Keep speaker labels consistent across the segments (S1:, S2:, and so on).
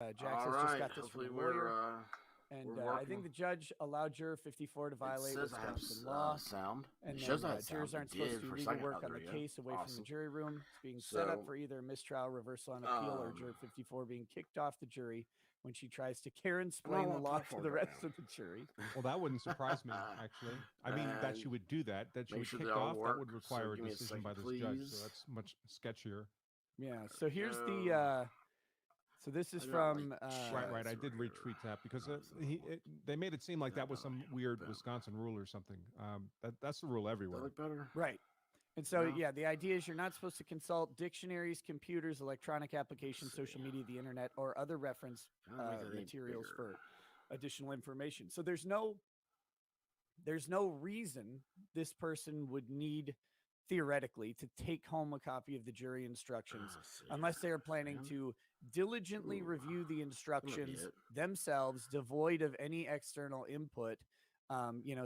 S1: Jax
S2: All
S1: has just
S2: right.
S1: got this from
S2: Hopefully
S1: a lawyer.
S2: we're
S1: And I think
S2: working.
S1: the judge allowed juror 54 to
S2: It
S1: violate
S2: says I have
S1: Wisconsin law.
S2: sound. It
S1: And
S2: shows
S1: then
S2: I had sound.
S1: jurors
S2: It
S1: aren't supposed
S2: did
S1: to do
S2: for a
S1: legal
S2: second.
S1: work
S2: Oh,
S1: on
S2: there
S1: the
S2: we go.
S1: case away from the
S2: Awesome.
S1: jury room. It's being set up
S2: So,
S1: for either mistrial, reversal on appeal, or
S2: um,
S1: juror 54 being kicked off the jury when she tries to Karen
S2: I'm not
S1: explain the
S2: on
S1: law to
S2: platforms
S1: the
S2: right
S1: rest of
S2: now.
S1: the jury.
S3: Well, that wouldn't surprise me, actually. I mean, that
S2: And
S3: she would do that, that she
S2: make
S3: would
S2: sure they
S3: kick
S2: all
S3: off, that
S2: work.
S3: would
S2: So
S3: require a
S2: give me a
S3: decision by
S2: second,
S3: this judge. So
S2: please.
S3: that's much sketchier.
S1: Yeah. So here's the.
S2: Go.
S1: So this is
S2: I got like
S1: from.
S3: Right. I
S2: chats
S3: did
S2: over here.
S3: retweet that because
S2: No, it's not one.
S3: they made it seem like
S2: No,
S3: that was
S2: no,
S3: some weird
S2: boom.
S3: Wisconsin rule or something. That's the rule
S2: That
S3: everywhere.
S2: look better?
S1: Right. And so,
S2: No.
S1: yeah, the idea is you're not supposed to consult dictionaries, computers, electronic applications,
S2: Let's see.
S1: social media, the internet, or other reference
S2: Can I make that any
S1: materials
S2: bigger?
S1: for additional information. So there's no reason this person would need theoretically to take home a copy of the jury instructions
S2: Let's see.
S1: unless they are planning
S2: Sound?
S1: to diligently
S2: Ooh,
S1: review the
S2: that might be
S1: instructions
S2: it.
S1: themselves, devoid of any external input.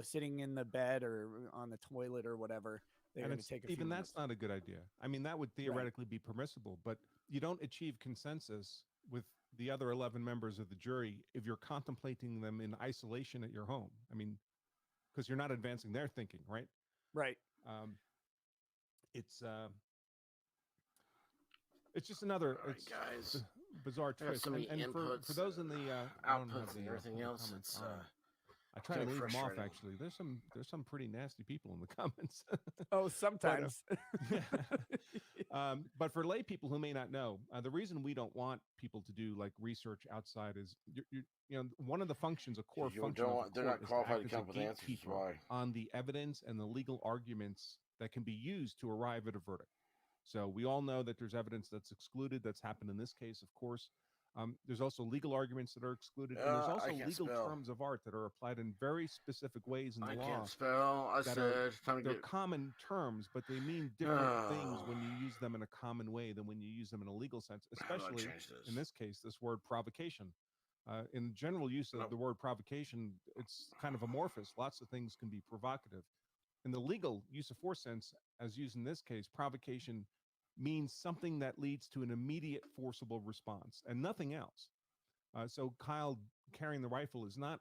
S1: Sitting in the bed or on the toilet or whatever, they're
S3: And
S1: going to
S3: it's
S1: take a few
S3: even
S1: minutes.
S3: that's not a good idea. I mean, that would
S1: Right.
S3: theoretically be permissible, but you don't achieve consensus with the other 11 members of the jury if you're contemplating them in isolation at your home. I mean, because you're not advancing their thinking, right?
S1: Right.
S3: Um, it's uh, it's just another
S2: All right, guys.
S3: bizarre
S2: I got
S3: twist.
S2: so many
S3: And
S2: inputs,
S3: for those in the I don't have
S2: outputs, and
S3: the
S2: everything
S3: public
S2: else.
S3: comments
S2: It's
S3: on. I try to
S2: kind of
S3: leave them off.
S2: frustrating.
S3: Actually, there's some pretty nasty people in the comments.
S1: Oh,
S3: but
S1: sometimes.
S3: yeah. But for lay people who may not know, the reason we don't want people to do like research outside is one of the functions, a core
S2: You
S3: function
S2: don't
S3: of
S2: want,
S3: a
S2: they're
S3: court,
S2: not
S3: is to
S2: qualified
S3: act
S2: to
S3: as a
S2: come up with answers.
S3: gatekeeper
S2: Why?
S3: on the evidence and the legal arguments that can be used to arrive at a verdict. So we all know that there's evidence that's excluded. That's happened in this case, of course. There's also legal arguments that are excluded, and there's
S2: I
S3: also
S2: can't
S3: legal
S2: spell.
S3: terms of art that are applied in very specific ways in the
S2: I
S3: law
S2: can't spell. I
S3: that are
S2: said time to
S3: they're
S2: get.
S3: common terms, but they mean different things when you use them in a common way than when you use them in a legal sense,
S2: How do I
S3: especially
S2: change
S3: in
S2: this?
S3: this case, this word provocation. In general use of
S2: Nope.
S3: the word provocation, it's kind of amorphous. Lots of things can be provocative. In the legal use of force sense, as used in this case, provocation means something that leads to an immediate forcible response and nothing else. So Kyle carrying the rifle is not,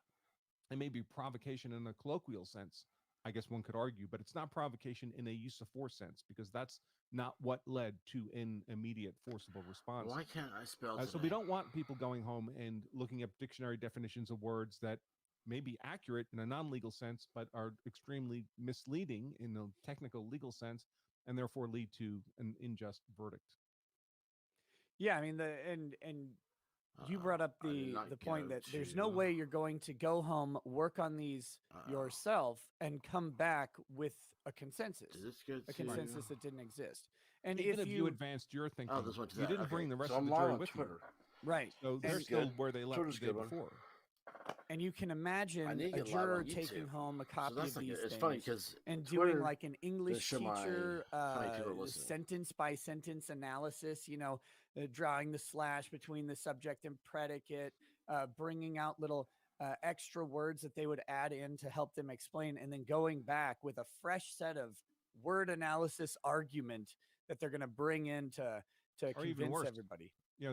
S3: it may be provocation in a colloquial sense, I guess one could argue, but it's not provocation in a use of force sense because that's not what led to an immediate forcible response.
S2: Why can't I spell today?
S3: So we don't want people going home and looking up dictionary definitions of words that may be accurate in a non-legal sense, but are extremely misleading in a technical legal sense, and therefore lead to an unjust verdict.
S1: Yeah, I mean and you brought up
S2: I did
S1: the
S2: not
S1: point
S2: go
S1: that there's no
S2: to.
S1: way you're going to go home, work on these yourself, and come back with a consensus,
S2: Did this go
S1: a
S2: to?
S1: consensus that didn't exist. And
S3: Even
S1: if
S3: if you advanced your thinking,
S2: Oh, this went to
S3: you
S2: that.
S3: didn't
S2: Okay.
S3: bring the rest
S2: So
S3: of
S2: I'm
S3: the
S2: live
S3: jury
S2: on
S3: with you.
S2: Twitter.
S1: right,
S3: So
S2: This
S3: they're
S2: is
S3: still
S2: good.
S3: where they left
S2: Twitter's
S3: the
S2: a
S3: day
S2: good one.
S3: before.
S1: and you can
S2: I
S1: imagine
S2: need to
S1: a
S2: get live
S1: juror
S2: on
S1: taking
S2: YouTube.
S1: home a
S2: So
S1: copy
S2: that's
S1: of
S2: not
S1: these
S2: good. It's
S1: things
S2: funny because
S1: and
S2: Twitter
S1: doing like an English
S2: show
S1: teacher
S2: how many people are listening.
S1: sentence by sentence analysis, drawing the slash between the subject and predicate, bringing out little extra words that they would add in to help them explain, and then going back with a fresh set of word analysis argument that they're going to bring in to
S3: Or even
S1: convince
S3: worse,
S1: everybody.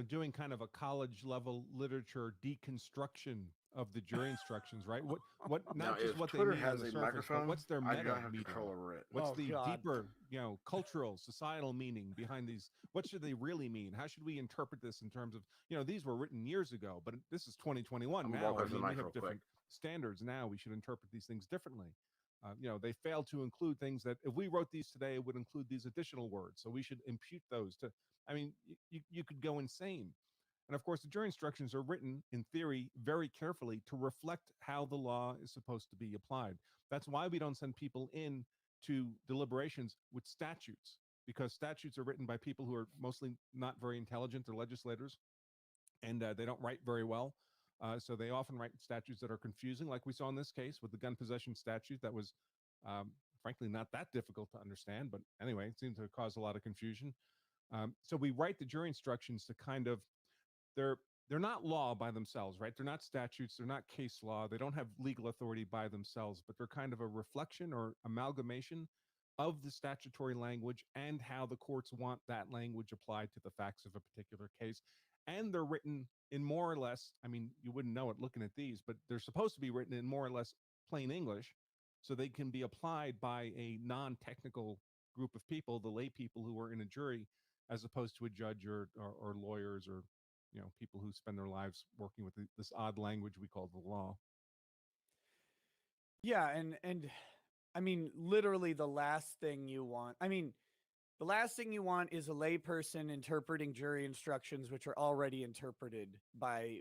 S3: doing kind of a college level literature deconstruction of the jury instructions, right? What
S2: Now,
S3: not just
S2: if
S3: what they
S2: Twitter
S3: mean on
S2: has
S3: the
S2: a
S3: surface, but
S2: microphone,
S3: what's their
S2: I do
S3: meta
S2: not have
S3: meaning?
S2: control over it.
S3: What's
S1: Oh,
S3: the
S1: God.
S3: deeper, cultural, societal meaning behind these? What should they really mean? How should we interpret this in terms of, these were written years ago, but this is 2021
S2: I'm gonna
S3: now.
S2: walk
S3: I
S2: over to the
S3: mean, we
S2: mic real
S3: have
S2: quick.
S3: different standards now. We should interpret these things differently. They fail to include things that if we wrote these today, it would include these additional words. So we should impute those to, I mean, you could go insane. And of course, the jury instructions are written in theory very carefully to reflect how the law is supposed to be applied. That's why we don't send people in to deliberations with statutes, because statutes are written by people who are mostly not very intelligent. They're legislators, and they don't write very well. So they often write statutes that are confusing, like we saw in this case with the gun possession statute that was, frankly, not that difficult to understand. But anyway, it seemed to cause a lot of confusion. So we write the jury instructions to kind of, they're not law by themselves, right? They're not statutes. They're not case law. They don't have legal authority by themselves, but they're kind of a reflection or amalgamation of the statutory language and how the courts want that language applied to the facts of a particular case. and they're written in more or less, I mean, you wouldn't know it looking at these, but they're supposed to be written in more or less plain English so they can be applied by a non-technical group of people, the lay people who are in a jury, as opposed to a judge or lawyers or people who spend their lives working with this odd language we call the law.
S1: Yeah, and I mean, literally the last thing you want. I mean, the last thing you want is a layperson interpreting jury instructions, which are already interpreted by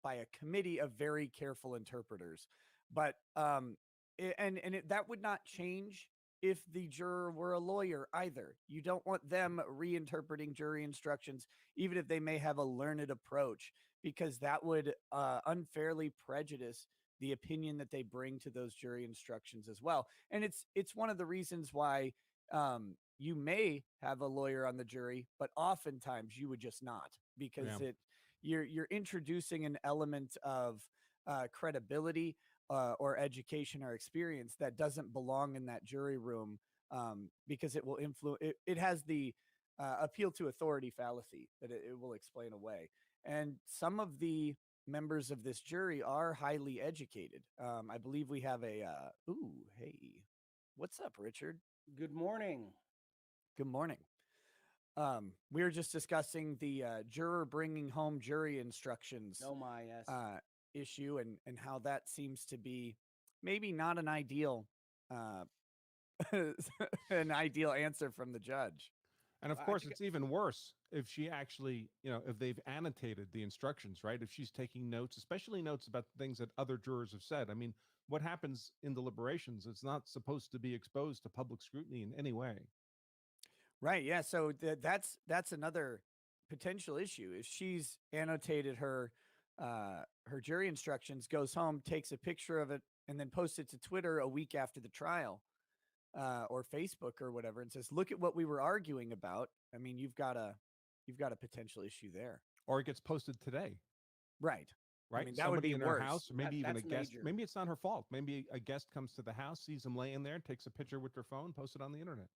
S1: a committee of very careful interpreters. But that would not change if the juror were a lawyer either. You don't want them reinterpreting jury instructions, even if they may have a learned approach, because that would unfairly prejudice the opinion that they bring to those jury instructions as well. And it's one of the reasons why you may have a lawyer on the jury, but oftentimes you would just not, because you're introducing an element of credibility or education or experience that doesn't belong in that jury room, because it will influence. It has the appeal to authority fallacy that it will explain away. And some of the members of this jury are highly educated. I believe we have a. Ooh, hey, what's up, Richard?
S4: Good morning.
S1: Good morning. We were just discussing the juror bringing home jury instructions
S4: Oh my, yes.
S1: Issue, and how that seems to be maybe not an ideal an ideal answer from the judge.
S3: And of course, it's even worse if she actually, if they've annotated the instructions, right? If she's taking notes, especially notes about things that other jurors have said. I mean, what happens in deliberations, it's not supposed to be exposed to public scrutiny in any way.
S1: Right. Yeah. So that's another potential issue. If she's annotated her jury instructions, goes home, takes a picture of it, and then posts it to Twitter a week after the trial, or Facebook or whatever, and says, "Look at what we were arguing about." I mean, you've got a potential issue there.
S3: Or it gets posted today.
S1: Right.
S3: Right.
S1: I mean, that
S3: Somebody
S1: would be
S3: in
S1: worse.
S3: her house, or maybe even a guest.
S4: major.
S3: Maybe it's not her fault. Maybe a guest comes to the house, sees them laying there, takes a picture with their phone, posts it on the internet.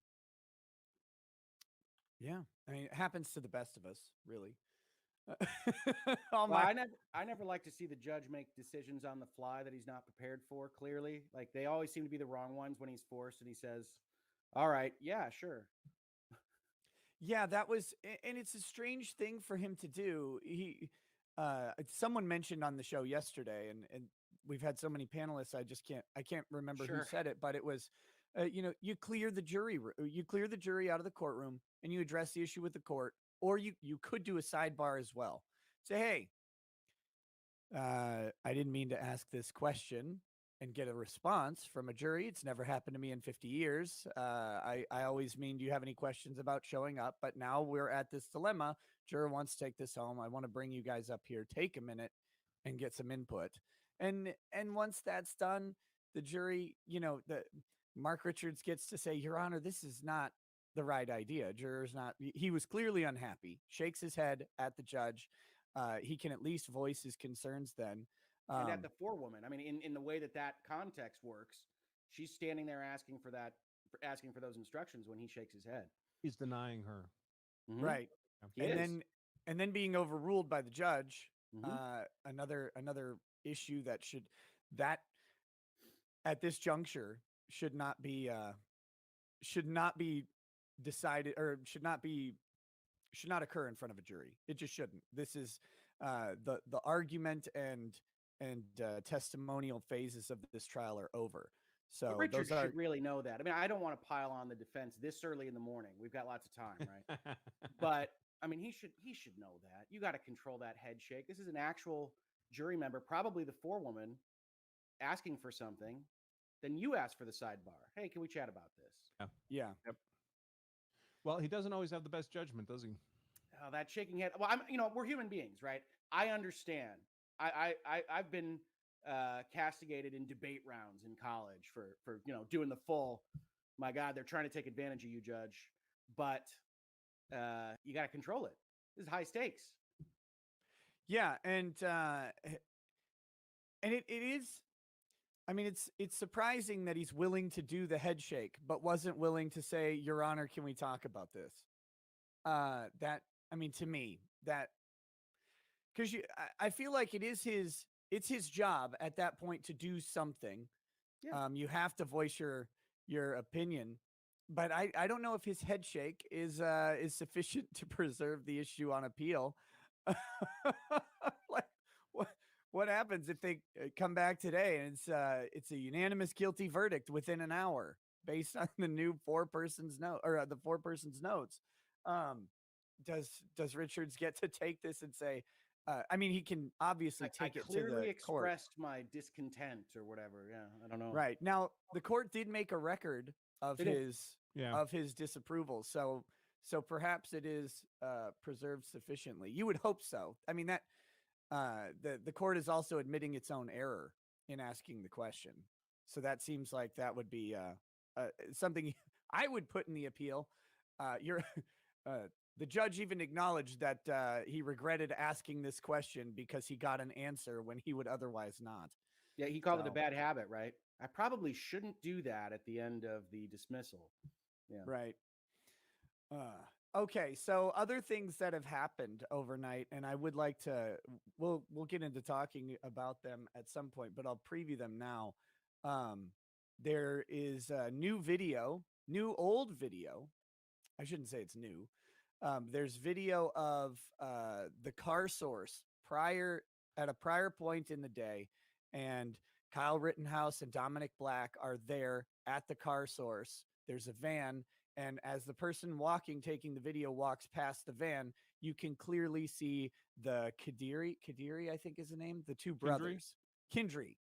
S1: Yeah. I mean, it happens to the best of us, really.
S4: Well, I never like to see the judge make decisions on the fly that he's not prepared for. Clearly, like they always seem to be the wrong ones when he's forced and he says, "All right, yeah, sure."
S1: Yeah, that was, and it's a strange thing for him to do. Someone mentioned on the show yesterday, and we've had so many panelists, I can't remember who
S4: Sure.
S1: said it, but it was, you clear the jury, you clear the jury out of the courtroom, and you address the issue with the court, or you could do a sidebar as well. Say, hey, I didn't mean to ask this question and get a response from a jury. It's never happened to me in 50 years. I always mean, do you have any questions about showing up? But now we're at this dilemma. Juror wants to take this home. I want to bring you guys up here. Take a minute and get some input. And once that's done, the jury, the Mark Richards gets to say, Your Honor, this is not the right idea. Juror's not. He was clearly unhappy. Shakes his head at the judge. He can at least voice his concerns then.
S4: And at the forewoman, I mean, in the way that context works, she's standing there asking for those instructions when he shakes his head.
S3: He's denying her.
S4: Mm-hmm.
S1: Right.
S4: He is.
S1: And then being overruled by the judge.
S4: Mm-hmm.
S1: Another issue that at this juncture should not be decided, or should not occur in front of a jury. It just shouldn't. This is the argument and testimonial phases of this trial are over. So
S4: But Richard should really know that. I mean, I don't want to pile on the defense this early in the morning. We've got lots of time, right? But I mean, he should know that. You got to control that head shake. This is an actual jury member, probably the forewoman, asking for something. Then you ask for the sidebar. Hey, can we chat about this?
S1: Yeah.
S3: Yep. Well, he doesn't always have the best judgment, does he?
S4: Oh, that shaking head. Well, we're human beings, right? I understand. I've been castigated in debate rounds in college for doing the full. My God, they're trying to take advantage of you, judge. But you got to control it. This is high stakes.
S1: Yeah, and it is. I mean, it's surprising that he's willing to do the head shake, but wasn't willing to say, Your Honor, can we talk about this? To me, that because I feel like it's his job at that point to do something.
S4: Yeah.
S1: You have to voice your opinion, but I don't know if his head shake is sufficient to preserve the issue on appeal. Like what what happens if they come back today and it's a unanimous guilty verdict within an hour based on the new four-person's note or the four-person's notes? Um, does Richards get to take this and say? I mean, he can obviously take it to
S4: clearly
S1: the court.
S4: expressed my discontent or whatever. Yeah, I don't know.
S1: Right. Now, the court did make a record of
S4: They did.
S1: his disapproval. So perhaps it is preserved sufficiently. You would hope so. I mean that the court is also admitting its own error in asking the question. So that seems like that would be something I would put in the appeal. You're the judge even acknowledged that he regretted asking this question because he got an answer when he would otherwise not.
S4: Yeah, he called it a
S1: So-
S4: bad habit, right? I probably shouldn't do that at the end of the dismissal. Yeah.
S1: Right. Okay, so other things that have happened overnight, and I would like to we'll get into talking about them at some point, but I'll preview them now. There is a new old video. I shouldn't say it's new. There's video of the car source at a prior point in the day, and Kyle Rittenhouse and Dominic Black are there at the car source. There's a van, and as the person taking the video walks past the van, you can clearly see the Kadiri, I think is the name, the two brothers. Kindry,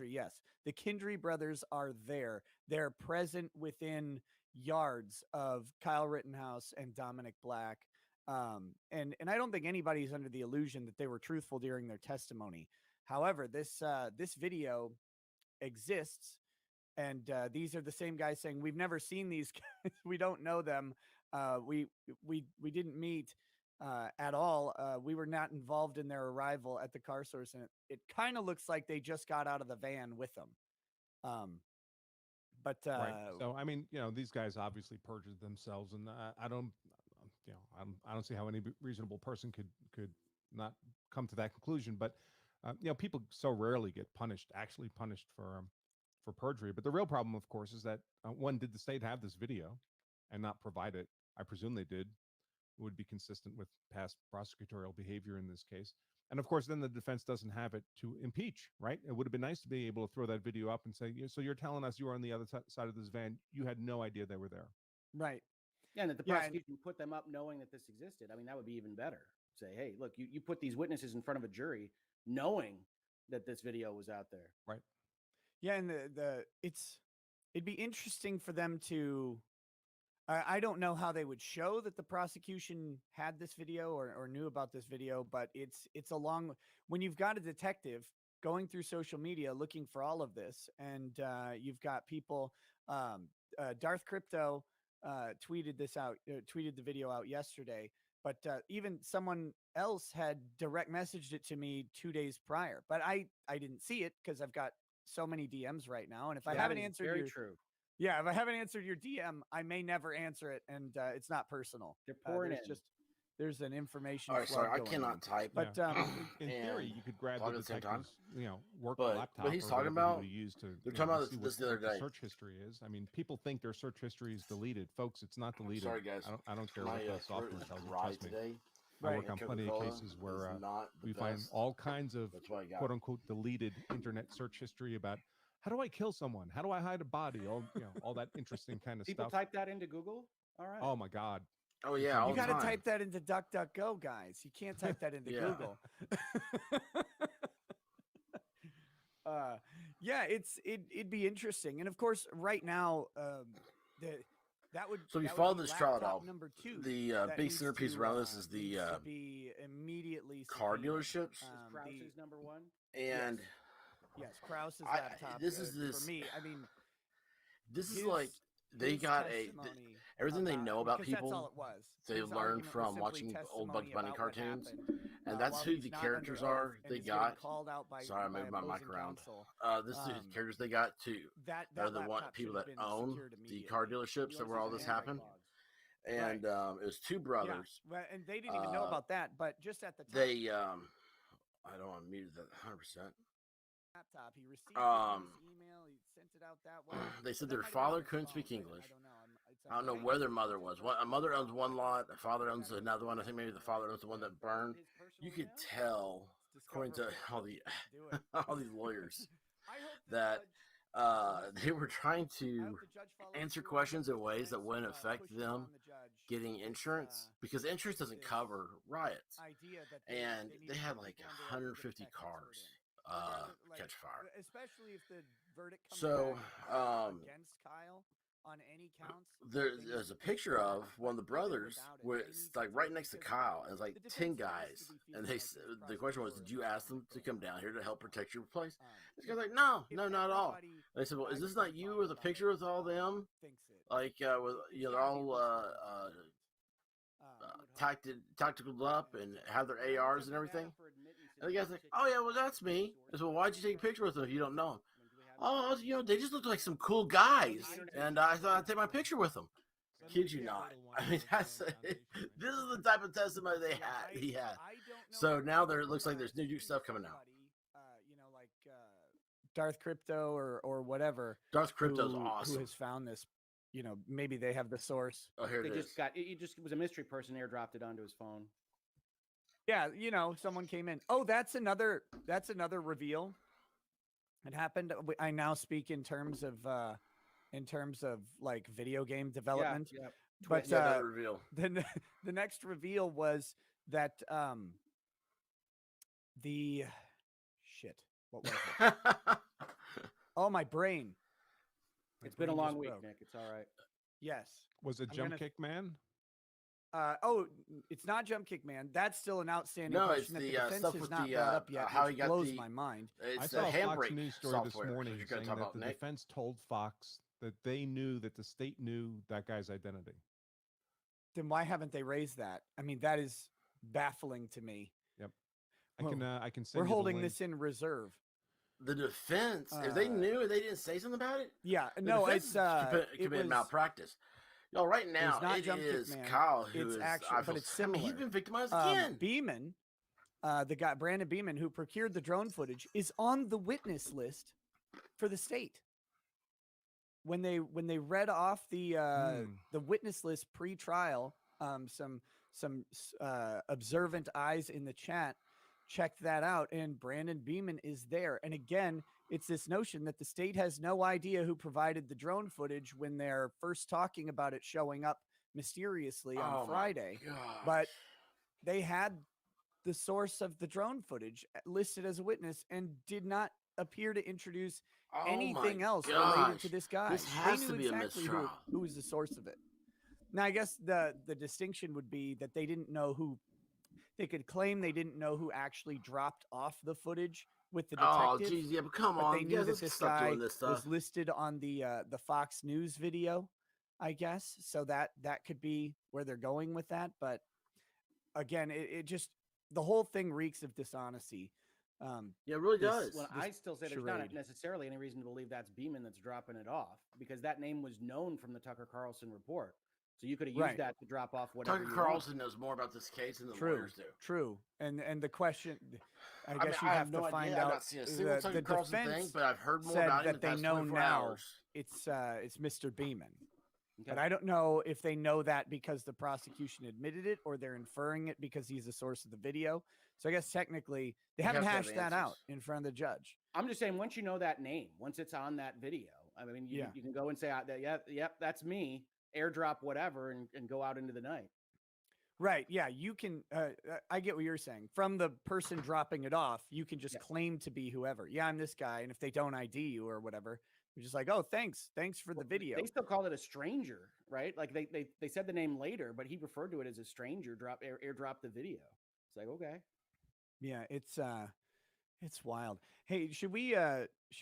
S1: yes. The Kindry brothers are there. They're present within yards of Kyle Rittenhouse and Dominic Black. And I don't think anybody's under the illusion that they were truthful during their testimony. However, this video exists, and these are the same guys saying, "We've never seen these guys. We don't know them. We didn't meet at all. We were not involved in their arrival at the car source." And it kind of looks like they just got out of the van with them. But
S3: Right. So I mean, these guys obviously perjured themselves, and I don't, I don't see how any reasonable person could not come to that conclusion. But people so rarely get actually punished for perjury. But the real problem, of course, is that one, did the state have this video and not provide it? I presume they did. It would be consistent with past prosecutorial behavior in this case. And of course, then the defense doesn't have it to impeach, right? It would have been nice to be able to throw that video up and say, so you're telling us you were on the other side of this van. You had no idea they were there.
S1: Right.
S4: Yeah, and that the prosecution put them up knowing that this existed. I mean, that would be even better. Say, hey, look, you put these witnesses in front of a jury knowing that this video was out there.
S3: Right.
S1: Yeah, and it'd be interesting for them to. I don't know how they would show that the prosecution had this video or knew about this video, but it's when you've got a detective going through social media looking for all of this, and you've got people. Darth Crypto tweeted the video out yesterday, but even someone else had direct messaged it to me 2 days prior, but I didn't see it because I've got so many DMs right now, and if I haven't answered if I haven't answered your DM, I may never answer it, and it's not personal.
S4: They're pouring in.
S1: There's an information.
S2: All right, sorry, I
S1: going
S2: cannot
S1: on.
S2: type.
S1: But
S3: in theory, you could grab
S2: talk
S3: the
S2: at the same time.
S3: detective's, work
S2: But
S3: laptop.
S2: what he's
S3: or
S2: talking
S3: whatever
S2: about,
S3: he would use to.
S2: they're talking about
S3: see
S2: this
S3: what
S2: the other
S3: the
S2: day.
S3: search history is. I mean, people think their search history is deleted, folks. It's not deleted.
S2: Sorry, guys.
S3: I don't care what the software tells you. Trust me.
S2: Today.
S3: I work on plenty of cases where we find all kinds of quote unquote deleted internet search history about how do I kill someone? How do I hide a body? All that interesting kind of
S4: People
S3: stuff.
S4: type that into Google. All right.
S3: Oh my God.
S2: Oh yeah,
S1: you got to type that into DuckDuckGo, guys. You can't type that into Google. It'd be interesting, and of course, right now, that would.
S2: So if you follow this trial out, number 2. The big centerpiece around this is the
S1: be immediately
S2: car dealerships.
S4: Krause's number 1,
S2: and
S1: yes, Krause's laptop.
S2: This is
S1: for me. I mean,
S2: this is like they got everything they know about people.
S1: That's all it was.
S2: They learned from watching old Bugs Bunny cartoons, and that's who the characters are. They got. Sorry, I moved my mic around. This is the characters they got too. They're the people that own the car dealerships that where all this happened, and it was two brothers.
S1: Yeah. Well, and they didn't even know about that, but just at the time,
S2: they I don't want to mute that 100%.
S1: Laptop. He received it in his email. He sent it out that way.
S2: They said their father couldn't speak English. I don't know where their mother was. A mother owns one lot. A father owns another one. I think maybe the father owns the one that burned. You could tell, according to all these lawyers, that they were trying to answer questions in ways that wouldn't affect them getting insurance, because insurance doesn't cover riots. And they had like 150 cars catch fire.
S1: Especially if the verdict comes back against Kyle on any counts.
S2: There's a picture of one of the brothers where it's like right next to Kyle, and it's like 10 guys, and the question was, did you ask them to come down here to help protect your place? This guy's like, no, not at all. And they said, well, is this not you with a picture with all them? Like, with, they're all tactical up and have their ARs and everything. And the guy's like, oh yeah, well that's me. I said, well, why'd you take a picture with them if you don't know them? Oh, they just looked like some cool guys, and I thought I'd take my picture with them. Kid you not. I mean, this is the type of testimony he had. So now it looks like there's new stuff coming out.
S1: Like Darth Crypto or whatever.
S2: Darth Crypto's awesome.
S1: Who has found this? Maybe they have the source.
S2: Oh, here
S4: it is. It was a mystery person airdropped it onto his phone.
S1: Yeah, someone came in. Oh, that's another reveal. It happened. I now speak in terms of like video game development.
S4: Yeah.
S1: But
S2: that reveal.
S1: The next reveal was that the shit. What was it? Oh, my brain.
S4: It's been a long week, Nick. It's all right.
S1: Yes.
S3: Was it Jump Kick Man?
S1: It's not Jump Kick Man. That's still an outstanding
S2: question.
S1: It's
S2: the
S1: defense
S2: stuff
S1: has
S2: with
S1: not
S2: the
S1: brought up yet.
S2: how he got
S1: blows my mind.
S3: I saw a Fox News story this morning saying that the defense told Fox that they knew that the state knew that guy's identity.
S1: Then why haven't they raised that? I mean, that is baffling to me.
S3: Yep. I can send
S1: We're
S3: you
S1: holding this in reserve.
S2: The defense, if they knew and they didn't say something about it,
S1: it's
S2: committed malpractice. Right now it is Kyle who is actually,
S1: but it's similar.
S2: He's been victimized again.
S1: Beeman, the guy Brandon Beeman, who procured the drone footage, is on the witness list for the state. When they read off the witness list pre-trial, some observant eyes in the chat checked that out, and Brandon Beeman is there. And again, it's this notion that the state has no idea who provided the drone footage when they're first talking about it showing up mysteriously on Friday. But they had the source of the drone footage listed as a witness and did not appear to introduce anything else related to this guy.
S2: This has to be
S1: exactly
S2: a mistrial.
S1: Who was the source of it. Now, I guess the distinction would be that they didn't know who. They could claim they didn't know who actually dropped off the footage with the detective.
S2: Oh, geez, yeah, but come on.
S1: They knew that this guy
S2: was
S1: listed on the Fox News video, I guess. So that could be where they're going with that. But again, it just the whole thing reeks of dishonesty.
S2: Yeah, it really does.
S4: Well, I still say there's not necessarily any reason to believe that's Beeman that's dropping it off, because that name was known from the Tucker Carlson report. So you could have used that to drop off whatever.
S2: Tucker Carlson knows more about this case than the lawyers do.
S1: True. And the question, I guess you have to find out.
S2: I've not seen a single Tucker Carlson thing, but I've heard more about him in the past 24 hours.
S1: It's Mr. Beeman. Okay. But I don't know if they know that because the prosecution admitted it, or they're inferring it because he's the source of the video. So I guess technically they haven't hashed that out in front of the judge.
S4: I'm just saying, once you know that name, once it's on that video, I mean, you can go and say, yep, that's me. Airdrop whatever and go out into the night.
S1: Right. Yeah. You can, I get what you're saying. From the person dropping it off, you can just claim to be whoever. Yeah, I'm this guy. And if they don't ID you or whatever, you're just like, oh, thanks for the video.
S4: They still called it a stranger, right? Like they said the name later, but he referred to it as a stranger. Airdrop the video. It's like, okay.
S1: Yeah, it's wild. Hey, should we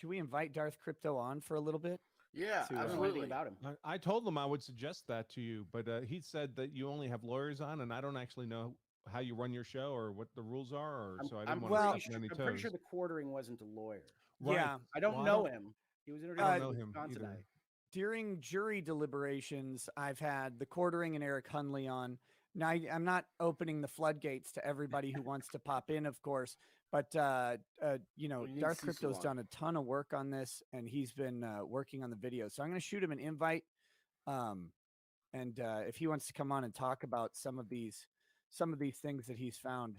S1: invite Darth Crypto on for a little bit?
S2: Yeah, absolutely.
S4: About him.
S3: I told him I would suggest that to you, but he said that you only have lawyers on, and I don't actually know how you run your show or what the rules are, so I didn't want to step on any toes.
S4: I'm pretty sure the quartering wasn't a lawyer.
S1: Right. Yeah,
S4: I don't know him. He was introduced
S3: I don't know him
S4: tonight.
S1: during jury deliberations, I've had the Quartering and Eric Hunley on. Now, I'm not opening the floodgates to everybody who wants to pop in, of course, but you know,
S2: Well, you need
S1: Darth
S2: Cecil
S1: Crypto's
S2: on.
S1: done a ton of work on this, and he's been working on the video. So I'm going to shoot him an invite, and if he wants to come on and talk about some of these things that he's found,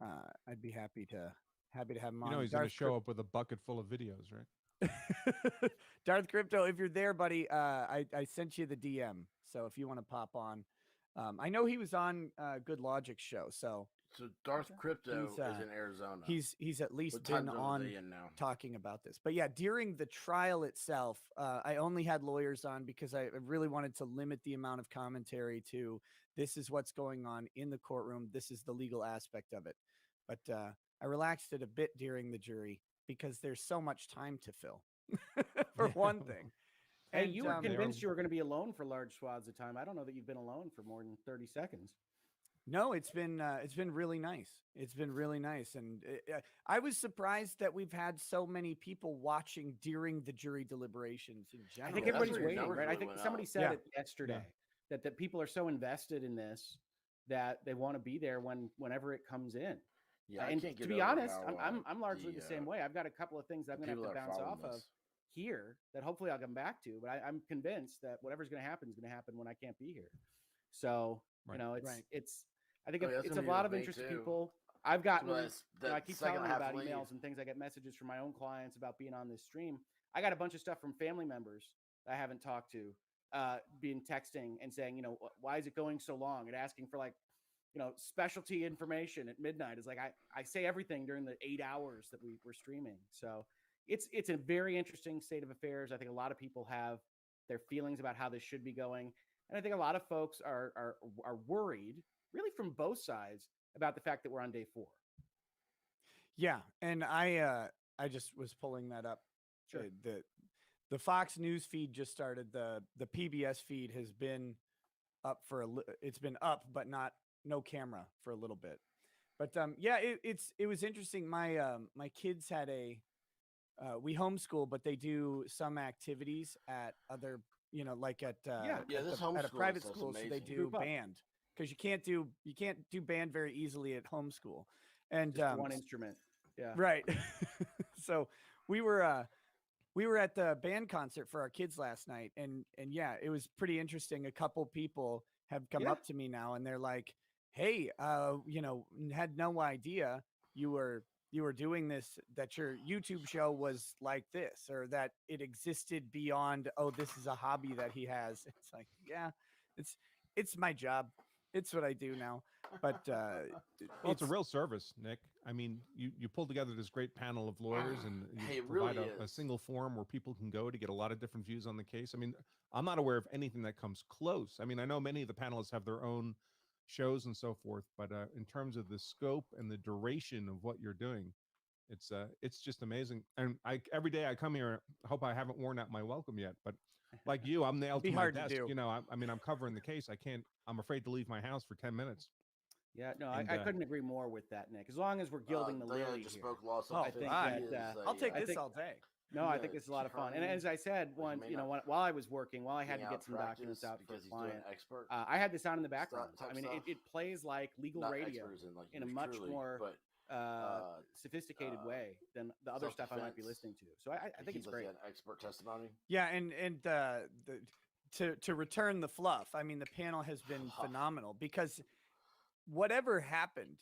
S1: I'd be happy to have him on.
S3: You know, he's going to show up with a bucket full of videos, right?
S1: Darth Crypto, if you're there, buddy, I sent you the DM. So if you want to pop on, I know he was on Good Logic's show. So
S2: Darth Crypto
S1: He's,
S2: is in Arizona.
S1: he's at least
S2: What
S1: been
S2: time zone
S1: on
S2: are they in now?
S1: talking about this. But yeah, during the trial itself, I only had lawyers on because I really wanted to limit the amount of commentary to this is what's going on in the courtroom. This is the legal aspect of it. But I relaxed it a bit during the jury because there's so much time to fill, for one thing.
S4: Hey,
S1: And,
S4: you were convinced you were going to be alone for large swaths of time. I don't know that you've been alone for more than 30 seconds.
S1: No, it's been really nice. It's been really nice, and I was surprised that we've had so many people watching during the jury deliberations in general.
S4: I think
S2: that's
S4: everybody's
S2: where your
S4: waiting,
S2: numbers
S4: right? I
S2: really
S4: think
S2: went
S4: somebody
S2: up.
S4: said
S1: Yeah.
S4: it yesterday that people are so invested in this that they want to be there whenever it comes in.
S2: Yeah, I
S4: And
S2: can't
S4: to
S2: get
S4: be
S2: over
S4: honest,
S2: how,
S4: I'm largely the same way. I've got a couple of things that I'm
S2: the
S4: going to have
S2: people
S4: to
S2: that are
S4: bounce off
S2: following
S4: of
S2: this.
S4: here that hopefully I'll come back to. But I'm convinced that whatever's going to happen is going to happen when I can't be here. So
S3: Right.
S4: you know,
S1: Right.
S4: I think
S2: Oh, yeah, that's
S4: it's a
S2: gonna be
S4: lot
S2: with
S4: of
S2: me,
S4: interested
S2: too.
S4: people. I've gotten,
S2: Well, that's-
S4: you know, I
S2: that
S4: keep
S2: second
S4: telling you
S2: half
S4: about
S2: lead.
S4: emails and things. I get messages from my own clients about being on this stream. I got a bunch of stuff from family members that I haven't talked to, being texting and saying, you know, why is it going so long? And asking for, like, you know, specialty information at midnight. Is like I say everything during the 8 hours that we're streaming. So it's a very interesting state of affairs. I think a lot of people have their feelings about how this should be going, and I think a lot of folks are worried, really from both sides, about the fact that we're on day 4.
S1: Yeah, and I just was pulling that up.
S4: Sure.
S1: The Fox News feed just started. The PBS feed has been up for it's been up, but no camera for a little bit. But yeah, it was interesting. My kids had we homeschool, but they do some activities at other, you know, like at
S2: this
S1: at a
S2: homeschool
S1: private
S2: stuff's
S1: school, so they
S2: amazing.
S1: do
S4: Group up.
S1: band, because you can't do band very easily at homeschool. And
S4: Just one instrument. Yeah.
S1: right. So we were at the band concert for our kids last night, and yeah, it was pretty interesting. A couple people have come
S4: Yeah.
S1: up to me now, and they're like, "Hey, you know, had no idea you were doing this, that your YouTube show was like this, or that it existed beyond, oh, this is a hobby that he has." It's like, yeah, it's my job. It's what I do now. But
S3: Well, it's a real service, Nick. I mean, you pull together this great panel of lawyers, and you
S2: Hey, it
S3: provide
S2: really
S3: a
S2: is.
S3: single forum where people can go to get a lot of different views on the case. I mean, I'm not aware of anything that comes close. I mean, I know many of the panelists have their own shows and so forth, but in terms of the scope and the duration of what you're doing, it's just amazing. And every day I come here, I hope I haven't worn out my welcome yet, but like you, I'm nailed
S1: Be
S3: to my
S1: hard to
S3: desk.
S1: do.
S3: You know, I mean, I'm covering the case. I'm afraid to leave my house for 10 minutes.
S4: Yeah, no,
S3: And,
S4: I couldn't agree more with that, Nick. As long as we're gilding the
S2: Diana
S4: lily
S2: just
S4: here.
S2: spoke law.
S1: Oh,
S4: I think
S1: fine.
S4: that,
S1: I'll take
S4: I
S1: this
S4: think-
S1: all day.
S4: No, I
S2: Yeah,
S4: think this is a lot of fun. And
S2: trying
S4: as I said,
S2: may
S4: you know,
S2: not
S4: while I was working, while I had to
S2: being
S4: get some documents
S2: out
S4: out for a
S2: because he's doing
S4: client,
S2: expert.
S4: I had this on in the background.
S2: type
S4: I mean,
S2: stuff.
S4: it plays like legal
S2: Not
S4: radio
S2: expert as in, like,
S4: in a
S2: yours
S4: much
S2: truly,
S4: more
S2: but
S4: sophisticated way than the other stuff I might be
S2: self-defense.
S4: listening to. So I think it's
S2: he's
S4: great.
S2: Like an expert testimony.
S1: Yeah, and to return the fluff, I mean, the panel has been phenomenal, because whatever happened,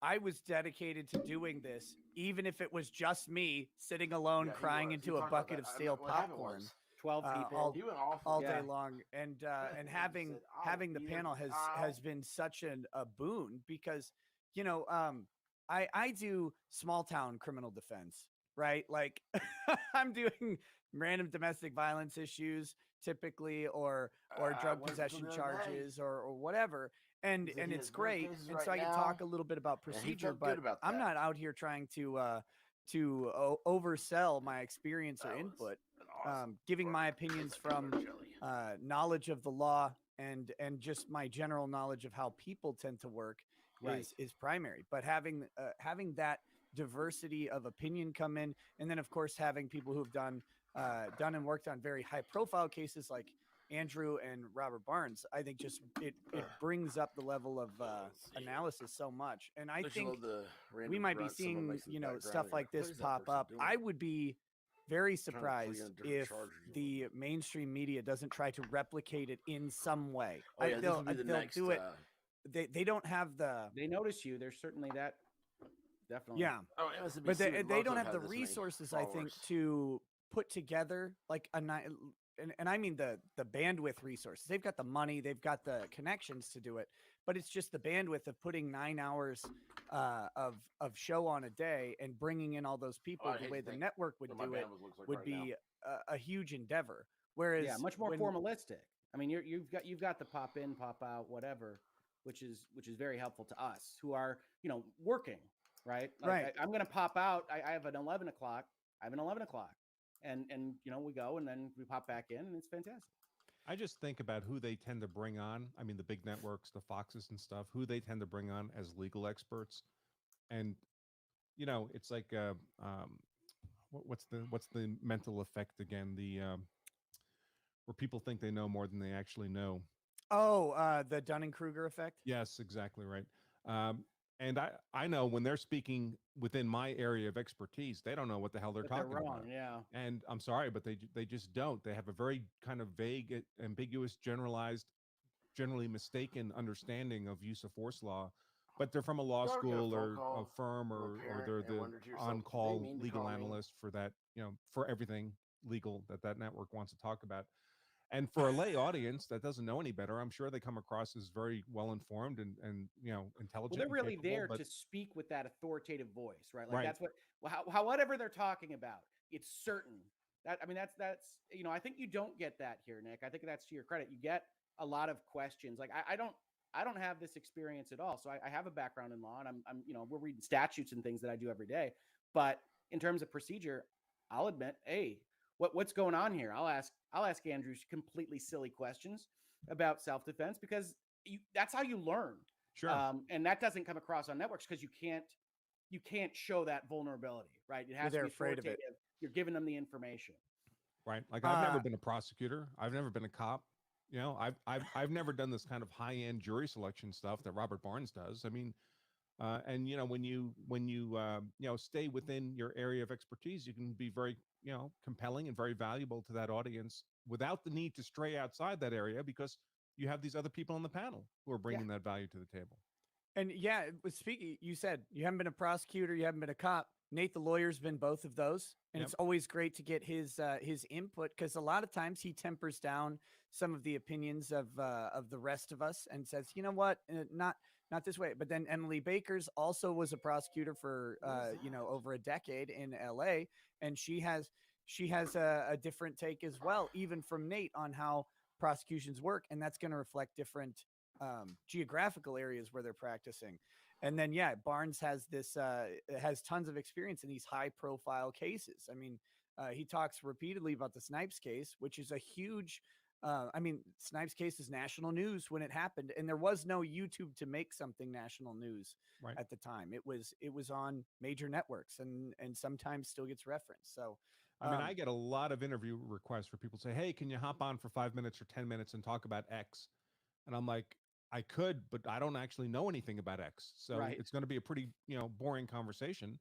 S1: I was dedicated to doing this, even if it was just me sitting alone
S2: Yeah, he
S1: crying
S2: was. He
S1: into a
S2: talked about
S1: bucket
S2: that.
S1: of
S2: I
S1: stale
S2: mean, what happened
S1: popcorn
S2: was,
S4: 12 people.
S2: he went off
S1: all
S4: Yeah.
S1: day long, and
S2: he
S1: having
S2: said, "I'll
S1: the
S2: be
S1: panel
S2: here.
S1: has been such a boon, because you know, I do small town criminal defense, right? Like I'm doing random domestic violence issues typically, or drug
S2: went to
S1: possession
S2: the other day.
S1: charges, or whatever, and
S2: He's like,
S1: and
S2: he
S1: it's
S2: has no
S1: great,
S2: cases
S1: and so
S2: right
S1: I can
S2: now,
S1: talk a little bit about
S2: and he
S1: procedure,
S2: felt
S1: but
S2: good about
S1: I'm
S2: that.
S1: not out here trying to oversell my experience or
S2: That was
S1: input.
S2: an awesome
S1: Giving my
S2: burger.
S1: opinions
S2: Tastes like
S1: from
S2: peanut jelly.
S1: knowledge of the law, and just my general knowledge of how people tend to work
S4: Right.
S1: is primary. But having that diversity of opinion come in, and then of course having people who've done done and worked on very high profile cases like Andrew and Robert Barnes, I think just it brings up the level of analysis so much. And I think we might be seeing, stuff like this pop up. I would be very surprised if the mainstream media doesn't try to replicate it in some way. They'll do it. They don't have the.
S4: They notice you. There's certainly that. Definitely.
S1: Yeah. But they don't have the resources, I think, to put together like and I mean the bandwidth resources. They've got the money, they've got the connections to do it, but it's just the bandwidth of putting 9 hours of show on a day and bringing in all those people the way the network would do it would be a huge endeavor. Whereas
S4: much more formalistic. I mean, you've got the pop in, pop out, whatever, which is very helpful to us who are working, right?
S1: Right.
S4: I'm going to pop out. I have an 11 o'clock. I have an 11 o'clock. And we go and then we pop back in and it's fantastic.
S3: I just think about who they tend to bring on. I mean, the big networks, the Foxes and stuff, who they tend to bring on as legal experts. And, it's like, what's the mental effect again? Where people think they know more than they actually know.
S1: Oh, the Dunning-Kruger effect?
S3: Yes, exactly right. And I know when they're speaking within my area of expertise, they don't know what the hell they're talking about.
S4: Yeah.
S3: And I'm sorry, but they just don't. They have a very kind of vague, ambiguous, generalized, generally mistaken understanding of use of force law. But they're from a law school or a firm or they're the on-call legal analyst for that, for everything legal that network wants to talk about. And for a lay audience that doesn't know any better, I'm sure they come across as very well informed and intelligent.
S4: Well, they're really there to speak with that authoritative voice, right? Like that's whatever they're talking about, it's certain. That's I think you don't get that here, Nick. I think that's to your credit. You get a lot of questions. Like I don't have this experience at all. So I have a background in law, and I'm we're reading statutes and things that I do every day. But in terms of procedure, I'll admit, hey, what's going on here? I'll ask Andrew completely silly questions about self-defense because that's how you learn.
S3: Sure.
S4: And that doesn't come across on networks because you can't show that vulnerability, right? It has to be
S1: afraid of it.
S4: You're giving them the information.
S3: Right. Like I've never been a prosecutor. I've never been a cop. I've never done this kind of high-end jury selection stuff that Robert Barnes does. I mean, and when you stay within your area of expertise, you can be very compelling and very valuable to that audience without the need to stray outside that area because you have these other people on the panel who are bringing that value to the table.
S1: And speaking, you said you haven't been a prosecutor, you haven't been a cop. Nate, the lawyer's been both of those, and it's always great to get his input because a lot of times he tempers down some of the opinions of the rest of us and says, you know what, not this way. But then Emily Bakers also was a prosecutor for over a decade in LA, and she has a different take as well, even from Nate, on how prosecutions work, and that's going to reflect different geographical areas where they're practicing. And then Barnes has has tons of experience in these high profile cases. I mean, he talks repeatedly about the Snipes case, which is a huge Snipes case is national news when it happened, and there was no YouTube to make something national news at the time. It was on major networks and sometimes still gets referenced. So
S3: I get a lot of interview requests for people to say, hey, can you hop on for 5 minutes or 10 minutes and talk about X? And I'm like, I could, but I don't actually know anything about X. So it's going to be a pretty, boring conversation.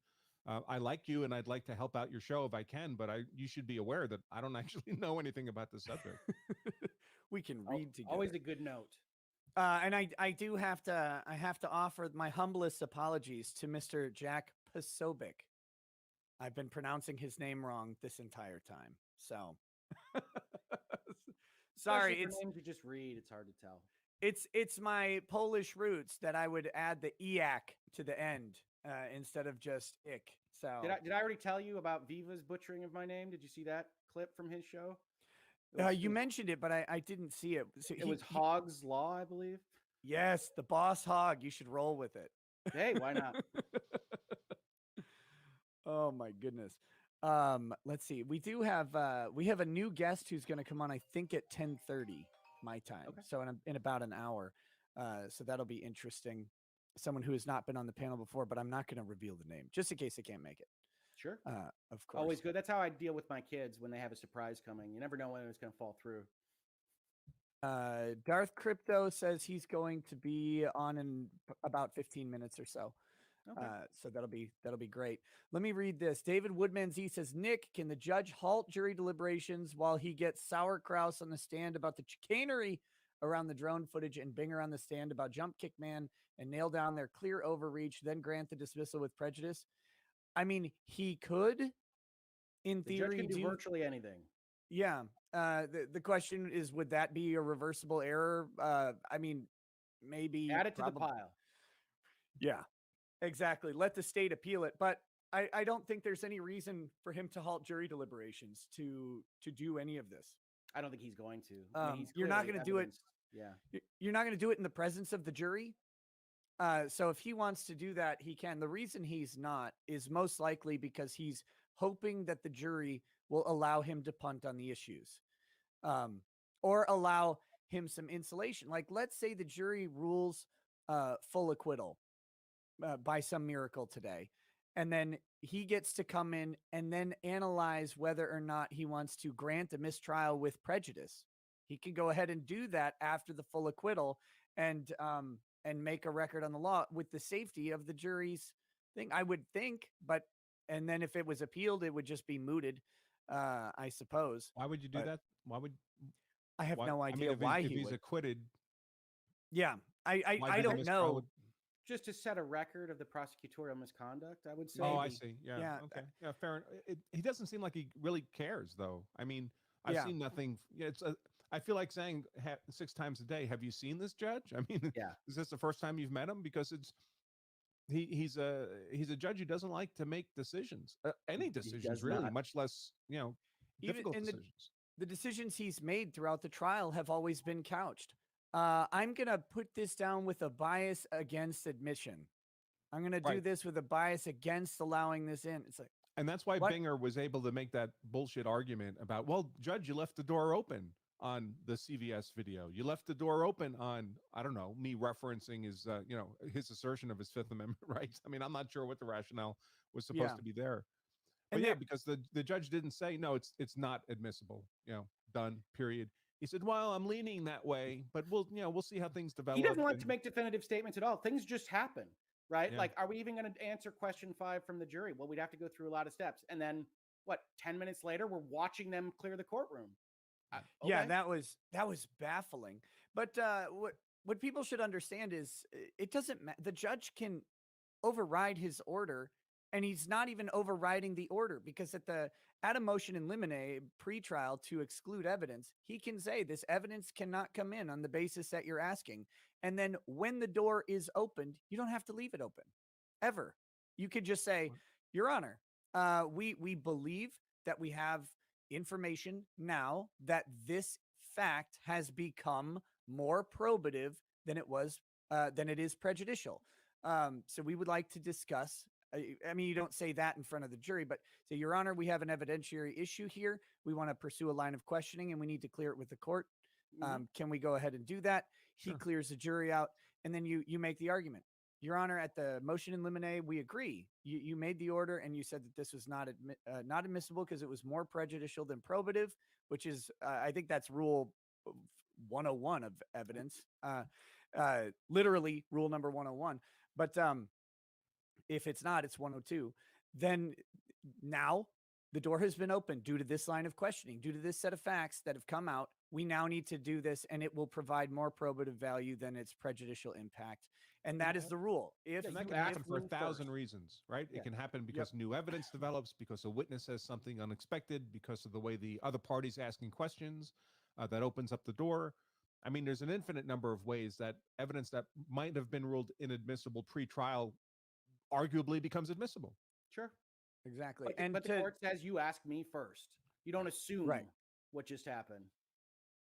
S3: I like you and I'd like to help out your show if I can, but you should be aware that I don't actually know anything about the subject.
S1: We can read together.
S4: Always a good note.
S1: And I do have to offer my humblest apologies to Mr. Jack Posobiec. I've been pronouncing his name wrong this entire time. So sorry,
S4: it's names you just read. It's hard to tell.
S1: It's my Polish roots that I would add the iak to the end instead of just ik. So
S4: did I already tell you about Viva's butchering of my name? Did you see that clip from his show?
S1: You mentioned it, but I didn't see it. So
S4: it was Hogg's Law, I believe.
S1: Yes, the Boss Hog. You should roll with it.
S4: Hey, why not?
S1: Oh my goodness. Let's see. We have a new guest who's going to come on, I think at 10:30 my time. Okay. So in about an hour. So that'll be interesting. Someone who has not been on the panel before, but I'm not going to reveal the name just in case they can't make it.
S4: Sure.
S1: Of course.
S4: Always good. That's how I deal with my kids when they have a surprise coming. You never know when it's going to fall through.
S1: Darth Crypto says he's going to be on in about 15 minutes or so.
S4: Okay.
S1: So that'll be great. Let me read this. David Woodman Z says, Nick, can the judge halt jury deliberations while he gets sauerkraut on the stand about the chicanery around the drone footage and Binger on the stand about Jump Kick Man and nail down their clear overreach, then grant the dismissal with prejudice? I mean, he could, in
S4: The
S1: theory,
S4: judge can do virtually anything.
S1: Yeah. The question is, would that be a reversible error? I mean, maybe
S4: Add it to the pile.
S1: Yeah, exactly. Let the state appeal it. But I don't think there's any reason for him to halt jury deliberations to do any of this.
S4: I don't think he's going to. I mean,
S1: You're not going to do it.
S4: Yeah.
S1: You're not going to do it in the presence of the jury. So if he wants to do that, he can. The reason he's not is most likely because he's hoping that the jury will allow him to punt on the issues, or allow him some insulation. Like, let's say the jury rules full acquittal by some miracle today, and then he gets to come in and then analyze whether or not he wants to grant a mistrial with prejudice. He can go ahead and do that after the full acquittal and make a record on the law with the safety of the jury's thing, I would think. But and then if it was appealed, it would just be mooted, I suppose.
S3: Why would you do that? Why would
S1: I have no idea
S3: if
S1: why
S3: if
S1: he
S3: he's
S1: would.
S3: Acquitted?
S1: Yeah, I don't know.
S4: Just to set a record of the prosecutorial misconduct, I would say.
S3: Oh, I see. Yeah.
S1: Yeah.
S3: Okay. Yeah. Fair. He doesn't seem like he really cares, though. I mean, I've seen nothing. Yeah. I feel like saying 6 times a day, "Have you seen this judge?" I mean,
S4: yeah.
S3: Is this the first time you've met him? Because he's a judge who doesn't like to make decisions, any decisions really,
S4: not.
S3: much less difficult decisions.
S1: The decisions he's made throughout the trial have always been couched. I'm going to put this down with a bias against admission. I'm going to do this with a bias against allowing this in. It's like,
S3: and that's why Binger was able to make that bullshit argument about, well, judge, you left the door open on the CVS video. You left the door open on, I don't know, me referencing his, his assertion of his Fifth Amendment rights. I mean, I'm not sure what the rationale was supposed to be there. But
S1: and
S3: because the judge didn't say, no, it's not admissible, done, period. He said, well, I'm leaning that way, but we'll see how things develop.
S4: He doesn't like to make definitive statements at all. Things just happen, right?
S3: Yeah.
S4: Like, are we even going to answer question 5 from the jury? Well, we'd have to go through a lot of steps. And then 10 minutes later, we're watching them clear the courtroom. Okay.
S1: Yeah, that was baffling. But what people should understand is it doesn't matter. The judge can override his order, and he's not even overriding the order, because at a motion in limine pretrial to exclude evidence, he can say this evidence cannot come in on the basis that you're asking. And then when the door is opened, you don't have to leave it open ever. You could just say, Your Honor, we believe that we have information now that this fact has become more probative than it is prejudicial. So we would like to discuss. I mean, you don't say that in front of the jury, but say, Your Honor, we have an evidentiary issue here. We want to pursue a line of questioning, and we need to clear it with the court. Can we go ahead and do that? Sure. He clears the jury out, and then you make the argument. Your Honor, at the motion in limine, we agree. You made the order, and you said that this was not admissible because it was more prejudicial than probative, which is, I think that's rule 101 of evidence, literally rule number 101. But if it's not, it's 102. Then now the door has been opened due to this line of questioning, due to this set of facts that have come out. We now need to do this, and it will provide more probative value than its prejudicial impact. And that is the rule.
S3: And that can happen for 1,000 reasons, right? Yeah. It can happen because new evidence develops, because a witness says something unexpected, because of the way the other party's asking questions, that opens up the door. I mean, there's an infinite number of ways that evidence that might have been ruled inadmissible pre-trial arguably becomes admissible.
S4: Sure.
S1: Exactly.
S4: But the court says you ask me first. You don't assume what just happened.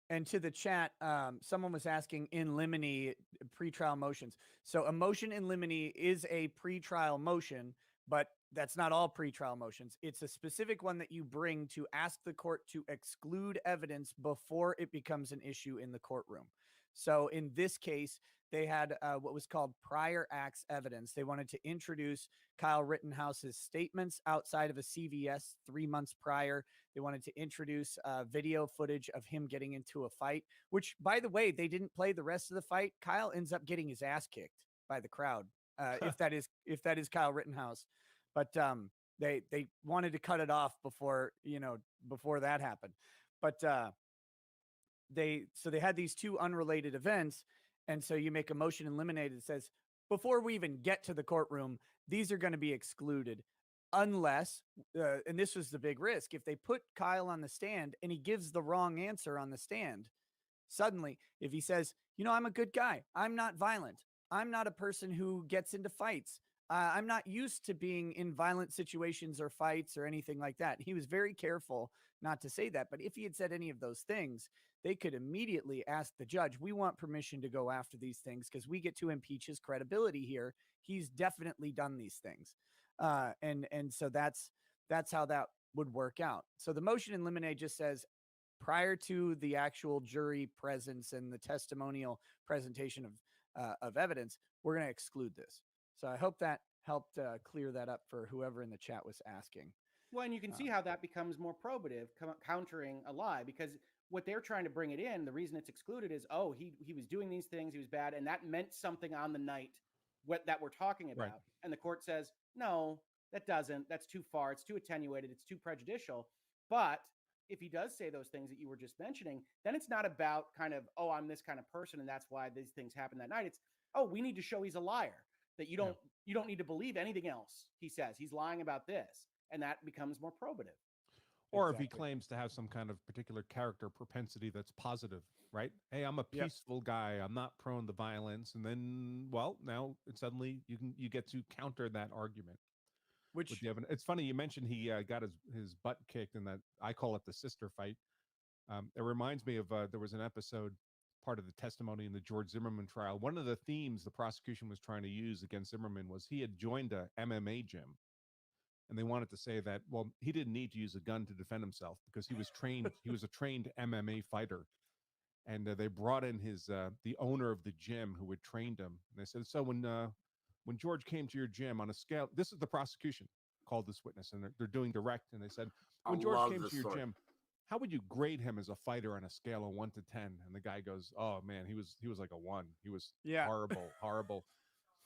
S1: And to the chat, someone was asking in limine pretrial motions. So a motion in limine is a pretrial motion, but that's not all pretrial motions. It's a specific one that you bring to ask the court to exclude evidence before it becomes an issue in the courtroom. So in this case, they had what was called prior acts evidence. They wanted to introduce Kyle Rittenhouse's statements outside of a CVS 3 months prior. They wanted to introduce video footage of him getting into a fight, which, by the way, they didn't play the rest of the fight. Kyle ends up getting his ass kicked by the crowd, if that is Kyle Rittenhouse. But they wanted to cut it off before that happened. But they had these two unrelated events, and so you make a motion in limine that says before we even get to the courtroom, these are going to be excluded unless and this was the big risk, if they put Kyle on the stand and he gives the wrong answer on the stand, suddenly if he says, I'm a good guy, I'm not violent, I'm not a person who gets into fights, I'm not used to being in violent situations or fights or anything like that. He was very careful not to say that. But if he had said any of those things, they could immediately ask the judge, we want permission to go after these things because we get to impeach his credibility here. He's definitely done these things. And so that's how that would work out. So the motion in limine just says, prior to the actual jury presence and the testimonial presentation of evidence, we're going to exclude this. So I hope that helped clear that up for whoever in the chat was asking.
S4: Well, and you can see how that becomes more probative, countering a lie, because what they're trying to bring it in, the reason it's excluded is, he was doing these things, he was bad, and that meant something on the night that we're talking about. Right. And the court says, no, that doesn't. That's too far. It's too attenuated. It's too prejudicial. But if he does say those things that you were just mentioning, then it's not about kind of, I'm this kind of person, and that's why these things happened that night. It's, we need to show he's a liar. That you don't need to believe anything else he says. He's lying about this, and that becomes more probative.
S3: Or if he claims to have some kind of particular character propensity that's positive, right? Hey, I'm a peaceful guy. I'm not prone to violence. And then, now suddenly you get to counter that argument. Which it's funny you mentioned he got his butt kicked in that, I call it the sister fight. It reminds me of there was an episode, part of the testimony in the George Zimmerman trial. One of the themes the prosecution was trying to use against Zimmerman was he had joined a MMA gym, and they wanted to say that, he didn't need to use a gun to defend himself because he was trained. He was a trained MMA fighter, and they brought in the owner of the gym who had trained him. And they said, so when George came to your gym on a scale, this is the prosecution called this witness, and they're doing direct, and they said, when George came to your gym, how would you grade him as a fighter on a scale of 1 to 10? And the guy goes, oh man, he was like a 1. He was horrible.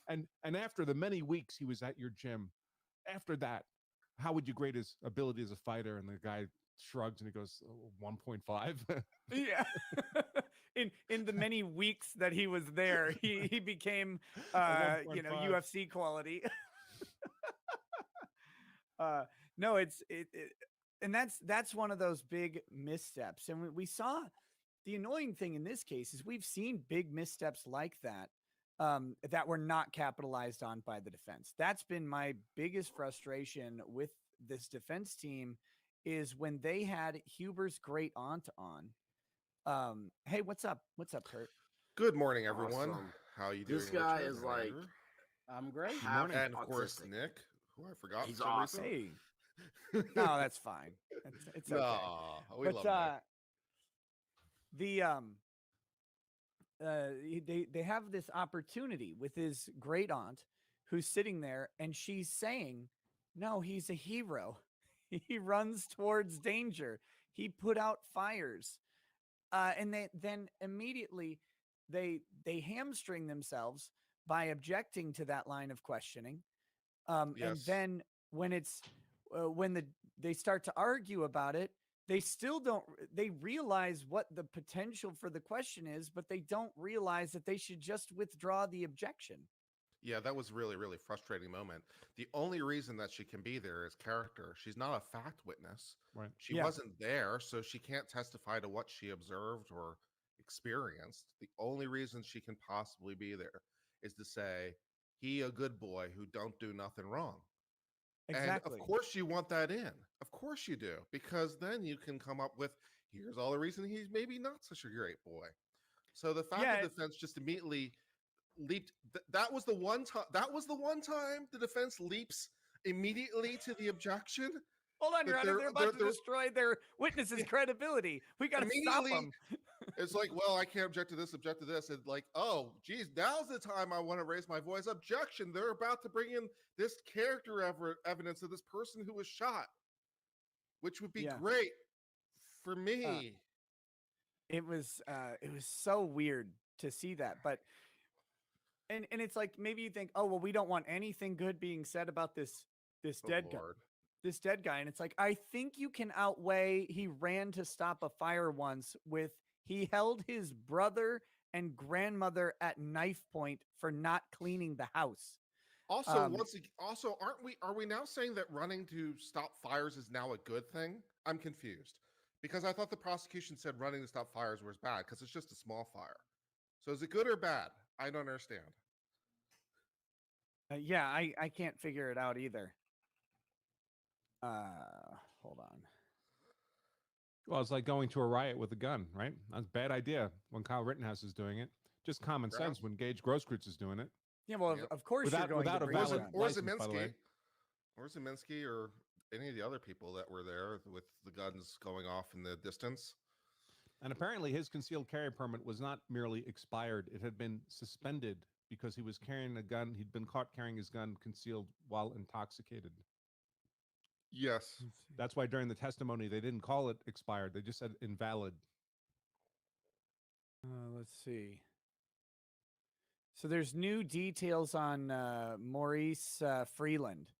S3: And after the many weeks he was at your gym, after that, how would you grade his ability as a fighter? And the guy shrugs and he goes, 1.5.
S1: Yeah. in the many weeks that he was there, he became UFC quality. No, and that's one of those big missteps. And we saw the annoying thing in this case is we've seen big missteps like that, that were not capitalized on by the defense. That's been my biggest frustration with this defense team, is when they had Huber's great aunt on. Hey, what's up? What's up, Kurt?
S5: Good morning, everyone.
S2: Awesome.
S5: How are you doing?
S2: This guy is like,
S4: I'm great.
S5: And of course, Nick, who I forgot.
S2: He's awesome.
S1: Hey. No, that's fine. It's okay.
S5: We love
S1: Nick. They have this opportunity with his great aunt who's sitting there, and she's saying, no, he's a hero. He runs towards danger. He put out fires. And then immediately they hamstring themselves by objecting to that line of questioning. Yes. And then when they start to argue about it, they realize what the potential for the question is, but they don't realize that they should just withdraw the objection.
S5: Yeah, that was really, really frustrating moment. The only reason that she can be there is character. She's not a fact witness.
S3: Right.
S5: She wasn't there, so she can't testify to what she observed or experienced. The only reason she can possibly be there is to say, he a good boy who don't do nothing wrong.
S1: Exactly.
S5: And of course you want that in. Of course you do. Because then you can come up with, here's all the reason he's maybe not such a great boy. So the fact that the defense just immediately leaped, that was the one time the defense leaps immediately to the objection.
S1: Hold on, Your Honor, they're about to destroy their witness's credibility. We got to stop them.
S5: It's like, well, I can't object to this, and like, oh, geez, now's the time I want to raise my voice. Objection! They're about to bring in this character evidence of this person who was shot, which would be great for me.
S1: It was so weird to see that, but and it's like maybe you think, oh well, we don't want anything good being said about this dead guy, and it's like I think you can outweigh he ran to stop a fire once with he held his brother and grandmother at knife point for not cleaning the house.
S5: Also, are we now saying that running to stop fires is now a good thing? I'm confused because I thought the prosecution said running to stop fires was bad because it's just a small fire. So is it good or bad? I don't understand.
S1: Yeah, I can't figure it out either. Hold on.
S3: Well, it's like going to a riot with a gun, right? That's a bad idea when Kyle Rittenhouse is doing it. Just common sense when Gage Grosskreutz is doing it.
S1: Yeah, well, of course you're going
S3: without
S1: to
S3: a valid
S5: or
S3: license, by the way.
S5: Zeminski or any of the other people that were there with the guns going off in the distance.
S3: And apparently his concealed carry permit was not merely expired. It had been suspended because he was carrying a gun. He'd been caught carrying his gun concealed while intoxicated.
S5: Yes.
S3: That's why during the testimony, they didn't call it expired. They just said invalid.
S1: Let's see. So there's new details on Maurice Freeland,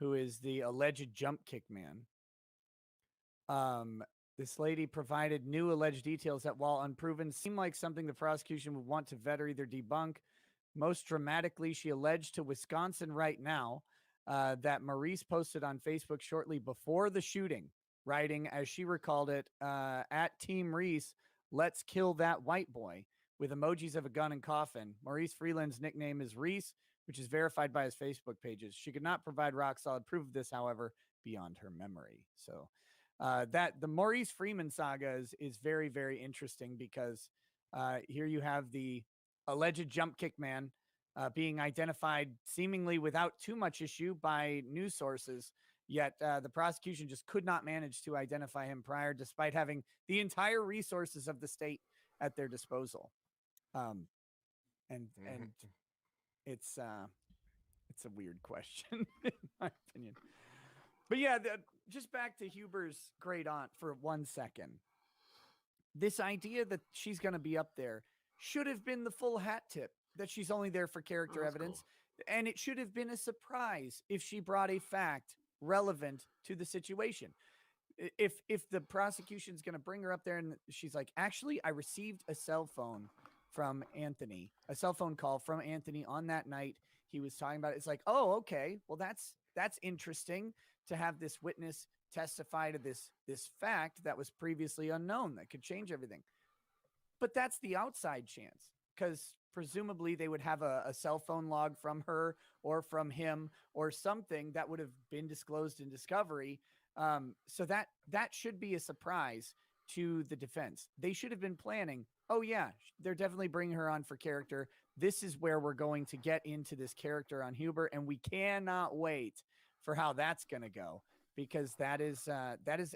S1: who is the alleged jump kick man. This lady provided new alleged details that, while unproven, seem like something the prosecution would want to vet or either debunk. Most dramatically, she alleged to Wisconsin Right Now that Maurice posted on Facebook shortly before the shooting, writing, as she recalled it, at Team Reese, "Let's kill that white boy," with emojis of a gun and coffin. Maurice Freeland's nickname is Reese, which is verified by his Facebook pages. She could not provide rock solid proof of this, however, beyond her memory. So that the Maurice Freeman saga is very, very interesting because here you have the alleged jump kick man being identified seemingly without too much issue by news sources, yet the prosecution just could not manage to identify him prior, despite having the entire resources of the state at their disposal. And it's a weird question in my opinion. But yeah, just back to Huber's great aunt for 1 second. This idea that she's going to be up there should have been the full hat tip, that she's only there for character evidence. Cool. And it should have been a surprise if she brought a fact relevant to the situation. If the prosecution's going to bring her up there and she's like, actually, I received a cell phone from Anthony, a cell phone call from Anthony on that night. He was talking about it. It's like, oh, okay. Well, that's interesting to have this witness testify to this fact that was previously unknown that could change everything. But that's the outside chance, because presumably they would have a cell phone log from her or from him or something that would have been disclosed in discovery. So that should be a surprise to the defense. They should have been planning, oh yeah, they're definitely bringing her on for character. This is where we're going to get into this character on Huber, and we cannot wait for how that's going to go, because that is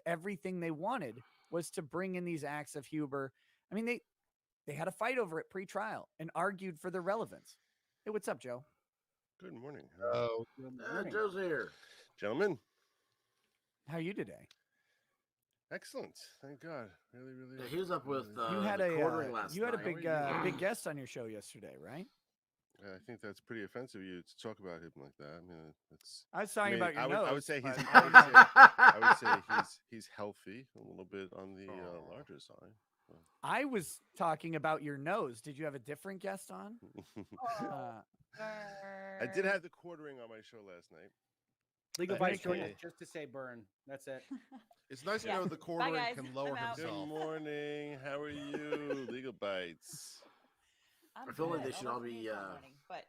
S1: everything they wanted, was to bring in these acts of Huber. I mean, they had a fight over it pre-trial and argued for their relevance. Hey, what's up, Joe?
S6: Good morning.
S5: Oh,
S2: Joe's here.
S6: Gentlemen.
S1: How are you today?
S6: Excellent. Thank God. Really, really.
S2: Yeah, he was up with
S1: you had
S2: quartering last
S1: you had
S2: night.
S1: a big guest on your show yesterday, right?
S6: I think that's pretty offensive of you to talk about him like that. I mean, that's.
S1: I was talking about your nose.
S6: I would say he's.
S1: but-
S6: I would say he's healthy, a little bit on the larger side. So.
S1: I was talking about your nose. Did you have a different guest on?
S6: I did have the quartering on my show last night.
S4: Legal Vice joined us just to say burn. That's it.
S5: It's nice to know the quartering can lower
S6: Good
S5: himself.
S6: morning. How are you? Legal Bites.
S2: I feel like they should all be.
S7: But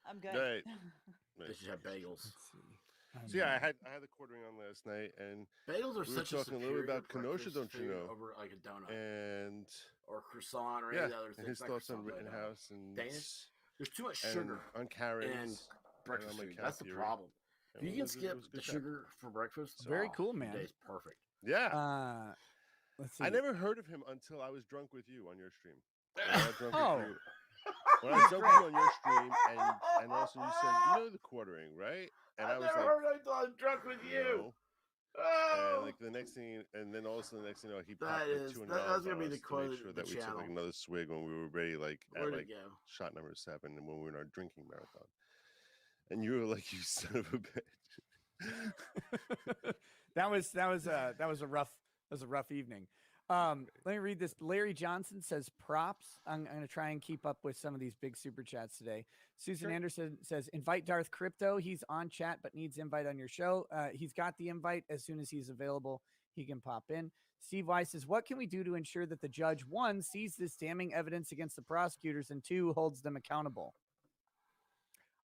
S7: I'm good.
S6: Right.
S2: They should have bagels.
S6: So yeah, I had the quartering on last night, and
S2: Bagels are
S6: we were
S2: such a
S6: talking a little bit about
S2: superior
S6: Kenosha,
S2: breakfast
S6: don't you
S2: food
S6: know?
S2: over like a donut
S6: And
S2: or croissant or
S6: yeah,
S2: any other
S6: and
S2: things.
S6: his
S2: Not
S6: thoughts on
S2: croissant, but,
S6: Rittenhouse and
S2: Danish. There's too much
S6: and
S2: sugar
S6: on carrots
S2: and breakfast
S6: on my
S2: food. That's the
S6: theory.
S2: problem. If you
S6: It
S2: can
S6: was
S2: skip
S6: good
S2: the
S6: stuff.
S2: sugar for breakfast,
S1: Very cool, man.
S2: Today's perfect.
S6: Yeah.
S1: let's see.
S6: I never heard of him until I was drunk with you on your stream. When I was drunk
S1: Oh.
S6: with you. When I was drunk with you on your stream, and also you said, you know the quartering, right? And I was
S2: never
S6: like,
S2: heard it until I was drunk with you.
S6: No.
S2: Oh.
S6: And like the next thing, and then also the next thing you know, he
S2: That
S6: popped
S2: is-
S6: like $200
S2: that's gonna be
S6: on
S2: the
S6: us to
S2: quote
S6: make
S2: of
S6: sure
S2: the
S6: that we took like
S2: channel.
S6: another swig when we were ready, like
S2: Where'd
S6: at
S2: it
S6: like
S2: go?
S6: shot number 7, and when we were in our drinking marathon. And you were like, "You son of a bitch."
S1: that was a rough evening. Let me read this. Larry Johnson says props. I'm going to try and keep up with some of these big super chats today. Susan Anderson says invite Darth Crypto. He's on chat but needs invite on your show. He's got the invite. As soon as he's available, he can pop in. Steve Weiss says, what can we do to ensure that the judge, 1, sees this damning evidence against the prosecutors, and 2, holds them accountable?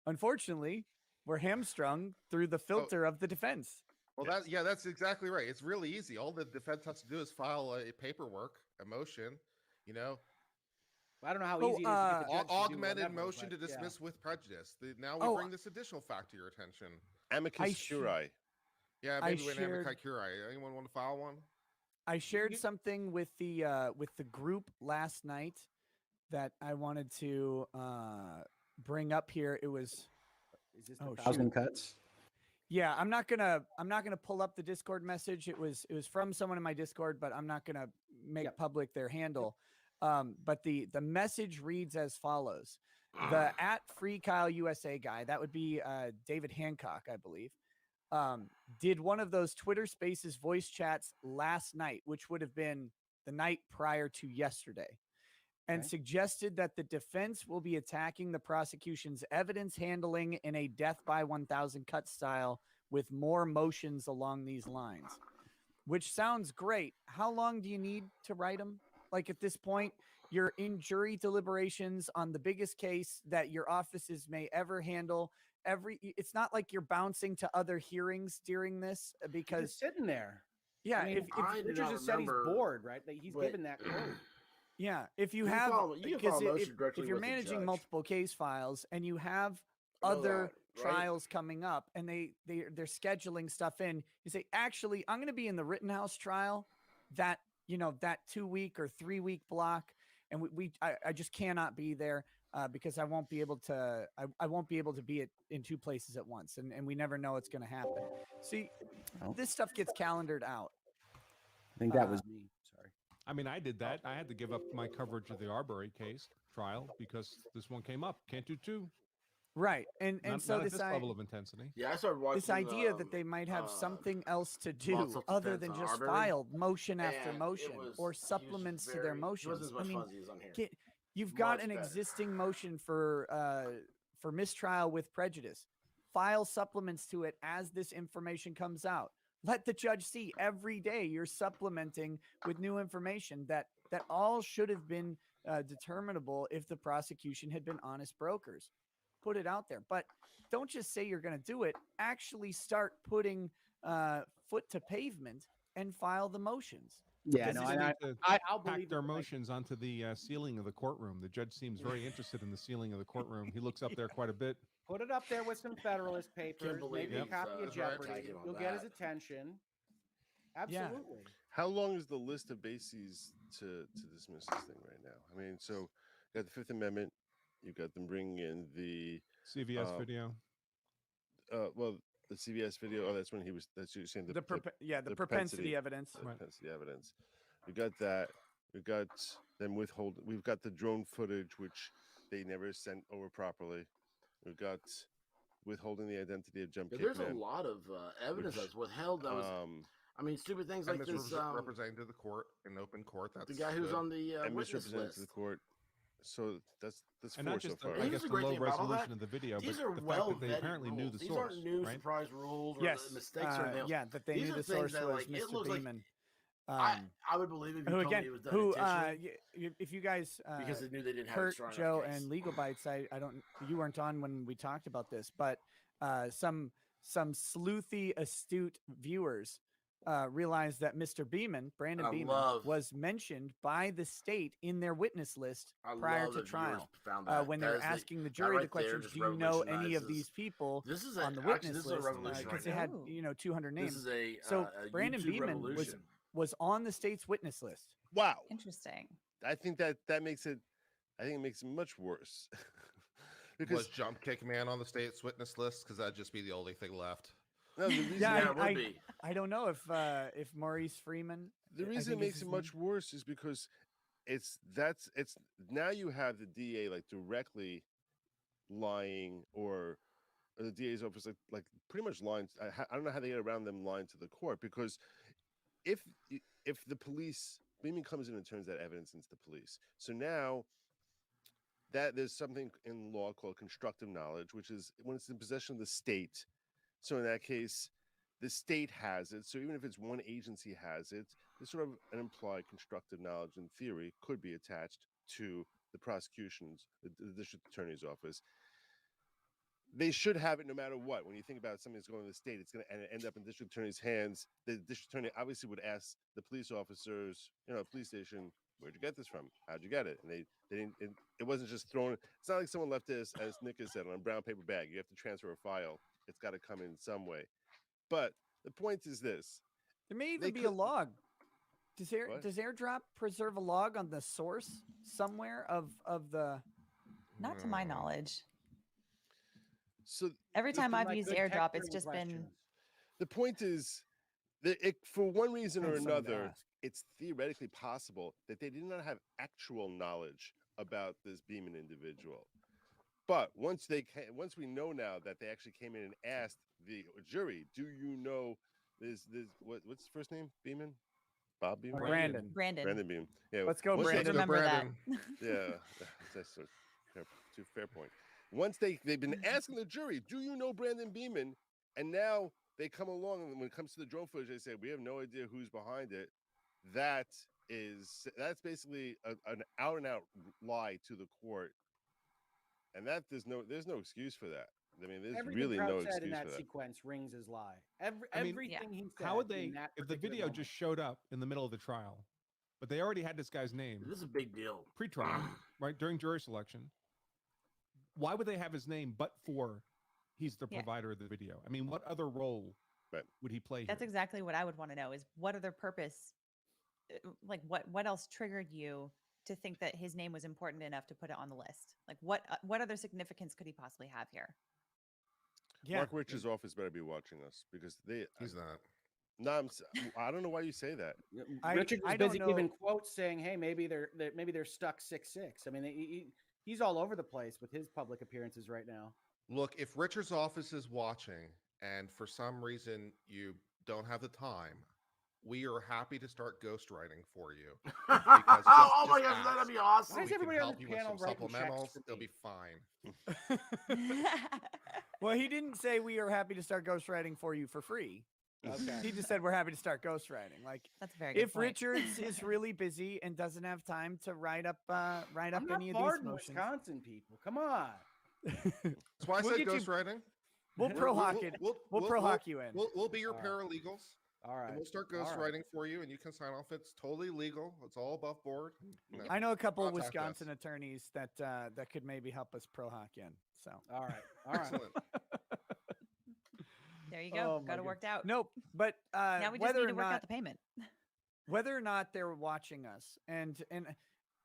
S1: Unfortunately, we're hamstrung through the filter of the defense.
S5: Well, that's exactly right. It's really easy. All the defense has to do is file a paperwork, a motion, you know.
S4: I don't know how easy it is to get the judge to do
S5: augmented
S4: whatever,
S5: motion
S4: but
S5: to dismiss with prejudice. Now we bring this additional fact to your attention.
S6: Amicus curiae.
S5: Yeah, maybe when amicus curiae. Anyone want to file one?
S1: I shared something with the group last night that I wanted to bring up here. It was
S4: is this the 1,000 cuts?
S1: Yeah, I'm not gonna pull up the Discord message. It was from someone in my Discord, but I'm not gonna make public their handle. But the message reads as follows: the @FreeKyleUSA guy, that would be David Hancock, I believe, did one of those Twitter Spaces voice chats last night, which would have been the night prior to yesterday, and suggested that the defense will be attacking the prosecution's evidence handling in a death by 1,000 cut style with more motions along these lines, which sounds great. How long do you need to write them? Like at this point, you're in jury deliberations on the biggest case that your offices may ever handle. It's not like you're bouncing to other hearings during this because
S4: you're just sitting there.
S1: Yeah.
S4: I mean, if Richard just said he's bored, right? He's given that quote.
S1: Yeah, if you have, because if you're managing multiple case files and you have other trials coming up and they're scheduling stuff in, you say, actually, I'm going to be in the Rittenhouse trial, that 2-week or 3-week block, and I just cannot be there because I won't be able to be in 2 places at once, and we never know what's going to happen. See, this stuff gets calendared out.
S4: I think that was me. Sorry.
S3: I mean, I did that. I had to give up my coverage of the Arbery case trial because this one came up. Can't do 2.
S1: Right. And so
S3: not at
S1: this
S3: level of intensity.
S2: Yeah, I started watching
S1: this idea that they might have something else to do other than just
S2: Arbery,
S1: file motion after motion or supplements to their motions. I mean, you've got an existing motion for mistrial with prejudice. File supplements to it as this information comes out. Let the judge see every day you're supplementing with new information that all should have been determinable if the prosecution had been honest brokers. Put it out there, but don't just say you're going to do it. Actually start putting foot to pavement and file the motions.
S3: Yeah, no, I'll believe their motions onto the ceiling of the courtroom. The judge seems very interested in the ceiling of the courtroom. He looks up there quite a bit.
S4: Put it up there with some Federalist Papers, maybe a copy of Jeopardy. You'll get his attention. Absolutely.
S6: Yeah. How long is the list of bases to dismiss this thing right now? I mean, so you got the Fifth Amendment. You got them bringing in the
S3: CVS video.
S6: Well, the CVS video. Oh, that's when he was. That's you're saying
S1: the propensity evidence.
S6: The propensity evidence. We got that. We got them withhold. We've got the drone footage, which they never sent over properly. We've got withholding the identity of Jump.
S2: There's a lot of evidence that's withheld. That was, I mean, stupid things like this.
S5: Representing to the court in open court. That's
S2: the guy who's on the witness list.
S6: To the court. So that's
S3: and
S6: 4
S3: not just
S6: so far.
S3: I guess the low resolution of the video,
S2: these
S3: but
S2: are
S3: the
S2: well
S3: fact that they apparently knew the
S2: These
S3: source.
S2: Aren't new
S3: right?
S2: surprise rules or mistakes or nails.
S1: Yeah, that they knew the source was Mr. Beeman.
S2: I would believe if you told me it was done
S1: if you guys
S2: because they knew they didn't have
S1: Kurt,
S2: strong
S1: Joe,
S2: case.
S1: and Legal Bites, you weren't on when we talked about this, but some sleuthy, astute viewers realized that Mr. Beeman, Brandon Beeman, was mentioned by the state in their witness list prior to trial. When they're asking the jury the question, do you know any of these people on the witness list? Because they had 200 names. So Brandon Beeman was on the state's witness list.
S6: Wow.
S7: Interesting.
S6: I think that makes it. I think it makes it much worse.
S5: Was Jump Kick Man on the state's witness list? Because that'd just be the only thing left.
S6: No, the reason,
S2: Yeah, it would be.
S1: I don't know if Maurice Freeman.
S6: The reason it makes it much worse is because it's now you have the DA like directly lying, or the DA's office like pretty much lying. I don't know how they get around them lying to the court, because if the police, Beeman comes in and turns that evidence into the police, so now that there's something in law called constructive knowledge, which is when it's in possession of the state. So in that case, the state has it. So even if it's one agency has it, there's sort of an implied constructive knowledge in theory could be attached to the prosecution's, the district attorney's office. They should have it no matter what. When you think about something that's going to the state, it's going to end up in the district attorney's hands. The district attorney obviously would ask the police officers, police station, where'd you get this from? How'd you get it? And they didn't. It wasn't just thrown. It's not like someone left this, as Nick has said, on a brown paper bag. You have to transfer a file. It's got to come in some way. But the point is this:
S1: there may even be a log. Does AirDrop preserve a log on the source somewhere of the?
S7: Not to my knowledge.
S6: So
S7: every time I've used AirDrop, it's just been.
S6: The point is that for one reason or another, it's theoretically possible that they did not have actual knowledge about this Beeman individual. But once we know now that they actually came in and asked the jury, do you know this what's his first name? Beeman? Bob Beeman?
S1: Brandon.
S6: Brandon Beeman. Yeah.
S1: Let's go, Brandon.
S7: Remember that.
S6: Yeah. That's a fair point. Once they've been asking the jury, do you know Brandon Beeman? And now they come along, and when it comes to the drone footage, they say, we have no idea who's behind it. That's basically an out and out lie to the court. And that there's no excuse for that. I mean, there's really no excuse
S4: in that
S6: for that.
S4: sequence rings his lie. Everything he said.
S3: How would they, if the video just showed up in the middle of the trial, but they already had this guy's name?
S2: This is a big deal.
S3: Pre-trial, right, during jury selection. Why would they have his name but for he's the provider of the video? I mean, what other role would he play?
S7: That's exactly what I would want to know, is what other purpose, like what else triggered you to think that his name was important enough to put it on the list? Like what other significance could he possibly have here?
S1: Yeah.
S6: Mark Rich's office better be watching us, because
S5: he's not.
S6: No, I don't know why you say that.
S4: Richard was busy giving quotes saying, "Hey, maybe they're stuck 6'6". I mean, he's all over the place with his public appearances right now.
S5: Look, if Richard's office is watching, and for some reason you don't have the time, we are happy to start ghostwriting for you.
S2: Oh my gosh, that'd be awesome.
S4: Why is everybody on the panel
S5: with some
S4: writing
S5: supplementals?
S4: checks?
S5: It'll be fine.
S1: Well, he didn't say we are happy to start ghostwriting for you for free.
S4: Okay.
S1: He just said we're happy to start ghostwriting. Like,
S7: that's a very good
S1: if
S7: point.
S1: Richards is really busy and doesn't have time to write up any of these motions.
S4: Wisconsin people, come on.
S5: That's why I said ghostwriting.
S1: We'll pro hawk it. We'll pro hawk you in.
S5: We'll be your paralegals.
S4: All right.
S5: And we'll start ghostwriting for you, and you can sign off. It's totally legal. It's all above board. No,
S1: I know a couple of Wisconsin attorneys that could maybe help us pro hawk in. So
S4: all right.
S5: Excellent.
S7: There you go. Got it worked out.
S1: Nope. But
S7: now we just need to work out the payment.
S1: Whether or not they're watching us, and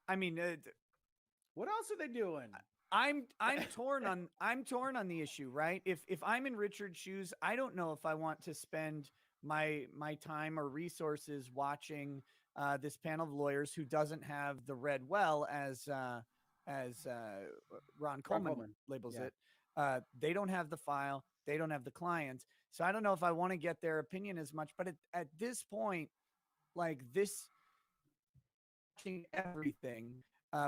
S1: I mean,
S4: what else are they doing?
S1: I'm torn on the issue, right? If I'm in Richard's shoes, I don't know if I want to spend my time or resources watching this panel of lawyers who doesn't have the red well as Ron Coleman labels it. They don't have the file. They don't have the client. So I don't know if I want to get their opinion as much, but at this point, like this, everything,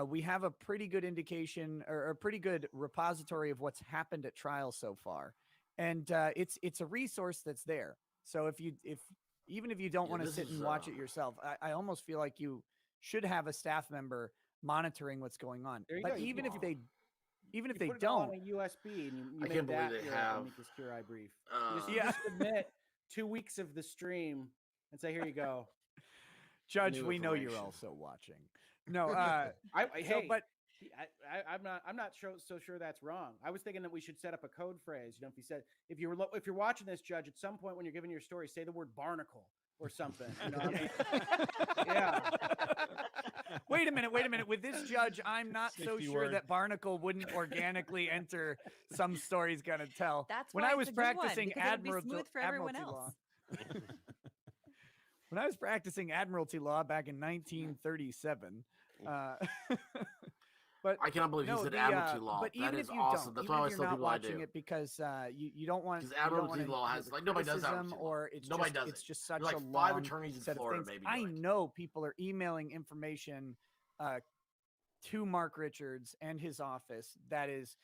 S1: we have a pretty good indication or a pretty good repository of what's happened at trial so far. And it's a resource that's there. So even if you don't want to sit and watch it yourself, I almost feel like you should have a staff member monitoring what's going on. But even if they don't,
S4: on a USB, and you
S2: I can't believe they have
S4: amicus curiae brief.
S1: You
S4: just submit 2 weeks of the stream and say, "Here you go,
S1: Judge. We know you're also watching." No,
S4: I'm not so sure that's wrong. I was thinking that we should set up a code phrase. You know, if you're watching this, Judge, at some point when you're giving your story, say the word barnacle. or something. You know what I mean? Yeah.
S1: Wait a minute. With this judge, I'm not so
S3: 60
S1: sure
S3: word.
S1: that Barnacle wouldn't organically enter some story's gonna tell.
S7: That's
S1: when
S7: why
S1: I
S7: it's
S1: was
S7: a good one,
S1: practicing
S7: because it'll be smooth for everyone
S1: admiralty
S7: else.
S1: law. When I was practicing admiralty law back in 1937, but
S2: I cannot believe
S1: no,
S2: he said
S1: the,
S2: admiralty law.
S1: But even
S2: That
S1: if
S2: is
S1: you
S2: awesome.
S1: don't,
S2: That's
S1: even
S2: why I
S1: if
S2: always
S1: you're
S2: tell
S1: not
S2: people I
S1: watching
S2: do.
S1: it because you don't want,
S2: Because admiralty law has nobody does admiralty law.
S1: or it's
S2: Nobody
S1: just,
S2: does
S1: it's
S2: it.
S1: just such
S2: There's
S1: a
S2: like 5
S1: long
S2: attorneys in
S1: set of
S2: Florida,
S1: things.
S2: maybe.
S1: I
S2: like.
S1: know people are emailing information to Mark Richards and his office that is,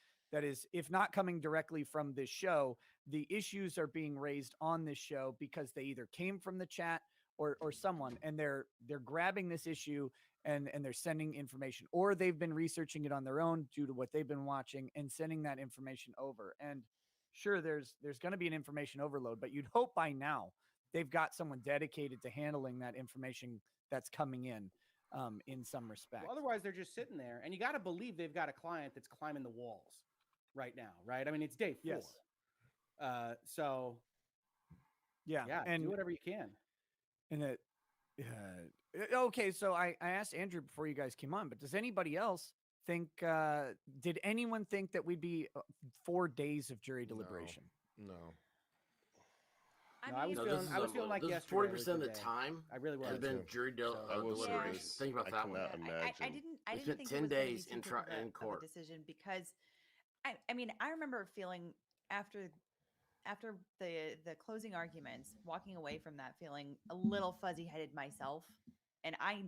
S1: if not coming directly from this show, the issues are being raised on this show because they either came from the chat or someone, and they're grabbing this issue and they're sending information, or they've been researching it on their own due to what they've been watching and sending that information over. And sure, there's going to be an information overload, but you'd hope by now they've got someone dedicated to handling that information that's coming in some respect.
S4: Well, otherwise, they're just sitting there, and you got to believe they've got a client that's climbing the walls right now, right? I mean, it's day 4.
S1: Yes.
S4: So
S1: yeah,
S4: and do whatever you can.
S1: And that, okay, so I asked Andrew before you guys came on, but does anybody else think, did anyone think that we'd be 4 days of jury deliberation?
S5: No.
S4: I was feeling like yesterday
S2: 40% of the time
S4: I really was.
S2: has been jury deliberation.
S6: this.
S2: Think about that one.
S7: I didn't
S2: spent
S7: think
S2: 10
S7: it was gonna be
S2: days
S7: too
S2: in
S7: quick of a
S2: court.
S7: decision, because I mean, I remember feeling after the closing arguments, walking away from that feeling a little fuzzy-headed myself. And I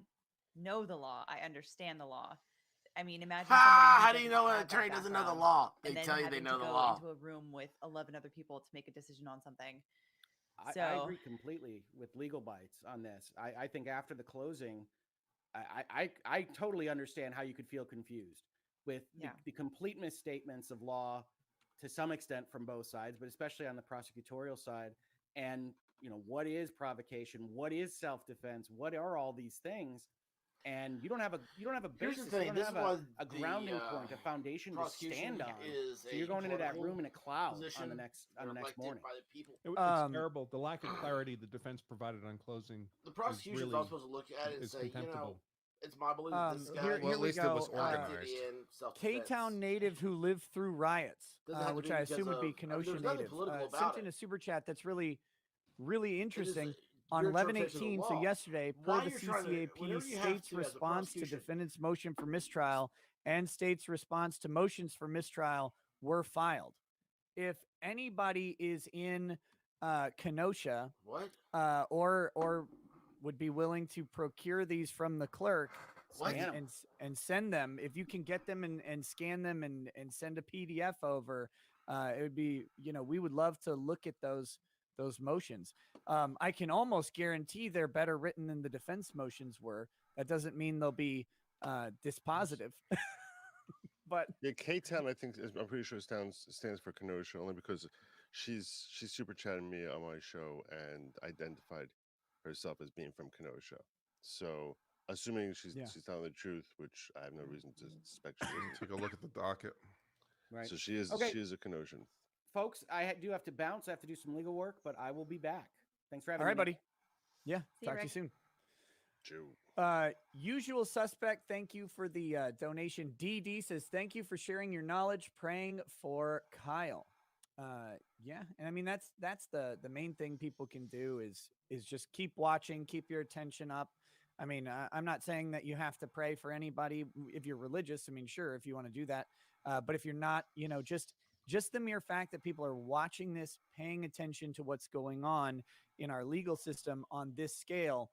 S7: know the law. I understand the law. I mean, imagine
S2: how do you know an attorney doesn't know the law? They tell you they know the law.
S7: Into a room with 11 other people to make a decision on something.
S4: I agree completely with Legal Bites on this. I think after the closing, I totally understand how you could feel confused with the complete misstatements of law to some extent from both sides, but especially on the prosecutorial side. And, what is provocation? What is self-defense? What are all these things? And you don't have a basis. You don't have a grounding point, a foundation to stand on. So you're going into that room in a cloud on the next morning.
S3: It's terrible. The lack of clarity the defense provided on closing.
S2: The prosecution's
S3: really,
S2: not supposed to look at it and say, it's my belief this guy.
S1: Here
S5: at least
S1: we go.
S5: it was organized.
S1: K-Town native who lived through riots, which I assume would be Kenosha native, sent in a super chat that's really, really interesting. On 11/18, so yesterday, per the CCAP, state's response to defendant's motion for mistrial and state's response to motions for mistrial were filed. If anybody is in Kenosha, or would be willing to procure these from the clerk and send them, if you can get them and scan them and send a PDF over, it would be, we would love to look at those motions. I can almost guarantee they're better written than the defense motions were. That doesn't mean they'll be dispositive. But
S6: K-Town, I think, I'm pretty sure stands for Kenosha, only because she's super chatted me on my show and identified herself as being from Kenosha. So assuming she's telling the truth, which I have no reason to suspect she is.
S5: Take a look at the docket.
S6: Right. So she is a Kenosian.
S4: Folks, I do have to bounce. I have to do some legal work, but I will be back. Thanks for having me.
S1: All right, buddy. Yeah, talk to you soon. Usual suspect, thank you for the donation. DD says, thank you for sharing your knowledge, praying for Kyle. Yeah, and I mean, that's the main thing people can do is just keep watching, keep your attention up. I mean, I'm not saying that you have to pray for anybody if you're religious. I mean, sure, if you want to do that. But if you're not, just the mere fact that people are watching this, paying attention to what's going on in our legal system on this scale,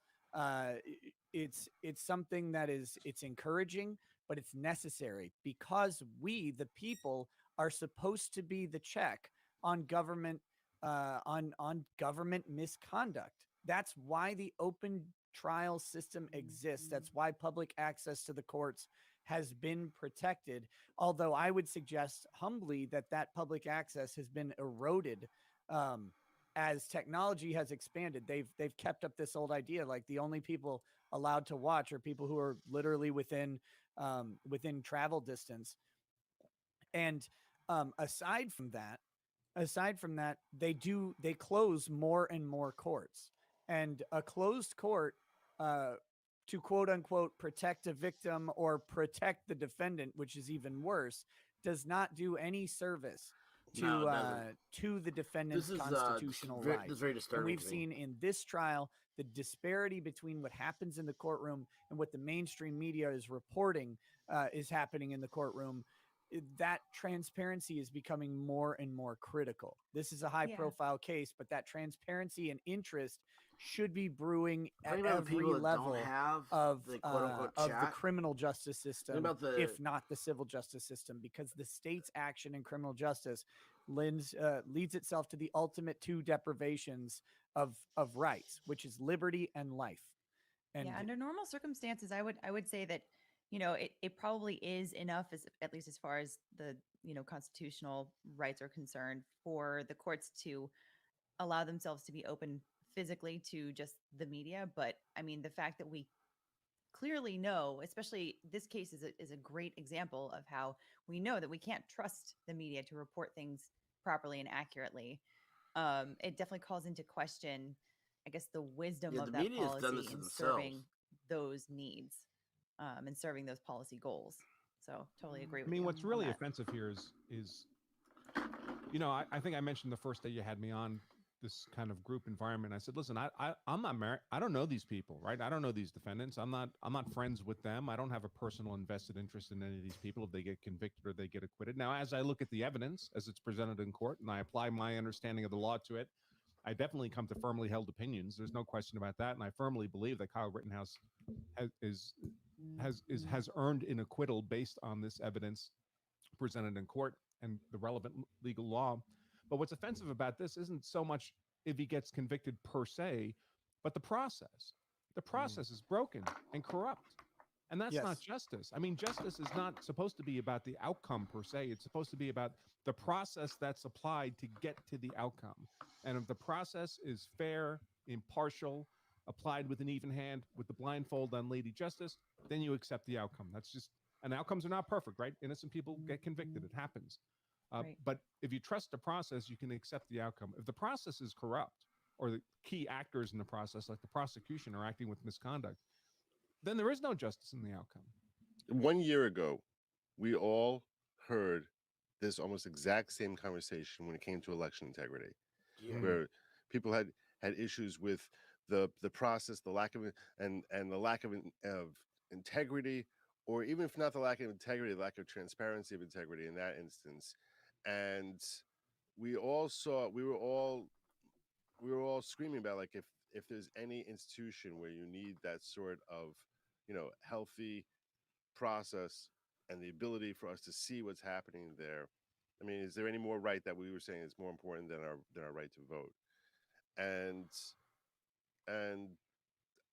S1: it's something that it's encouraging, but it's necessary, because we, the people, are supposed to be the check on government, on government misconduct. That's why the open trial system exists. That's why public access to the courts has been protected. Although I would suggest humbly that public access has been eroded as technology has expanded. They've kept up this old idea, like the only people allowed to watch are people who are literally within travel distance. And aside from that, they close more and more courts. and a closed court to quote unquote protect a victim or protect the defendant, which is even worse, does not do any service to the defendant's constitutional rights.
S2: This is very disturbing.
S1: And we've seen in this trial the disparity between what happens in the courtroom and what the mainstream media is reporting is happening in the courtroom. That transparency is becoming more and more critical. This is a high-profile case, but that transparency and interest should be brewing at every level of the criminal justice system, if not the civil justice system, because the state's action in criminal justice leads itself to the ultimate two deprivations of rights, which is liberty and life. And
S7: under normal circumstances, I would say that, it probably is enough, at least as far as the, constitutional rights are concerned, for the courts to allow themselves to be open physically to just the media. But I mean, the fact that we clearly know, especially this case is a great example of how we know that we can't trust the media to report things properly and accurately. It definitely calls into question, I guess, the wisdom of that policy in serving those needs and serving those policy goals. So totally agree with you.
S3: I mean, what's really offensive here is I think I mentioned the first day you had me on this kind of group environment. I said, listen, I'm not married. I don't know these people, right? I don't know these defendants. I'm not friends with them. I don't have a personal invested interest in any of these people if they get convicted or they get acquitted. Now, as I look at the evidence as it's presented in court and I apply my understanding of the law to it, I definitely come to firmly held opinions. There's no question about that. And I firmly believe that Kyle Rittenhouse has earned an acquittal based on this evidence presented in court and the relevant legal law. But what's offensive about this isn't so much if he gets convicted per se, but the process. The process is broken and corrupt. And that's not justice. I mean, justice is not supposed to be about the outcome per se. It's supposed to be about the process that's applied to get to the outcome. And if the process is fair, impartial, applied with an even hand, with the blindfold on Lady Justice, then you accept the outcome. That's just, and outcomes are not perfect, right? Innocent people get convicted. It happens. Right. But if you trust the process, you can accept the outcome. If the process is corrupt or the key actors in the process, like the prosecution, are acting with misconduct, then there is no justice in the outcome.
S6: 1 year ago, we all heard this almost exact same conversation when it came to election integrity, where people had issues with the process, the lack of and the lack of integrity, or even if not the lack of integrity, the lack of transparency of integrity in that instance. And we all were all screaming about, like, if there's any institution where you need that sort of, healthy process and the ability for us to see what's happening there. I mean, is there any more right that we were saying is more important than our right to vote? And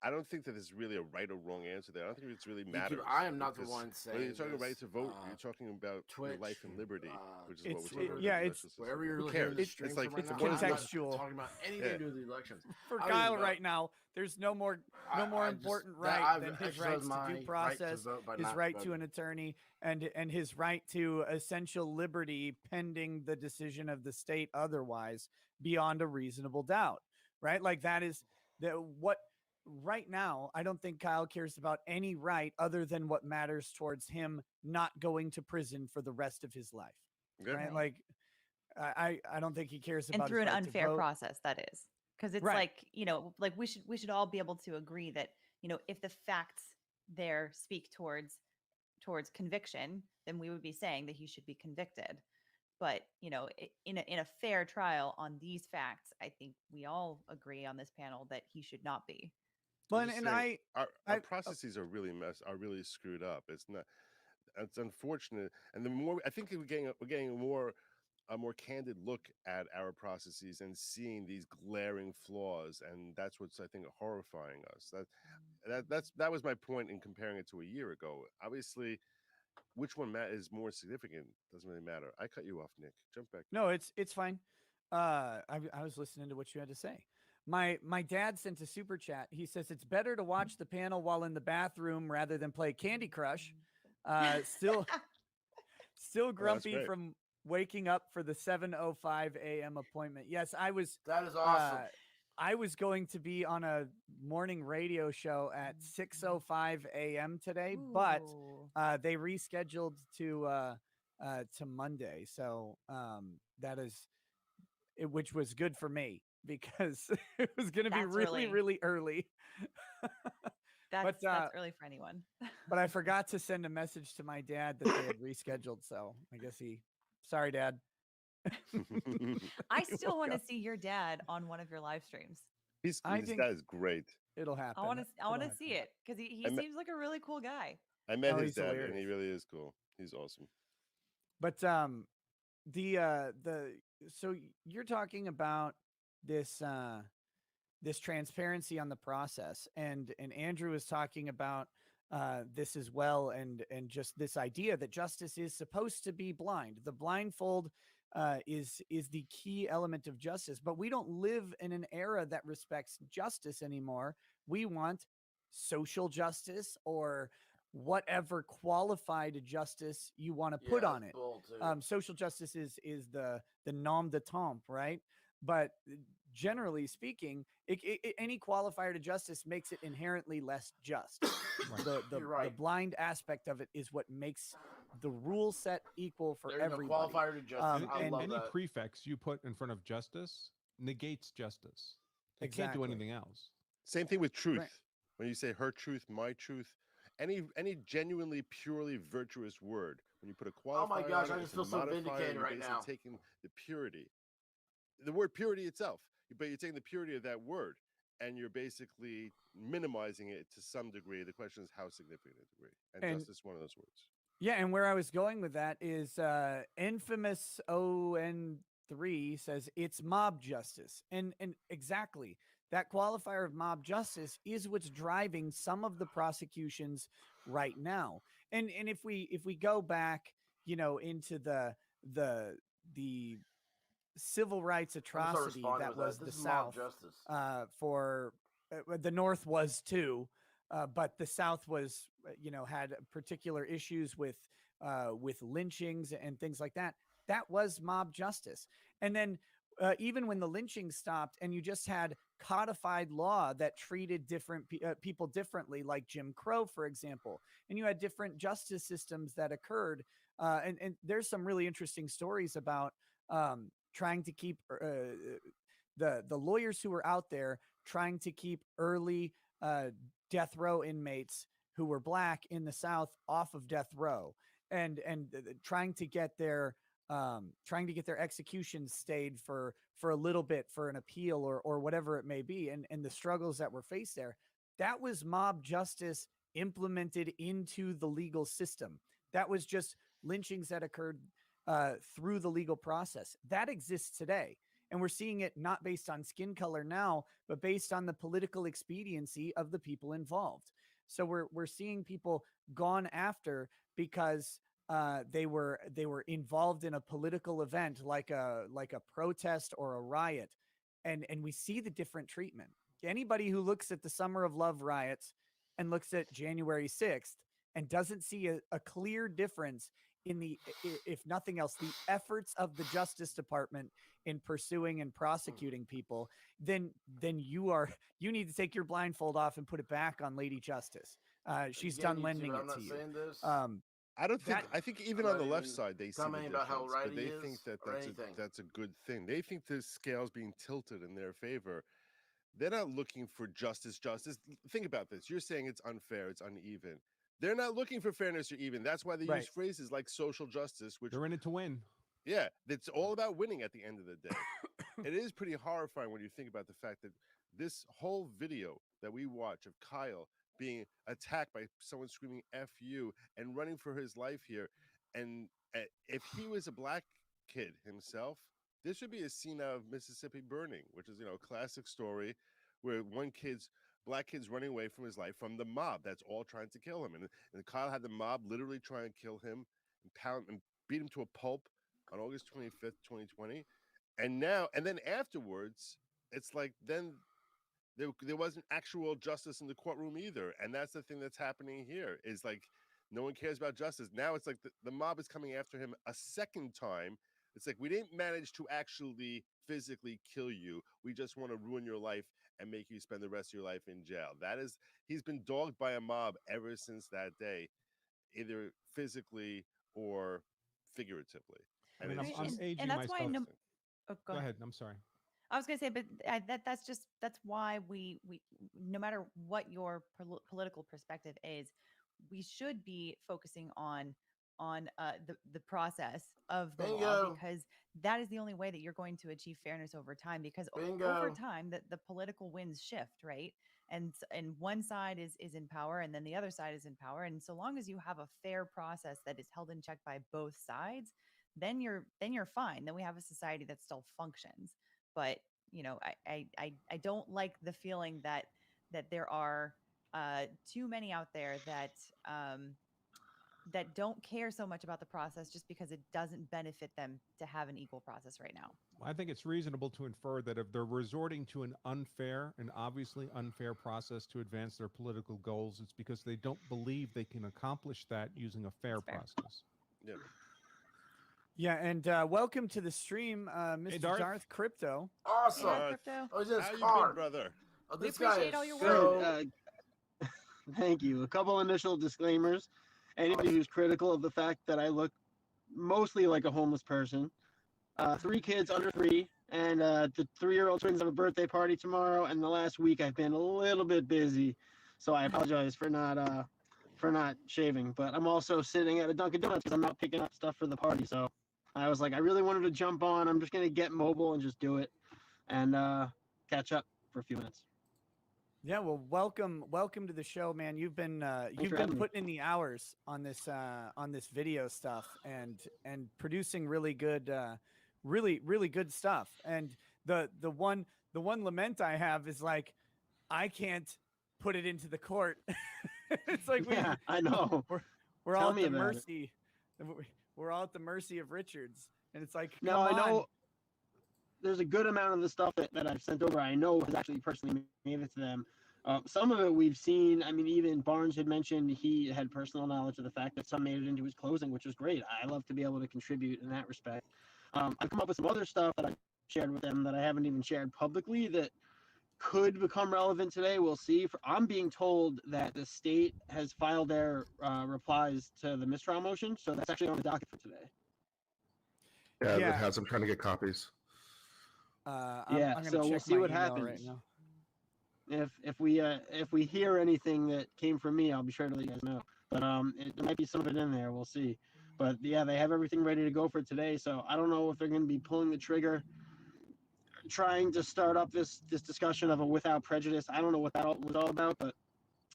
S6: I don't think that there's really a right or wrong answer there. I don't think it's really matters.
S2: I am not the one saying.
S6: When you're talking right to vote, you're talking about your life and liberty, which is what we're talking about.
S1: It's
S2: wherever you're looking at
S1: it's like it's contextual.
S2: Talking about anything to do with the elections.
S1: For Kyle right now, there's no more important right than his rights to due process, his right to an attorney, and his right to essential liberty pending the decision of the state otherwise beyond a reasonable doubt. Right? Like that is what. Right now, I don't think Kyle cares about any right other than what matters towards him not going to prison for the rest of his life. Right? Like, I don't think he cares about.
S7: And through an unfair process, that is, because it's like, like we should all be able to agree that, if the facts there speak towards conviction, then we would be saying that he should be convicted. But, in a fair trial on these facts, I think we all agree on this panel that he should not be.
S1: But
S6: our processes are really screwed up. It's unfortunate, and the more I think we're getting a more candid look at our processes and seeing these glaring flaws, and that's what's, I think, horrifying us. That was my point in comparing it to a year ago. Obviously, which one is more significant doesn't really matter. I cut you off, Nick. Jump back.
S1: No, it's fine. I was listening to what you had to say. My dad sent a super chat. He says it's better to watch the panel while in the bathroom rather than play Candy Crush. Still grumpy from waking up for the 7:05 a.m. appointment. Yes, I was.
S2: That is awesome.
S1: I was going to be on a morning radio show at 6:05 a.m. today, but
S7: Ooh.
S1: they rescheduled to Monday. So that is which was good for me because it was going to be
S7: That's
S1: really,
S7: early.
S1: really early.
S7: That's
S1: but
S7: early for anyone.
S1: but I forgot to send a message to my dad that they had rescheduled. So I guess sorry, Dad.
S7: I
S1: He
S7: still want to
S1: woke up.
S7: see your dad on one of your live streams.
S6: His
S1: I think
S6: dad is great.
S1: it'll happen.
S7: I
S1: It'll
S7: want to
S1: happen.
S7: see it because he
S6: I met,
S7: seems like a really cool guy.
S6: I met
S1: Oh,
S6: his
S1: he's
S6: dad, and
S1: hilarious.
S6: he really is cool. He's awesome.
S1: But the so you're talking about this this transparency on the process, and Andrew is talking about this as well, and just this idea that justice is supposed to be blind. The blindfold is the key element of justice, but we don't live in an era that respects justice anymore. We want social justice or whatever qualified justice you want to put on it. Social justice is the nom de temps, right? But generally speaking, any qualifier to justice makes it inherently less just. The blind aspect of it is what makes the rule set equal for
S2: There's
S1: everybody.
S2: no qualifier to justice. I
S3: And
S2: love
S3: any
S2: that.
S3: prefix you put in front of justice negates justice. It can't do
S1: Exactly.
S3: anything else.
S6: Same thing with truth.
S1: Right.
S6: When you say her truth, my truth, any genuinely purely virtuous word, when you put a qualifier
S2: Oh my gosh,
S6: on
S2: I
S6: it,
S2: just
S6: it's a
S2: feel so
S6: modifier,
S2: vindicated
S6: you're
S2: right
S6: basically
S2: now.
S6: taking the purity, the word purity itself, but you're taking the purity of that word, and you're basically minimizing it to some degree. The question is how significant a degree, and justice is one of those words.
S1: Yeah, and where I was going with that is infamous ON3 says it's mob justice. And exactly, that qualifier of mob justice is what's driving some of the prosecutions right now. And if we go back, into the civil rights atrocity that was the South, for the North was too, but the South was, had particular issues with lynchings and things like that. That was mob justice. And then even when the lynching stopped and you just had codified law that treated different people differently, like Jim Crow, for example, and you had different justice systems that occurred. And there's some really interesting stories about trying to keep the lawyers who were out there trying to keep early death row inmates who were black in the South off of death row, and trying to get their executions stayed for a little bit for an appeal or whatever it may be, and the struggles that were faced there. That was mob justice implemented into the legal system. That was just lynchings that occurred through the legal process. That exists today. And we're seeing it not based on skin color now, but based on the political expediency of the people involved. So we're seeing people gone after because they were involved in a political event like a protest or a riot, and we see the different treatment. Anybody who looks at the Summer of Love riots and looks at January 6th and doesn't see a clear difference in the, if nothing else, the efforts of the Justice Department in pursuing and prosecuting people, then you need to take your blindfold off and put it back on Lady Justice. She's done lending it to you.
S6: I don't think. I think even on the left side, they see the
S2: about
S6: difference,
S2: how right
S6: but they
S2: he is
S6: think that
S2: or
S6: that's a good thing. They think the scale's being tilted in their favor. They're not looking for justice. Think about this. You're saying it's unfair, it's uneven. They're not looking for fairness or even. That's why they use phrases like social justice, which
S3: they're in it to win.
S6: Yeah, it's all about winning at the end of the day. It is pretty horrifying when you think about the fact that this whole video that we watch of Kyle being attacked by someone screaming F you and running for his life here. And if he was a black kid himself, this would be a scene out of Mississippi Burning, which is, a classic story where black kid's running away from his life from the mob that's all trying to kill him. And Kyle had the mob literally try and kill him and beat him to a pulp on August 25th, 2020. And then afterwards, it's like then there wasn't actual justice in the courtroom either. And that's the thing that's happening here is like no one cares about justice. Now it's like the mob is coming after him a second time. It's like we didn't manage to actually physically kill you. We just want to ruin your life and make you spend the rest of your life in jail. He's been dogged by a mob ever since that day, either physically or figuratively.
S3: I mean, I'm
S7: and
S3: aging
S7: that's why
S3: myself.
S7: oh,
S3: Go ahead. I'm sorry.
S7: I was going to say, but that's why we no matter what your political perspective is, we should be focusing on the process of the law, because that is the only way that you're going to achieve fairness over time. Because over time, the political winds shift, right? And one side is in power, and then the other side is in power. And so long as you have a fair process that is held in check by both sides, then you're fine. Then we have a society that still functions. But I don't like the feeling that there are too many out there that that don't care so much about the process just because it doesn't benefit them to have an equal process right now.
S3: I think it's reasonable to infer that if they're resorting to an obviously unfair process to advance their political goals, it's because they don't believe they can accomplish that using a fair process.
S6: Yeah.
S1: Yeah, and welcome to the stream, Mr. Darth Crypto.
S2: Awesome.
S7: Hey, Crypto.
S2: Oh, this
S6: How you
S2: car.
S6: been, brother?
S2: Oh,
S7: We
S2: this guy
S7: appreciate
S2: is
S7: all your
S2: so...
S7: work.
S8: Thank you. A couple initial disclaimers. Anybody who's critical of the fact that I look mostly like a homeless person, 3 kids under 3, and the 3-year-old twins have a birthday party tomorrow, and the last week I've been a little bit busy, so I apologize for not shaving. But I'm also sitting at a Dunkin' Donuts because I'm not picking up stuff for the party, so I was like, I really wanted to jump on. I'm just going to get mobile and just do it and catch up for a few minutes.
S1: Yeah, well, welcome to the show, man. You've been putting in the hours on this video stuff and producing really good really good stuff. And the one lament I have is like, I can't put it into the court. It's like,
S8: I know.
S1: We're all at the mercy. We're all at the mercy of Richards, and it's like,
S8: no, I know. There's a good amount of the stuff that I've sent over I know has actually personally made it to them. Some of it we've seen. I mean, even Barnes had mentioned he had personal knowledge of the fact that some made it into his closing, which was great. I love to be able to contribute in that respect. I've come up with some other stuff that I've shared with them that I haven't even shared publicly that could become relevant today. We'll see. I'm being told that the state has filed their replies to the mistrial motion, so that's actually on the docket for today.
S5: Yeah, it has. I'm trying to get copies.
S1: I'm
S8: so we'll see what happens.
S1: Right now.
S8: If we hear anything that came from me, I'll be sure to let you guys know. But there might be some of it in there. We'll see. But yeah, they have everything ready to go for today. So I don't know if they're going to be pulling the trigger, trying to start up this discussion of a without prejudice. I don't know what that was all about, but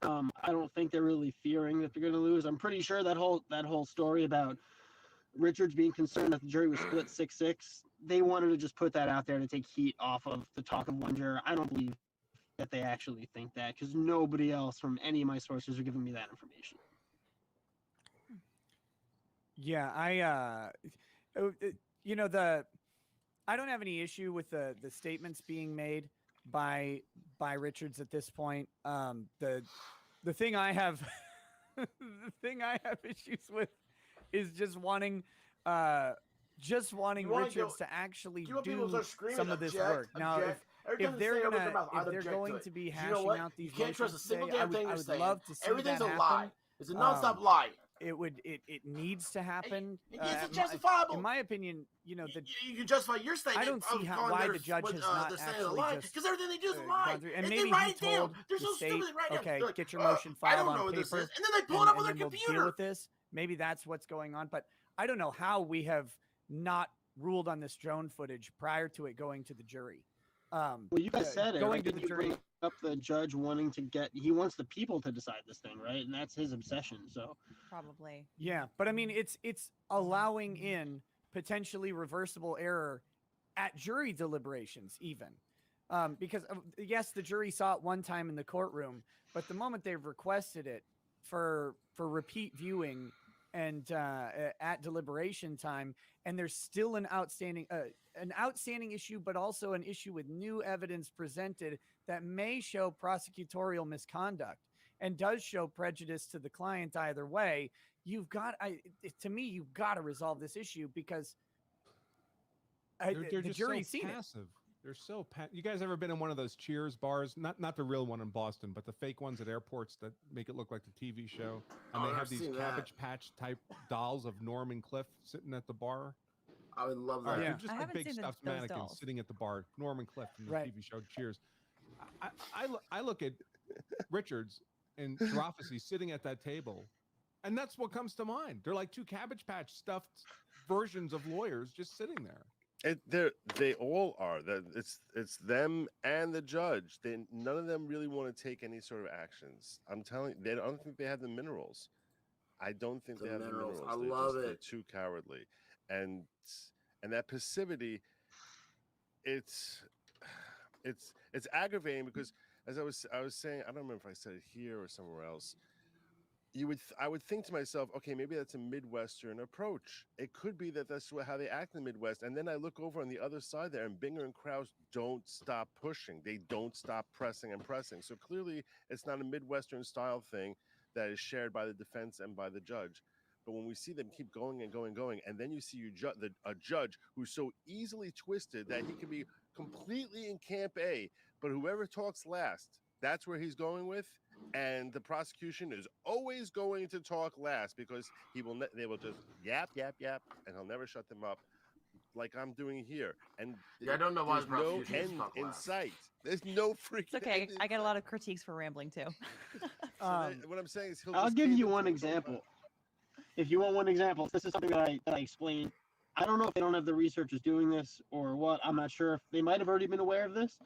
S8: I don't think they're really fearing that they're going to lose. I'm pretty sure that whole story about Richards being concerned that the jury was split 6-6, they wanted to just put that out there to take heat off of the talk of one juror. I don't believe that they actually think that, because nobody else from any of my sources are giving me that information.
S1: Yeah, I don't have any issue with the statements being made by Richards at this point. The thing I have issues with is just wanting Richards to actually do some of this work. Now, if they're going to be hashing out these motions today, I would love to see
S2: everything's
S1: that
S2: a
S1: happen.
S2: lie. It's a nonstop lie.
S1: It needs to happen.
S2: It's justifiable.
S1: In my opinion,
S2: you can justify your statement.
S1: I don't see why the judge has not actually just
S2: because everything they do is a lie.
S1: And
S2: they
S1: maybe
S2: write
S1: he
S2: it down.
S1: told
S2: They're
S1: the
S2: so
S1: state,
S2: stupid. Right
S1: okay,
S2: now. Like,
S1: get your motion
S2: I
S1: filed
S2: don't know
S1: on
S2: what this
S1: paper,
S2: is. And then they pull it up on their
S1: we'll
S2: computer.
S1: deal with this. Maybe that's what's going on. But I don't know how we have not ruled on this drone footage prior to it going to the jury.
S8: Well, you guys said it.
S1: Going
S8: right?
S1: to the jury.
S8: Up the judge wanting to he wants the people to decide this thing, right? And that's his obsession. So
S7: Probably.
S1: Yeah, but I mean, it's allowing in potentially reversible error at jury deliberations, even because yes, the jury saw it one time in the courtroom, but the moment they've requested it for repeat viewing and at deliberation time, and there's still an outstanding issue, but also an issue with new evidence presented that may show prosecutorial misconduct and does show prejudice to the client either way. You've got to resolve this issue, because the
S3: just
S1: jury's
S3: so
S1: seen
S3: passive. They're so you guys ever been in one of those Cheers bars? Not the real one in Boston, but the fake ones at airports that make it look like the TV show. And they have these Cabbage Patch type dolls of Norm and Cliff sitting at the bar.
S2: I would love that.
S3: They're just like big stuffed mannequins sitting at the bar. Norm and Cliff from the TV show Cheers. I look at Richards and Dreyfuss sitting at that table, and that's what comes to mind. They're like two Cabbage Patch stuffed versions of lawyers just sitting there.
S6: They all are. That it's them and the judge. None of them really want to take any sort of actions. I'm telling you, I don't think they have the minerals. I don't think they have the minerals.
S2: I love it.
S6: They're too cowardly, and that passivity. It's aggravating because, as I was saying, I don't remember if I said it here or somewhere else. I would think to myself, okay, maybe that's a Midwestern approach. It could be that that's how they act in the Midwest. And then I look over on the other side there, and Binger and Krause don't stop pushing. They don't stop pressing and pressing. So clearly, it's not a Midwestern style thing that is shared by the defense and by the judge. But when we see them keep going and going and going, and then you see a judge who's so easily twisted that he can be completely in camp A, but whoever talks last, that's where he's going with. And the prosecution is always going to talk last because they will just yap, and he'll never shut them up like I'm doing here. And
S2: I don't know why
S6: there's no end in sight. There's no freaking.
S7: It's okay. I get a lot of critiques for rambling too.
S6: What I'm saying is,
S8: I'll give you one example. If you want one example, this is something that I explained. I don't know if they don't have the researchers doing this or what. I'm not sure if they might have already been aware of this.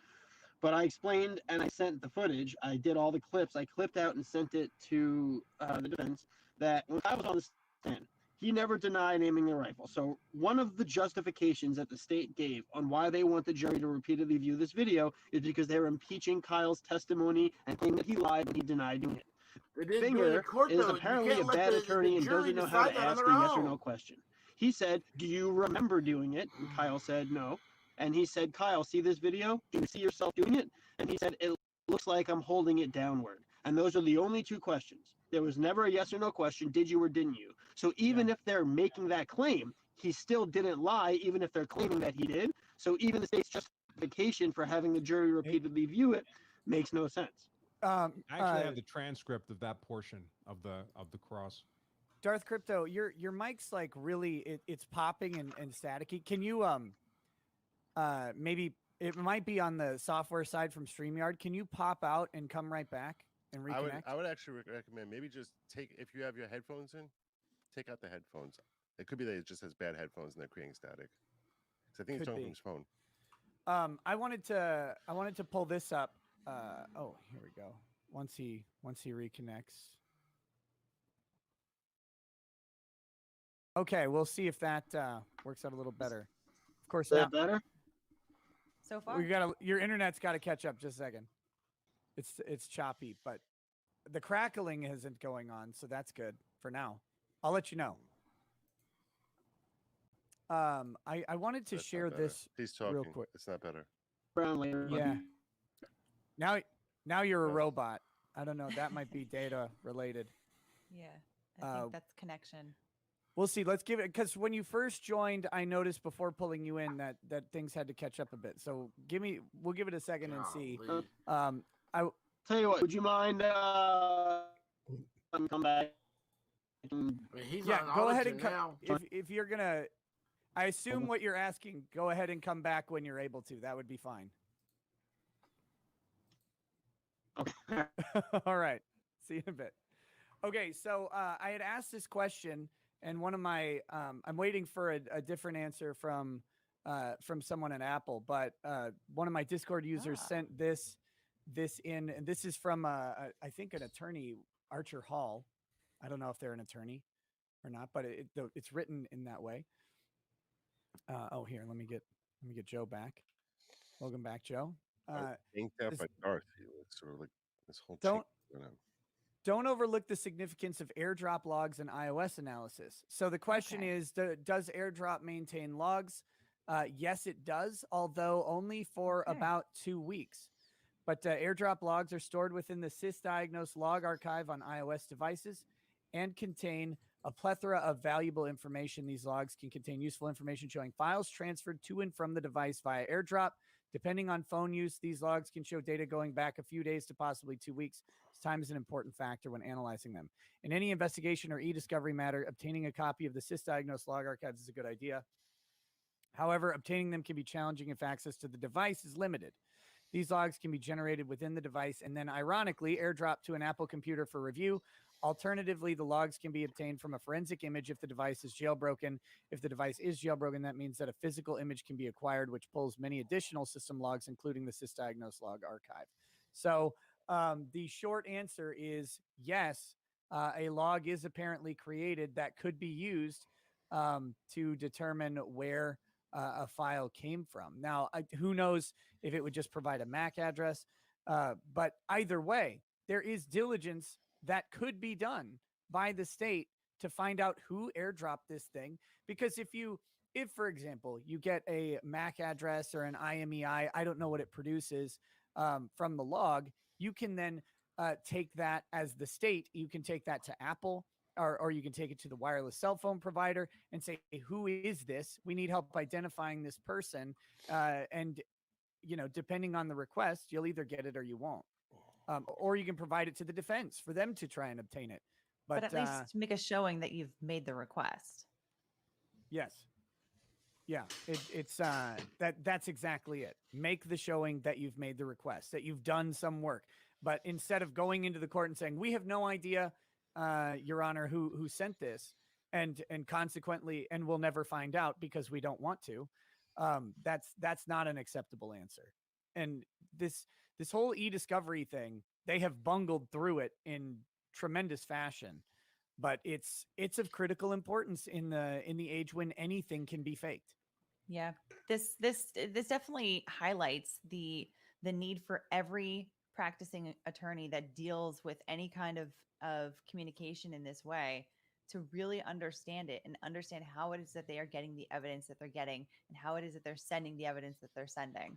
S8: But I explained and I sent the footage. I did all the clips. I clipped out and sent it to the defense that when I was on the stand, he never denied aiming the rifle. So one of the justifications that the state gave on why they want the jury to repeatedly view this video is because they're impeaching Kyle's testimony and claiming that he lied when he denied doing it. Finger is apparently a bad attorney and doesn't know how to ask a yes or no question. He said, "Do you remember doing it?" And Kyle said, "No." And he said, "Kyle, see this video? Do you see yourself doing it?" And he said, "It looks like I'm holding it downward." And those are the only two questions. There was never a yes or no question, did you or didn't you? So even if they're making that claim, he still didn't lie, even if they're claiming that he did. So even the state's justification for having the jury repeatedly view it makes no sense.
S3: I actually have the transcript of that portion of the cross.
S1: Darth Crypto, your mic's like really it's popping and staticky. Can you maybe it might be on the software side from StreamYard. Can you pop out and come right back and reconnect?
S6: I would actually recommend maybe just if you have your headphones in, take out the headphones. It could be that it just has bad headphones and they're creating static. So I think it's coming from his phone.
S1: I wanted to pull this up. Oh, here we go. Once he reconnects. Okay, we'll see if that works out a little better. Of course,
S8: is that better?
S7: So far,
S1: your internet's got to catch up. Just a second. It's choppy, but the crackling isn't going on, so that's good for now. I'll let you know. I wanted to share this.
S6: He's talking
S1: real quick.
S6: It's not better.
S1: Yeah. Now you're a robot. I don't know. That might be data related.
S7: Yeah, I think that's connection.
S1: We'll see. Let's give it, because when you first joined, I noticed before pulling you in that things had to catch up a bit. So we'll give it a second and see. I
S8: tell you what. Would you mind come back?
S1: Go ahead and come. If you're gonna, I assume what you're asking. Go ahead and come back when you're able to. That would be fine.
S8: Okay.
S1: All right. See you in a bit. Okay. So I had asked this question. And one of my, I'm waiting for a different answer from someone at Apple, but one of my Discord users sent this in, and this is from I think an attorney, Archer Hall. I don't know if they're an attorney or not, but it's written in that way. Here, let me get Joe back. Welcome back, Joe.
S6: Inked out by Darth. It's sort of like this whole.
S1: Don't overlook the significance of AirDrop logs and iOS analysis. So the question is, does AirDrop maintain logs? Yes, it does, although only for about 2 weeks. But AirDrop logs are stored within the sysdiagnose log archive on iOS devices and contain a plethora of valuable information. These logs can contain useful information showing files transferred to and from the device via airdrop. Depending on phone use, these logs can show data going back a few days to possibly 2 weeks. Time is an important factor when analyzing them. In any investigation or e-discovery matter, obtaining a copy of the sysdiagnose log archives is a good idea. However, obtaining them can be challenging if access to the device is limited. These logs can be generated within the device and then, ironically, airdropped to an Apple computer for review. Alternatively, the logs can be obtained from a forensic image if the device is jailbroken. If the device is jailbroken, that means that a physical image can be acquired, which pulls many additional system logs, including the sysdiagnose log archive. So the short answer is yes, a log is apparently created that could be used to determine where a file came from. Now, who knows if it would just provide a MAC address, but either way, there is diligence that could be done by the state to find out who airdropped this thing. Because if, for example, you get a MAC address or an IMEI, I don't know what it produces from the log, you can then take that as the state, you can take that to Apple, or you can take it to the wireless cell phone provider and say, who is this? We need help identifying this person. And, depending on the request, you'll either get it or you won't. Or you can provide it to the defense for them to try and obtain it.
S7: But at least make a showing that you've made the request.
S1: Yes. Yeah, that's exactly it. Make the showing that you've made the request, that you've done some work. But instead of going into the court and saying, we have no idea, Your Honor, who sent this, and consequently, and we'll never find out because we don't want to, that's not an acceptable answer. And this whole e-discovery thing, they have bungled through it in tremendous fashion, but it's of critical importance in the age when anything can be faked.
S7: Yeah, this definitely highlights the need for every practicing attorney that deals with any kind of communication in this way to really understand it and understand how it is that they are getting the evidence that they're getting and how it is that they're sending the evidence that they're sending.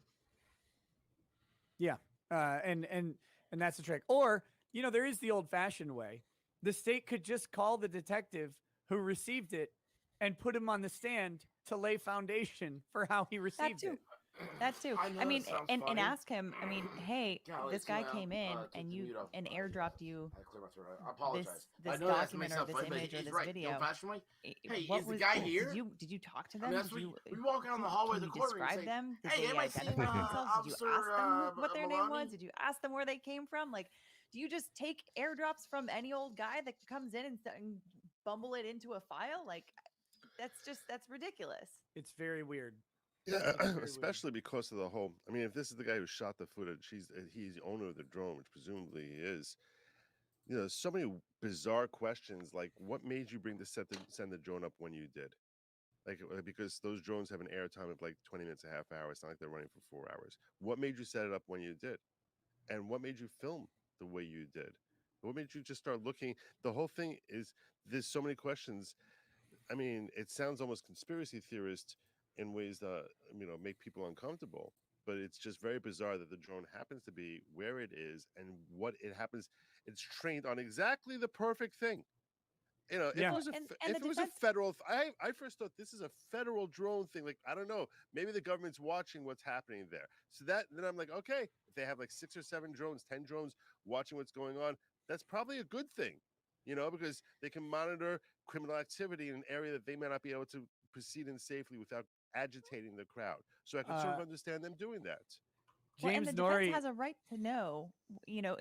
S1: Yeah. And that's the trick. Or, there is the old-fashioned way. The state could just call the detective who received it and put him on the stand to lay foundation for how he received it.
S7: That too. I mean, and ask him. I mean, hey, this guy came in and airdropped you this document or this image or this video.
S2: Hey, is the guy here?
S7: Did you talk to them?
S2: We walk out in the hallway of the courtroom.
S7: Describe them? Did
S2: hey,
S7: they identify themselves? Did you ask them what their name was? Did you ask them where they came from? Like, do you just take airdrops from any old guy that comes in and bumble it into a file? Like, that's ridiculous.
S1: It's very weird.
S6: Yeah, especially because of the whole. I mean, if this is the guy who shot the footage, he's the owner of the drone, which presumably he is. So many bizarre questions, like what made you send the drone up when you did? Like, because those drones have an airtime of like 20 minutes, a half hour. It's not like they're running for 4 hours. What made you set it up when you did? And what made you film the way you did? What made you just start looking? The whole thing is, there's so many questions. I mean, it sounds almost conspiracy theorist in ways that make people uncomfortable, but it's just very bizarre that the drone happens to be where it is and what it happens. It's trained on exactly the perfect thing. If it was a federal, I first thought this is a federal drone thing. Like, I don't know, maybe the government's watching what's happening there. So then I'm like, okay, if they have like 6 or 7 drones, 10 drones watching what's going on, that's probably a good thing, because they can monitor criminal activity in an area that they may not be able to proceed in safely without agitating the crowd. So I can sort of understand them doing that.
S7: And the defense has a right to know,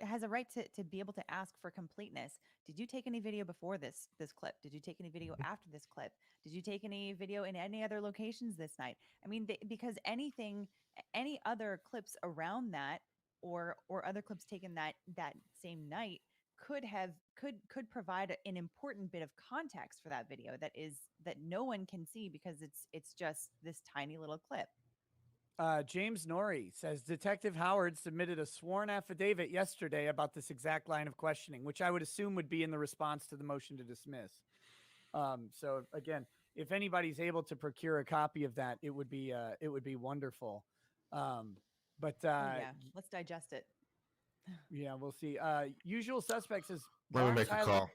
S7: has a right to be able to ask for completeness. Did you take any video before this clip? Did you take any video after this clip? Did you take any video in any other locations this night? I mean, because any other clips around that or other clips taken that same night could provide an important bit of context for that video that no one can see because it's just this tiny little clip.
S1: James Norrie says Detective Howard submitted a sworn affidavit yesterday about this exact line of questioning, which I would assume would be in the response to the motion to dismiss. So again, if anybody's able to procure a copy of that, it would be wonderful. Let's
S7: digest it.
S1: Yeah, we'll see. Usual Suspects is
S5: let me make a call.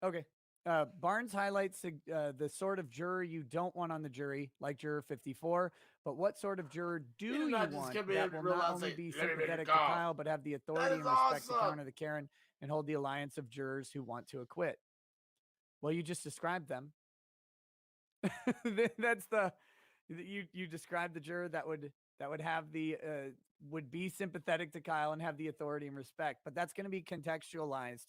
S1: Okay. Barnes highlights the sort of juror you don't want on the jury, like juror 54. But what sort of juror do you want that will not only be sympathetic to Kyle, but have the authority and respect to counter the Karen and hold the alliance of jurors who want to acquit? Well, you just described them. That's you described the juror that would have the would be sympathetic to Kyle and have the authority and respect, but that's going to be contextualized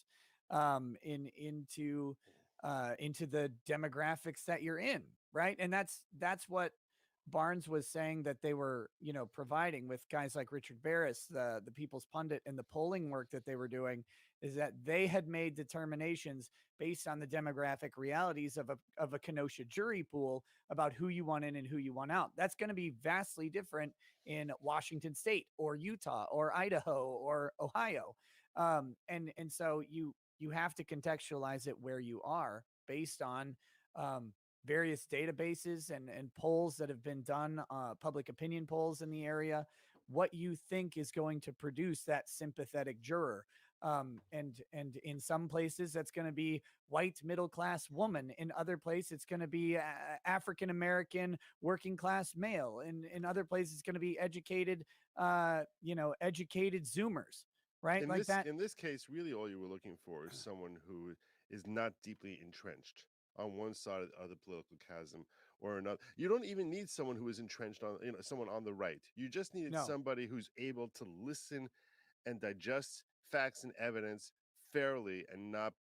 S1: into the demographics that you're in, right? And that's what Barnes was saying that they were, providing with guys like Richard Barris, the People's Pundit, and the polling work that they were doing, is that they had made determinations based on the demographic realities of a Kenosha jury pool about who you want in and who you want out. That's going to be vastly different in Washington State or Utah or Idaho or Ohio. And so you have to contextualize it where you are based on various databases and polls that have been done, public opinion polls in the area, what you think is going to produce that sympathetic juror. And in some places that's going to be white middle-class woman. In other places, it's going to be African-American working class male. In other places, it's going to be educated, educated Zoomers, right?
S6: In this case, really all you were looking for is someone who is not deeply entrenched on one side of the political chasm or another. You don't even need someone who is entrenched on, someone on the right. You just needed somebody who's able to listen and digest facts and evidence fairly and not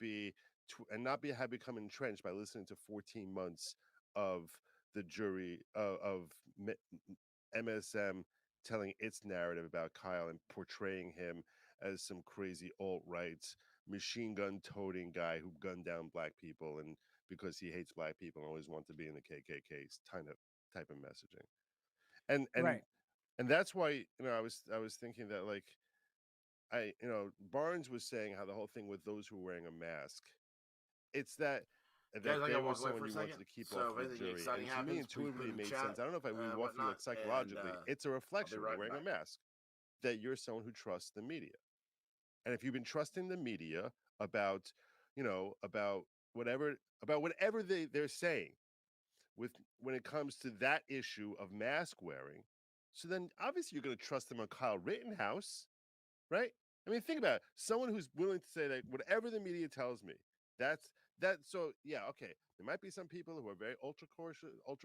S6: have become entrenched by listening to 14 months of the jury of MSM telling its narrative about Kyle and portraying him as some crazy alt-right machine gun toting guy who gunned down black people and because he hates black people and always wants to be in the KKK type of messaging. And
S1: right.
S6: And that's why, I was thinking that, like, Barnes was saying how the whole thing with those who were wearing a mask, it's that they were someone you wanted to keep off the jury. And to me, intuitively, it made sense. I don't know if I would walk through it psychologically. It's a reflection of wearing a mask that you're someone who trusts the media. And if you've been trusting the media about whatever they're saying when it comes to that issue of mask wearing, so then obviously you're going to trust them on Kyle Rittenhouse, right? I mean, think about it. Someone who's willing to say that whatever the media tells me, that's that. So yeah, okay. There might be some people who are very ultra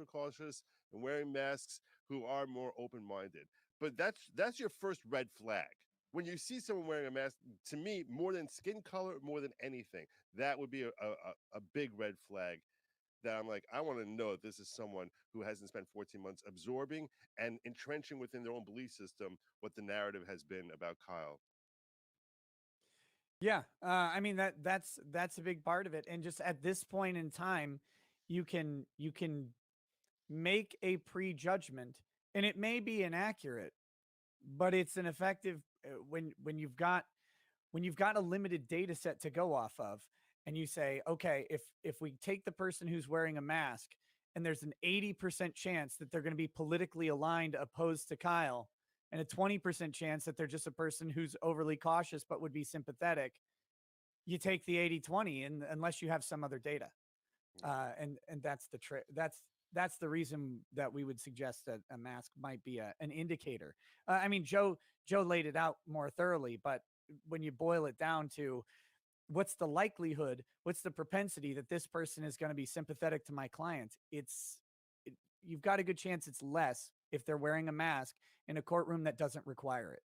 S6: cautious and wearing masks who are more open-minded, but that's your first red flag. When you see someone wearing a mask, to me, more than skin color, more than anything, that would be a big red flag that I'm like, I want to know if this is someone who hasn't spent 14 months absorbing and entrenching within their own belief system what the narrative has been about Kyle.
S1: Yeah, I mean that's a big part of it, and just at this point in time, you can make a prejudgment, and it may be inaccurate, but it's an effective when you've got a limited data set to go off of, and you say, okay, if we take the person who's wearing a mask, and there's an 80% chance that they're going to be politically aligned opposed to Kyle, and a 20% chance that they're just a person who's overly cautious but would be sympathetic, you take the 80-20 and unless you have some other data. And that's the trick. That's the reason that we would suggest that a mask might be an indicator. I mean, Joe laid it out more thoroughly, but when you boil it down to what's the likelihood, what's the propensity that this person is going to be sympathetic to my client, you've got a good chance it's less if they're wearing a mask in a courtroom that doesn't require it.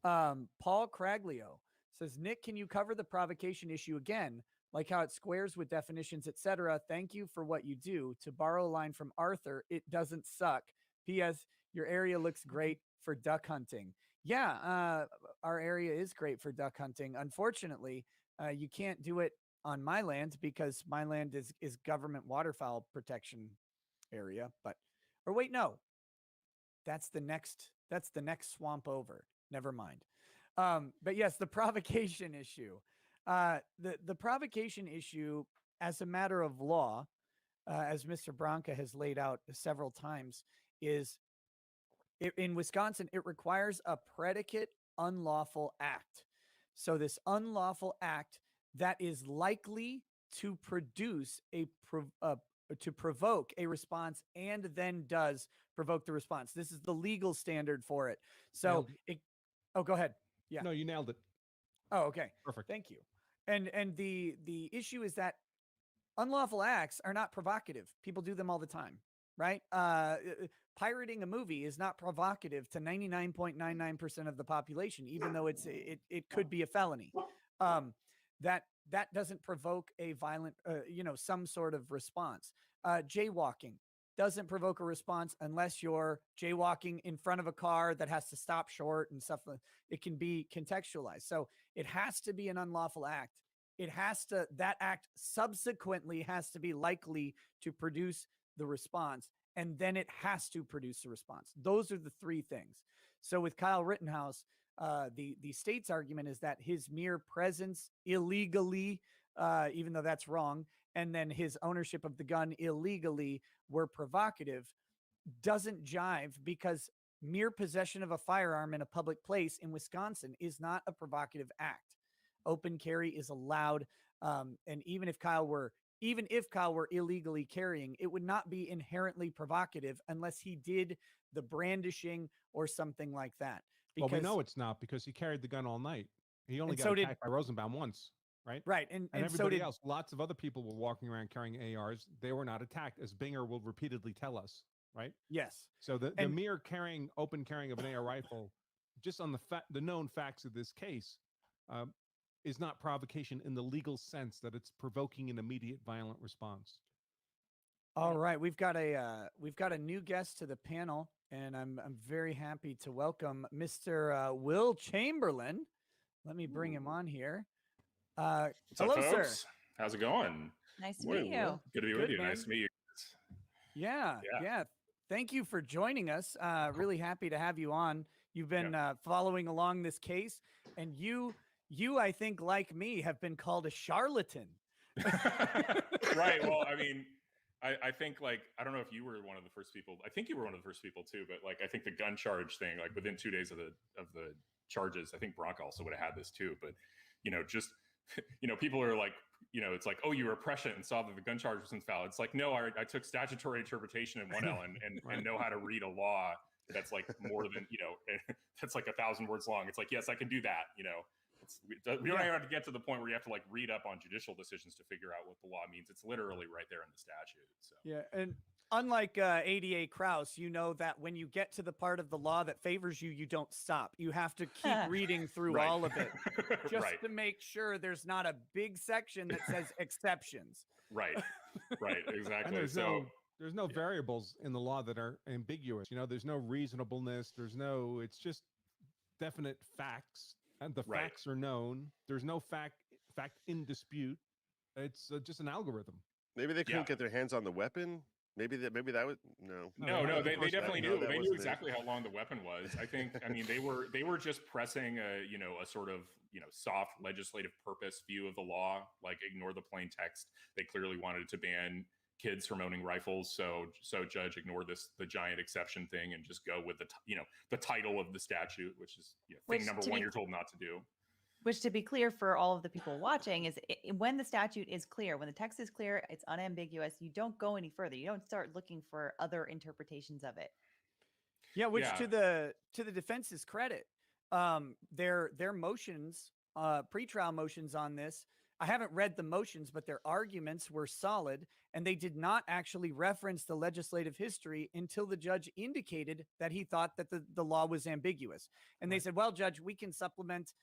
S1: Paul Craglio says, Nick, can you cover the provocation issue again? Like how it squares with definitions, etc. Thank you for what you do. To borrow a line from Arthur, it doesn't suck. P.S. Your area looks great for duck hunting. Yeah, our area is great for duck hunting. Unfortunately, you can't do it on my land because my land is government waterfowl protection area. Or wait, no, that's the next swamp over. Never mind. But yes, the provocation issue. The provocation issue, as a matter of law, as Mr. Branca has laid out several times, is in Wisconsin, it requires a predicate unlawful act. So this unlawful act that is likely to produce to provoke a response and then does provoke the response. This is the legal standard for it. So go ahead. Yeah.
S3: No, you nailed it.
S1: Oh, okay.
S3: Perfect.
S1: Thank you. And the issue is that unlawful acts are not provocative. People do them all the time, right? Pirating a movie is not provocative to 99.99% of the population, even though it could be a felony. That doesn't provoke a violent, some sort of response. Jaywalking doesn't provoke a response unless you're jaywalking in front of a car that has to stop short and stuff. It can be contextualized. So it has to be an unlawful act. That act subsequently has to be likely to produce the response, and then it has to produce a response. Those are the three things. So with Kyle Rittenhouse, the state's argument is that his mere presence illegally, even though that's wrong, and then his ownership of the gun illegally were provocative, doesn't jive, because mere possession of a firearm in a public place in Wisconsin is not a provocative act. Open carry is allowed. And even if Kyle were illegally carrying, it would not be inherently provocative unless he did the brandishing or something like that.
S3: Because, well, we know it's not, because he carried the gun all night. He only got attacked by Rosenbaum once, right?
S1: Right.
S3: And everybody else, lots of other people were walking around carrying ARs. They were not attacked, as Binger will repeatedly tell us, right?
S1: Yes.
S3: So the mere open carrying of an AR rifle, just on the known facts of this case, is not provocation in the legal sense that it's provoking an immediate violent response.
S1: All right, we've got a new guest to the panel, and I'm very happy to welcome Mr. Will Chamberlain. Let me bring him on here.
S9: What's
S1: hello,
S9: up, folks?
S1: sir.
S9: How's it going?
S7: Nice to meet you.
S9: Good to be with you.
S1: Man.
S9: Nice to meet you.
S1: Yeah. Thank you for joining us. Really happy to have you on. You've been following along this case, and you, I think, like me, have been called a charlatan.
S9: Right. Well, I mean, I think, like, I don't know if you were one of the first people. I think you were one of the first people too. But like, I think the gun charge thing, like within 2 days of the charges, I think Brock also would have had this too. But people are like, it's like, oh, you were prescient and saw that the gun charge was invalid. It's like, no, I took statutory interpretation in 1L and know how to read a law that's like more than that's like 1,000 words long. It's like, yes, I can do that. We don't even have to get to the point where you have to like read up on judicial decisions to figure out what the law means. It's literally right there in the statute. So
S1: yeah, and unlike ADA Krauss, you know that when you get to the part of the law that favors you, you don't stop. You have to keep reading through all of it just to make sure there's not a big section that says exceptions.
S9: Right, exactly.
S3: And there's no variables in the law that are ambiguous. There's no reasonableness. It's just definite facts. And the facts are known. There's no fact in dispute. It's just an algorithm.
S6: Maybe they couldn't get their hands on the weapon. Maybe that was no.
S9: They definitely knew. They knew exactly how long the weapon was. I mean, they were just pressing a sort of soft legislative purpose view of the law, like ignore the plain text. They clearly wanted to ban kids from owning rifles, so judge, ignore the giant exception thing and just go with the title of the statute, which is thing number one you're told not to do.
S7: Which, to be clear for all of the people watching, is when the statute is clear, when the text is clear, it's unambiguous, you don't go any further. You don't start looking for other interpretations of it.
S1: Yeah, which to the defense's credit, their motions, pretrial motions on this, I haven't read the motions, but their arguments were solid, and they did not actually reference the legislative history until the judge indicated that he thought that the law was ambiguous. And they said, well, Judge, we can supplement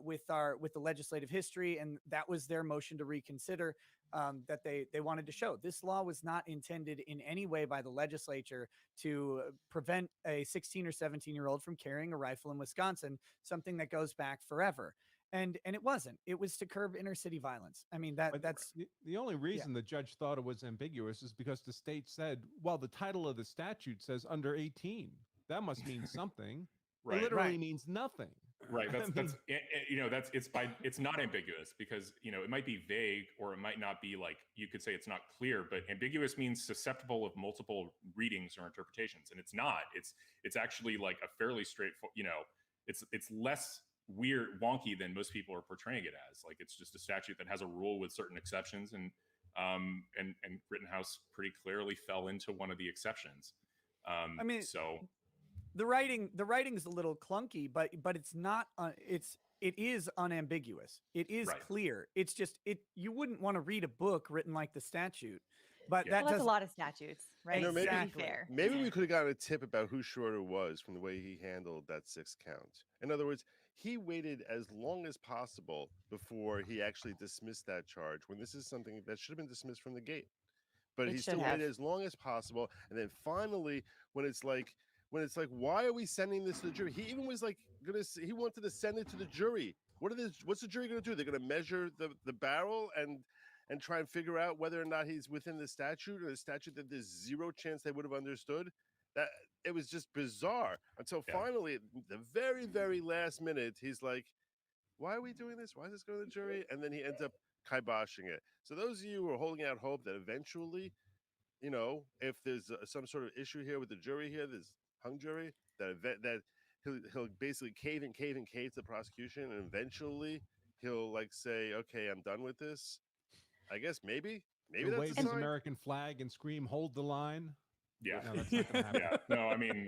S1: with the legislative history, and that was their motion to reconsider, that they wanted to show this law was not intended in any way by the legislature to prevent a 16 or 17-year-old from carrying a rifle in Wisconsin, something that goes back forever. And it wasn't. It was to curb inner city violence. I mean, that's
S3: the only reason the judge thought it was ambiguous is because the state said, well, the title of the statute says under 18. That must mean something.
S9: Right.
S3: It literally means nothing.
S9: Right. It's not ambiguous because, it might be vague, or it might not be, like, you could say it's not clear, but ambiguous means susceptible of multiple readings or interpretations. And it's not. It's actually like a fairly straightforward, it's less wonky than most people are portraying it as. Like, it's just a statute that has a rule with certain exceptions, and Rittenhouse pretty clearly fell into one of the exceptions.
S1: I mean,
S9: so
S1: the writing's a little clunky, but it's not. It is unambiguous. It is clear. It's just you wouldn't want to read a book written like the statute. But
S7: that's a lot of statutes, right?
S1: Exactly.
S6: Maybe we could have gotten a tip about who Schroeder was from the way he handled that 6th count. In other words, he waited as long as possible before he actually dismissed that charge, when this is something that should have been dismissed from the gate. But he still waited as long as possible, and then finally, when it's like, why are we sending this to the jury? He even was like he wanted to send it to the jury. What's the jury gonna do? They're gonna measure the barrel and try and figure out whether or not he's within the statute, or the statute that there's zero chance they would have understood. That it was just bizarre until finally, at the very, very last minute, he's like, why are we doing this? Why is this going to the jury? And then he ends up kiboshing it. So those of you who are holding out hope that eventually, if there's some sort of issue here with the jury here, this hung jury, that he'll basically cave to the prosecution, and eventually he'll say, okay, I'm done with this. I guess maybe
S3: he'll
S6: that's
S3: wave his American flag and scream, "Hold the line."
S9: Yeah,
S3: no, that's not gonna happen.
S9: Yeah, no, I mean,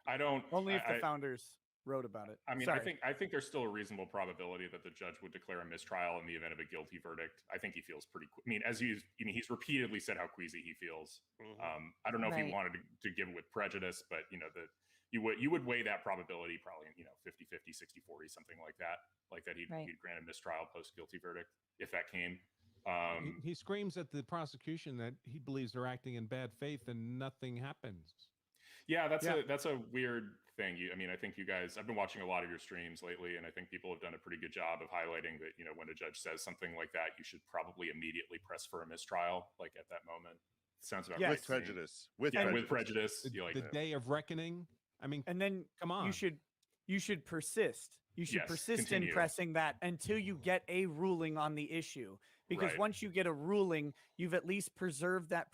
S9: I don't.
S1: Only if the founders wrote about it.
S9: I mean, I think there's still a reasonable probability that the judge would declare a mistrial in the event of a guilty verdict. I think he feels pretty. I mean, he's repeatedly said how queasy he feels. I don't know if he wanted to give it with prejudice, but you would weigh that probability probably 50-50, 60-40, something like that he'd grant a mistrial post guilty verdict if that came.
S3: He screams at the prosecution that he believes they're acting in bad faith, and nothing happens.
S9: Yeah, that's a weird thing. I think you guys, I've been watching a lot of your streams lately, and I think people have done a pretty good job of highlighting that, when a judge says something like that, you should probably immediately press for a mistrial, at that moment. Sounds about right.
S6: With prejudice. With
S9: prejudice.
S3: The day of reckoning. I mean,
S1: and then
S3: come on.
S1: You should persist. You should persist
S9: continue
S1: in pressing that until you get a ruling on the issue. Because once you get a ruling, you've at least preserved that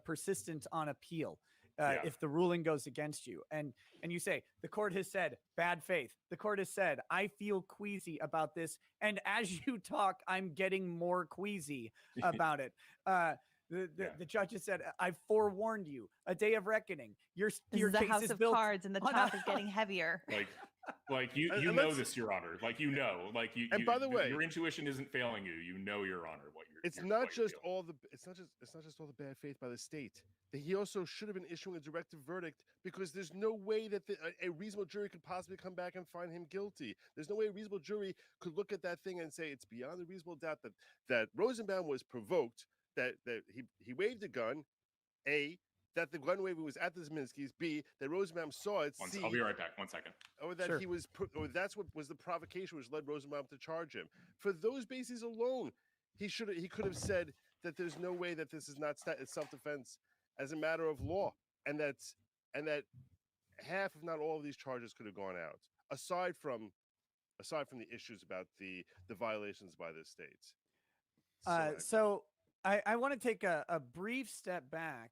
S1: persistence on appeal. If the ruling goes against you, and you say, the court has said bad faith, the court has said, I feel queasy about this, and as you talk, I'm getting more queasy about it. The judge has said, I forewarned you, a day of reckoning. Your
S7: case is a house
S1: is
S7: of
S1: built
S7: cards, and the top is getting heavier.
S9: You know this, Your Honor.
S6: And by the way,
S9: your intuition isn't failing you. You know, Your Honor,
S6: it's not just all the bad faith by the state. He also should have been issuing a directive verdict, because there's no way that a reasonable jury could possibly come back and find him guilty. There's no way a reasonable jury could look at that thing and say it's beyond a reasonable doubt that Rosenbaum was provoked, that he waved a gun, A, that the gun waiver was at the Zeminski's, B, that Rosenbaum saw it, C,
S9: I'll be right back. 1 second.
S6: Or that he was, or that's what was the provocation which led Rosenbaum to charge him. For those bases alone, he could have said that there's no way that this is not self-defense as a matter of law, and that half, if not all, of these charges could have gone out, aside from the issues about the violations by the states.
S1: So I want to take a brief step back.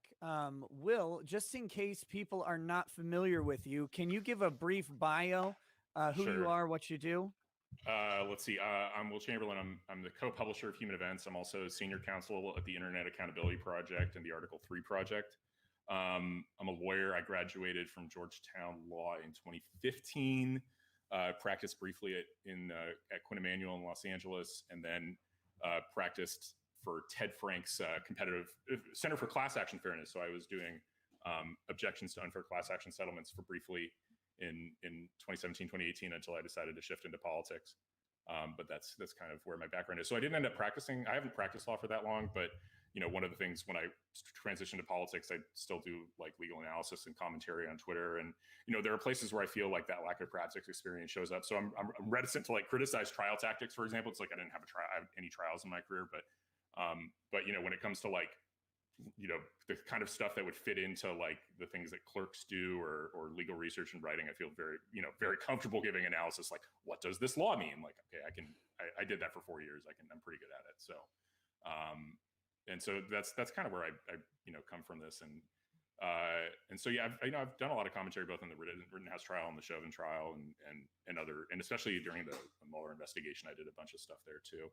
S1: Will, just in case people are not familiar with you, can you give a brief bio, who
S9: Sure.
S1: you are, what you do?
S9: Let's see. I'm Will Chamberlain. I'm the co-publisher of Human Events. I'm also senior counsel at the Internet Accountability Project and the Article 3 Project. I'm a lawyer. I graduated from Georgetown Law in 2015. Practiced briefly at Quinn Emanuel in Los Angeles, and then practiced for Ted Frank's competitive Center for Class Action Fairness. So I was doing objections to unfair class action settlements for briefly in 2017, 2018, until I decided to shift into politics. But that's kind of where my background is. So I didn't end up practicing. I haven't practiced law for that long, but one of the things when I transitioned to politics, I still do legal analysis and commentary on Twitter. And, there are places where I feel like that lack of practice experience shows up. So I'm reticent to criticize trial tactics, for example. It's I didn't have any trials in my career, but when it comes to the kind of stuff that would fit into the things that clerks do or legal research and writing, I feel very, very comfortable giving analysis. What does this law mean? Okay, I did that for 4 years. I'm pretty good at it. So, and so that's kind of where I come from this. And And so, yeah, I've done a lot of commentary both on the Rittenhouse trial and the Chauvin trial, and especially during the Mueller investigation, I did a bunch of stuff there too.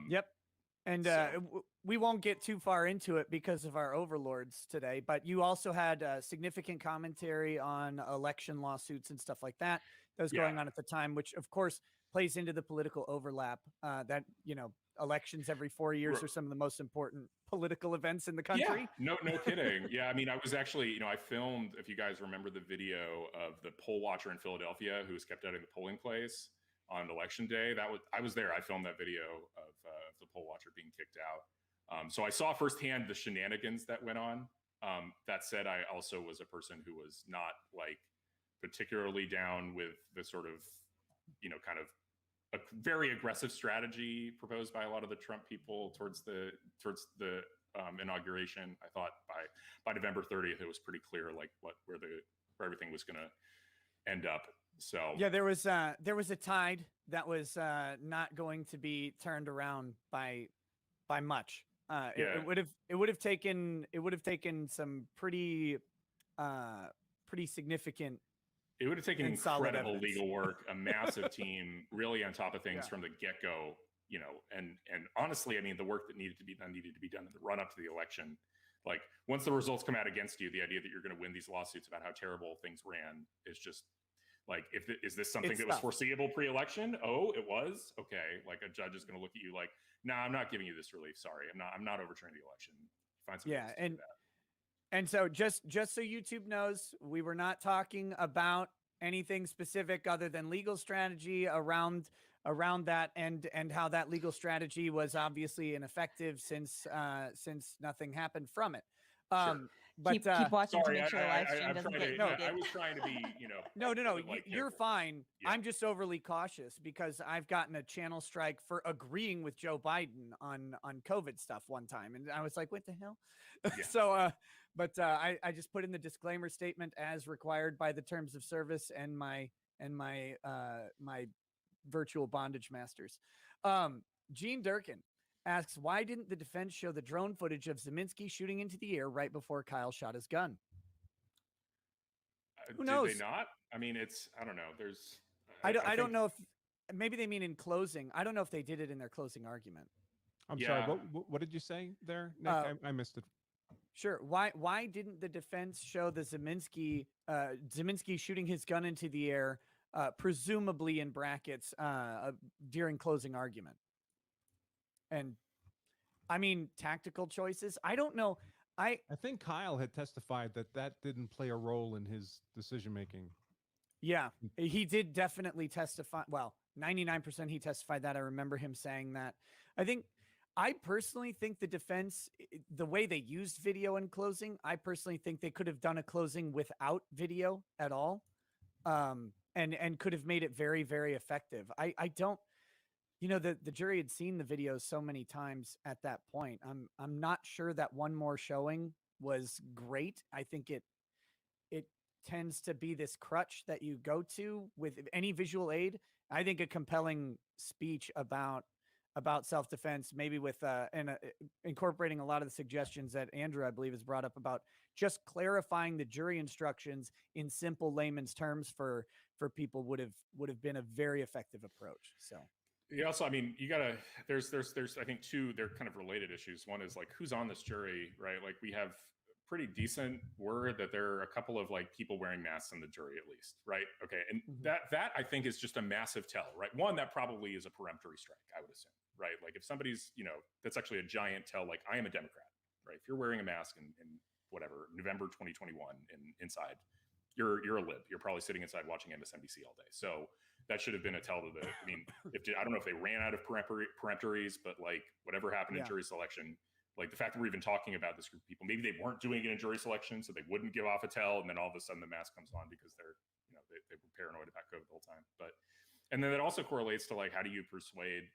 S1: Yep. And we won't get too far into it because of our overlords today, but you also had significant commentary on election lawsuits and stuff like that was going on at the time, which of course plays into the political overlap that, elections every 4 years are some of the most important political events in the country.
S9: Yeah, no kidding. Yeah, I mean, I was actually, I filmed, if you guys remember the video of the poll watcher in Philadelphia who was kept out of the polling place on election day. I was there. I filmed that video of the poll watcher being kicked out. So I saw firsthand the shenanigans that went on. That said, I also was a person who was not like particularly down with the sort of, kind of a very aggressive strategy proposed by a lot of the Trump people towards the inauguration. I thought by November 30th, it was pretty clear like where everything was going to end up. So
S1: yeah, there was a tide that was not going to be turned around by much. It would have taken some pretty significant.
S9: It would have taken incredible legal work, a massive team, really on top of things from the get-go. And honestly, I mean, the work that needed to be done in the run up to the election. Like once the results come out against you, the idea that you're going to win these lawsuits about how terrible things ran is just. Like, is this something that was foreseeable pre-election? Oh, it was? Okay. Like a judge is going to look at you like, nah, I'm not giving you this relief. Sorry. I'm not overturning the election. Find something else to do that.
S1: And so just so YouTube knows, we were not talking about anything specific other than legal strategy around that and how that legal strategy was obviously ineffective since nothing happened from it.
S9: Sure.
S1: But
S7: keep watching to make sure the live stream doesn't get
S9: muted. I was trying to be,
S1: No.
S9: Like,
S1: you're fine. Yeah. I'm just overly cautious because I've gotten a channel strike for agreeing with Joe Biden on COVID stuff one time, and I was like, "What the hell?" Yeah. So, I just put in the disclaimer statement as required by the terms of service and my virtual bondage masters. Gene Durkin asks, why didn't the defense show the drone footage of Zeminski shooting into the air right before Kyle shot his gun? Who knows?
S9: Did they not? I mean, I don't know. There's.
S1: I don't know if maybe they mean in closing. I don't know if they did it in their closing argument.
S3: I'm sorry. What did you say there, Nick? I missed it.
S1: Sure. Why didn't the defense show the Zeminski shooting his gun into the air, presumably in brackets, during closing argument? And I mean, tactical choices. I don't know. I
S3: think Kyle had testified that didn't play a role in his decision making.
S1: Yeah, he did definitely testify. Well, 99% he testified that. I remember him saying that. I personally think the defense, the way they used video in closing, I personally think they could have done a closing without video at all, and could have made it very, very effective. I don't. The jury had seen the videos so many times at that point. I'm not sure that one more showing was great. I think it tends to be this crutch that you go to with any visual aid. I think a compelling speech about self-defense, maybe with incorporating a lot of the suggestions that Andrew, I believe, has brought up about just clarifying the jury instructions in simple layman's terms for people would have been a very effective approach. So.
S9: Yeah. Also, I mean, you gotta. There's. I think two. They're kind of related issues. One is like who's on this jury, right? Like we have pretty decent word that there are a couple of like people wearing masks in the jury at least, right? Okay, and that I think is just a massive tell, right? One, that probably is a peremptory strike, I would assume, right? Like if somebody's, that's actually a giant tell. Like I am a Democrat, right? If you're wearing a mask in whatever November 2021 inside, you're a lib. You're probably sitting inside watching MSNBC all day. So that should have been a tell to the. I mean, I don't know if they ran out of peremptories, but like whatever happened in jury selection, like the fact that we're even talking about this group of people, maybe they weren't doing it in jury selection, so they wouldn't give off a tell, and then all of a sudden the mask comes on because they're, they were paranoid about COVID the whole time. But and then that also correlates to like how do you persuade,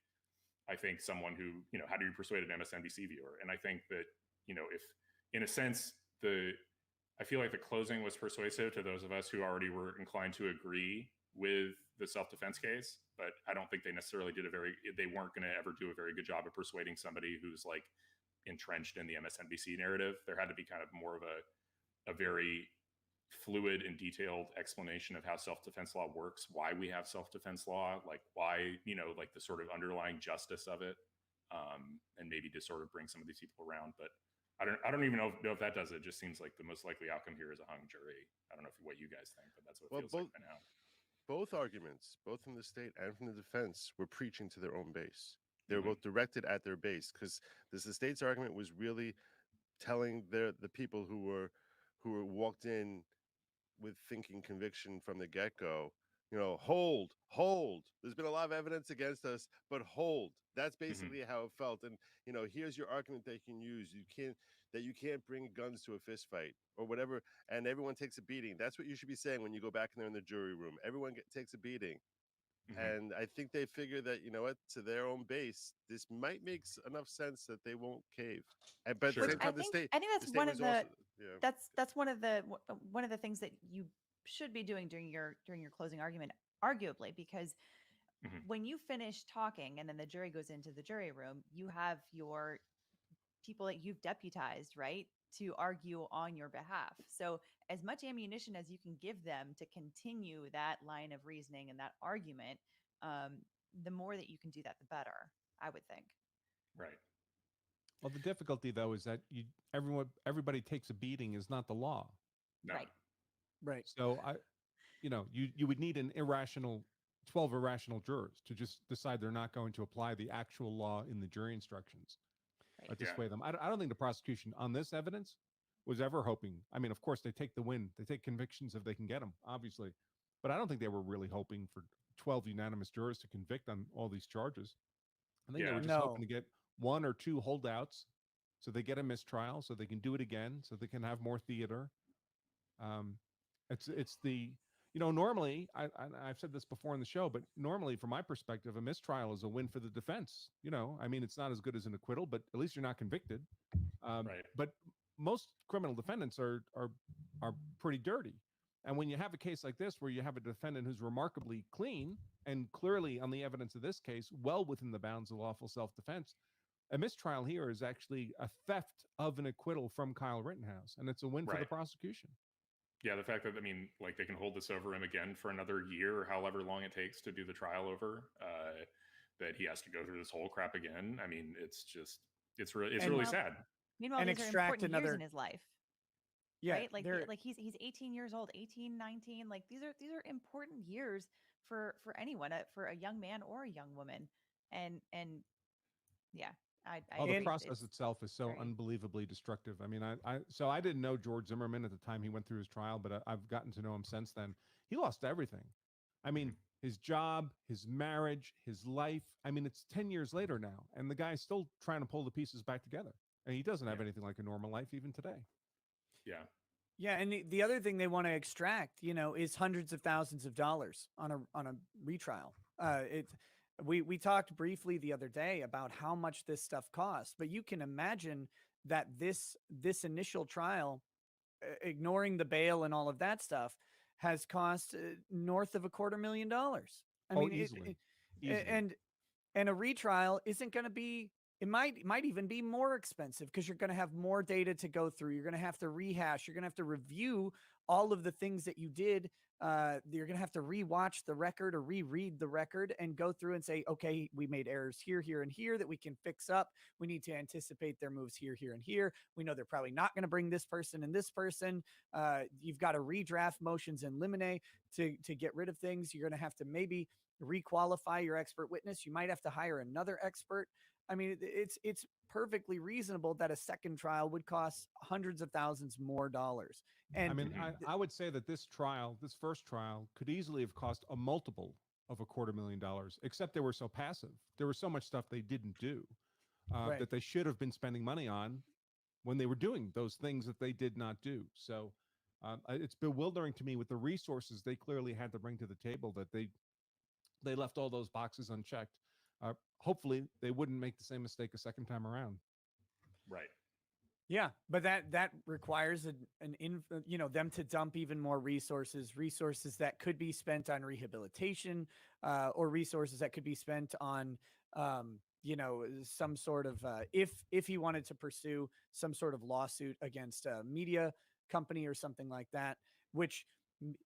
S9: I think someone who how do you persuade an MSNBC viewer? And I think that if in a sense I feel like the closing was persuasive to those of us who already were inclined to agree with the self-defense case, but I don't think they necessarily they weren't going to ever do a very good job of persuading somebody who's like entrenched in the MSNBC narrative. There had to be kind of more of a a very fluid and detailed explanation of how self-defense law works, why we have self-defense law, like why, like the sort of underlying justice of it, and maybe to sort of bring some of these people around. But I don't even know if that does it. It just seems like the most likely outcome here is a hung jury. I don't know what you guys think, but that's what it feels like by now.
S6: Both arguments, both from the state and from the defense, were preaching to their own base. They were both directed at their base, because the state's argument was really telling the people who were walked in with thinking conviction from the get-go, hold. There's been a lot of evidence against us, but hold. That's basically how it felt. And here's your argument that you can use. You can't bring guns to a fist fight or whatever, and everyone takes a beating. That's what you should be saying when you go back in there in the jury room. Everyone takes a beating. And I think they figure that, to their own base, this might make enough sense that they won't cave. But
S7: sure. I think that's one of the that's one of the things that you should be doing during your closing argument, arguably, because when you finish talking and then the jury goes into the jury room, you have your people that you've deputized, right, to argue on your behalf. So as much ammunition as you can give them to continue that line of reasoning and that argument, the more that you can do that, the better, I would think.
S9: Right.
S3: Well, the difficulty, though, is that everybody takes a beating is not the law.
S9: No.
S1: Right.
S3: So you would need 12 irrational jurors to just decide they're not going to apply the actual law in the jury instructions. Right. To sway them. I don't think the prosecution on this evidence was ever hoping. I mean, of course, they take the win. They take convictions if they can get them, obviously. But I don't think they were really hoping for 12 unanimous jurors to convict on all these charges. I think they were just hoping to get 1 or 2 holdouts so they get a mistrial, so they can do it again, so they can have more theater. It's the, normally, I've said this before in the show, but normally, from my perspective, a mistrial is a win for the defense. I mean, it's not as good as an acquittal, but at least you're not convicted.
S9: Right.
S3: But most criminal defendants are pretty dirty. And when you have a case like this, where you have a defendant who's remarkably clean and clearly, on the evidence of this case, well within the bounds of lawful self-defense, a mistrial here is actually a theft of an acquittal from Kyle Rittenhouse, and it's a win for the prosecution.
S9: Yeah, the fact that, they can hold this over him again for another year, or however long it takes to do the trial over, that he has to go through this whole crap again. I mean, it's really sad.
S7: Meanwhile, these are important years in his life.
S1: Yeah,
S7: right? Like he's 18 years old, 18, 19. Like these are important years for anyone, for a young man or a young woman. And yeah,
S3: the process itself is so unbelievably destructive. I mean, so I didn't know George Zimmerman at the time he went through his trial, but I've gotten to know him since then. He lost everything. I mean, his job, his marriage, his life. I mean, it's 10 years later now, and the guy's still trying to pull the pieces back together. And he doesn't have anything like a normal life even today.
S9: Yeah.
S1: Yeah, and the other thing they want to extract, is hundreds of thousands of dollars on a retrial. We talked briefly the other day about how much this stuff costs, but you can imagine that this initial trial, ignoring the bail and all of that stuff, has cost north of $250,000. I mean,
S3: easily.
S1: And a retrial isn't going to be. It might even be more expensive because you're going to have more data to go through. You're going to have to rehash. You're going to have to review all of the things that you did. You're going to have to rewatch the record or reread the record and go through and say, okay, we made errors here, here, and here that we can fix up. We need to anticipate their moves here, here, and here. We know they're probably not going to bring this person and this person. You've got to redraft motions in limine to get rid of things. You're going to have to maybe requalify your expert witness. You might have to hire another expert. I mean, it's perfectly reasonable that a second trial would cost hundreds of thousands more dollars. And
S3: I mean, I would say that this first trial, could easily have cost a multiple of $250,000, except they were so passive. There was so much stuff they didn't do that they should have been spending money on when they were doing those things that they did not do. So it's bewildering to me with the resources they clearly had to bring to the table that they left all those boxes unchecked. Hopefully they wouldn't make the same mistake a second time around.
S9: Right.
S1: Yeah, but that requires them to dump even more resources that could be spent on rehabilitation, or resources that could be spent on, some sort of, if he wanted to pursue some sort of lawsuit against media company or something like that, which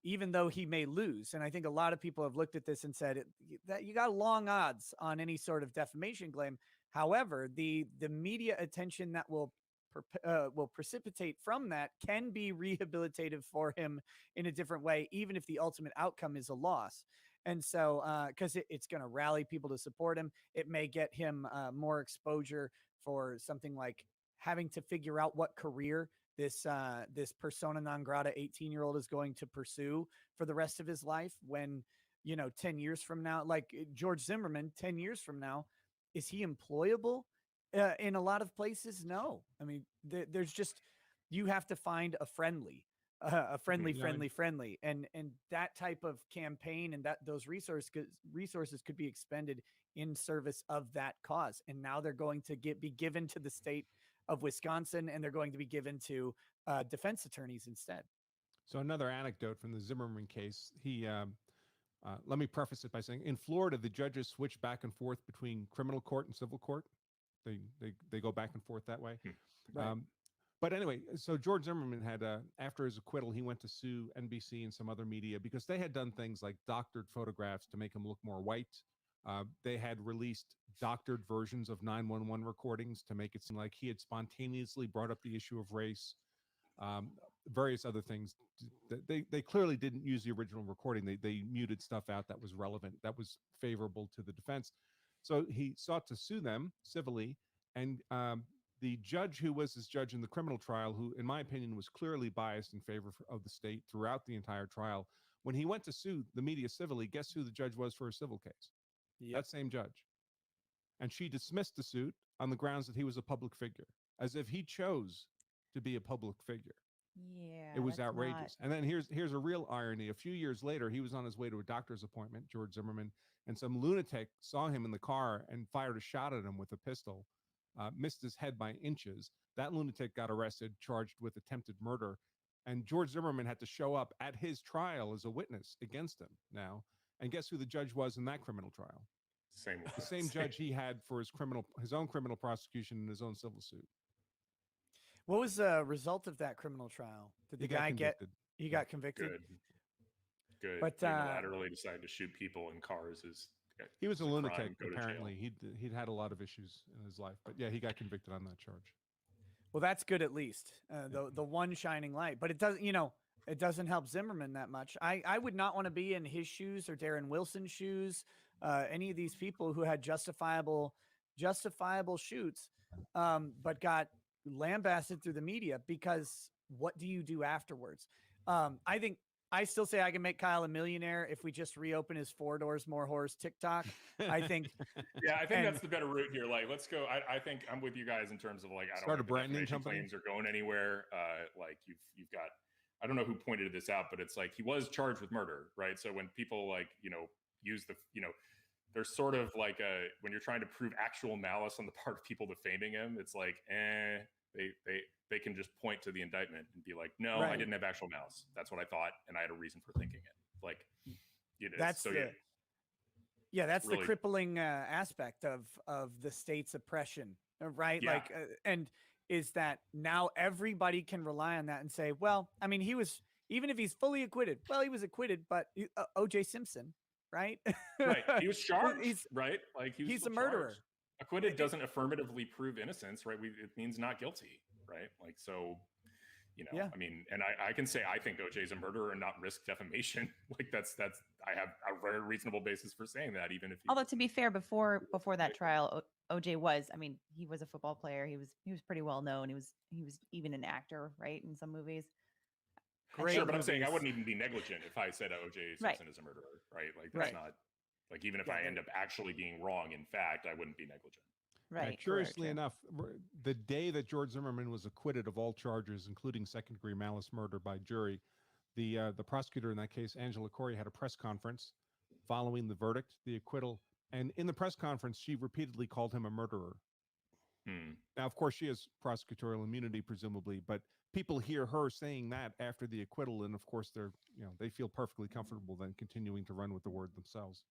S1: even though he may lose, and I think a lot of people have looked at this and said that you got long odds on any sort of defamation claim. However, the media attention that will precipitate from that can be rehabilitative for him in a different way, even if the ultimate outcome is a loss. And so, because it's going to rally people to support him, it may get him more exposure for something like having to figure out what career this persona non grata 18-year-old is going to pursue for the rest of his life. When 10 years from now, like George Zimmerman, 10 years from now, is he employable in a lot of places? No. I mean, there's just, you have to find a friendly, and that type of campaign and that those resources could be expended in service of that cause. And now they're going to be given to the state of Wisconsin, and they're going to be given to defense attorneys instead.
S3: So another anecdote from the Zimmerman case. Let me preface it by saying, in Florida, the judges switch back and forth between criminal court and civil court. They go back and forth that way.
S1: Right.
S3: But anyway, so George Zimmerman had, after his acquittal, he went to sue NBC and some other media because they had done things like doctored photographs to make him look more white. They had released doctored versions of 911 recordings to make it seem like he had spontaneously brought up the issue of race, various other things. They clearly didn't use the original recording. They muted stuff out that was relevant, that was favorable to the defense. So he sought to sue them civilly, and the judge who was his judge in the criminal trial, who in my opinion was clearly biased in favor of the state throughout the entire trial, when he went to sue the media civilly, guess who the judge was for a civil case? Yep. That same judge. And she dismissed the suit on the grounds that he was a public figure, as if he chose to be a public figure.
S7: Yeah,
S3: it was outrageous. And then here's a real irony. A few years later, he was on his way to a doctor's appointment, George Zimmerman, and some lunatic saw him in the car and fired a shot at him with a pistol, missed his head by inches. That lunatic got arrested, charged with attempted murder, and George Zimmerman had to show up at his trial as a witness against him now. And guess who the judge was in that criminal trial? The same judge he had for his own criminal prosecution and his own civil suit.
S1: What was the result of that criminal trial? Did the guy he got convicted?
S9: Good.
S1: But
S9: unilaterally decided to shoot people in cars.
S3: He was a lunatic, apparently. He'd had a lot of issues in his life. But yeah, he got convicted on that charge.
S1: Well, that's good at least. The one shining light. But it doesn't, it doesn't help Zimmerman that much. I would not want to be in his shoes or Darren Wilson's shoes. Any of these people who had justifiable shoots, but got lambasted through the media, because what do you do afterwards? I still say I can make Kyle a millionaire if we just reopen his 4 Doors More Horrors TikTok. I think.
S9: Yeah, I think that's the better route here. Like, let's go. I think I'm with you guys in terms of like, I don't think the defamation claims are going anywhere. Like you've got, I don't know who pointed this out, but it's like he was charged with murder, right? So when people like, use the, there's sort of like when you're trying to prove actual malice on the part of people defaming him, it's like, they can just point to the indictment and be like, no, right. I didn't have actual malice. That's what I thought, and I had a reason for thinking it. Like,
S1: that's
S9: so
S1: that's really the crippling aspect of the state's oppression, right?
S9: Yeah.
S1: Like, and is that now everybody can rely on that and say, well, I mean, even if he's fully acquitted, well, he was acquitted, but O.J. Simpson, right?
S9: Right. He was charged, right? Like
S1: he's a murderer.
S9: Charged. Acquitted doesn't affirmatively prove innocence, right? It means not guilty, right? Like, so,
S1: yeah.
S9: I mean, and I can say I think OJ is a murderer and not risk defamation. Like that's I have a very reasonable basis for saying that, even if.
S7: Although to be fair, before that trial, OJ was, I mean, he was a football player. He was pretty well known. He was even an actor, right, in some movies.
S9: Great. Sure, but I'm saying I wouldn't even be negligent if I said OJ Simpson is a murderer, right? Like that's not. Like, even if I end up actually being wrong, in fact, I wouldn't be negligent.
S7: Right.
S3: Curiously enough, the day that George Zimmerman was acquitted of all charges, including second-degree malice murder by jury, the prosecutor in that case, Angela Corey, had a press conference following the verdict, the acquittal, and in the press conference, she repeatedly called him a murderer. Now, of course, she has prosecutorial immunity, presumably, but people hear her saying that after the acquittal, and of course, they feel perfectly comfortable then continuing to run with the word themselves.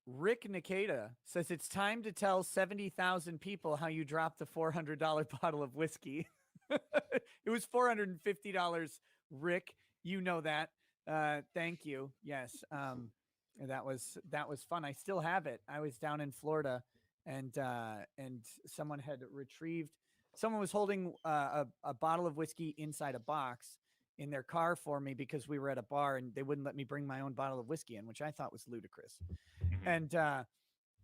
S1: Rick Rekieta says it's time to tell 70,000 people how you dropped the $400 bottle of whiskey. It was $450, Rick. You know that. Thank you. Yes. That was fun. I still have it. I was down in Florida, and someone had retrieved. Someone was holding a bottle of whiskey inside a box in their car for me because we were at a bar and they wouldn't let me bring my own bottle of whiskey in, which I thought was ludicrous. And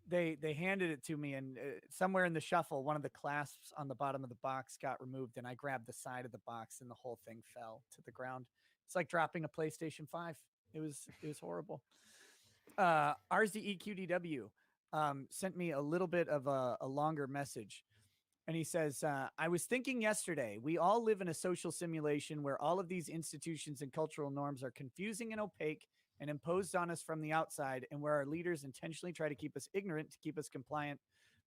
S1: they handed it to me, and somewhere in the shuffle, one of the clasps on the bottom of the box got removed, and I grabbed the side of the box, and the whole thing fell to the ground. It's like dropping a PlayStation 5. It was horrible. RZEQDW sent me a little bit of a longer message. And he says, I was thinking yesterday, we all live in a social simulation where all of these institutions and cultural norms are confusing and opaque and imposed on us from the outside, and where our leaders intentionally try to keep us ignorant to keep us compliant.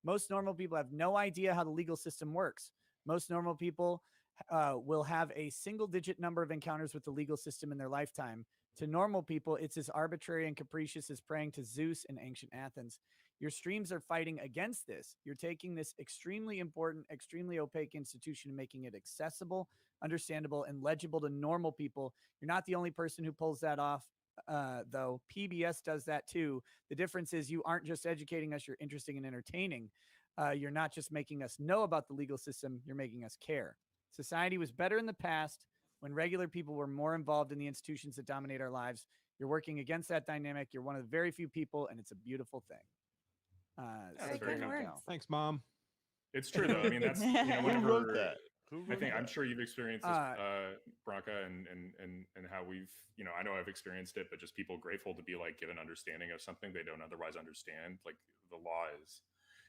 S1: Most normal people have no idea how the legal system works. Most normal people will have a single-digit number of encounters with the legal system in their lifetime. To normal people, it's as arbitrary and capricious as praying to Zeus in ancient Athens. Your streams are fighting against this. You're taking this extremely important, extremely opaque institution and making it accessible, understandable, and legible to normal people. You're not the only person who pulls that off, though. PBS does that too. The difference is you aren't just educating us, you're interesting and entertaining. You're not just making us know about the legal system, you're making us care. Society was better in the past when regular people were more involved in the institutions that dominate our lives. You're working against that dynamic. You're one of the very few people, and it's a beautiful thing.
S9: That's very good words.
S3: Thanks, Mom.
S9: It's true, though. I mean, that's, you know,
S6: Who
S9: whenever
S6: wrote that?
S9: I think I'm sure you've experienced this, Bronca, and how we've, you know, I know I've experienced it, but just people grateful to be like given understanding of something they don't otherwise understand, like the law is,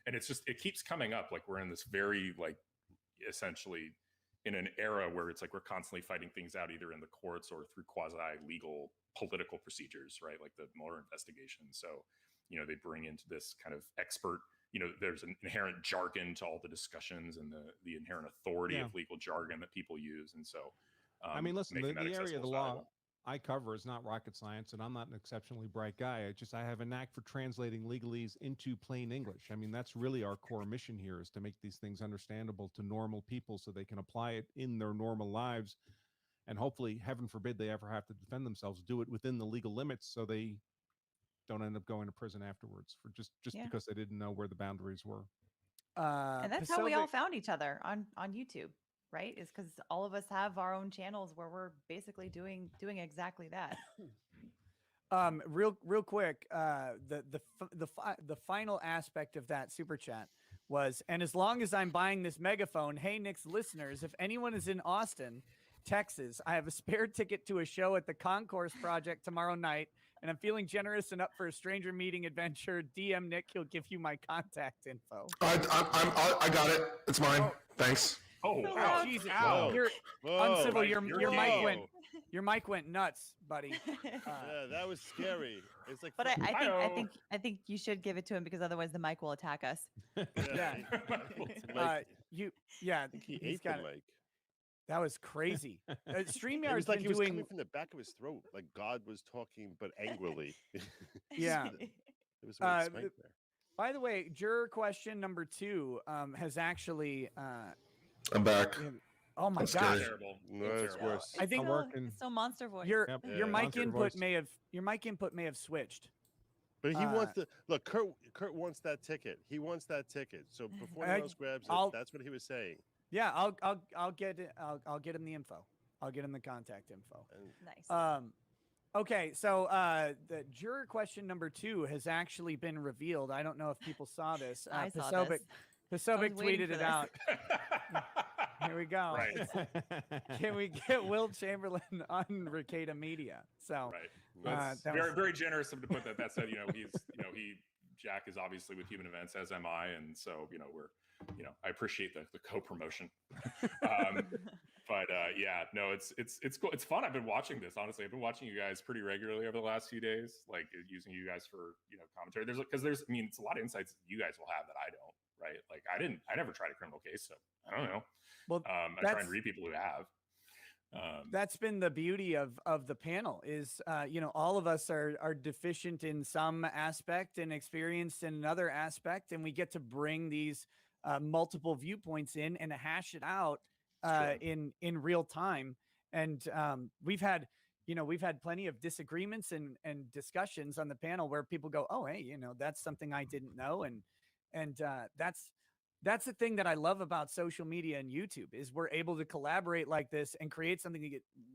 S9: and it's just, it keeps coming up. Like we're in this very, like, essentially in an era where it's like we're constantly fighting things out either in the courts or through quasi-legal political procedures, right? Like the Mueller investigation. So, you know, they bring into this kind of expert, you know, there's an inherent jargon to all the discussions and the inherent authority of legal jargon that people use. And so,
S3: I mean, listen, the area of the law
S9: valuable.
S3: I cover is not rocket science, and I'm not an exceptionally bright guy. I have a knack for translating legalese into plain English. I mean, that's really our core mission here, is to make these things understandable to normal people so they can apply it in their normal lives. And hopefully, heaven forbid they ever have to defend themselves, do it within the legal limits so they don't end up going to prison afterwards for just because they didn't know where the boundaries were.
S7: And that's how we all found each other on YouTube. Right, is because all of us have our own channels where we're basically doing exactly that.
S1: Real quick, the final aspect of that super chat was, and as long as I'm buying this megaphone, hey Nick's listeners, if anyone is in Austin, Texas, I have a spare ticket to a show at the Concourse Project tomorrow night, and I'm feeling generous and up for a stranger meeting adventure. DM Nick, he'll give you my contact info.
S10: I got it. It's mine.
S1: Oh.
S10: Thanks.
S1: Oh, Jesus! You're uncivil.
S6: Right,
S1: Your mic went nuts, buddy.
S6: Yeah, that was scary. It's like,
S7: but I think you should give it to him because otherwise the mic will attack us.
S1: Yeah.
S6: I think he ate the mic.
S1: That was crazy. StreamYard's
S6: it was like
S1: been
S6: he was
S1: doing
S6: coming from the back of his throat, like God was talking, but angrily.
S1: Yeah.
S6: It was there.
S1: By the way, juror question number 2 has actually.
S10: I'm back.
S1: Oh my
S10: gosh!
S9: Terrible.
S6: No, it's worse.
S1: I think
S7: it's so monster voice.
S1: Your mic input may have switched.
S6: But he wants to look. Kurt wants that ticket. He wants that ticket. So before anyone else grabs it, that's what he was saying.
S1: Yeah, I'll get it. I'll get him the info. I'll get him the contact info.
S7: Nice.
S1: Okay, so the juror question number 2 has actually been revealed. I don't know if people saw this.
S7: I saw this.
S1: Pasovic tweeted it out. Here we go.
S9: Right.
S1: Can we get Will Chamberlain on Rekieta Media? So
S9: right. That's very, very generous of him to put that. That said, Jack is obviously with Human Events, as am I, and so I appreciate the co-promotion. But it's cool. It's fun. I've been watching this. Honestly, I've been watching you guys pretty regularly over the last few days, like using you guys for commentary. It's a lot of insights you guys will have that I don't. Right? Like I never tried a criminal case, so I don't know.
S1: Well,
S9: I try and read people who have.
S1: That's been the beauty of the panel is, all of us are deficient in some aspect and experienced in another aspect, and we get to bring these multiple viewpoints in and hash it out in real time. And we've had plenty of disagreements and discussions on the panel where people go, oh, hey, that's something I didn't know. And that's the thing that I love about social media and YouTube is we're able to collaborate like this and create something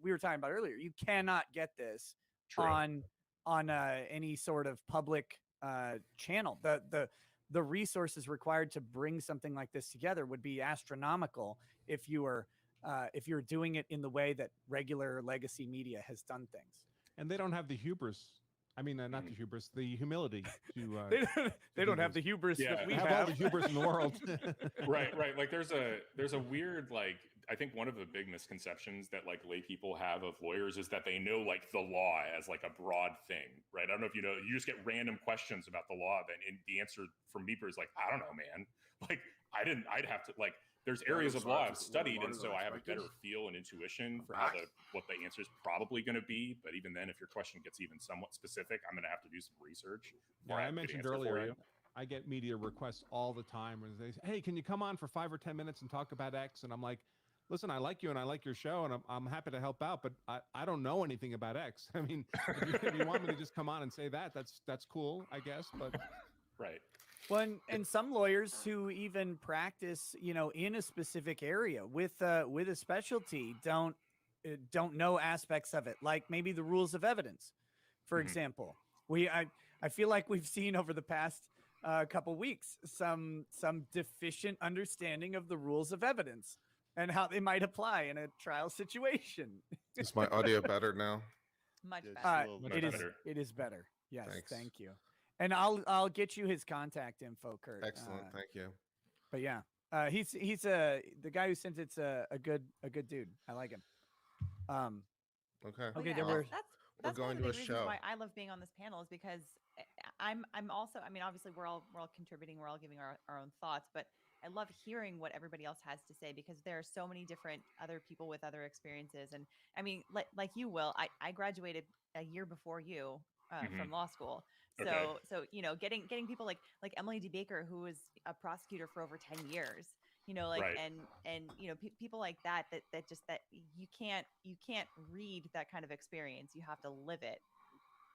S1: we were talking about earlier. You cannot get this on any sort of public channel. The resources required to bring something like this together would be astronomical if you were doing it in the way that regular legacy media has done things.
S3: And they don't have the hubris. I mean, not the hubris, the humility to.
S1: They don't have the hubris that we
S3: have. All the hubris in the world.
S9: Right. Like there's a weird, like, I think one of the big misconceptions that like lay people have of lawyers is that they know like the law as like a broad thing, right? I don't know if you know, you just get random questions about the law, then the answer from me is like, I don't know, man. Like I'd have to like. There's areas of law I've studied, and so I have a better feel and intuition for what the answer is probably going to be. But even then, if your question gets even somewhat specific, I'm going to have to do some research.
S3: Yeah, I mentioned earlier, I get media requests all the time where they say, "Hey, can you come on for 5 or 10 minutes and talk about X?" And I'm like, "Listen, I like you and I like your show, and I'm happy to help out, but I don't know anything about X. I mean, if you want me to just come on and say that's cool, I guess, but
S9: right."
S1: Well, and some lawyers who even practice, in a specific area with a specialty don't know aspects of it, like maybe the rules of evidence, for example. I feel like we've seen over the past couple weeks some deficient understanding of the rules of evidence and how they might apply in a trial situation.
S10: Is my audio better now?
S7: Much better.
S1: It is better. Yes,
S10: Thanks.
S1: Thank you. And I'll get you his contact info, Kurt.
S10: Excellent, thank you.
S1: But yeah, he's the guy who sent it's a good dude. I like him.
S10: Okay.
S1: Okay,
S7: yeah, that's
S10: going
S7: one of the
S10: to a
S7: big reasons
S10: show.
S7: why I love being on this panel is because I'm also, I mean, obviously we're all contributing, we're all giving our own thoughts, but I love hearing what everybody else has to say because there are so many different other people with other experiences. And I mean, like you, Will, I graduated a year before you from law school. So getting people like Emily D. Baker, who was a prosecutor for over 10 years,
S9: Right.
S7: and people like that you can't read that kind of experience. You have to live it.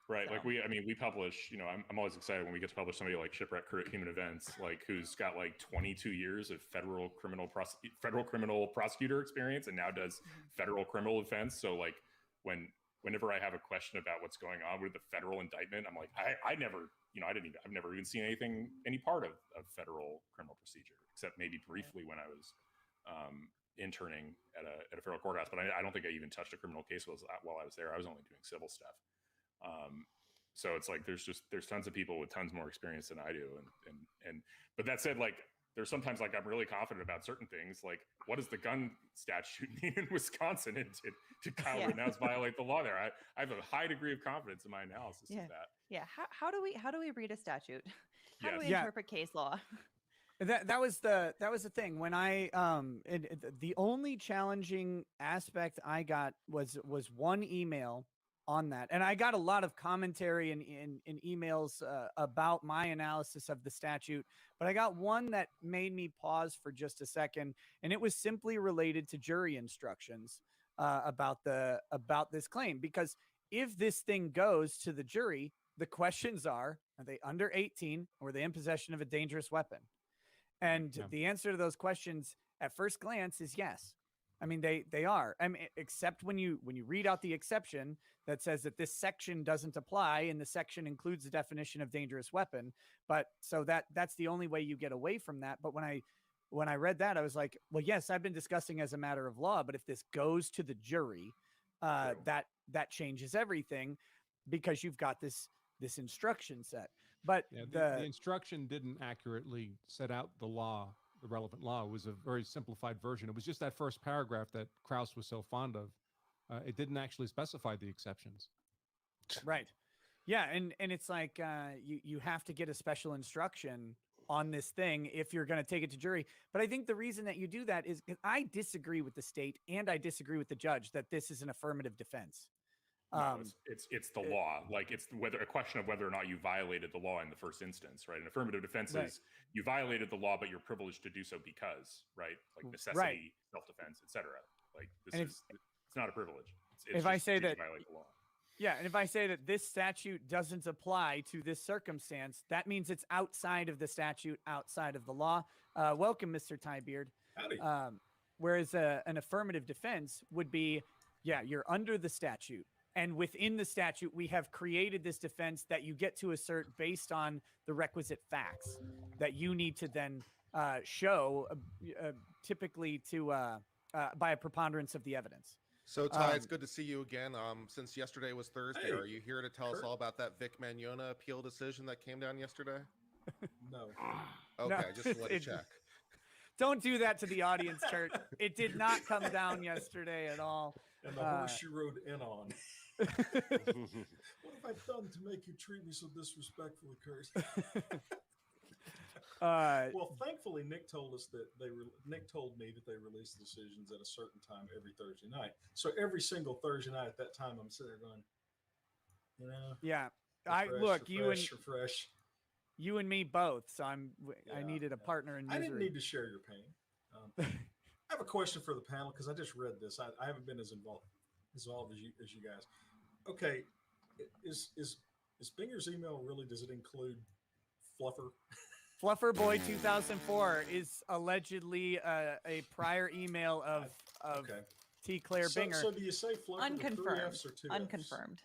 S9: Right.
S7: So.
S9: Like we publish, I'm always excited when we get to publish somebody like Shipwreck Crew at Human Events, like who's got like 22 years of federal criminal prosecutor experience and now does federal criminal defense. So like whenever I have a question about what's going on with the federal indictment, I'm like, I've never even seen any part of federal criminal procedure, except maybe briefly when I was interning at a federal courthouse. But I don't think I even touched a criminal case while I was there. I was only doing civil stuff. So it's like there's tons of people with tons more experience than I do, and but that said, like there's sometimes like I'm really confident about certain things, like what does the gun statute mean in Wisconsin, and did Kyle Rittenhouse violate the law there? I have a high degree of confidence in my analysis of that.
S7: Yeah. How do we read a statute? How do we interpret case law?
S1: That was the thing when I the only challenging aspect I got was one email on that, and I got a lot of commentary in emails about my analysis of the statute, but I got one that made me pause for just a second, and it was simply related to jury instructions about this claim, because if this thing goes to the jury, the questions are they under 18, or are they in possession of a dangerous weapon? And the answer to those questions at first glance is yes. I mean, they are. I mean, except when you read out the exception that says that this section doesn't apply, and the section includes the definition of dangerous weapon. But so that's the only way you get away from that. But when I read that, I was like, well, yes, I've been discussing as a matter of law, but if this goes to the jury, that changes everything, because you've got this instruction set. But
S3: the instruction didn't accurately set out the law. The relevant law. It was a very simplified version. It was just that first paragraph that Krauss was so fond of. It didn't actually specify the exceptions.
S1: Right. Yeah. And it's like you have to get a special instruction on this thing if you're going to take it to jury. But I think the reason that you do that is because I disagree with the state and I disagree with the judge that this is an affirmative defense.
S9: No, it's the law. Like it's a question of whether or not you violated the law in the first instance, right? An affirmative defense is you violated the law, but you're privileged to do so because, right? Like necessity, self-defense, etc. Like it's not a privilege. It's
S1: if I say that
S9: you violate the law.
S1: Yeah, and if I say that this statute doesn't apply to this circumstance, that means it's outside of the statute, outside of the law. Welcome, Mr. Tiebeard.
S11: Howdy.
S1: Whereas an affirmative defense would be, yeah, you're under the statute. And within the statute, we have created this defense that you get to assert based on the requisite facts that you need to then show, typically by a preponderance of the evidence.
S5: So, Ty, it's good to see you again. Since yesterday was Thursday, are you here to tell us all about that Vic Mignogna appeal decision that came down yesterday?
S11: No.
S5: Okay, just to let you check.
S1: Don't do that to the audience, Kurt. It did not come down yesterday at all.
S11: And the horse you rode in on. What have I done to make you treat me so disrespectfully, Kurt? Well, thankfully, Nick told us that Nick told me that they release decisions at a certain time every Thursday night. So every single Thursday night at that time, I'm sitting there going, you know,
S1: yeah. You and me both. So I needed a partner in misery.
S11: I didn't need to share your pain. I have a question for the panel because I just read this. I haven't been as involved as you guys. Okay, is Binger's email really? Does it include Fluffer?
S1: Fluffer Boy 2004 is allegedly a prior email of T. Claire Binger.
S11: So do you say Fluffer
S7: Unconfirmed.
S11: with 3 Fs or 2 Fs?
S7: Unconfirmed.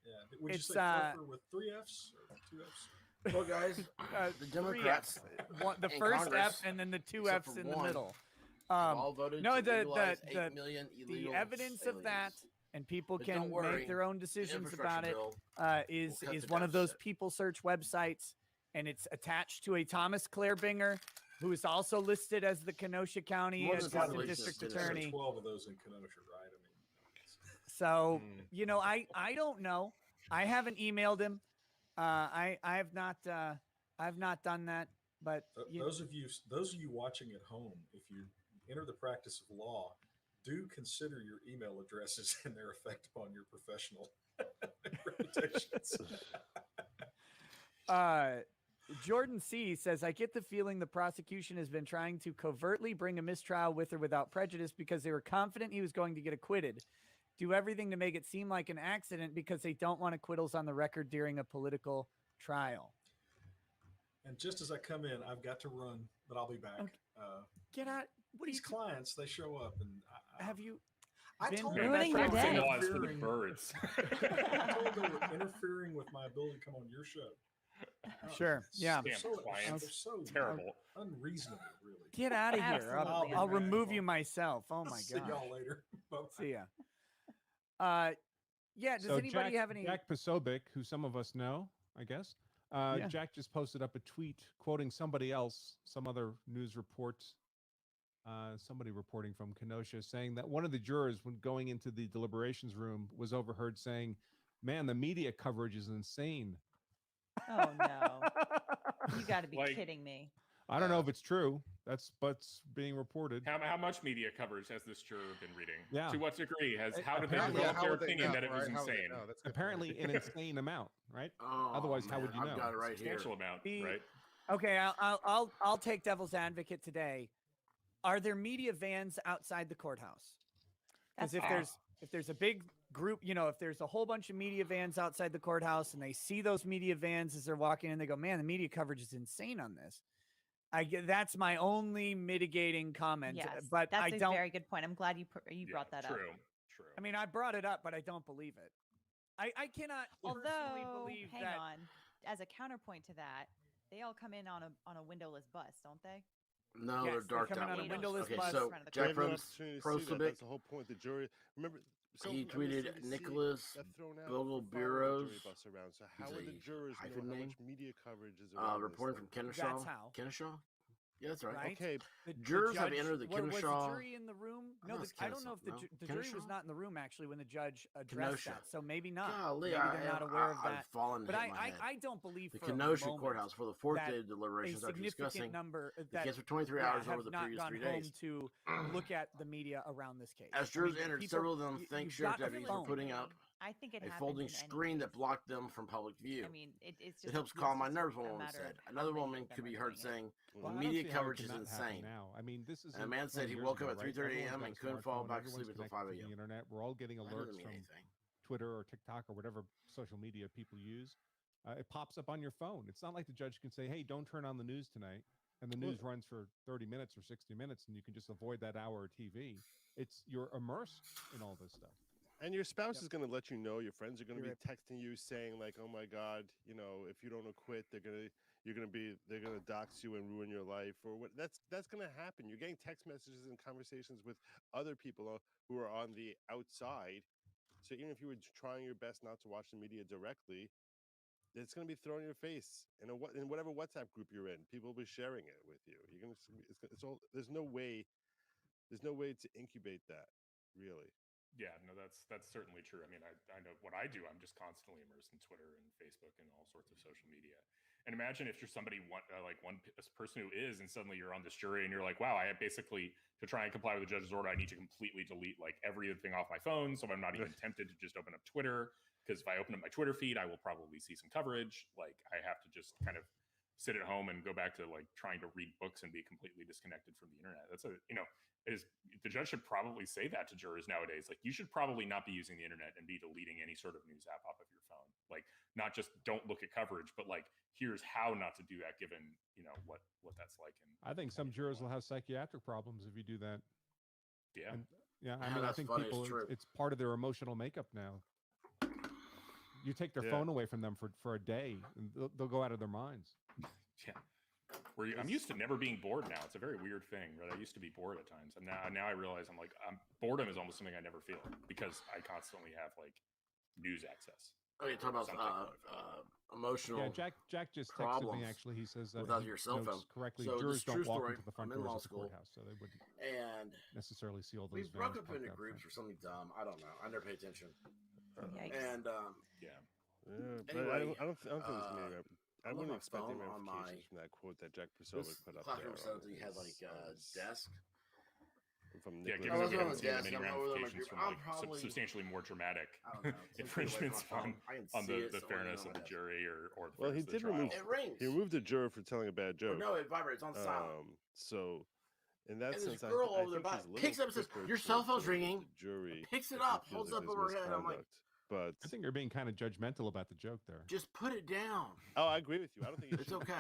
S11: Yeah. Would you say Fluffer with 3 Fs or 2 Fs?
S2: Well, guys, the Democrats,
S1: the first F and then the 2 Fs in the middle.
S2: all voted
S1: No,
S2: to legalize 8 million
S1: the
S2: illegal
S1: evidence of that, and people
S2: But
S1: can
S2: don't worry,
S1: make their own
S2: the
S1: decisions about it.
S2: infrastructure bill
S1: Is
S2: will cut the
S1: one of those
S2: deficit.
S1: people search websites, and it's attached to a Thomas Claire Binger, who is also listed as the Kenosha County
S2: More than
S1: Assistant
S2: population
S1: District
S2: is
S11: There are
S1: Attorney.
S11: 12 of those in Kenosha, right? I mean,
S1: So I don't know. I haven't emailed him. I have not done that. But
S11: those of you watching at home, if you enter the practice of law, do consider your email addresses and their effect upon your professional reputations.
S1: Jordan C says, I get the feeling the prosecution has been trying to covertly bring a mistrial with or without prejudice because they were confident he was going to get acquitted. Do everything to make it seem like an accident because they don't want acquittals on the record during a political trial.
S11: And just as I come in, I've got to run, but I'll be back.
S1: Okay. Get out. What
S11: These clients, they show up, and
S1: have you?
S11: I
S1: been
S11: told
S7: Man,
S11: them
S7: ruining
S11: they
S7: your
S11: were
S7: day.
S9: Laws for the
S11: interfering-
S9: birds.
S11: I told them they were interfering with my ability to come on your show.
S1: Sure. Yeah.
S11: They're so,
S9: Clients.
S11: they're so
S9: Terrible.
S11: unreasonable, really.
S1: Get out of here.
S7: Absolutely
S1: I'll
S11: unreasonable.
S1: remove you myself. Oh my
S11: See
S1: god.
S11: y'all later. Bye-bye.
S1: See ya. Yeah. Does
S3: So
S1: anybody have any?
S3: Jack Posobiec, who some of us know, I guess.
S1: Yeah.
S3: Jack just posted up a tweet quoting somebody else, some other news report, somebody reporting from Kenosha, saying that one of the jurors, when going into the deliberations room, was overheard saying, "Man, the media coverage is insane."
S7: Oh no! You got to be
S9: Like-
S7: kidding me.
S3: I don't know if it's true. That's what's being reported.
S9: How much media coverage has this juror been reading?
S3: Yeah.
S9: To what degree how did they
S3: Apparently-
S9: develop
S5: how
S9: their
S5: would they
S9: opinion
S5: know,
S9: that it was
S5: right? How would they
S9: insane?
S5: know? That's a good point.
S3: Apparently, an insane amount, right?
S2: Oh,
S3: Otherwise, how
S2: man,
S3: would you know?
S2: I've got it right here.
S9: Substantial amount,
S1: The-
S9: right?
S1: Okay. I'll take devil's advocate today. Are there media vans outside the courthouse? Because if there's a big group, if there's a whole bunch of media vans outside the courthouse and they see those media vans as they're walking in, they go, man, the media coverage is insane on this. That's my only mitigating comment.
S7: Yes,
S1: But
S7: that's
S1: I
S7: a
S1: don't.
S7: very good point. I'm glad you brought that up.
S9: True.
S1: I mean, I brought it up, but I don't believe it. I cannot personally
S7: Although,
S1: believe
S7: hang
S1: that.
S7: on, as a counterpoint to that, they all come in on a windowless bus, don't they?
S2: No,
S1: Yes,
S2: they're
S1: they're
S2: dark
S1: coming
S2: that
S1: on a
S2: way.
S1: windowless
S2: Okay,
S1: bus.
S2: so
S7: Front of the
S2: Jack
S6: They have an
S2: Prost,
S6: opportunity to see that.
S2: Prosobiec,
S6: That's the whole point. The jury, remember,
S2: he tweeted Nicholas Bogel-Bureau's,
S6: around. So how
S2: he's
S6: would the
S2: a
S6: jurors know
S2: hyphen
S6: how
S2: name,
S6: much media coverage is around
S2: reporting
S6: this
S2: from
S6: thing?
S2: Kenosha.
S1: That's how.
S2: Kenosha? Yeah, that's right.
S1: Right?
S6: Okay,
S1: The
S2: Jurors have
S1: judge-
S2: entered the
S1: was
S2: Kenosha-
S1: the jury in the room?
S2: I
S1: No,
S2: know it's
S1: I don't know if
S2: Kenosha.
S1: the
S2: No?
S1: jury was
S2: Kenosha?
S1: not in the room actually when the judge addressed
S2: Kenosha.
S1: that. So maybe not.
S2: Golly,
S1: maybe they're not aware of
S2: I've
S1: that.
S2: fallen
S1: But
S2: and hit my head.
S1: I don't believe
S2: The
S1: for a
S2: Kenosha
S1: moment
S2: courthouse for the fourth
S1: that
S2: day of
S1: a
S2: deliberations after
S1: significant
S2: discussing
S1: number
S2: the
S1: that
S2: case for 23 hours
S1: have
S2: over the
S1: not
S2: previous
S1: gone
S2: 3
S1: home
S2: days.
S1: to look at the media around this case.
S2: As
S1: I
S2: jurors
S1: mean,
S2: entered,
S1: people-
S2: several of them thanked
S1: you've
S2: sheriff
S1: got a
S2: deputies for
S1: phone.
S2: putting up
S7: I think it
S2: a
S7: happens
S2: folding
S7: in any
S2: screen that
S7: case.
S2: blocked them from public view.
S7: I mean, it's
S2: It
S7: just
S2: helps
S7: it's
S2: calm my
S7: just
S2: nerves,
S7: a
S2: one woman
S7: matter
S2: said.
S7: of how
S2: Another
S7: many
S2: woman
S7: of them
S2: could be
S7: are
S2: heard
S7: doing it.
S2: saying,
S3: Well,
S2: the
S3: I don't
S2: media
S3: see how it
S2: coverage is
S3: cannot happen
S2: insane.
S3: now. I mean, this is
S2: And a man said he woke up at 3:30 a.m. and couldn't fall back to sleep until 5
S3: The
S2: a.m.
S3: internet. We're all getting
S2: That
S3: alerts
S2: doesn't mean
S3: from
S2: anything.
S3: Twitter or TikTok or whatever social media people use. It pops up on your phone. It's not like the judge can say, hey, don't turn on the news tonight. And the news runs for 30 minutes or 60 minutes and you can just avoid that hour of TV. You're immersed in all this stuff.
S6: And your spouse is going to let you know. Your friends are going to be
S1: You're
S6: texting you saying like, "Oh my God, if you don't acquit, they're going to dox you and ruin your life." Or what? That's going to happen. You're getting text messages and conversations with other people who are on the outside. So even if you were trying your best not to watch the media directly, it's going to be thrown in your face in whatever WhatsApp group you're in. People will be sharing it with you. You're going to. It's all. There's no way to incubate that, really.
S9: Yeah, no, that's certainly true. I mean, I know what I do. I'm just constantly immersed in Twitter and Facebook and all sorts of social media. And imagine if you're somebody a person who is, and suddenly you're on this jury and you're like, wow, I have basically, to try and comply with the judge's order, I need to completely delete like everything off my phone. So I'm not even tempted to just open up Twitter, because if I open up my Twitter feed, I will probably see some coverage. Like I have to just kind of sit at home and go back to like trying to read books and be completely disconnected from the internet. The judge should probably say that to jurors nowadays. Like, you should probably not be using the internet and be deleting any sort of news app off of your phone. Like, not just don't look at coverage, but like, here's how not to do that, given what that's like.
S3: I think some jurors will have psychiatric problems if you do that.
S9: Yeah.
S3: I mean, I think people, it's part of their emotional makeup now. You take their phone away from them for a day, and they'll go out of their minds.
S9: Yeah. I'm used to never being bored now. It's a very weird thing, right? I used to be bored at times. And now I realize boredom is almost something I never feel, because I constantly have like news access.
S2: Okay, talk about emotional.
S3: Yeah, Jack just
S2: problems
S3: texted me actually. He says that
S2: without your cell phone.
S3: Correctly,
S2: So
S3: jurors
S2: this
S3: don't
S2: true
S3: walk
S2: story,
S3: into the front
S2: I'm in
S3: doors
S2: law
S3: of the
S2: school,
S3: courthouse, so they wouldn't
S2: and
S3: necessarily see all those.
S2: we broke up into groups for something dumb. I don't know. I never pay attention.
S7: Yikes.
S2: And
S6: but
S2: anyway,
S6: I don't think it's me. I
S2: left
S6: wouldn't
S2: my
S6: expect any
S2: phone on
S6: ramifications from that quote that Jack Priscilla
S2: this
S6: put up there.
S2: classroom said that he had like a desk.
S6: From
S9: yeah,
S6: Nick
S9: given that we
S2: on
S9: haven't
S2: the
S9: seen
S2: desk,
S9: many
S2: I'm over there,
S9: ramifications from
S2: I'm
S9: like
S2: probably-
S9: substantially more dramatic
S2: I don't know, 10 feet away
S9: infringements
S2: from my phone. I can
S9: on
S2: see
S9: the
S2: it, so
S9: fairness
S2: on
S9: of
S2: my
S9: the
S2: desk.
S9: jury or the
S6: Well, he
S9: fairness of
S6: did
S9: the trial.
S6: remove.
S2: It rings.
S6: He removed a juror for telling a bad joke.
S2: No, it vibrates on silent.
S6: So, in that
S2: And this
S6: sense,
S2: girl
S6: I
S2: over there
S6: think he's a little
S2: picks up and says,
S6: quicker
S2: "Your
S6: to
S2: cell phone's
S6: observe
S2: ringing."
S6: the jury
S2: Picks it
S6: if he
S2: up,
S6: feels
S2: holds
S6: that
S2: up
S6: there's
S2: over her head. I'm like,
S6: misconduct. But
S3: I think you're being kind of judgmental about the joke there.
S2: just put it down.
S6: oh, I agree with you. I don't think
S2: It's okay.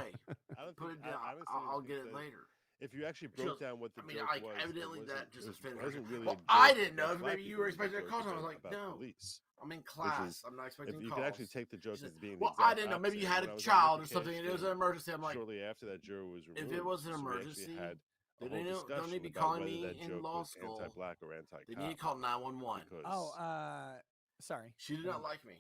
S6: I don't
S2: Put
S6: think,
S2: it down.
S6: I honestly
S2: I'll
S6: think
S2: get it
S6: that
S2: later.
S6: If you actually
S2: She
S6: broke
S2: goes,
S6: down what the
S2: I mean,
S6: joke
S2: like,
S6: was,
S2: evidently
S6: it
S2: that just offended her.
S6: wasn't really.
S2: Well,
S6: a
S2: I
S6: joke
S2: didn't know.
S6: about black
S2: Maybe you
S6: people.
S2: were
S6: It was a
S2: expecting a
S6: joke
S2: call. I was
S6: about
S2: like, no.
S6: police.
S2: I'm in class. I'm not
S6: If
S2: expecting
S6: you
S2: calls.
S6: could actually take the joke
S2: She
S6: as
S2: said,
S6: being the
S2: well, I
S6: exact
S2: didn't know. Maybe you
S6: opposite.
S2: had
S6: When
S2: a
S6: I was on
S2: child or
S6: Nick
S2: something, and it was
S6: Rekieta
S2: an emergency. I'm like,
S6: shortly after that juror was removed,
S2: if it was an
S6: so we
S2: emergency,
S6: actually had a
S2: they
S6: whole
S2: don't
S6: discussion
S2: need to be
S6: about
S2: calling
S6: whether
S2: me
S6: that
S2: in
S6: joke
S2: law
S6: was
S2: school.
S6: anti-black or anti-cop.
S2: They need to call 911.
S6: Because
S1: Sorry.
S2: She did not like me.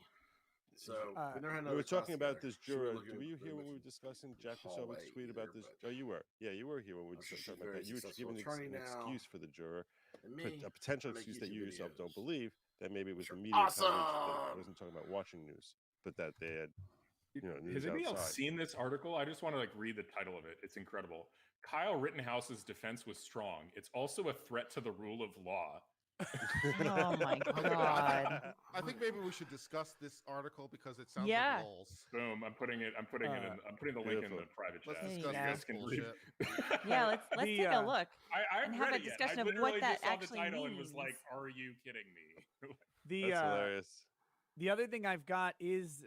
S2: So we never had
S6: we
S2: another
S6: were talking
S2: class
S6: about
S2: together.
S6: this
S2: She
S6: juror.
S2: was looking
S6: Were you here
S2: pretty
S6: when we
S2: much
S6: were discussing Jack
S2: hallway
S6: Posobiec's tweet about
S2: either,
S6: this?
S2: but
S6: Oh, you were. Yeah, you were here when we were
S2: she's
S6: talking
S2: very
S6: about that. You were
S2: successful
S6: giving
S2: attorney
S6: an
S2: now.
S6: excuse for the juror,
S2: And me,
S6: a potential
S2: I make
S6: excuse that
S2: YouTube
S6: you yourself don't
S2: videos.
S6: believe, that maybe it was
S2: Sure.
S6: the media coverage. That I
S2: Awesome.
S6: wasn't talking about watching news, but that they had, news
S9: Has anybody else
S6: outside.
S9: seen this article? I just want to read the title of it. It's incredible. Kyle Rittenhouse's defense was strong. It's also a threat to the rule of law.
S7: Oh my god.
S5: I think maybe we should discuss this article because it sounds
S7: Yeah.
S5: like lulls.
S9: Boom! I'm putting it. I'm putting the link in the private chat.
S5: Let's
S7: There you
S5: discuss
S7: go.
S9: You guys
S5: this
S9: can read.
S5: bullshit.
S7: Yeah, let's take a look.
S9: I
S7: and
S9: haven't
S7: have
S9: read
S7: a
S9: it yet.
S7: discussion
S9: I
S7: of what
S9: literally
S7: that
S9: just saw the
S7: actually
S9: title and was like,
S7: means.
S9: "Are you kidding me?"
S6: That's hilarious.
S1: The other thing I've got is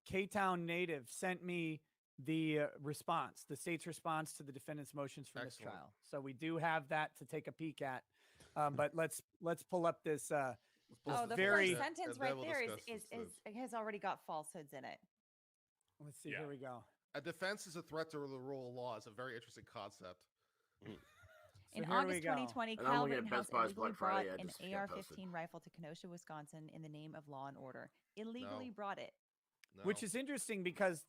S1: K-Town native sent me the response, the state's response to the defendant's motions for
S5: Excellent.
S1: mistrial. So we do have that to take a peek at. But let's pull up this.
S7: Oh, the
S1: very
S7: first sentence
S5: and
S7: right
S5: then we'll
S7: there
S5: discuss
S7: is
S5: this
S7: has already got falsehoods in it.
S1: Let's see.
S9: Yeah.
S1: Here we go.
S5: A defense is a threat to the rule of law is a very interesting concept.
S1: So
S7: In
S1: here we
S7: August
S1: go.
S7: 2020,
S2: And I'm
S7: Kyle
S2: looking at
S7: Rittenhouse
S2: Best Buy's
S7: illegally
S2: Black
S7: brought
S2: Friday. I
S7: an
S2: just got posted.
S7: AR-15 rifle to Kenosha, Wisconsin, in the name of law and order. Illegally
S5: No.
S7: brought it.
S5: No.
S1: Which is interesting because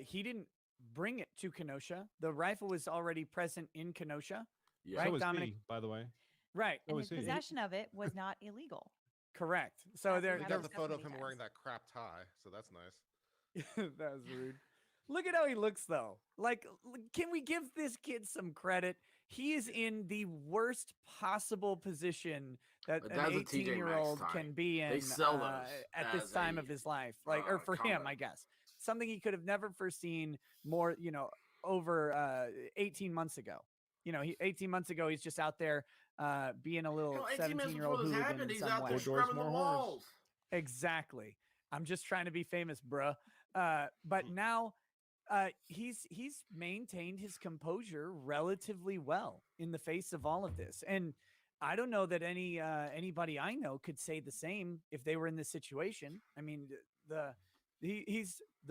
S1: he didn't bring it to Kenosha. The rifle was already present in Kenosha.
S2: Yeah.
S1: Right,
S3: So is
S1: Dominic?
S3: he, by the way.
S1: Right.
S3: So
S7: And
S3: is
S7: his
S3: he.
S7: possession of it was not illegal.
S1: Correct. So
S7: As we
S1: there.
S5: we
S7: have
S5: got
S1: there's-
S5: the photo of
S7: many
S5: him wearing
S7: times.
S5: that crap tie, so that's nice.
S1: that was rude. Look at how he looks, though. Like, can we give this kid some credit? He is in the worst possible position that
S2: But
S1: an
S2: that's a TJ Maxx
S1: 18-year-old
S2: tie.
S1: can be in
S2: They sell those
S1: at this
S2: as
S1: time
S2: a,
S1: of his life, like, or for him,
S2: combo.
S1: I guess. Something he could have never foreseen more, over 18 months ago. 18 months ago, he's just out there being a little
S2: 18 minutes
S1: 17-year-old
S2: before this
S1: hooligan
S2: happened,
S1: in
S2: he's
S1: some
S2: out
S1: way.
S2: there scrubbing the walls.
S1: Exactly. I'm just trying to be famous, bruh. But now he's maintained his composure relatively well in the face of all of this. And I don't know that anybody I know could say the same if they were in this situation. I mean, the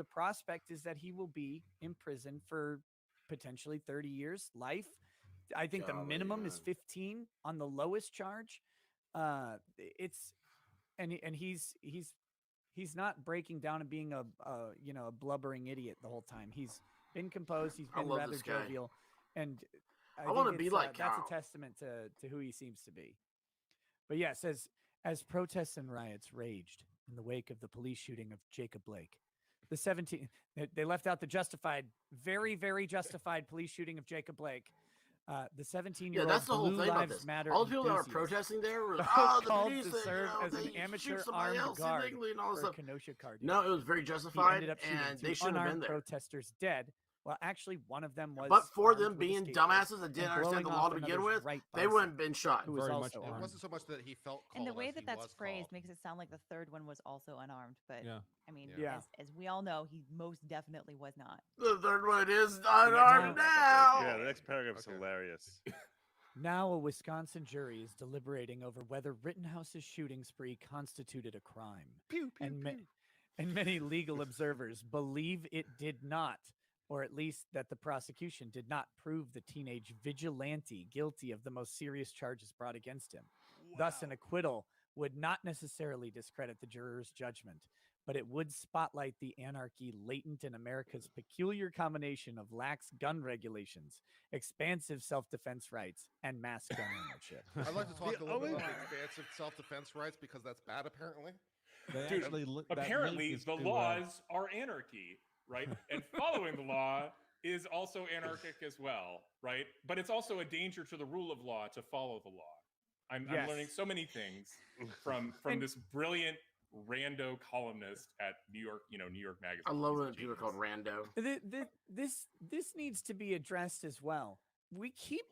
S1: prospect is that he will be in prison for potentially 30 years, life. I think the minimum is 15 on the lowest charge. He's not breaking down and being a blubbering idiot the whole time. He's been composed. He's been rather jovial, and I
S2: want to be like
S1: that's
S2: Kyle.
S1: a testament to who he seems to be. But yes, as protests and riots raged in the wake of the police shooting of Jacob Blake, the 17 they left out the justified, very, very justified police shooting of Jacob Blake. The 17-year-old
S2: that's the whole
S1: Blue
S2: thing about
S1: Lives
S2: this.
S1: Matter
S2: All the people that were
S1: enthusiast
S2: protesting there were
S1: called
S2: the police
S1: to
S2: that,
S1: serve as an
S2: they
S1: amateur
S2: shoot somebody
S1: armed
S2: else
S1: guard
S2: illegally and all this
S1: for
S2: stuff.
S1: Kenosha car
S2: No,
S1: dealer.
S2: it was very
S1: He
S2: justified,
S1: ended up shooting
S2: and
S1: two
S2: they shouldn't have been
S1: unarmed
S2: there.
S1: protesters dead. Well, actually, one of them was.
S2: But for
S1: armed
S2: them
S1: with a
S2: being
S1: skateboard
S2: dumbasses that
S1: and
S2: didn't
S1: blowing
S2: understand the
S1: off
S2: law to begin
S1: another's
S2: with,
S1: right
S2: they
S1: bicep,
S2: wouldn't have been shot.
S1: who was
S3: Very
S1: also
S3: much
S5: It
S1: armed.
S5: wasn't so much that he felt called.
S7: And the way
S5: as
S7: that
S5: he
S7: that's
S5: was
S7: phrased
S5: called.
S7: makes it sound like the third one was also unarmed. But
S3: Yeah.
S7: I mean,
S1: Yeah.
S7: as we all know, he most definitely was not.
S2: The third one is unarmed now.
S6: Yeah, the next paragraph is hilarious.
S1: Now, a Wisconsin jury is deliberating over whether Rittenhouse's shooting spree constituted a crime.
S6: Pew, pew,
S1: and,
S6: pew.
S1: and many legal observers believe it did not, or at least that the prosecution did not prove the teenage vigilante guilty of the most serious charges brought against him. Thus, an acquittal would not necessarily discredit the juror's judgment, but it would spotlight the anarchy latent in America's peculiar combination of lax gun regulations, expansive self-defense rights, and mass gun ownership.
S5: I'd like to talk a little bit about the expansive self-defense rights because that's bad, apparently.
S3: Dude,
S9: apparently the laws are anarchy, right? And following the law is also anarchic as well, right? But it's also a danger to the rule of law to follow the law. I'm learning so many things from this brilliant rando columnist at New York Magazine.
S2: I love when people are called rando.
S1: This needs to be addressed as well. We keep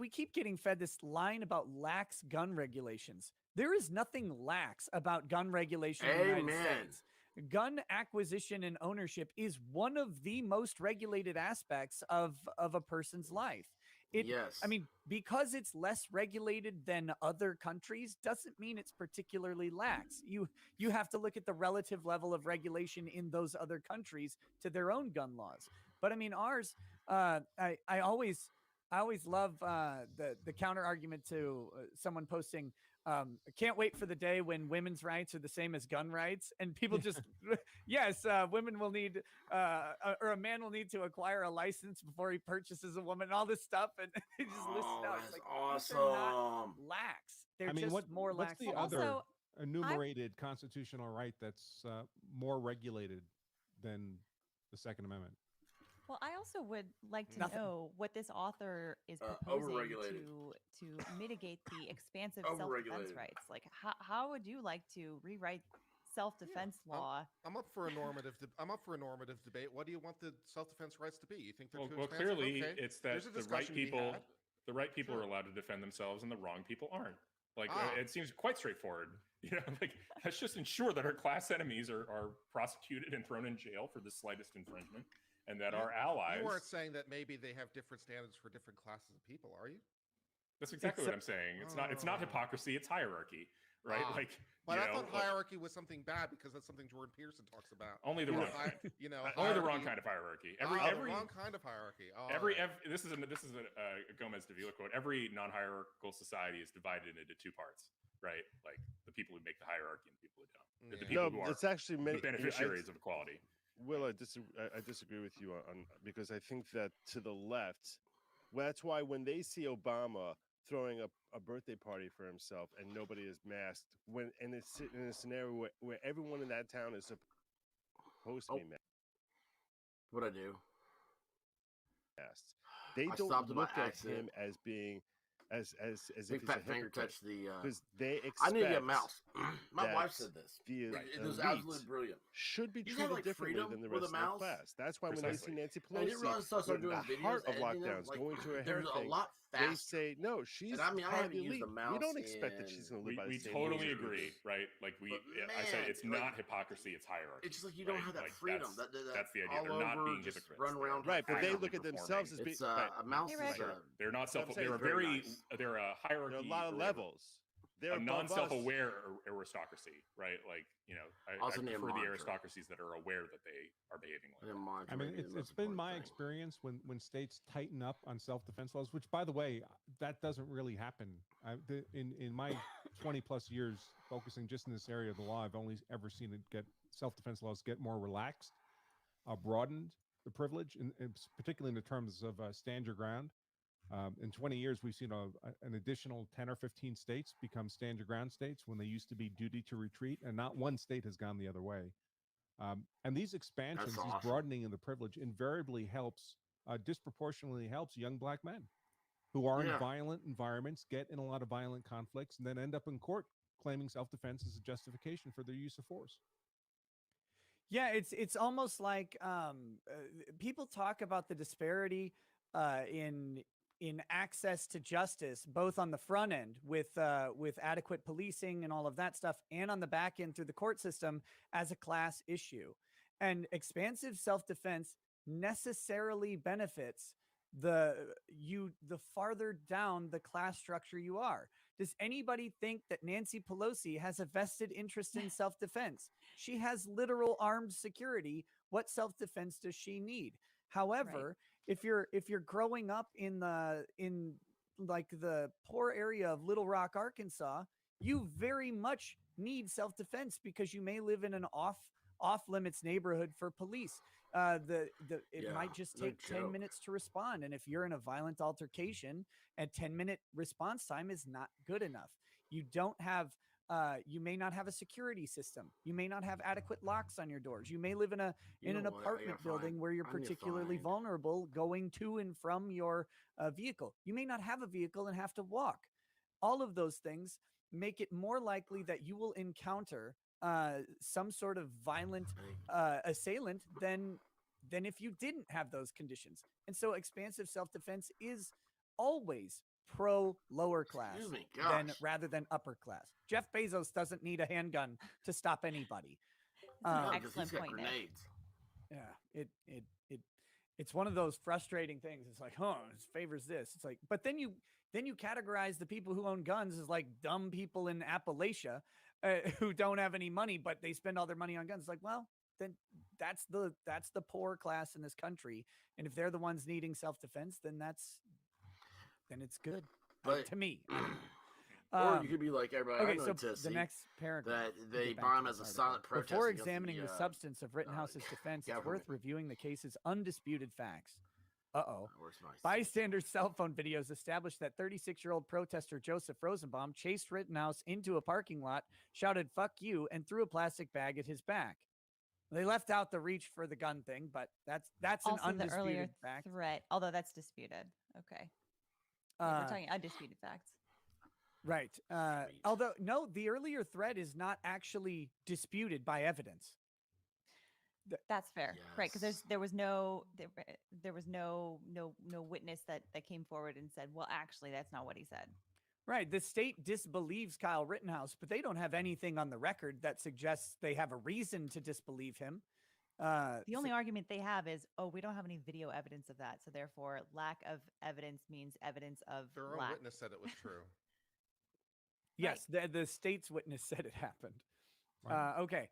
S1: we keep getting fed this line about lax gun regulations. There is nothing lax about gun regulation in the United States. Gun acquisition and ownership is one of the most regulated aspects of a person's life. I mean, because it's less regulated than other countries doesn't mean it's particularly lax. You have to look at the relative level of regulation in those other countries to their own gun laws. But I mean, ours, I always love the counter argument to someone posting, can't wait for the day when women's rights are the same as gun rights. And people just, yes, women will need, or a man will need to acquire a license before he purchases a woman, and all this stuff. And they just list it out. It's like,
S2: awesome.
S1: they're not lax. They're just more lax.
S3: What's the other enumerated constitutional right that's more regulated than the Second Amendment?
S7: Well, I also would like to know what this author is proposing to mitigate the expansive self-defense rights. Like, how would you like to rewrite self-defense law?
S5: I'm up for a normative. I'm up for a normative debate. What do you want the self-defense rights to be? You think they're too expansive?
S9: Clearly,
S5: okay.
S9: It's that the right people are allowed to defend themselves, and the wrong people aren't. Like, it seems quite straightforward. Like, let's just ensure that our class enemies are prosecuted and thrown in jail for the slightest infringement. And that our allies.
S5: You weren't saying that maybe they have different standards for different classes of people, are you?
S9: That's exactly what I'm saying. It's not hypocrisy, it's hierarchy, right?
S5: But I thought hierarchy was something bad because that's something Jordan Peterson talks about.
S9: Only the wrong, only the wrong kind of hierarchy.
S5: The wrong kind of hierarchy.
S9: This is a Gomez de Villa quote. Every non-hierarchical society is divided into two parts, right? Like the people who make the hierarchy and the people who don't.
S6: Yeah.
S9: The people who are
S6: it's actually many
S9: the beneficiaries of equality.
S6: Will, I disagree with you on because I think that to the left, that's why when they see Obama throwing a birthday party for himself and nobody is masked, and it's in a scenario where everyone in that town is supposed to be masked.
S2: What I do?
S6: They don't look at him as being as if
S2: Big
S6: he's a
S2: fat finger
S6: hypocrite,
S2: touch the.
S6: because they
S2: I need to get a
S6: expect
S2: mouse. My
S6: that
S2: wife said this.
S6: the
S2: It was
S6: elite
S2: absolutely brilliant.
S6: should be
S2: You
S6: treated
S2: have, like,
S6: differently
S2: freedom
S6: than the
S2: with
S6: rest
S2: a
S6: of the
S2: mouse.
S6: class. That's why when they see Nancy
S2: I didn't
S6: Pelosi
S2: realize until I
S6: put
S2: started
S6: in the
S2: doing videos,
S6: heart of
S2: editing them,
S6: lockdowns,
S2: like,
S6: going to a hair
S2: there's a
S6: thing,
S2: lot
S6: they
S2: faster.
S6: say, no, she's
S2: And I mean, I
S6: part of
S2: haven't
S6: the
S2: used
S6: elite.
S2: a mouse.
S6: We don't expect that she's going to live by the
S9: We
S6: same
S9: totally
S6: rules.
S9: agree, right? Like
S2: But
S9: I say
S2: man,
S9: it's
S2: like,
S9: not hypocrisy, it's hierarchy.
S2: It's just like you don't
S9: right?
S2: have that
S9: Like,
S2: freedom.
S9: That's the idea.
S2: all
S9: They're not
S2: over,
S9: being
S2: just
S9: hypocrites.
S2: run around.
S6: Right, but they
S9: actively
S6: look at themselves as being.
S2: It's
S6: right.
S2: a mouse.
S7: Hey,
S2: Is
S7: Rick.
S9: They're not
S6: So I'm
S9: self.
S6: saying
S9: They're
S6: it's
S2: very
S9: very.
S2: nice.
S9: They're a hierarchy.
S6: There are a lot of
S9: or whatever.
S6: levels. They're
S9: A
S6: above us.
S9: non-self-aware aristocracy, right? Like, I
S2: Also need a
S9: prefer the
S2: monitor.
S9: aristocracies that are aware that they are behaving like that.
S3: I mean, it's been my experience when states tighten up on self-defense laws, which, by the way, that doesn't really happen. In my 20 plus years focusing just in this area of the law, I've only ever seen it get self-defense laws get more relaxed, broadened the privilege, and particularly in the terms of stand your ground. In 20 years, we've seen an additional 10 or 15 states become stand your ground states when they used to be duty to retreat, and not one state has gone the other way. And these expansions,
S2: That's
S3: these
S2: awesome.
S3: broadening of the privilege invariably helps, disproportionately helps young Black men who are in violent environments, get in a lot of violent conflicts, and then end up in court claiming self-defense as a justification for their use of force.
S1: Yeah, it's almost like people talk about the disparity in access to justice, both on the front end with adequate policing and all of that stuff, and on the back end through the court system as a class issue. And expansive self-defense necessarily benefits the farther down the class structure you are. Does anybody think that Nancy Pelosi has a vested interest in self-defense? She has literal armed security. What self-defense does she need? However, if you're growing up in like the poor area of Little Rock, Arkansas, you very much need self-defense because you may live in an off limits neighborhood for police. It might just take 10 minutes to respond. And if you're in a violent altercation, a 10-minute response time is not good enough. You don't have, you may not have a security system. You may not have adequate locks on your doors. You may live in an apartment building where you're particularly vulnerable going to and from your vehicle. You may not have a vehicle and have to walk. All of those things make it more likely that you will encounter some sort of violent assailant than if you didn't have those conditions. And so expansive self-defense is always pro lower class rather than upper class. Jeff Bezos doesn't need a handgun to stop anybody.
S7: Excellent point.
S2: Grenades.
S1: Yeah, it's one of those frustrating things. It's like, it favors this. It's like, but then you categorize the people who own guns as like dumb people in Appalachia who don't have any money, but they spend all their money on guns. It's like, well, then that's the poor class in this country, and if they're the ones needing self-defense, then it's good. But to me,
S2: or you could be like everybody.
S1: Okay, so the next paragraph
S2: that they bomb as a silent protest.
S1: Before examining the substance of Rittenhouse's defense, it's worth reviewing the case's undisputed facts. Bystander cell phone videos established that 36-year-old protester Joseph Rosenbaum chased Rittenhouse into a parking lot, shouted "fuck you," and threw a plastic bag at his back. They left out the reach for the gun thing, but that's
S7: also
S1: an undisputed
S7: the earlier
S1: fact.
S7: Threat, although that's disputed. Okay, we're talking undisputed facts.
S1: Right. Although no, the earlier threat is not actually disputed by evidence.
S7: That's fair, right? Because there was no witness that came forward and said, well, actually, that's not what he said.
S1: Right. The state disbelieves Kyle Rittenhouse, but they don't have anything on the record that suggests they have a reason to disbelieve him.
S7: The only argument they have is, we don't have any video evidence of that, so therefore, lack of evidence means evidence of
S5: their own witness said it was true.
S1: Yes, the state's witness said it happened. Right. Okay.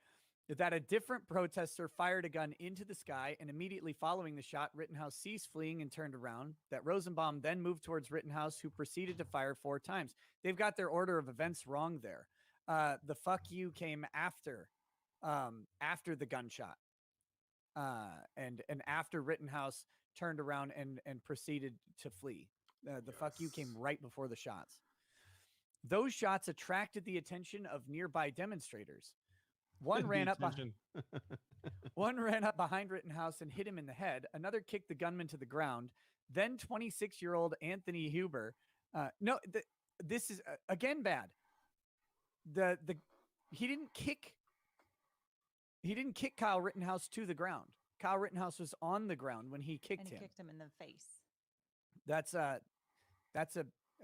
S1: That a different protester fired a gun into the sky, and immediately following the shot, Rittenhouse ceased fleeing and turned around. That Rosenbaum then moved towards Rittenhouse, who proceeded to fire 4 times. They've got their order of events wrong there. The "fuck you" came after the gunshot, and after Rittenhouse turned around and proceeded to flee. The "fuck you" came right before the shots. Those shots attracted the attention of nearby demonstrators. One ran up behind Rittenhouse and hit him in the head. Another kicked the gunman to the ground. Then 26-year-old Anthony Huber No, this is again bad. He didn't kick Kyle Rittenhouse to the ground. Kyle Rittenhouse was on the ground when he kicked him.
S7: Kicked him in the face.
S1: That's a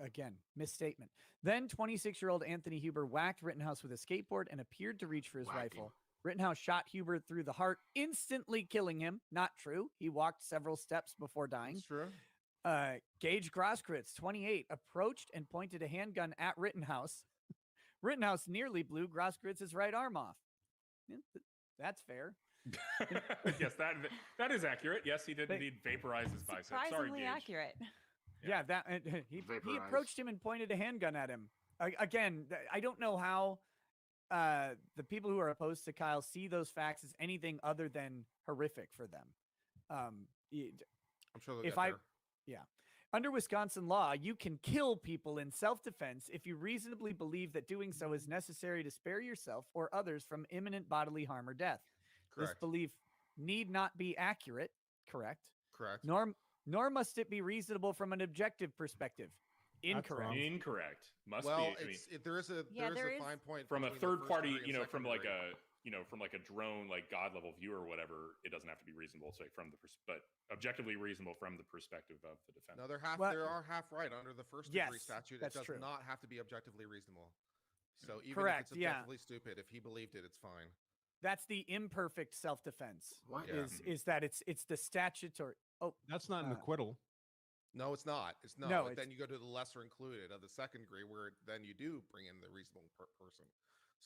S1: again misstatement. Then 26-year-old Anthony Huber whacked Rittenhouse with a skateboard and appeared to reach for his rifle. Rittenhouse shot Huber through the heart, instantly killing him. Not true. He walked several steps before dying.
S5: That's true.
S1: Gage Grosskreutz, 28, approached and pointed a handgun at Rittenhouse. Rittenhouse nearly blew Grosskreitz's right arm off. That's fair.
S9: Yes, that is accurate. Yes, he did indeed vaporize his bicep. Sorry,
S7: Surprisingly
S9: Gage.
S7: accurate.
S1: Yeah, he approached him and pointed a handgun at him. Again, I don't know how the people who are opposed to Kyle see those facts as anything other than horrific for them.
S5: I'm sure they'll get there.
S1: Yeah. Under Wisconsin law, you can kill people in self-defense if you reasonably believe that doing so is necessary to spare yourself or others from imminent bodily harm or death.
S5: Correct.
S1: This belief need not be accurate, correct?
S5: Correct.
S1: Nor must it be reasonable from an objective perspective. Incorrect.
S9: Incorrect. Must
S5: well,
S9: be.
S5: There is a fine point
S9: from a
S5: between
S9: third
S5: the first
S9: party,
S5: degree and
S9: from
S5: second
S9: like
S5: degree.
S9: from like a drone, like God level view or whatever. It doesn't have to be reasonable, say but objectively reasonable from the perspective of the defense.
S5: No, there are half right under the first degree statute. It does
S1: true.
S5: not have to be objectively reasonable. So even
S1: Correct,
S5: if it's objectively stupid, if he believed it, it's fine.
S1: That's the imperfect self-defense.
S2: What?
S1: Is that it's the statutory? Oh,
S3: that's not an acquittal.
S5: No, it's not. It's not.
S1: No,
S5: then you go to the lesser included of the second degree, where then you do bring in the reasonable person.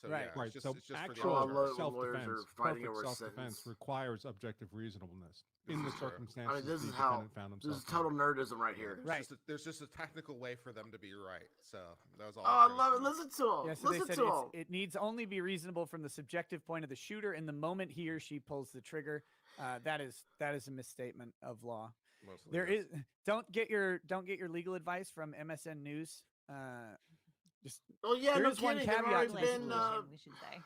S5: So
S1: right,
S5: yeah,
S3: right.
S5: It's just,
S3: So
S5: it's just
S3: actual
S5: for the
S3: self-defense, perfect self-defense requires objective reasonableness in the circumstances.
S2: I mean, this
S3: the
S2: is how
S3: found
S2: this is
S3: himself
S2: total nerdism right here.
S5: There's just a technical way for them to be right. So that was all.
S2: Oh, I love it. Listen to him.
S1: Yeah, so
S2: Listen
S1: they said
S2: to him.
S1: it needs only be reasonable from the subjective point of the shooter in the moment he or she pulls the trigger. That is a misstatement of law. Mostly, don't get your legal advice from MSN News.
S2: There is one caveat to this.
S7: We should say.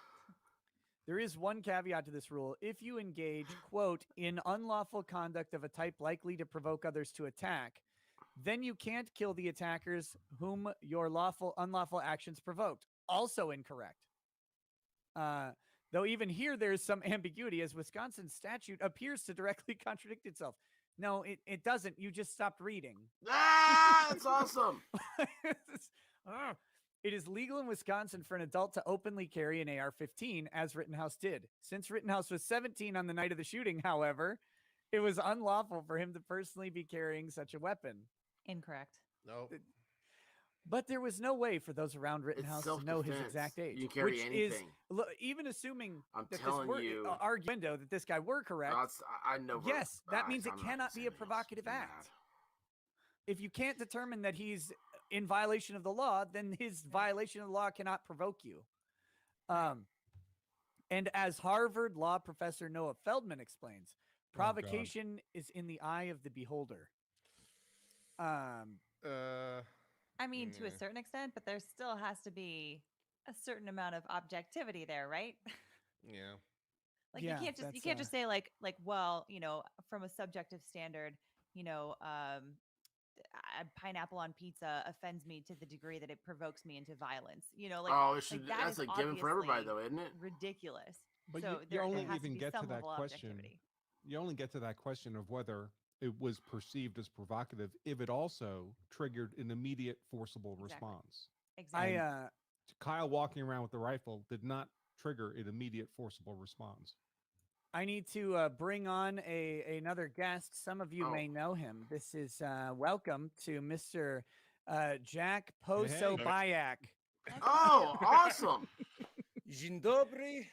S1: There is one caveat to this rule. If you engage, quote, in unlawful conduct of a type likely to provoke others to attack, then you can't kill the attackers whom your unlawful actions provoked. Also incorrect. Though even here there's some ambiguity, as Wisconsin's statute appears to directly contradict itself. No, it doesn't. You just stopped reading.
S2: Ah, that's awesome.
S1: It is legal in Wisconsin for an adult to openly carry an AR-15, as Rittenhouse did. Since Rittenhouse was 17 on the night of the shooting, however, it was unlawful for him to personally be carrying such a weapon.
S7: Incorrect.
S5: No.
S1: But there was no way for those around Rittenhouse to know his exact age.
S2: You carry
S1: which
S2: anything.
S1: Is, even assuming
S2: I'm
S1: that
S2: telling
S1: this were,
S2: you,
S1: arguendo that this guy were correct.
S2: I know.
S1: Yes, that means it cannot be a provocative act. If you can't determine that he's in violation of the law, then his violation of the law cannot provoke you. And as Harvard law professor Noah Feldman explains, provocation is in the eye of the beholder.
S7: I mean, to a certain extent, but there still has to be a certain amount of objectivity there, right?
S5: Yeah.
S7: Like you can't just say like, well, from a subjective standard, pineapple on pizza offends me to the degree that it provokes me into violence.
S2: That's a given for everybody, though, isn't it?
S7: Ridiculous.
S3: But
S7: so
S3: you only
S7: there has
S3: even
S7: to be
S3: get
S7: some
S3: to that
S7: level of
S3: question.
S7: objectivity.
S3: You only get to that question of whether it was perceived as provocative if it also triggered an immediate forcible response.
S7: Exactly.
S3: Kyle walking around with the rifle did not trigger an immediate forcible response.
S1: I need to bring on another guest. Some of you may know him. This is welcome to Mr. Jack Posobiec.
S2: Oh, awesome.
S12: Dzień dobry.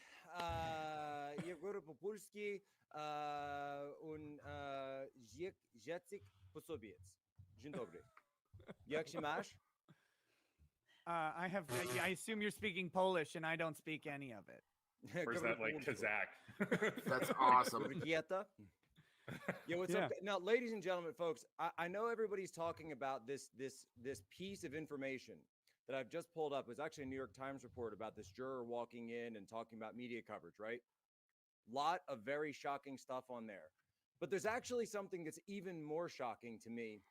S12: Егор Populski und Jacek Posobiec. Dzień dobry. Jak się masz?
S1: I assume you're speaking Polish, and I don't speak any of it.
S9: Or is that like Kazakh?
S2: That's awesome.
S12: Rekieta. Yeah, what's up? Now, ladies and gentlemen, folks, I know everybody's talking about this piece of information that I've just pulled up. It was actually a New York Times report about this juror walking in and talking about media coverage, right? Lot of very shocking stuff on there. But there's actually something that's even more shocking to me.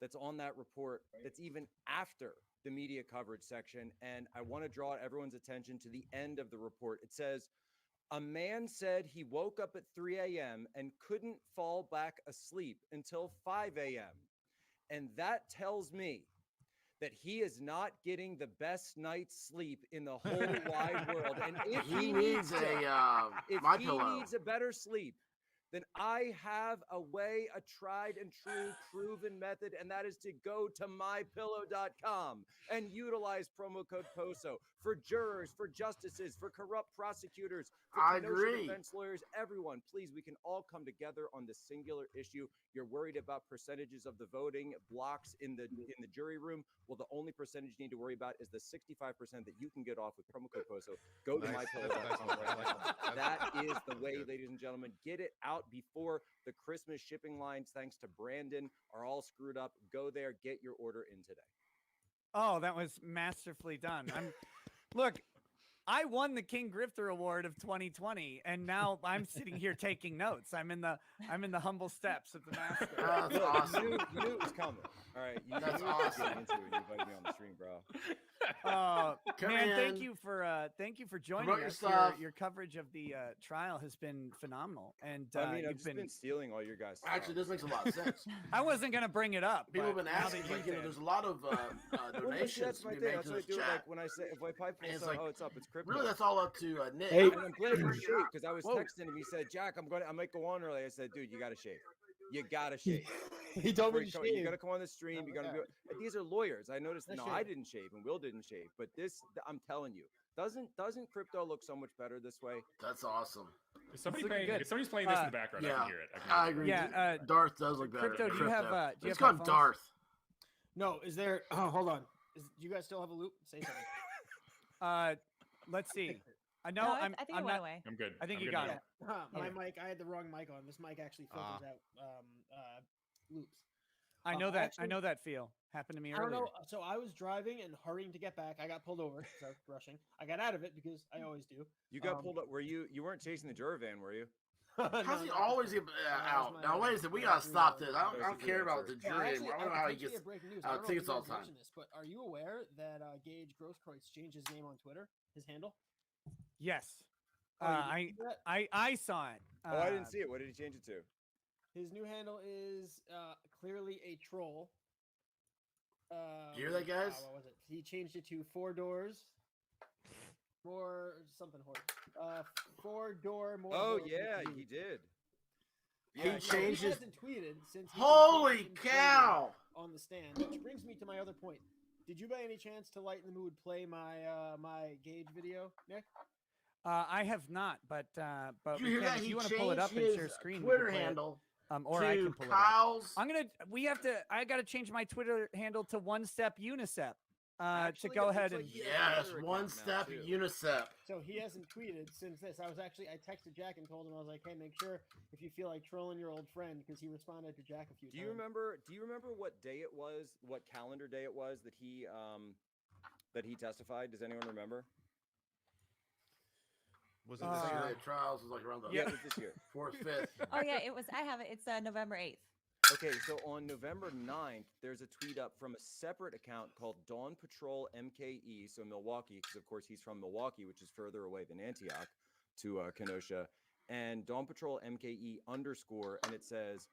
S12: that's on that report that's even after the media coverage section. And I want to draw everyone's attention to the end of the report. It says, a man said he woke up at 3 a.m. and couldn't fall back asleep until 5 a.m. And that tells me that he is not getting the best night's sleep in the whole wide world. And if
S2: he needs
S12: needs a better sleep, then I have a way, a tried and true proven method, and that is to go to mypillow.com and utilize promo code POSO for jurors, for justices, for corrupt prosecutors, for Kenosha defense lawyers, everyone. Please, we can all come together on this singular issue. You're worried about percentages of the voting blocks in the jury room. Well, the only percentage you need to worry about is the 65% that you can get off with promo code POSO. Go to mypillow.com right now. That is the way, ladies and gentlemen. Get it out before the Christmas shipping lines, thanks to Brandon, are all screwed up. Go there, get your order in today.
S1: Oh, that was masterfully done. Look, I won the King Grifter Award of 2020, and now I'm sitting here taking notes. I'm in the humble steps of the master.
S12: That's awesome. You knew it was coming. All right, that's awesome. You invited me on the stream, bro.
S1: Man, thank you for joining us. Your coverage of the trial has been phenomenal, and
S12: I mean, I've just been stealing all your guys.
S2: Actually, this makes a lot of sense.
S1: I wasn't gonna bring it up.
S2: People have been asking, like, there's a lot of donations.
S12: That's my thing. That's what I do. Like when I say, if I pipe full, like, oh, it's up, it's crypto.
S2: Really, that's all up to Nick.
S12: Hey, and I'm glad you shaved, because I was texting him. He said, Jack, I might go on early. I said, dude, you gotta shave. You gotta shave.
S8: He told me to shave.
S12: You gotta come on the stream. You gotta do it. These are lawyers. I noticed. No, I didn't shave, and Will didn't shave. But this, I'm telling you, doesn't crypto look so much better this way?
S2: That's awesome.
S9: If somebody's playing this in the background, I can hear it.
S2: I agree.
S1: Yeah,
S2: Darth does look better.
S1: Crypto, do you have?
S2: It's called Darth.
S8: No, is there? Oh, hold on. Do you guys still have a loop? Say something.
S1: Let's see. I know.
S7: No,
S1: I'm.
S7: I think
S1: I'm
S7: it went
S1: not.
S7: away.
S9: I'm good.
S1: I think
S9: I'm
S1: you
S9: good
S1: got
S9: now.
S1: it.
S8: My mic. I had the wrong mic on. This mic actually filters out loops.
S1: I know that. I know that feel. Happened to me earlier.
S8: I don't know. So I was driving and hurrying to get back. I got pulled over. So rushing. I got out of it because I always do.
S12: You got pulled up. Were you weren't chasing the juror van, were you?
S2: How's he always out? Now wait a second, we gotta stop this. I don't care about the jury.
S8: Actually,
S2: I don't know how he gets tickets all the time.
S8: But are you aware that Gage Grosskreutz changed his name on Twitter? His handle?
S1: Yes.
S8: Oh,
S1: I saw it.
S12: Oh, I didn't see it. What did he change it to?
S8: His new handle is clearly a troll.
S2: You hear that, guys?
S8: What was it? He changed it to 4 doors. More something horrible. 4-door more.
S12: Oh yeah, he did.
S2: Yeah, he changed his.
S8: Hasn't tweeted since.
S2: Holy cow!
S8: On the stand, which brings me to my other point. Did you, by any chance, to lighten the mood, play my my Gage video, Nick?
S1: I have not, but
S2: you hear that?
S1: If you want to pull it up and share screen,
S2: Twitter handle.
S1: Or I can pull
S2: Kyle's.
S1: it up. I gotta change my Twitter handle to One Step Unicep.
S8: Actually,
S1: to go ahead and
S2: yes, One Step Unicep.
S8: So he hasn't tweeted since this. I texted Jack and told him, I was like, hey, make sure if you feel like trolling your old friend, because he responded to Jack a few times.
S12: Do you remember what day it was, what calendar day it was that he testified? Does anyone remember?
S2: Was it this year? The trials was like around the
S12: it was this year.
S2: 4th, 5th.
S7: Oh yeah, it was. I have it. It's November 8th.
S12: Okay, so on November 9th, there's a tweet up from a separate account called Dawn Patrol MKE, so Milwaukee, because of course he's from Milwaukee, which is further away than Antioch to Kenosha, and Dawn Patrol MKE _, and it says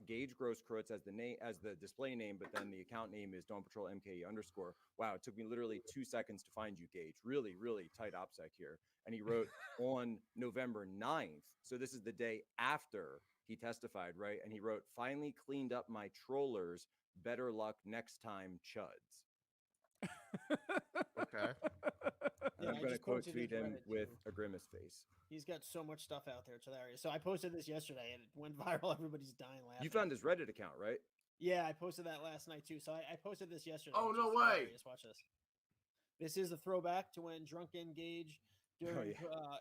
S12: Gage Grosskreutz as the display name, but then the account name is Dawn Patrol MKE _. Wow, it took me literally 2 seconds to find you, Gage. Really, really tight OPSEC here. And he wrote on November 9th, so this is the day after he testified, right? And he wrote, finally cleaned up my trollers. Better luck next time, chuds.
S2: Okay.
S12: I'm going to quote tweet him with a grimace face.
S8: He's got so much stuff out there. It's hilarious. So I posted this yesterday and it went viral. Everybody's dying laughing.
S12: You found his Reddit account, right?
S8: Yeah, I posted that last night too. So I posted this yesterday.
S2: Oh, no way.
S8: Watch this. This is a throwback to when Drunken Gage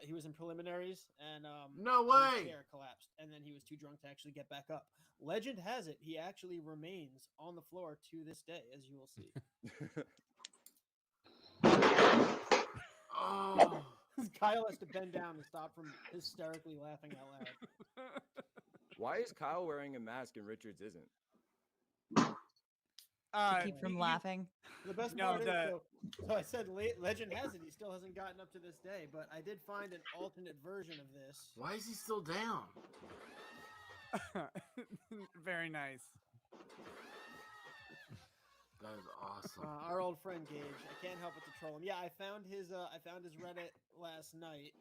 S8: he was in preliminaries and
S2: no way
S8: his chair collapsed and then he was too drunk to actually get back up. Legend has it he actually remains on the floor to this day, as you will see.
S2: Oh.
S8: Kyle has to bend down and stop from hysterically laughing out loud.
S12: Why is Kyle wearing a mask and Richards isn't?
S7: keep from laughing.
S8: The best part is, so I said legend has it he still hasn't gotten up to this day, but I did find an alternate version of this.
S2: Why is he still down?
S1: Very nice.
S2: That is awesome.
S8: Our old friend Gage. I can't help but to troll him. Yeah, I found his Reddit last night.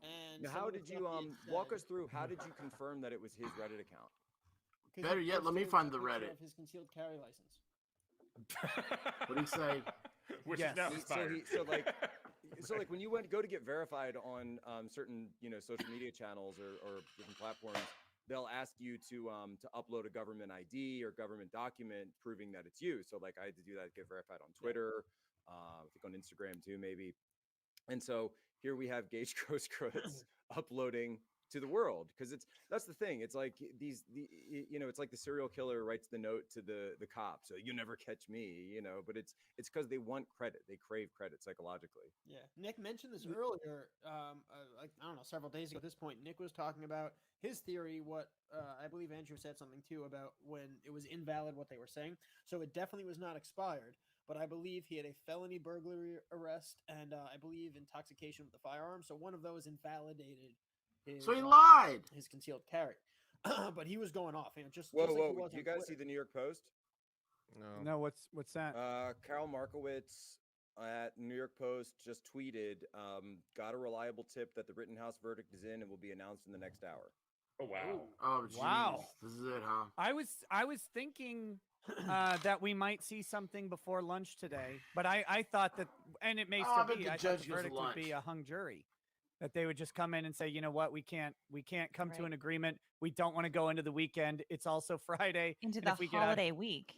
S8: And
S12: now, how did you walk us through? How did you confirm that it was his Reddit account?
S2: Better yet, let me find the Reddit.
S8: Of his concealed carry license.
S2: What did he say?
S9: Which is now expired.
S12: So like when you go to get verified on certain social media channels or different platforms, they'll ask you to upload a government ID or government document proving that it's you. So like I had to do that to get verified on Twitter, I think on Instagram too, maybe. And so here we have Gage Grosskreutz uploading to the world, because that's the thing. It's like it's like the serial killer writes the note to the cop, so you never catch me, but it's because they want credit. They crave credit psychologically.
S8: Yeah. Nick mentioned this earlier, like, I don't know, several days ago at this point. Nick was talking about his theory, what I believe Andrew said something too about when it was invalid what they were saying. So it definitely was not expired, but I believe he had a felony burglary arrest and I believe intoxication with a firearm. So one of those invalidated
S2: so he lied.
S8: His concealed carry. But he was going off.
S12: Whoa.
S8: Like
S12: you guys see the New York Post?
S1: No, what's that?
S12: Carol Markowitz at New York Post just tweeted, got a reliable tip that the Rittenhouse verdict is in and will be announced in the next hour.
S9: Oh, wow.
S2: Oh, geez.
S1: Wow.
S2: This is it, huh?
S1: I was thinking that we might see something before lunch today, but I thought that, and it may still be, I thought the verdict would be a hung jury. That they would just come in and say, you know what, we can't come to an agreement. We don't want to go into the weekend. It's also Friday.
S7: Into the holiday week.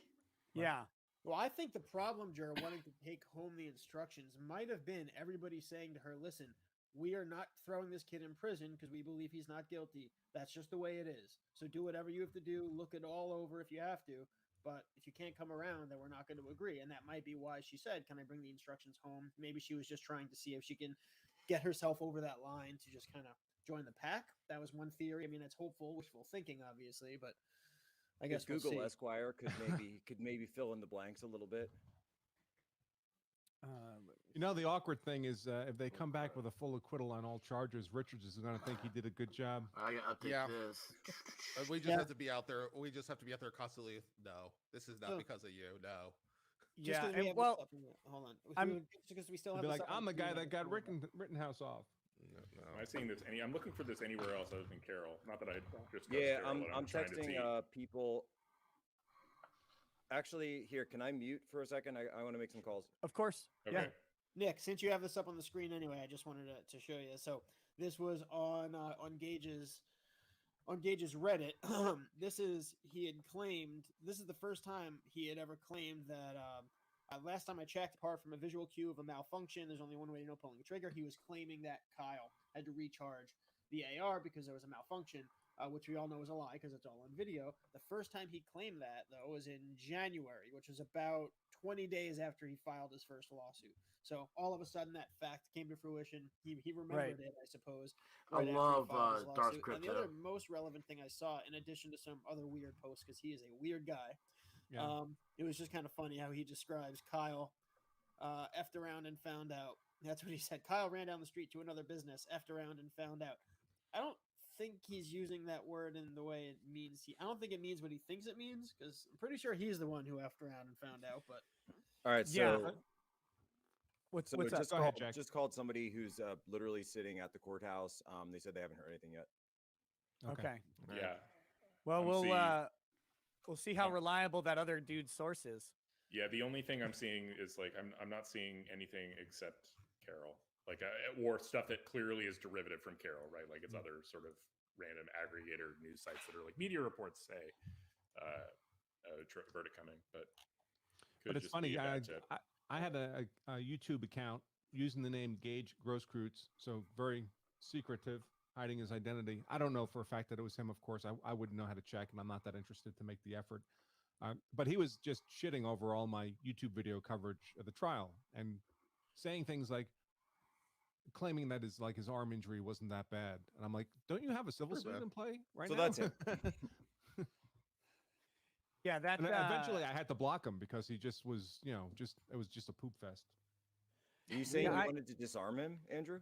S1: Yeah.
S8: Well, I think the problem, Jer, wanting to take home the instructions might have been everybody saying to her, listen, we are not throwing this kid in prison because we believe he's not guilty. That's just the way it is. So do whatever you have to do. Look it all over if you have to. But if you can't come around, then we're not going to agree. And that might be why she said, can I bring the instructions home? Maybe she was just trying to see if she can get herself over that line to just kind of join the pack. That was one theory. I mean, it's hopeful, wishful thinking, obviously, but I guess
S12: Google
S8: we'll see.
S12: Esquire could maybe fill in the blanks a little bit.
S3: The awkward thing is if they come back with a full acquittal on all charges, Richards is going to think he did a good job.
S2: I gotta update this.
S5: We just have to be out there. We just have to be out there constantly. No, this is not because of you. No.
S1: Yeah.
S8: Hold on. Because we still have
S3: like, I'm the guy that got Rittenhouse off.
S5: No.
S9: Am I seeing this I'm looking for this anywhere else other than Carol. Not that I just
S12: I'm texting people. Actually, here, can I mute for a second? I want to make some calls.
S1: Of course.
S9: Okay.
S1: Yeah.
S8: Nick, since you have this up on the screen anyway, I just wanted to show you. So this was on Gage's Reddit. He had claimed, this is the first time he had ever claimed that last time I checked, apart from a visual cue of a malfunction, there's only one way to know pulling the trigger. He was claiming that Kyle had to recharge the AR because there was a malfunction, which we all know is a lie because it's all on video. The first time he claimed that, though, was in January, which was about 20 days after he filed his first lawsuit. So all of a sudden, that fact came to fruition. He remembered it, I suppose.
S2: I love Darth Crypto.
S8: And the other most relevant thing I saw, in addition to some other weird posts, because he is a weird guy, it was just kind of funny how he describes Kyle effed around and found out. That's what he said. Kyle ran down the street to another business, effed around and found out. I don't think he's using that word in the way it means. I don't think it means what he thinks it means, because I'm pretty sure he's the one who effed around and found out. But
S12: all right, so
S1: what's
S12: just called somebody who's literally sitting at the courthouse. They said they haven't heard anything yet.
S1: Okay.
S9: Yeah.
S1: Well, we'll see how reliable that other dude's source is.
S9: Yeah, the only thing I'm seeing is like I'm not seeing anything except Carol, like or stuff that clearly is derivative from Carol, right? Like it's other sort of random aggregator news sites that are like media reports say verdict coming, but
S3: it's funny. I had a YouTube account using the name Gage Grosskreutz, so very secretive, hiding his identity. I don't know for a fact that it was him, of course. I wouldn't know how to check, and I'm not that interested to make the effort. But he was just shitting over all my YouTube video coverage of the trial and saying things like, claiming that his arm injury wasn't that bad. And I'm like, don't you have a civil suit in play right now?
S12: So that's it.
S1: Yeah, that
S3: and eventually I had to block him because he just was, it was just a poop fest.
S12: Are you saying you wanted to disarm him, Andrew?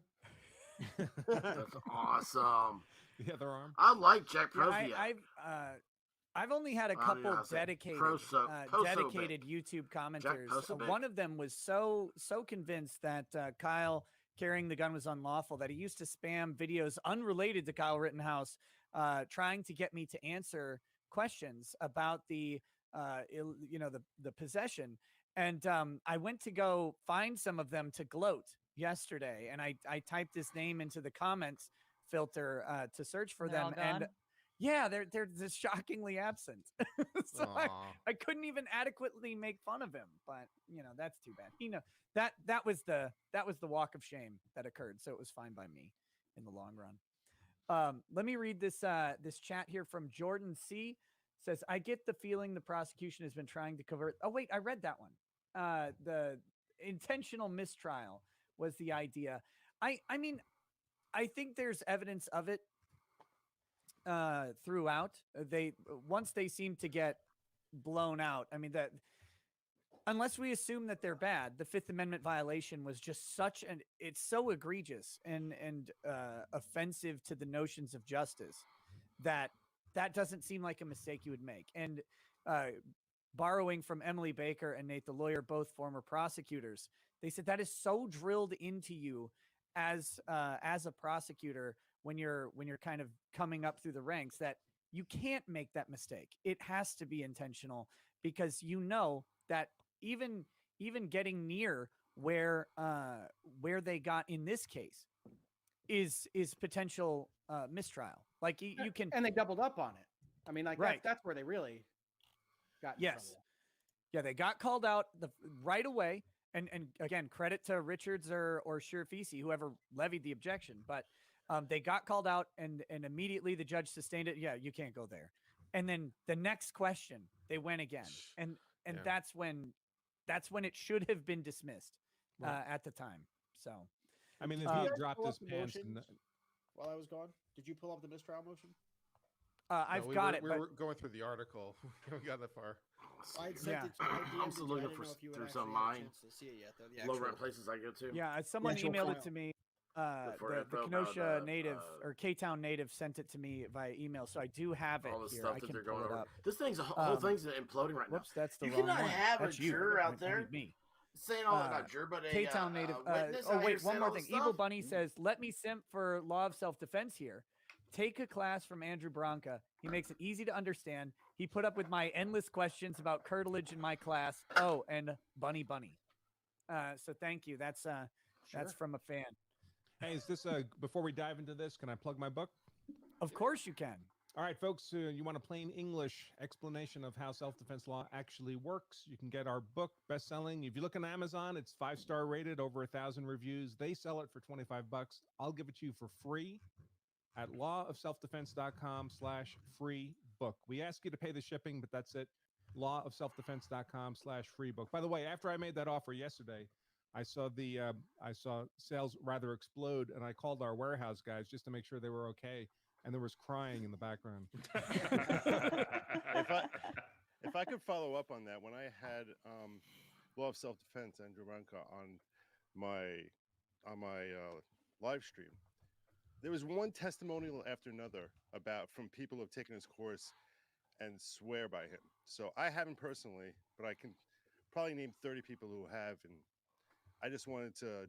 S2: That's awesome.
S3: The other arm.
S2: I like Jack Proziak.
S1: I've only had a couple dedicated YouTube commenters. One of them was so convinced that Kyle carrying the gun was unlawful that he used to spam videos unrelated to Kyle Rittenhouse, trying to get me to answer questions about the possession. And I went to go find some of them to gloat yesterday, and I typed his name into the comments filter to search for them, and yeah, they're just shockingly absent. So I couldn't even adequately make fun of him, but that's too bad. That was the walk of shame that occurred, so it was fine by me in the long run. Let me read this chat here from Jordan C. Says, I get the feeling the prosecution has been trying to cover it. Oh wait, I read that one. The intentional mistrial was the idea. I mean, I think there's evidence of it throughout. Once they seem to get blown out, I mean, that unless we assume that they're bad, the Fifth Amendment violation was just it's so egregious and offensive to the notions of justice that doesn't seem like a mistake you would make. And borrowing from Emily Baker and Nate the lawyer, both former prosecutors, they said that is so drilled into you as a prosecutor when you're kind of coming up through the ranks that you can't make that mistake. It has to be intentional, because that even getting near where they got in this case is potential mistrial. Like you can,
S4: and they doubled up on it. I mean, like
S1: right.
S4: That's where they really got in trouble.
S1: Yeah, they got called out right away. And again, credit to Richards or Shirafisi, whoever levied the objection. But they got called out, and immediately the judge sustained it. Yeah, you can't go there. And then the next question, they went again, and that's when it should have been dismissed at the time. So,
S3: I mean, if he had dropped his pants
S4: while I was gone, did you pull up the mistrial motion?
S1: I've got it.
S5: We were going through the article. We got that far.
S2: I'm still looking through some of mine. Lower places I go to.
S1: Yeah, someone emailed it to me. The Kenosha native or K-Town native sent it to me via email, so I do have it
S2: all the
S1: here.
S2: Stuff
S1: I
S2: that
S1: can
S2: they're
S1: pull
S2: going
S1: it
S2: over.
S1: up.
S2: This thing's whole thing's imploding right now.
S1: Whoops, that's the
S2: you
S1: wrong
S2: cannot
S1: one.
S2: have
S1: That's
S2: a juror out there
S1: me.
S2: saying all not juror, but a
S1: K-Town native. Oh wait, one more thing. Evil Bunny says, "Let me simp for law of self-defense here. Take a class from Andrew Branca. He makes it easy to understand. He put up with my endless questions about curtilage in my class. Oh, and bunny. So thank you. That's from a fan.
S3: Hey, is this before we dive into this, can I plug my book?
S1: Of course you can.
S3: All right, folks, you want a plain English explanation of how self-defense law actually works, you can get our book, best-selling. If you look on Amazon, it's 5-star rated, over 1,000 reviews. They sell it for $25. I'll give it to you for free at lawofselfdefense.com/free book. We ask you to pay the shipping, but that's it. lawofselfdefense.com/free book. By the way, after I made that offer yesterday, I saw sales rather explode, and I called our warehouse guys just to make sure they were okay, and there was crying in the background.
S6: If I could follow up on that, when I had Law of Self-Defense, Andrew Ranka, on my live stream, there was one testimonial after another from people who have taken his course and swear by him. So I haven't personally, but I can probably name 30 people who have, and I just wanted to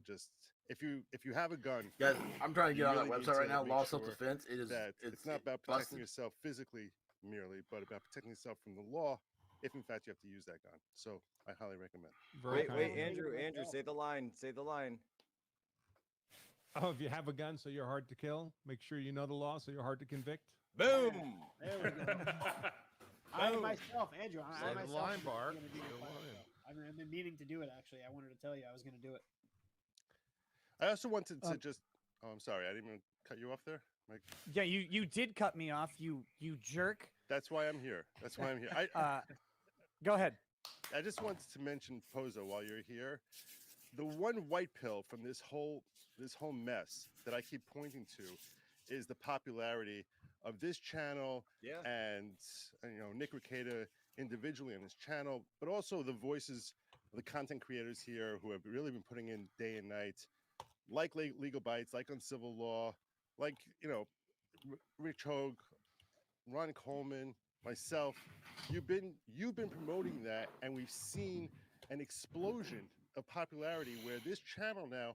S6: if you have a gun,
S2: guys, I'm trying to get on that website right now. Law of
S6: sure
S2: Self-Defense.
S6: It's not about protecting yourself physically merely, but about protecting yourself from the law, if in fact you have to use that gun. So I highly recommend.
S12: Wait, Andrew, say the line. Say the line.
S3: Oh, if you have a gun, so you're hard to kill, make sure you know the law, so you're hard to convict.
S12: Boom.
S4: There we go. I myself, Andrew, I myself.
S5: Line bar.
S4: I've been meaning to do it, actually. I wanted to tell you I was going to do it.
S6: I also wanted to just. Oh, I'm sorry. I didn't even cut you off there.
S1: Yeah, you did cut me off. You jerk.
S6: That's why I'm here.
S1: Go ahead.
S6: I just wanted to mention, Pozo, while you're here, the one white pill from this whole mess that I keep pointing to is the popularity of this channel and Nick Rekieta individually on his channel, but also the voices of the content creators here who have really been putting in day and night, like Legal Bites, like Uncivil Law, like, Rich Hogue, Ron Coleman, myself. You've been promoting that, and we've seen an explosion of popularity where this channel now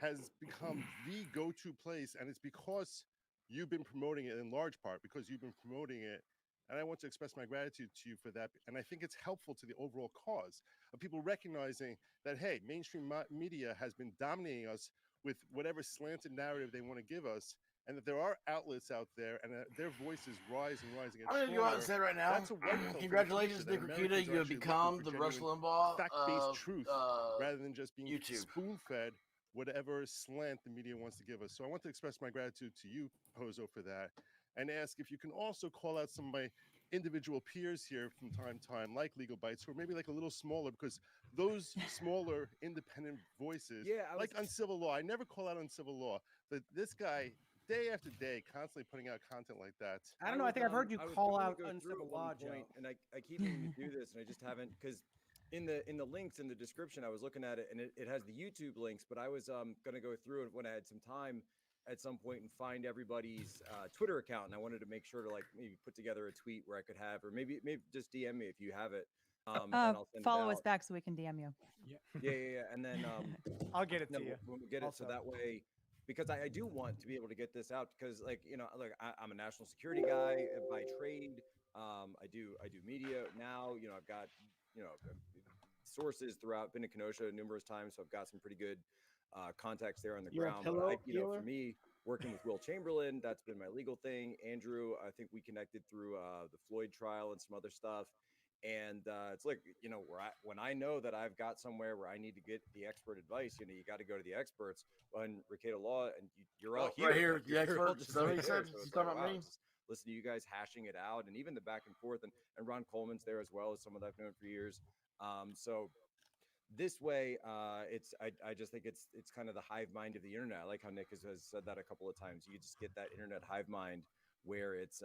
S6: has become the go-to place, and it's because you've been promoting it in large part because you've been promoting it. And I want to express my gratitude to you for that. And I think it's helpful to the overall cause of people recognizing that, hey, mainstream media has been dominating us with whatever slanted narrative they want to give us, and that there are outlets out there, and their voices rise and rise against.
S2: I'm going to go out and say right now,
S6: that's a white pill
S2: congratulations, Nick Rekieta. You have become the Rush Limbaugh
S6: fact-based truth rather than just being
S2: YouTube.
S6: spoon-fed whatever slant the media wants to give us. So I want to express my gratitude to you, Pozo, for that, and ask if you can also call out some of my individual peers here from time to time, like Legal Bites, who are maybe like a little smaller, because those smaller independent voices, like Uncivil Law, I never call out Uncivil Law, but this guy, day after day, constantly putting out content like that.
S4: I don't know. I think I've heard you call out Uncivil Law,
S12: Joe. And I keep meaning to do this, and I just haven't, because in the links in the description, I was looking at it, and it has the YouTube links, but I was going to go through it when I had some time at some point and find everybody's Twitter account, and I wanted to make sure to like maybe put together a tweet where I could have, or maybe just DM me if you have it. And I'll send
S7: follow
S12: it
S7: us back so we can DM you.
S12: Yeah. And then
S1: I'll get it to you.
S12: We'll get it so that way, because I do want to be able to get this out, because like, look, I'm a national security guy by trade. I do media now. I've got sources throughout. Been to Kenosha numerous times, so I've got some pretty good contacts there on the ground. But for me, working with Will Chamberlain, that's been my legal thing. Andrew, I think we connected through the Floyd trial and some other stuff. And it's like, when I know that I've got somewhere where I need to get the expert advice, you got to go to the experts on Rekieta Law, and you're all here.
S2: Right here, the experts.
S12: So
S2: he said, he's talking about me.
S12: Listen to you guys hashing it out, and even the back and forth, and Ron Coleman's there as well as someone that I've known for years. So this way, I just think it's kind of the hive mind of the internet. I like how Nick has said that a couple of times. You just get that internet hive mind where it's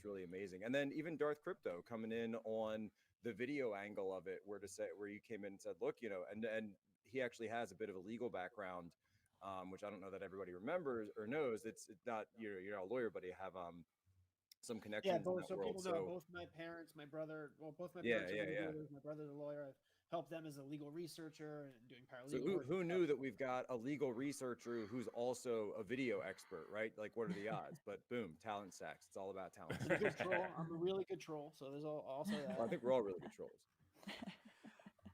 S12: really amazing. And then even Darth Crypto coming in on the video angle of it, where you came in and said, look, and he actually has a bit of a legal background, which I don't know that everybody remembers or knows. It's not you're a lawyer, but you have some connections.
S8: Yeah,
S12: in that world.
S8: People know both my parents, my brother. Well, both my parents are legal lawyers. My brother's a lawyer. I've helped them as a legal researcher and doing paralegal work.
S12: So who knew that we've got a legal researcher who's also a video expert, right? Like, what are the odds? But boom, talent stacks. It's all about talent.
S8: I'm a good troll. I'm a really good troll. So there's also that.
S12: Well, I think we're all really good trolls.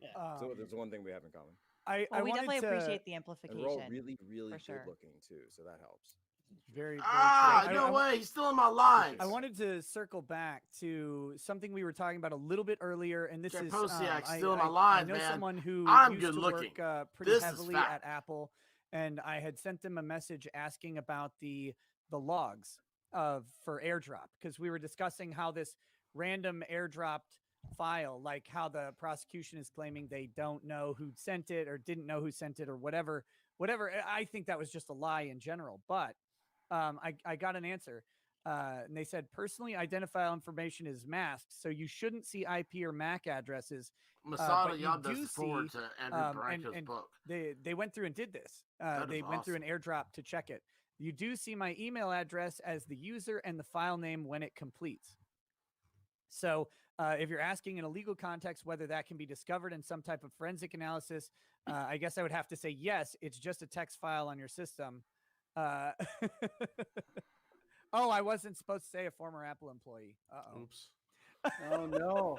S8: Yeah.
S12: So there's one thing we have in common.
S7: We definitely appreciate the amplification.
S12: And we're all really, really
S7: for sure.
S12: good looking too, so that helps.
S1: Very
S2: no way, he's still in my line.
S1: I wanted to circle back to something we were talking about a little bit earlier, and this is
S2: still in my line,
S1: I know
S2: man.
S1: someone who
S2: I'm
S1: used
S2: good
S1: to
S2: looking.
S1: work pretty heavily at Apple, and I had sent them a message asking about the logs for airdrop, because we were discussing how this random airdropped file, like how the prosecution is claiming they don't know who sent it or didn't know who sent it or whatever. I think that was just a lie in general, but I got an answer, and they said personally identifiable information is masked, so you shouldn't see IP or MAC addresses.
S2: Masada Yada's forward to Andrew Branco's book.
S1: They went through and did this. They went through an airdrop to check it. You do see my email address as the user and the file name when it completes. So if you're asking in a legal context whether that can be discovered in some type of forensic analysis, I guess I would have to say yes. It's just a text file on your system. Oh, I wasn't supposed to say a former Apple employee. Uh-oh.
S10: Oops.
S4: Oh no.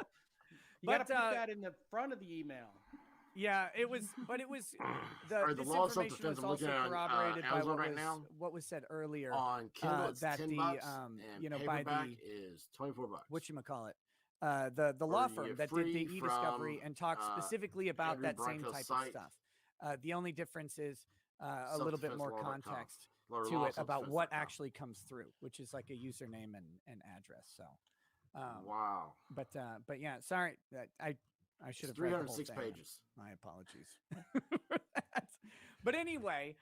S4: You
S1: But,
S4: gotta put that in the front of the email.
S1: Yeah, it was, but it was
S2: the
S1: this
S2: law of
S1: information was
S2: self-defense. I'm
S1: also
S2: looking at
S1: corroborated by
S2: Amazon right now.
S1: what was said earlier
S2: On Kindle, it's
S1: that
S2: $10,
S1: the
S2: and
S1: by
S2: paperback
S1: the
S2: is $24.
S1: whatchamacallit, the law
S2: you
S1: firm
S2: get
S1: that did the
S2: free
S1: e-discovery
S2: from,
S1: and talked specifically about
S2: Andrew
S1: that same
S2: Branco's
S1: type
S2: site,
S1: of stuff. The only difference is a little bit more
S2: selfdefenselaw.com.
S1: context
S2: Or
S1: to it about what
S2: lawselfdefense.com.
S1: actually comes through, which is like a username and address. So,
S2: wow.
S1: But yeah, sorry, I should have read the whole
S2: 306
S1: thing.
S2: pages.
S1: My apologies. But anyway,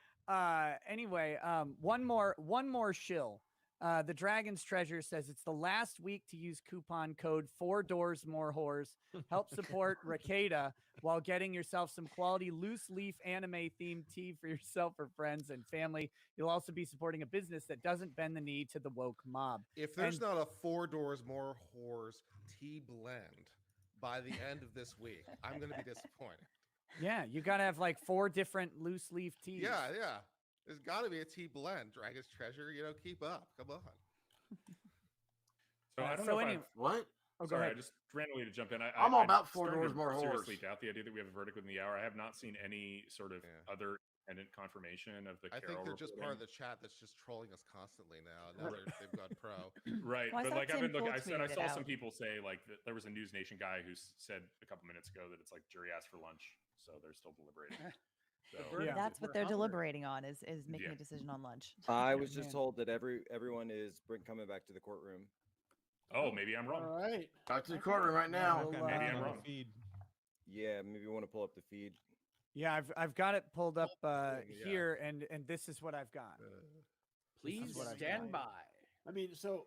S1: one more shill The Dragon's Treasure says it's the last week to use coupon code 4 Doors More Whores. Help support Rekieta while getting yourself some quality loose leaf anime themed tea for yourself or friends and family. You'll also be supporting a business that doesn't bend the knee to the woke mob.
S5: If there's not a 4 Doors More Whores tea blend by the end of this week, I'm going to be disappointed.
S1: Yeah, you got to have like 4 different loose leaf teas.
S5: Yeah. There's got to be a tea blend. Dragon's Treasure, keep up. Come on.
S9: So I don't know if
S2: what?
S1: Oh,
S9: sorry, I just randomly to jump in.
S2: I'm all about 4 Doors More Whores.
S9: Seriously doubt the idea that we have a verdict within the hour. I have not seen any sort of other independent confirmation of the
S5: I
S9: Carol
S5: think they're just
S9: reporting.
S5: part of the chat that's just trolling us constantly now. Now they've gone pro.
S9: Right,
S7: Well,
S9: but like I've been looking, I
S7: tweeted
S9: saw
S7: it
S9: some
S7: out.
S9: people say like that there was a News Nation guy who said a couple minutes ago that it's like jury asked for lunch, so they're still deliberating. So,
S7: That's what they're deliberating on is making a decision on lunch.
S12: I was just told that everyone is coming back to the courtroom.
S9: Oh, maybe I'm wrong.
S8: All right.
S2: Back to the courtroom right now.
S9: Maybe I'm wrong.
S3: Feed.
S12: Yeah, maybe you want to pull up the feed.
S1: Yeah, I've got it pulled up here, and this is what I've got.
S4: Please stand by.
S8: I mean, so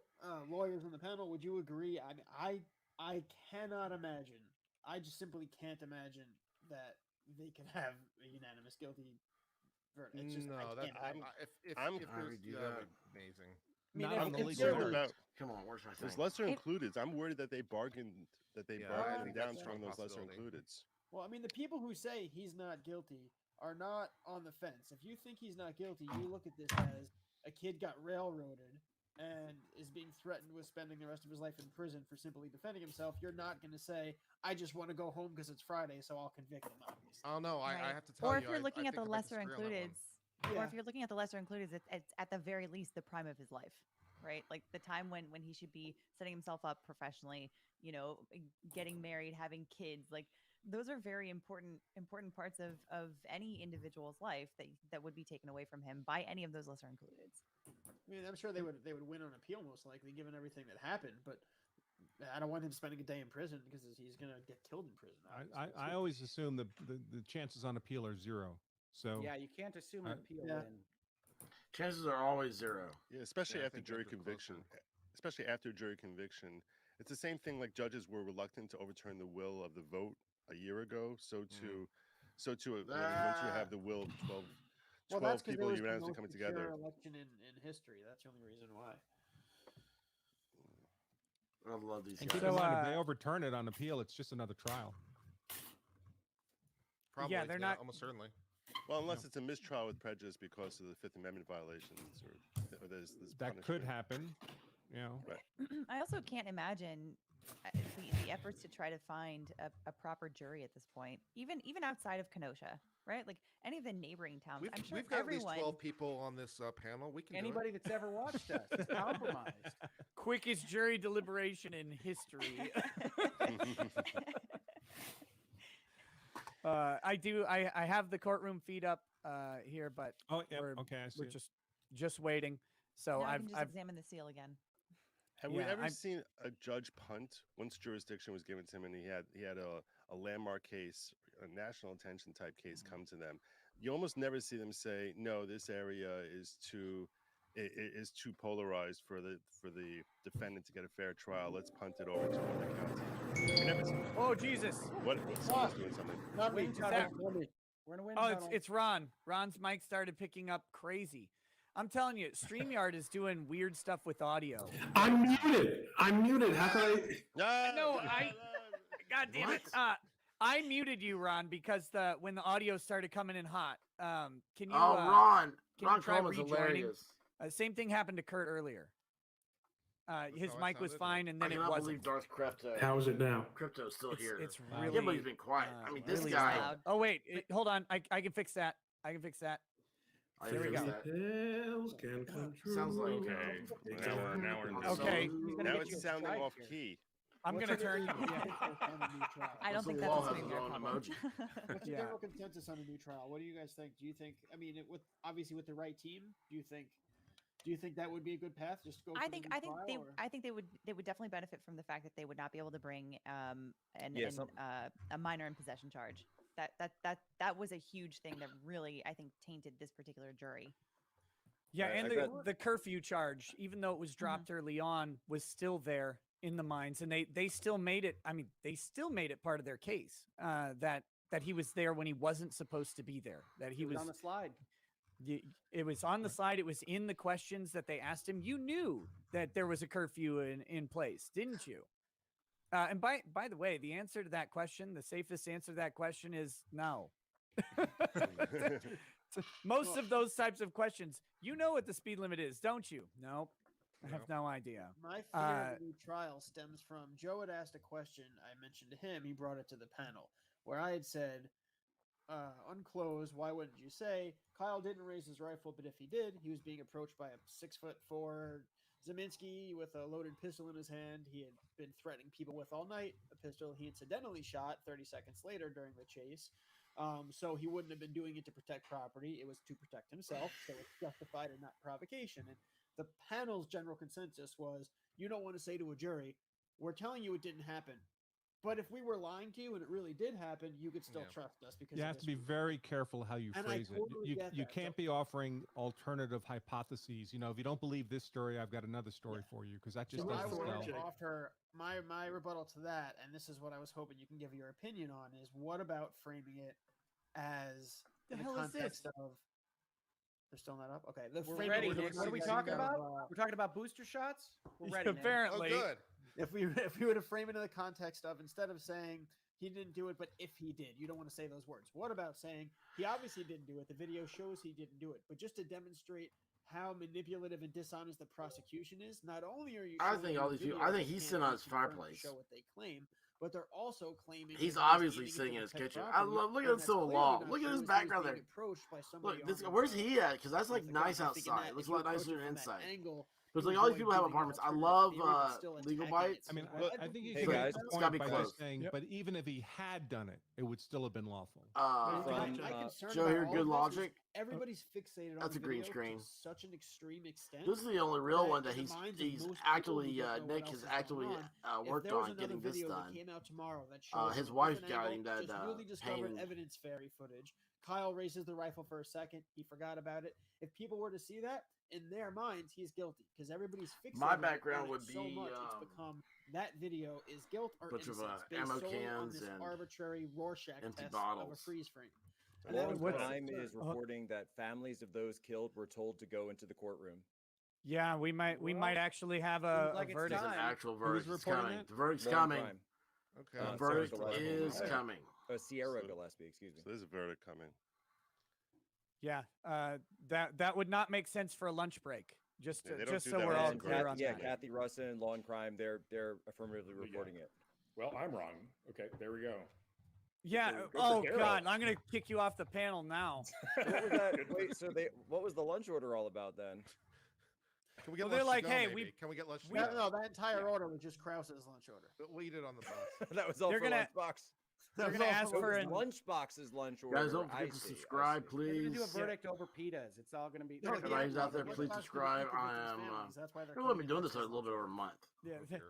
S8: lawyers on the panel, would you agree? I cannot imagine. I just simply can't imagine that they can have a unanimous guilty verdict. It's just,
S5: No, if
S6: I'm
S5: there's, that would be amazing.
S8: I mean,
S3: Not on the
S8: if
S3: legal
S8: there
S3: verdict.
S8: were-
S2: Come on, where's my
S6: There's
S2: thing?
S6: lesser included. I'm worried that they bargained
S5: I
S6: down
S5: think that's
S6: throwing
S5: one
S6: those lesser
S5: possibility.
S6: included.
S8: Well, I mean, the people who say he's not guilty are not on the fence. If you think he's not guilty, you look at this as a kid got railroaded and is being threatened with spending the rest of his life in prison for simply defending himself. You're not going to say, I just want to go home because it's Friday, so I'll convict him, obviously.
S5: Oh, no, I
S7: Right.
S5: have to tell you.
S7: Or if you're looking at the
S5: I
S7: lesser
S5: disagree on that one.
S7: included, or
S8: Yeah.
S7: if you're looking at the lesser included, it's at the very least the prime of his life, right? Like the time when he should be setting himself up professionally, getting married, having kids. Like those are very important parts of any individual's life that would be taken away from him by any of those lesser included.
S8: I mean, I'm sure they would win on appeal most likely, given everything that happened. But I don't want him spending a day in prison because he's going to get killed in prison.
S3: I always assume the chances on appeal are 0. So
S4: Yeah, you can't assume an appeal.
S8: Yeah.
S2: Chances are always 0.
S6: Yeah, especially
S5: Yeah, I
S6: after
S5: think they
S6: jury
S5: have to be
S6: conviction.
S5: closer.
S6: Especially after jury conviction, it's the same thing. Like judges were reluctant to overturn the will of the vote a year ago. So too, once you have the will of 12
S8: that's 'cause it
S6: people
S8: was the
S6: unanimously
S8: most
S6: coming
S8: secure
S6: together.
S8: election in history. That's the only reason why.
S2: I love these
S3: and
S2: guys.
S3: keep in mind, if they overturn it on appeal, it's just another trial.
S5: Probably,
S1: they're not-
S5: almost certainly.
S6: Well, unless it's a mistrial with prejudice because of the Fifth Amendment violations, or there's
S3: That could
S6: punishment.
S3: happen.
S7: I also can't imagine the efforts to try to find a proper jury at this point, even outside of Kenosha, right? Like any of the neighboring towns. I'm sure
S5: We've got
S7: everyone.
S5: at least 12 people on this panel. We can
S4: Anybody
S5: do it.
S4: that's ever watched us is compromised.
S1: Quickest jury deliberation in history. I have the courtroom feed up here, but
S3: Oh, yeah.
S1: we're,
S3: Okay, I see
S1: we're
S3: it.
S1: just waiting. So
S7: Now I
S1: I've
S7: can just examine the seal again.
S6: Have we
S1: Yeah,
S6: ever
S1: I'm-
S6: seen a judge punt once jurisdiction was given to him and he had a landmark case, a national attention type case come to them? You almost never see them say, no, this area is too polarized for the defendant to get a fair trial. Let's punt it over to another county. You never see.
S1: Oh Jesus!
S6: What? Someone's doing something.
S8: Not me.
S4: Wind
S8: Not
S1: tunnel.
S8: me, not me.
S4: We're in a wind
S1: Oh,
S4: tunnel.
S1: it's Ron. Ron's mic started picking up crazy. I'm telling you, StreamYard is doing weird stuff with audio.
S13: I'm muted. How can I?
S1: No, God damn it. I muted you, Ron, because when the audio started coming in hot. Can you?
S2: Ron
S1: Can you try
S2: Coleman's
S1: rejoining?
S2: hilarious.
S1: Same thing happened to Kurt earlier. His
S5: how I
S1: mic was
S5: sounded?
S1: fine, and
S2: I
S1: then it
S2: cannot
S1: wasn't.
S2: believe Darth Crypto.
S13: How is it now?
S2: Crypto's still here.
S1: It's
S2: I
S1: really.
S2: can't believe he's been quiet. I mean, this
S1: really
S2: guy.
S7: loud.
S1: Oh wait, hold on. I can fix that. I can fix that.
S2: I
S1: There we
S2: fixed
S1: go.
S2: that.
S13: Tales can come true.
S2: Sounds like
S9: Okay, now we're in
S1: Okay.
S6: Now it's sounding off key.
S1: I'm
S8: What's
S1: gonna
S8: the
S1: turn.
S8: general
S1: Yeah.
S8: consensus on a new trial?
S7: I don't
S2: So
S7: think
S2: the
S7: that's
S2: wall
S7: a
S2: has its
S7: StreamYard
S2: own
S7: problem.
S2: emoji.
S8: What's the
S1: Yeah.
S8: general consensus on a new trial? What do you guys think? Do you think? I mean, with obviously with the right team, do you think that would be a good path? Just go.
S7: I
S8: for the
S7: think
S8: new
S7: I think
S8: trial,
S7: they
S8: or-
S7: I think they would definitely benefit from the fact that they would not be able to bring a minor in possession charge. That was a huge thing that really I think tainted this particular jury.
S1: Yeah,
S12: I
S1: and
S12: bet-
S1: the curfew charge, even though it was dropped early on, was still there in the minds, and they still made it. I mean, they still made it part of their case that he was there when he wasn't supposed to be there. That he
S4: was on the slide.
S1: It was on the slide. It was in the questions that they asked him. You knew that there was a curfew in place, didn't you? And by the way, the answer to that question, the safest answer to that question is no. Most of those types of questions, you know what the speed limit is, don't you? Nope. I have no idea.
S8: My fear of the new trial stems from Joe had asked a question. I mentioned to him, he brought it to the panel, where I had said, unclosed, why wouldn't you say? Kyle didn't raise his rifle, but if he did, he was being approached by a 6'4" Zeminski with a loaded pistol in his hand. He had been threatening people with all night, a pistol he incidentally shot 30 seconds later during the chase. So he wouldn't have been doing it to protect property. It was to protect himself. So it's justified and not provocation. And the panel's general consensus was, you don't want to say to a jury, we're telling you it didn't happen. But if we were lying to you and it really did happen, you could still trust us because
S3: you have to be very careful how you phrase
S8: totally
S3: it. You can't be offering alternative hypotheses. If you don't believe this story, I've got another story for you, because that just
S8: so
S3: doesn't
S8: I wanted
S3: spell.
S8: to offer my rebuttal to that, and this is what I was hoping you can give your opinion on, is what about framing it as
S1: the
S8: in
S1: hell
S8: the
S1: is this?
S8: context of they're still not up? Okay.
S4: We're ready. What are we talking about? We're talking about booster shots? We're ready.
S1: Apparently.
S5: Oh, good.
S8: If we were to frame it in the context of, instead of saying he didn't do it, but if he did, you don't want to say those words. What about saying he obviously didn't do it? The video shows he didn't do it, but just to demonstrate how manipulative and dishonest the prosecution is, not only are you,
S2: I think all these people. I think he's sitting on his fireplace.
S8: Show what they claim, but they're also claiming
S2: he's
S8: that
S2: obviously
S8: aiding
S2: sitting in
S8: and
S2: his
S8: protect
S2: kitchen.
S8: property,
S2: I love. Look at
S8: and
S2: him
S8: that's
S2: still a
S8: clearly
S2: wall.
S8: not
S2: Look at
S8: true,
S2: his
S8: as he was
S2: background
S8: being
S2: there.
S8: approached by
S2: Look,
S8: somebody
S2: where's he at? Because that's like
S8: with a gun.
S2: nice
S8: I'm thinking
S2: outside.
S8: that
S2: It looks
S8: if
S2: a lot
S8: you
S2: nicer
S8: approach it from
S2: inside.
S8: that angle,
S2: But it's
S8: you
S2: like all these
S8: avoid
S2: people have
S8: giving an
S2: apartments. I
S8: alternative
S2: love
S8: theory, but still
S2: legal
S8: attacking it.
S2: bites.
S3: I mean,
S8: So
S3: I think you
S12: Hey,
S3: can
S12: guys.
S3: make
S2: It's
S3: the
S2: gotta be
S3: point by
S2: close.
S3: just saying, but even if he had done it, it would still have been lawful.
S8: My
S12: From,
S8: concern
S2: Joe
S8: about
S2: here,
S8: all
S2: good
S8: of this is
S2: logic.
S8: everybody's fixated on
S2: That's
S8: the
S2: a green
S8: video
S2: screen.
S8: to such an extreme extent.
S2: This is the only real one that
S8: in the
S2: he's
S8: minds of most people
S2: actually
S8: who don't know what
S2: Nick
S8: else
S2: has
S8: is going
S2: actually
S8: on, if
S2: worked
S8: there was
S2: on
S8: another
S2: getting this
S8: video that
S2: done.
S8: came out tomorrow that shows
S2: His
S8: from a
S2: wife
S8: different
S2: got
S8: angle,
S2: him that
S8: just newly discovered
S2: pain.
S8: evidence fairy footage. Kyle raises the rifle for a second. He forgot about it. If people were to see that, in their minds, he's guilty because everybody's fixated.
S2: My
S8: on
S2: background
S8: it
S2: would
S8: so
S2: be
S8: much it's become that video is guilt or
S2: bunch of,
S8: innocence based
S2: ammo
S8: solely on
S2: cans
S8: this
S2: and
S8: arbitrary Rorschach
S2: empty
S8: test
S2: bottles.
S8: of a freeze frame.
S12: Law
S8: that was my
S12: Crime
S8: concern.
S12: is reporting that families of those killed were told to go into the courtroom.
S1: Yeah, we might actually have
S4: seems
S1: a
S4: like it's
S1: verdict.
S2: It's an
S4: time.
S2: actual
S3: Who was
S2: verdict. It's
S3: reporting
S2: coming.
S3: it?
S2: The verdict's
S12: Law
S2: coming.
S12: Crime.
S5: Okay.
S2: The
S12: Sarah
S2: verdict
S12: Gillespie.
S2: is
S5: Okay.
S2: coming.
S12: Sierra
S5: So-
S12: Gillespie, excuse me.
S6: So there's a verdict coming.
S1: Yeah, that would not make sense for a lunch break. Just
S6: Yeah, they don't
S1: just
S6: do
S1: so
S6: that
S1: we're
S6: on
S1: all
S6: the
S1: clear
S6: ground.
S1: on
S12: Yeah,
S1: that.
S12: Kathy Russin, Law and Crime, they're affirmatively
S9: Yeah.
S12: reporting it.
S9: Well, I'm wrong. Okay, there we go.
S1: Yeah.
S9: Go for
S1: Oh
S9: Daryl.
S1: God, I'm gonna kick you off the panel now.
S12: What was that? Wait, so what was the lunch order all about then?
S5: Can we get
S1: Well, they're
S5: lunch
S1: like,
S5: to go,
S1: hey,
S5: maybe?
S1: we-
S5: Can we get lunch to
S8: No,
S5: go?
S8: no, that entire order was just Krause's lunch order.
S5: We'll eat it on the bus.
S12: That was all
S1: They're
S12: for
S1: gonna-
S12: lunchbox.
S1: They're gonna ask
S12: Oh,
S1: for
S12: it
S1: an
S12: was Lunchbox's lunch order.
S2: Guys, don't
S12: I
S2: forget to
S12: see, I
S2: subscribe,
S12: see.
S4: They're
S2: please.
S4: gonna do a verdict over pitas. It's all gonna be.
S8: No,
S2: Everybody's out there,
S8: Lunchbox
S2: please
S8: for the
S2: subscribe.
S8: victims'
S2: I am.
S8: families. That's why they're
S2: We've only been
S8: coming
S2: doing
S8: against
S2: this a
S8: us.
S2: little bit over a month.
S1: Yeah.
S5: Okay.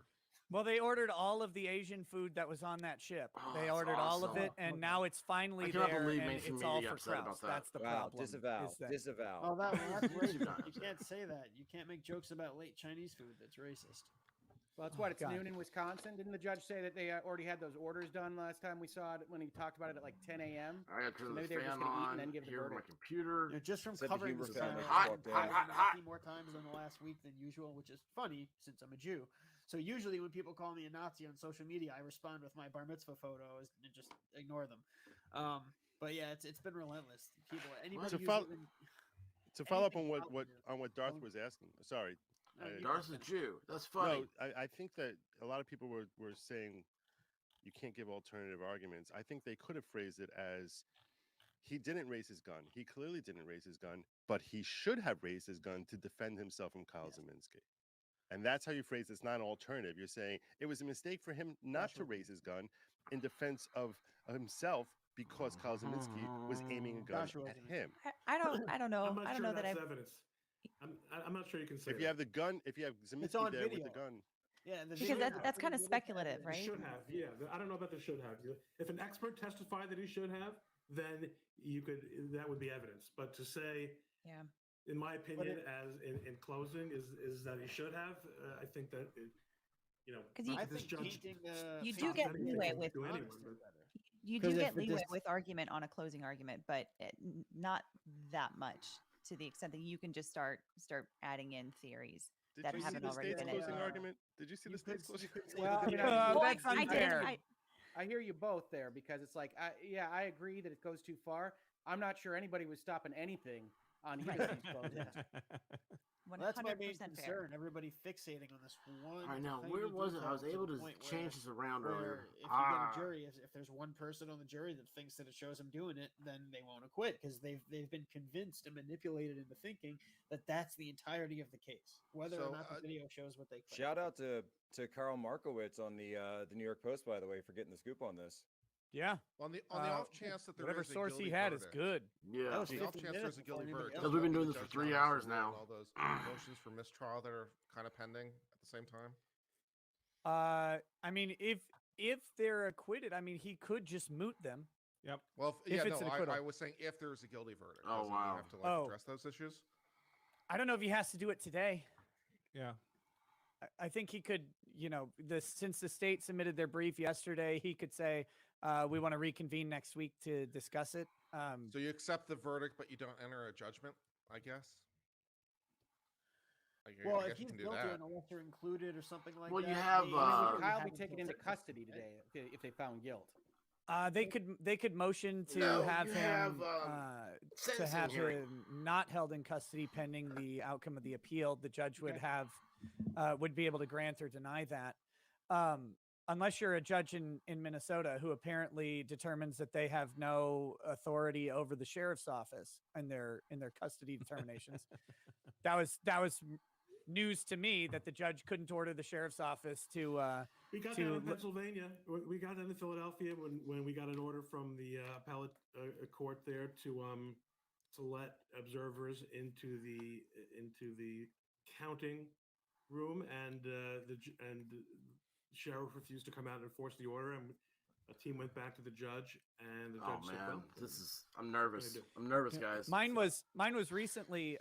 S1: Well, they ordered all of the Asian food that was on that ship.
S2: Oh,
S1: They
S2: that's
S1: ordered all of
S2: awesome.
S1: it, and now it's finally
S2: I cannot
S1: there,
S2: believe
S1: and
S2: mainstream
S1: it's all
S2: media
S1: for
S2: upset about
S1: Kraus.
S2: that.
S1: That's the
S12: Wow,
S1: problem.
S12: disavow,
S1: is that-
S12: disavow.
S8: Oh, that's racist.
S2: Disavow.
S8: You can't say that. You can't make jokes about late Chinese food. That's racist.
S4: Well, that's
S1: Oh,
S4: what it's
S1: God.
S4: noon in Wisconsin. Didn't the judge say that they already had those orders done last time we saw it when he talked about it at like 10 a.m.?
S2: I got to turn
S4: maybe
S2: the
S4: they were just
S2: fan
S4: gonna eat and
S2: on
S4: then give the
S2: here on my
S4: verdict.
S2: computer.
S8: You know, just from
S12: Except if
S8: covering
S12: you were
S8: this
S12: found
S8: family,
S2: hot,
S12: walked in.
S2: hot, hot, hot.
S8: more times than the last week than usual, which is funny since I'm a Jew. So usually when people call me a Nazi on social media, I respond with my bar mitzvah photos and just ignore them. But yeah, it's been relentless. People, anybody
S6: To
S8: who's
S6: follow-
S8: even
S6: To follow up
S8: anything
S6: on what Darth
S8: Don't-
S6: was asking. Sorry.
S8: No, you
S2: Darth's a
S8: finish.
S2: Jew. That's funny.
S6: No, I think that a lot of people were saying you can't give alternative arguments. I think they could have phrased it as he didn't raise his gun. He clearly didn't raise his gun, but he should have raised his gun to defend himself from Kyle Zeminski. And that's how you phrase it. It's not an alternative. You're saying it was a mistake for him not to raise his gun in defense of himself because Kyle Zeminski was aiming a gun
S8: Joshua
S6: at
S8: Zeminski.
S6: him.
S7: I don't know.
S13: I'm not
S7: I don't
S13: sure
S7: know that
S13: that's
S7: I've.
S13: evidence. I'm not sure you can say
S6: If you have the gun, if you have Zeminski
S8: on
S6: there with
S8: video.
S6: the gun,
S8: Yeah, the
S7: Because
S8: video
S7: that's kind of
S8: really
S7: speculative,
S8: evidence.
S7: right?
S13: should have, yeah. I don't know about the should have. If an expert testified that he should have, then that would be evidence. But to say
S7: Yeah.
S13: in my opinion, as in closing, is that he should have. I think that
S7: because
S13: this judge
S7: you do get leeway with you do get leeway with argument on a closing argument, but not that much to the extent that you can just start adding in theories that haven't already been
S6: closing argument. Did you see the state's closing?
S4: Well,
S1: that's unfair.
S4: I hear you both there, because it's like, I agree that it goes too far. I'm not sure anybody was stopping anything on either of these closings.
S8: Well, that's my main concern. Everybody fixating on this one.
S2: I know. Where was it? I was able to change this around earlier.
S8: If you get a jury, if there's one person on the jury that thinks that it shows him doing it, then they won't acquit because they've been convinced and manipulated into thinking that that's the entirety of the case, whether or not the video shows what they claim.
S12: Shout out to Karl Markowitz on the New York Post, by the way, for getting the scoop on this.
S1: Yeah.
S5: On the off chance that there
S1: whatever
S5: is a
S1: source
S5: guilty
S1: he had
S5: verdict,
S1: is good.
S2: Yeah.
S5: On the off chance there's a guilty verdict,
S2: because we've been doing this for 3 hours now.
S5: All those motions for mistrial that are kind of pending at the same time.
S1: I mean, if they're acquitted, I mean, he could just moot them.
S3: Yep.
S5: Well,
S1: if it's an acquittal.
S5: I was saying if there's a guilty verdict.
S2: Oh, wow.
S5: You have to address those issues.
S1: I don't know if he has to do it today.
S3: Yeah.
S1: I think he could, since the state submitted their brief yesterday, he could say, we want to reconvene next week to discuss it.
S5: So you accept the verdict, but you don't enter a judgment, I guess?
S8: Well, if he's guilty and a lesser included or something like that.
S2: Well, you have...
S4: Kyle be taken into custody today if they found guilt.
S1: They could motion to have him not held in custody pending the outcome of the appeal. The judge would be able to grant or deny that. Unless you're a judge in Minnesota who apparently determines that they have no authority over the sheriff's office and their custody determinations. That was news to me that the judge couldn't order the sheriff's office to.
S13: We got that in Pennsylvania. We got that in Philadelphia when we got an order from the appellate court there to let observers into the counting room, and the sheriff refused to come out and enforce the order, and a team went back to the judge, and the judge said, well,
S2: I'm nervous. I'm nervous, guys.
S1: Mine was recently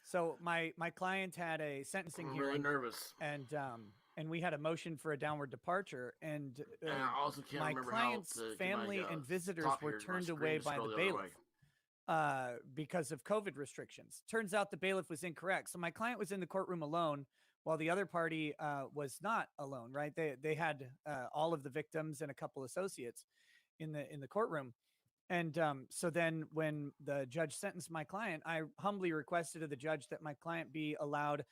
S1: so my client had a sentencing hearing.
S2: Really nervous.
S1: And we had a motion for a downward departure, and
S2: I also can't
S1: my
S2: remember
S1: client's
S2: how to
S1: family and visitors were turned away by the bailiff because of COVID restrictions. Turns out the bailiff was incorrect. So my client was in the courtroom alone while the other party was not alone, right? They had all of the victims and a couple associates in the courtroom. And so then when the judge sentenced my client, I humbly requested of the judge that my client be allowed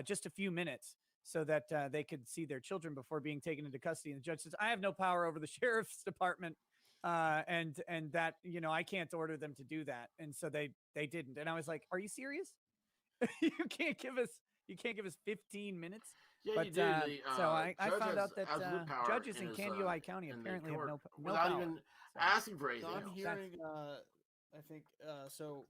S1: just a few minutes so that they could see their children before being taken into custody. And the judge says, I have no power over the sheriff's department. And that, I can't order them to do that. And so they didn't. And I was like, are you serious? You can't give us 15 minutes.
S2: Yeah,
S1: but,
S2: you do.
S1: So I found out that judges in Kansas County apparently have no
S2: without
S1: power.
S2: even asking for anything.
S8: So I'm hearing, I think, so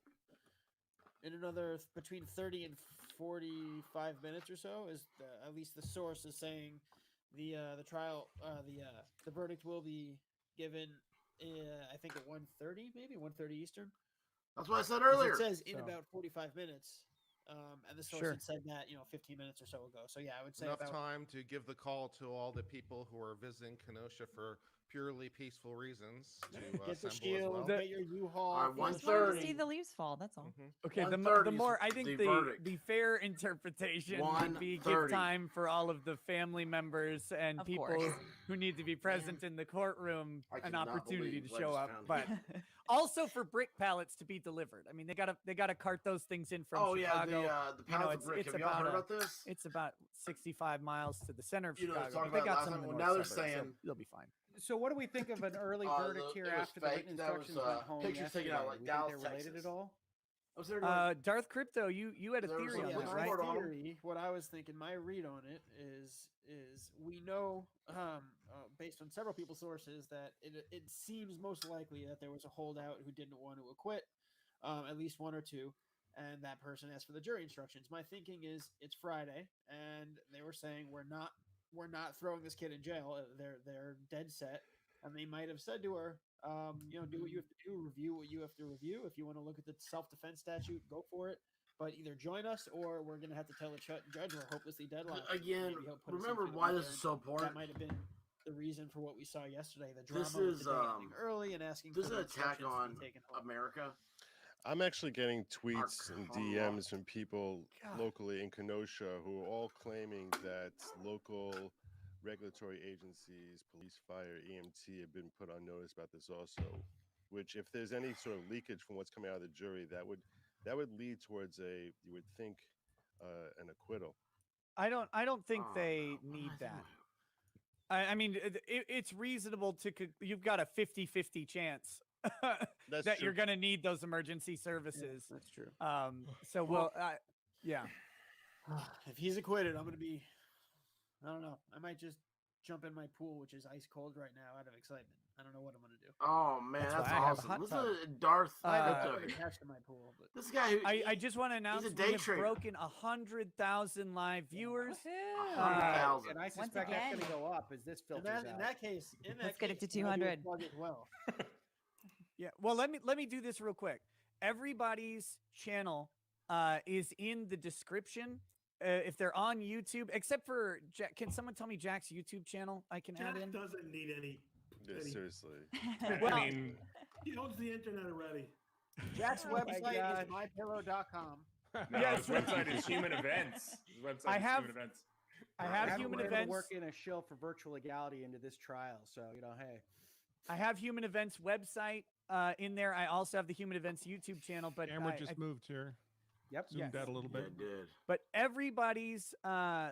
S8: in another between 30 and 45 minutes or so, is at least the source is saying the trial, the verdict will be given, I think at 1:30, maybe 1:30 Eastern.
S2: That's what I said earlier.
S8: It says in about 45 minutes. And the source had said that 15 minutes or so ago. So yeah, I would say
S5: enough time to give the call to all the people who are visiting Kenosha for purely peaceful reasons to
S8: get the
S5: assemble
S8: shield,
S5: as well.
S8: get your U-Haul.
S2: 1:30.
S7: See the leaves fall. That's all.
S1: Okay, the more I think the fair interpretation would be give time for all of the family members and
S7: Of
S1: people
S7: course.
S1: who need to be present in the courtroom
S2: I
S1: an
S2: cannot
S1: opportunity
S2: believe
S1: to show up,
S2: Legis
S1: but also for brick pallets to be delivered. I mean, they gotta cart those things in from Chicago.
S2: The pallets of brick. Have y'all heard about this?
S1: It's about 65 miles to the center of
S2: You know,
S1: Chicago.
S2: talking
S1: But they
S2: about
S1: got
S2: last
S1: some in
S2: time.
S1: the
S2: Well,
S1: north
S2: now they're
S1: suburbs, so
S2: saying-
S1: they'll be fine.
S4: So what do we think of an early verdict here
S2: it was
S4: after the
S2: fake.
S4: written
S2: That was,
S4: instructions went home
S2: pictures
S4: yesterday?
S2: taken out like
S4: We think
S2: Dallas,
S4: they're related
S2: Texas.
S4: at all?
S2: I was there going,
S1: Darth Crypto, you had a
S2: There was
S1: theory on
S2: some
S1: that,
S2: which
S1: right?
S2: report on 'em?
S8: Theory, what I was thinking, my read on it is we know based on several people's sources that it seems most likely that there was a holdout who didn't want to acquit, at least one or two, and that person asked for the jury instructions. My thinking is it's Friday, and they were saying we're not throwing this kid in jail. They're dead set and they might have said to her, you know, do what you have to do, review what you have to review. If you want to look at the self-defense statute, go for it. But either join us, or we're going to have to tell the judge we're hopelessly deadlocked.
S2: Again,
S8: Maybe he'll put us
S2: remember
S8: into the
S2: why this
S8: weekend.
S2: is so important?
S8: That might have been the reason for what we saw yesterday. The drama
S2: This
S8: with
S2: is
S8: the day ending early and asking
S2: this
S8: for
S2: is
S8: the
S2: an attack
S8: instructions to
S2: on
S8: be taken home.
S2: America.
S6: I'm actually getting tweets
S2: Our
S6: and
S2: Commonwealth.
S6: DMs from people locally in Kenosha who are all claiming that local regulatory agencies, police, fire, EMT, have been put on notice about this also. Which, if there's any sort of leakage from what's coming out of the jury, that would lead towards you would think, an acquittal.
S1: I don't think they need that. I mean, it's reasonable to. You've got a 50-50 chance that you're going to need those emergency services.
S8: Yeah, that's true.
S1: So yeah.
S8: If he's acquitted, I'm going to be. I don't know. I might just jump in my pool, which is ice cold right now, out of excitement. I don't know what I'm going to do.
S2: Oh man, that's
S1: why I have a
S2: awesome.
S1: hot
S2: Listen
S1: tub.
S2: to Darth.
S8: I'm attached to my pool, but
S2: This guy.
S1: I just want to announce
S2: he's a
S1: we
S2: day
S1: have
S2: trader.
S1: broken 100,000 live viewers.
S2: 100,000.
S4: And I suspect that's going to go up as this filters out.
S8: in that case,
S7: Let's get it to
S8: I'll do a
S7: 200.
S8: plug as well.
S1: Yeah. Well, let me do this real quick. Everybody's channel is in the description. If they're on YouTube, except for Jack, can someone tell me Jack's YouTube channel I can add in?
S13: Jack doesn't need any.
S6: Seriously.
S1: Well,
S9: I mean,
S13: He owns the internet already.
S8: Jack's
S4: Oh my
S8: website
S4: God.
S8: is mypillow.com.
S9: no,
S1: Yes.
S9: his website is Human Events. His website
S1: I
S9: is
S1: have-
S9: Human Events.
S1: I have
S4: I'm
S1: Human
S4: able to
S1: Events.
S4: work in a shill for virtual legality into this trial. So, hey.
S1: I have Human Events website in there. I also have the Human Events YouTube channel, but
S3: Camera just moved here.
S4: Yep.
S3: Zoomed out a little bit.
S2: Yeah, it did.
S1: But everybody's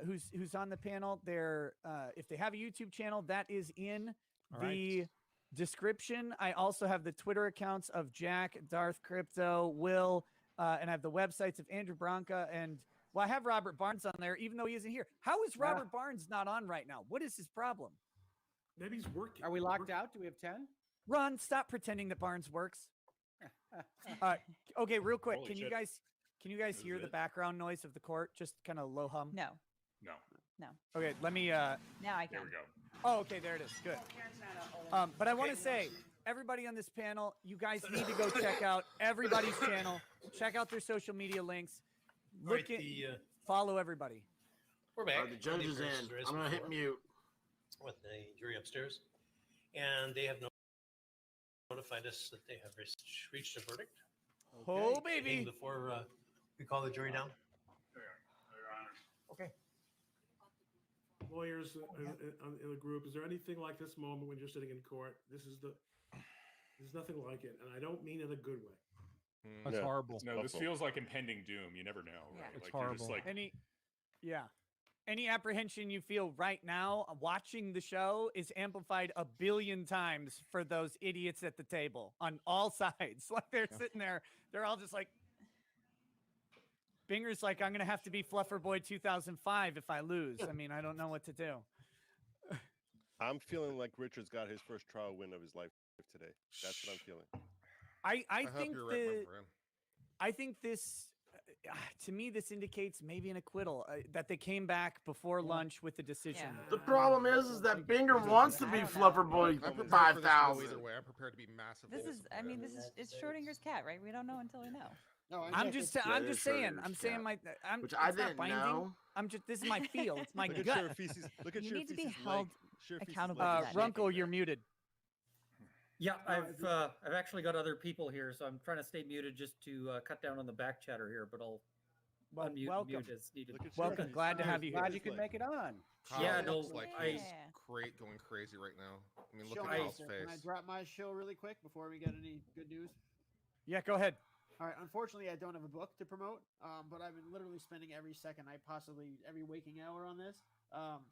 S1: who's on the panel, they're if they have a YouTube channel, that is in
S3: All
S1: the description. I also have the Twitter accounts of Jack, Darth Crypto, Will, and I have the websites of Andrew Branca and I have Robert Barnes on there, even though he isn't here. How is Robert Barnes not on right now? What is his problem?
S13: Maybe he's working.
S4: Are we locked out? Do we have 10?
S1: Ron, stop pretending that Barnes works. Okay, real quick,
S9: Holy
S1: can you
S9: shit.
S1: guys
S9: This is
S1: hear the
S9: it?
S1: background noise of the court? Just kind of low hum.
S7: No.
S9: No.
S1: Okay, let me.
S7: Now I
S9: There
S7: can.
S9: we go.
S1: Oh, okay, there it is. Good. But I want to say, everybody on this panel, you guys need to go check out everybody's channel. Check out their social media links. Look at, follow everybody.
S14: We're back.
S2: The judge is in. I'm gonna hit mute.
S14: With the jury upstairs, and they have notified us that they have reached a verdict.
S1: Oh, baby.
S14: Before we call the jury down. Okay.
S13: Lawyers in the group, is there anything like this moment when you're sitting in court? There's nothing like it, and I don't mean in a good way.
S3: That's
S6: Yeah.
S3: horrible.
S9: No, this feels like impending doom. You never know.
S7: Yeah.
S9: Right?
S3: It's
S9: Like you're just
S3: horrible.
S9: like
S1: Any apprehension you feel right now watching the show is amplified a billion times for those idiots at the table on all sides. Like they're sitting there, they're all just like, Binger's like, I'm gonna have to be Fluffer Boy 2005 if I lose. I mean, I don't know what to do.
S6: I'm feeling like Richard's got his first trial win of his life today. That's what I'm feeling.
S1: I
S5: hope
S1: think
S5: you're right, my friend.
S1: I think this, to me, this indicates maybe an acquittal, that they came back before lunch with the decision.
S7: Yeah.
S2: The problem is that Binger wants to be
S7: I don't know.
S2: Fluffer Boy
S5: I'm prepared for this to go
S2: 5000.
S5: either way. I'm prepared to be massive.
S7: This is, I mean, it's Schrodinger's cat, right? We don't know until we know.
S8: No,
S1: I'm just
S2: Yeah,
S1: I'm
S2: it
S1: just
S2: is
S1: saying.
S2: Schrodinger's
S1: I'm saying
S2: cat.
S1: my. I'm,
S2: Which I
S1: it's not
S2: didn't
S1: binding.
S2: know.
S1: I'm just. This is my feel. It's my
S6: Look at
S1: gut.
S6: Sheriff Feces. Look at
S7: You
S6: Sheriff
S7: need to be
S6: Feces'
S7: held
S6: leg. Sheriff Feces'
S7: accountable
S6: leg.
S7: for that.
S1: Runkle, you're muted.
S15: Yeah, I've actually got other people here, so I'm trying to stay muted just to cut down on the back chatter here. But I'll
S1: Well,
S15: unmute
S1: welcome.
S15: mute as needed.
S6: Look at
S1: Welcome.
S6: Sheriff
S1: Glad to
S6: Feces'
S1: have you
S4: Glad
S1: here.
S4: you could make it on.
S5: Kyle
S15: Yeah,
S5: looks
S15: no,
S5: like
S7: I-
S5: he's going crazy right now. I mean, look
S8: Show
S5: at
S8: me,
S5: Kyle's
S8: sir.
S5: face.
S8: Can I drop my show really quick before we get any good news?
S1: Yeah, go ahead.
S8: All right. Unfortunately, I don't have a book to promote, but I've been literally spending every second every waking hour on this.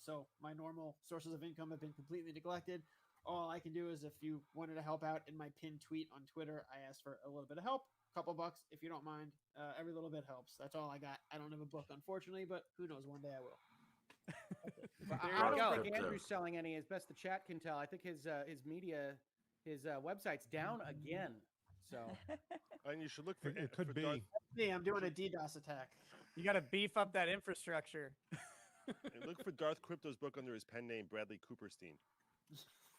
S8: So my normal sources of income have been completely neglected. All I can do is if you wanted to help out in my pinned tweet on Twitter, I asked for a little bit of help, a couple bucks if you don't mind. Every little bit helps. That's all I got. I don't have a book, unfortunately, but who knows? One day I will.
S4: I
S1: you
S4: don't
S1: go.
S4: think Andrew's selling any, as best the chat can tell. I think his website's down again. So
S6: And you should look for
S3: It could
S6: for
S3: be.
S6: Darth,
S8: Me, I'm doing a DDoS attack.
S1: You got to beef up that infrastructure.
S6: and look for Darth Crypto's book under his pen name Bradley Cooperstein.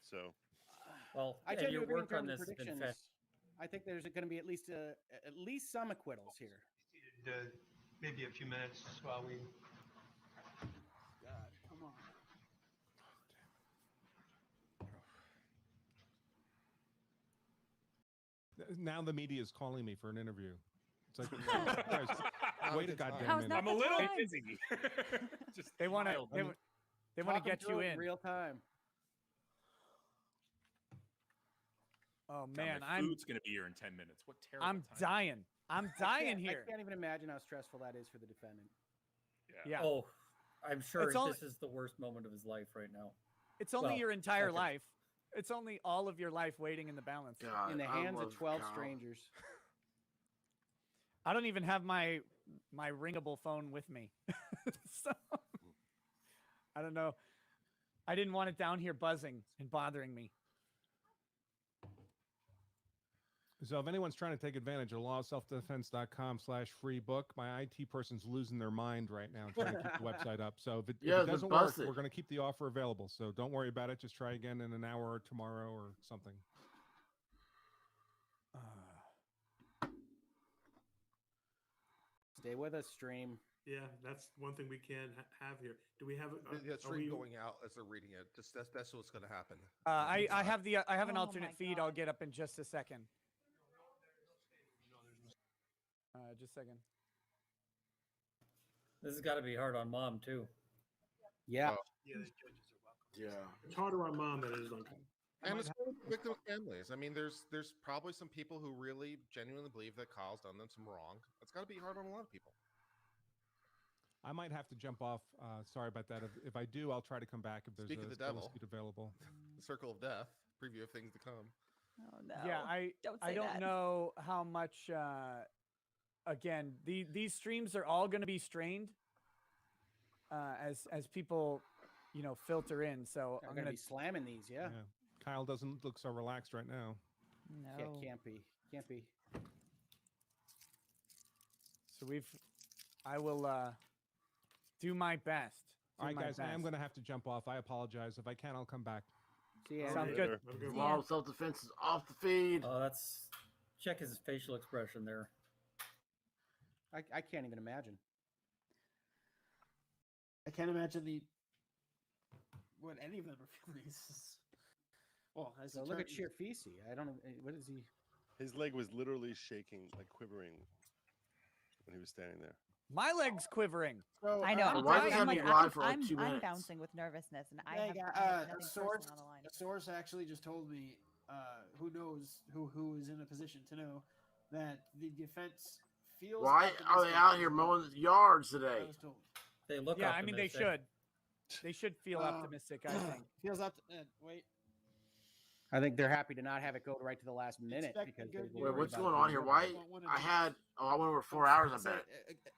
S6: So
S15: Well,
S4: I
S15: and
S4: tend to
S15: your
S4: agree in
S15: work on
S4: terms of
S15: this has been
S4: predictions. I think there's going to be at least some acquittals here.
S14: Maybe a few minutes while we.
S8: God, come on.
S3: Now the media is calling me for an interview. It's like, guys, wait a goddamn
S7: How's
S3: minute.
S7: not
S9: I'm a
S7: the
S9: little
S7: time?
S9: busy. Just
S1: They want to.
S9: mild.
S1: They want
S4: Talk
S1: to
S4: 'em
S1: get you
S4: through it
S1: in.
S4: real time.
S1: Oh
S9: God,
S1: man,
S9: my food's gonna be here in 10 minutes. What terrible
S1: I'm
S9: time.
S1: dying. I'm dying here.
S4: I can't even imagine how stressful that is for the defendant.
S1: Yeah.
S15: Oh, I'm sure
S1: It's only-
S15: this is the worst moment of his life right now.
S1: It's only
S15: Well,
S1: your entire
S15: second.
S1: life. It's only all of your life waiting in the balance.
S2: God,
S4: In the
S2: I
S4: hands of
S2: love
S4: 12
S2: Kyle.
S4: strangers.
S1: I don't even have my ringable phone with me. So I don't know. I didn't want it down here buzzing and bothering me.
S3: So if anyone's trying to take advantage of lawofselfdefense.com/free book, my IT person's losing their mind right now trying to keep the website up. So if it
S2: Yeah, it's been
S3: doesn't work,
S2: busted.
S3: we're going to keep the offer available. So don't worry about it. Just try again in an hour or tomorrow or something.
S4: Stay with us, stream.
S13: Yeah, that's one thing we can have here. Do we have
S5: The
S13: are
S5: stream
S13: we,
S5: going out as they're reading it. Just that's what's going to happen.
S1: I have an
S7: Oh
S1: alternate
S7: my
S1: feed.
S7: God.
S1: I'll get up in just a second. Just a second.
S15: This has got to be hard on mom too.
S4: Yeah.
S14: Yeah, the judges are welcome.
S2: Yeah.
S13: it's harder on mom than it is on.
S5: And it's for victim families. I mean, there's probably some people who really genuinely believe that Kyle's done them some wrong. It's got to be hard on a lot of people.
S3: I might have to jump off. Sorry about that. If I do, I'll try to come back if there's
S5: Speak of
S3: a
S5: the
S3: still a
S5: devil.
S3: seat available.
S5: The circle of death. Preview of things to come.
S7: Oh no.
S1: Yeah,
S7: Don't
S1: I
S7: say
S1: don't
S7: that.
S1: know how much. Again, these streams are all going to be strained as people, filter in. So
S4: I'm
S1: I'm
S4: going to
S1: gonna
S4: be slamming these. Yeah.
S3: Kyle doesn't look so relaxed right now.
S7: No.
S4: Yeah, can't be. Can't be.
S1: So I will do my best.
S3: All right, guys, I am going to have to jump off. I apologize. If I can, I'll come back.
S4: See ya.
S1: Sounds good.
S2: Law of self-defense is off the feed.
S15: That's check his facial expression there.
S4: I can't even imagine.
S8: I can't imagine what any of them are feeling. Well, as
S4: So look at Sheerfisi. I don't know. What is he?
S6: His leg was literally shaking, like quivering, when he was standing there.
S1: My leg's quivering.
S8: So,
S7: I know.
S2: So
S7: I'm
S2: why
S7: sorry,
S2: does it
S7: I'm
S2: have to
S7: like,
S2: be live for like 2
S7: I'm
S2: minutes?
S7: bouncing with nervousness, and I
S8: yeah,
S7: have,
S8: yeah,
S7: I have
S8: a
S7: nothing
S8: source.
S7: personal on the line.
S8: A source actually just told me, who knows who is in a position to know that the defense feels.
S2: Why are they out here mowing yards today?
S8: I was told.
S15: They look.
S1: Yeah, I mean they
S15: optimistic.
S1: should. They should feel optimistic. I think.
S8: Feels up. Wait.
S4: I think they're happy to not have it go right to the last minute
S8: Expecting
S4: because
S8: good
S4: they're
S8: news.
S2: Wait, what's
S4: about
S2: going
S4: it
S2: on
S4: being
S2: here?
S4: over.
S2: Why?
S8: Don't wanna
S2: I
S8: jinx-
S2: had. Oh, I went over 4 hours. I
S8: Say-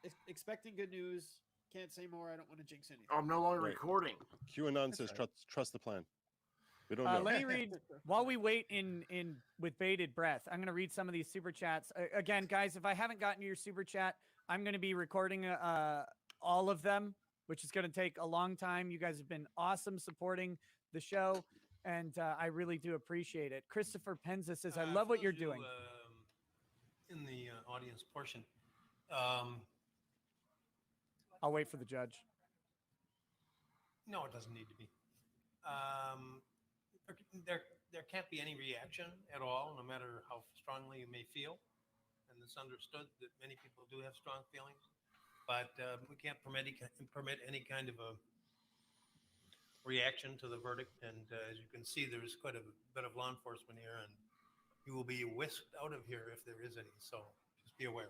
S2: bet.
S8: expecting good news. Can't say more. I don't want to jinx anything.
S2: Oh, I'm no longer
S6: Right.
S2: recording.
S6: QAnon says trust the plan. We don't know.
S1: Let me read while we wait in with bated breath. I'm going to read some of these super chats again, guys. If I haven't gotten to your super chat, I'm going to be recording all of them, which is going to take a long time. You guys have been awesome supporting the show, and I really do appreciate it. Christopher Penza says, "I love
S14: For
S1: what you're
S14: those who,
S1: doing."
S14: In the audience portion,
S1: I'll wait for the judge.
S14: no, it doesn't need to be. There can't be any reaction at all, no matter how strongly you may feel. And it's understood that many people do have strong feelings, but we can't permit any kind of a reaction to the verdict. And as you can see, there's quite a bit of law enforcement here, and you will be whisked out of here if there is any. So just be aware.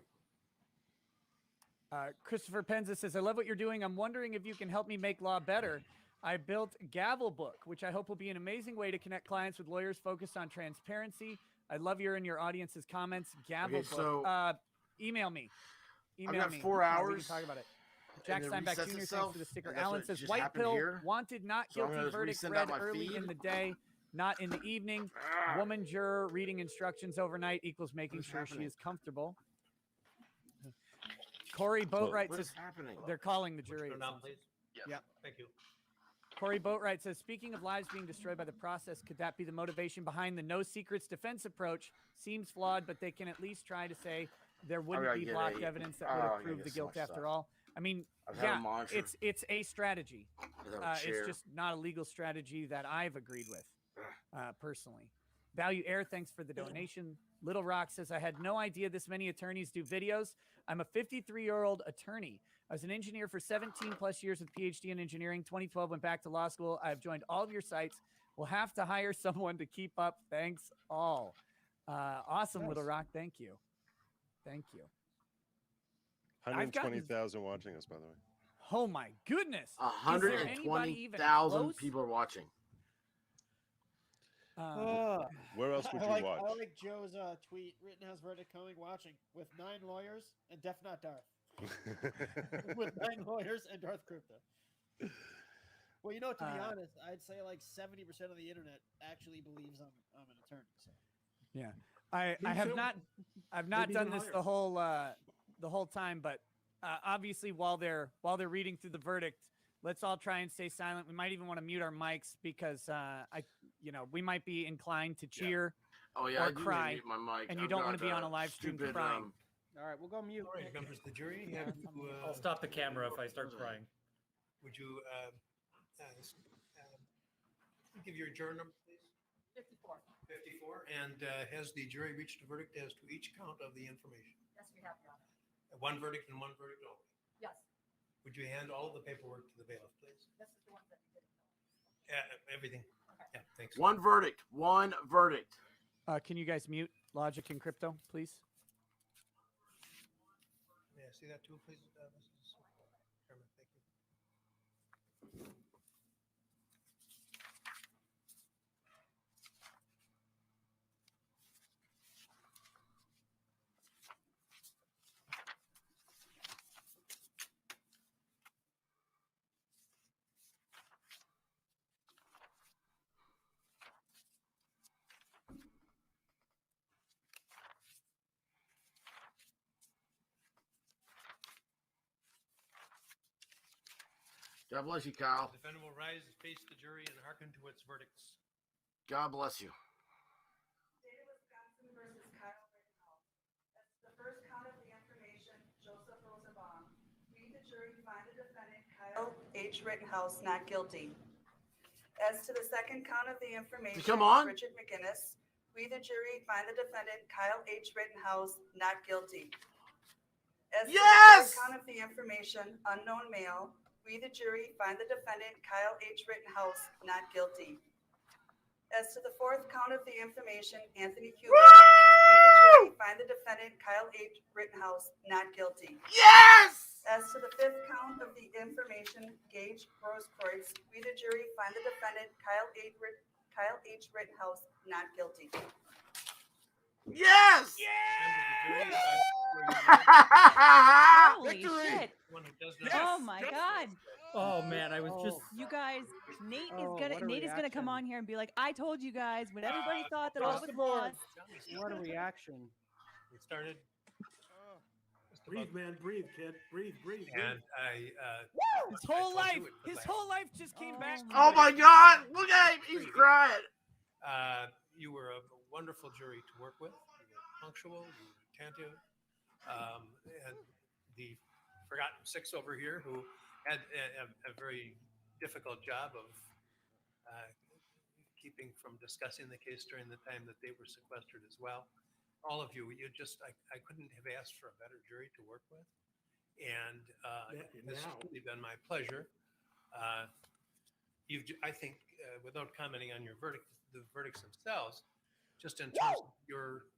S1: Christopher Penza says, "I love what you're doing. I'm wondering if you can help me make law better. I built Gavel Book, which I hope will be an amazing way to connect clients with lawyers focused on transparency. I love your and your audience's comments. Gavel
S2: Okay,
S1: Book.
S2: so
S1: email me.
S2: I've got
S1: me.
S2: 4
S1: We
S2: hours.
S1: can talk about it. Jack
S2: and it
S1: Steinbeck
S2: resets
S1: Jr.
S2: itself,
S1: thanks for the sticker.
S2: and that's
S1: Alan
S2: what
S1: says,
S2: just
S1: "White
S2: happened
S1: pill,
S2: here.
S1: wanted, not
S2: So I'm
S1: guilty
S2: gonna just
S1: verdict
S2: resend
S1: read
S2: out my
S1: early
S2: feed.
S1: in the day, not in the evening. Woman juror reading instructions overnight equals making
S2: What is
S1: sure she
S2: happening?
S1: is comfortable." Corey Boatwright
S2: What
S1: says
S2: is happening?
S1: they're calling the jury.
S14: Go
S1: it
S14: down,
S1: sounds like.
S14: please.
S1: Yeah.
S14: Thank you.
S1: Corey Boatwright says, speaking of lives being destroyed by the process, could that be the motivation behind the no secrets defense approach? Seems flawed, but they can at least try to say there wouldn't be blocked evidence that would have proved the guilt after all. I mean, yeah, it's a strategy. It's just not a legal strategy that I've agreed with personally. Value Air, thanks for the donation. Little Rock says, I had no idea this many attorneys do videos. I'm a 53-year-old attorney. I was an engineer for 17 plus years with PhD in engineering. 2012 went back to law school. I've joined all of your sites. We'll have to hire someone to keep up. Thanks all. Awesome, nice. Little Rock. Thank you. Thank you.
S6: 120,000 watching us, by the way.
S1: Oh my goodness.
S2: 120,000 people are watching.
S6: Where else would you watch?
S8: I like Joe's tweet, Rittenhouse verdict coming, watching with 9 lawyers and Def Not Darth. With 9 lawyers and Darth Crypto. Well, to be honest, I'd say like 70% of the internet actually believes I'm an attorney. So.
S1: Yeah, I've not done this the whole time, but obviously while they're reading through the verdict, let's all try and stay silent. We might even want to mute our mics because we might be inclined to cheer or cry,
S2: my mic.
S1: And you don't want to be on a live stream crying.
S4: All right, we'll go mute.
S14: All right, members of the jury.
S15: I'll stop the camera if I start crying.
S14: Would you give your juror number, please?
S7: 54.
S14: 54. And has the jury reached a verdict as to each count of the information?
S7: Yes, we have, Your Honor.
S14: One verdict and one verdict only?
S7: Yes.
S14: Would you hand all of the paperwork to the bailiff, please?
S7: This is the ones that you didn't know.
S14: Everything. Okay. Yeah, thanks.
S2: One verdict.
S1: Can you guys mute Logic and Crypto, please?
S14: May I see that too, please, Mrs. Chairman? Thank you.
S2: God bless you, Kyle.
S14: The defendant will rise and face the jury and hearken to its verdicts.
S2: God bless you.
S16: State of Wisconsin versus Kyle Rittenhouse. That's the first count of the information, Joseph Rosenbaum. We, the jury, find the defendant, Kyle H. Rittenhouse, not guilty. As to the second count of the information, Richard McGinnis, we, the jury, find the defendant, Kyle H. Rittenhouse, not guilty. As to the third count of the information, unknown male, we, the jury, find the defendant, Kyle H. Rittenhouse, not guilty. As to the fourth count of the information, Anthony Cuban, we, the jury, find the defendant, Kyle H. Rittenhouse, not guilty.
S2: Yes!
S16: As to the fifth count of the information, Gage Rosekreutz, we, the jury, find the defendant, Kyle H. Rittenhouse, not guilty.
S2: Yes!
S7: Holy shit. Oh my God.
S15: Oh man, I was just
S7: you guys, Nate is gonna come on here and be like, I told you guys when everybody thought that all was lost.
S4: What a reaction.
S14: We started.
S13: Breathe, man, breathe, kid. Breathe.
S14: And
S1: his whole life just came back.
S2: Oh my God. Look at him. He's crying.
S14: You were a wonderful jury to work with. You were punctual, you were attentive. And the forgotten six over here who had a very difficult job of keeping from discussing the case during the time that they were sequestered as well. All of you, I couldn't have asked for a better jury to work with. And this has really been my pleasure. I think, without commenting on your the verdicts themselves, just in terms of your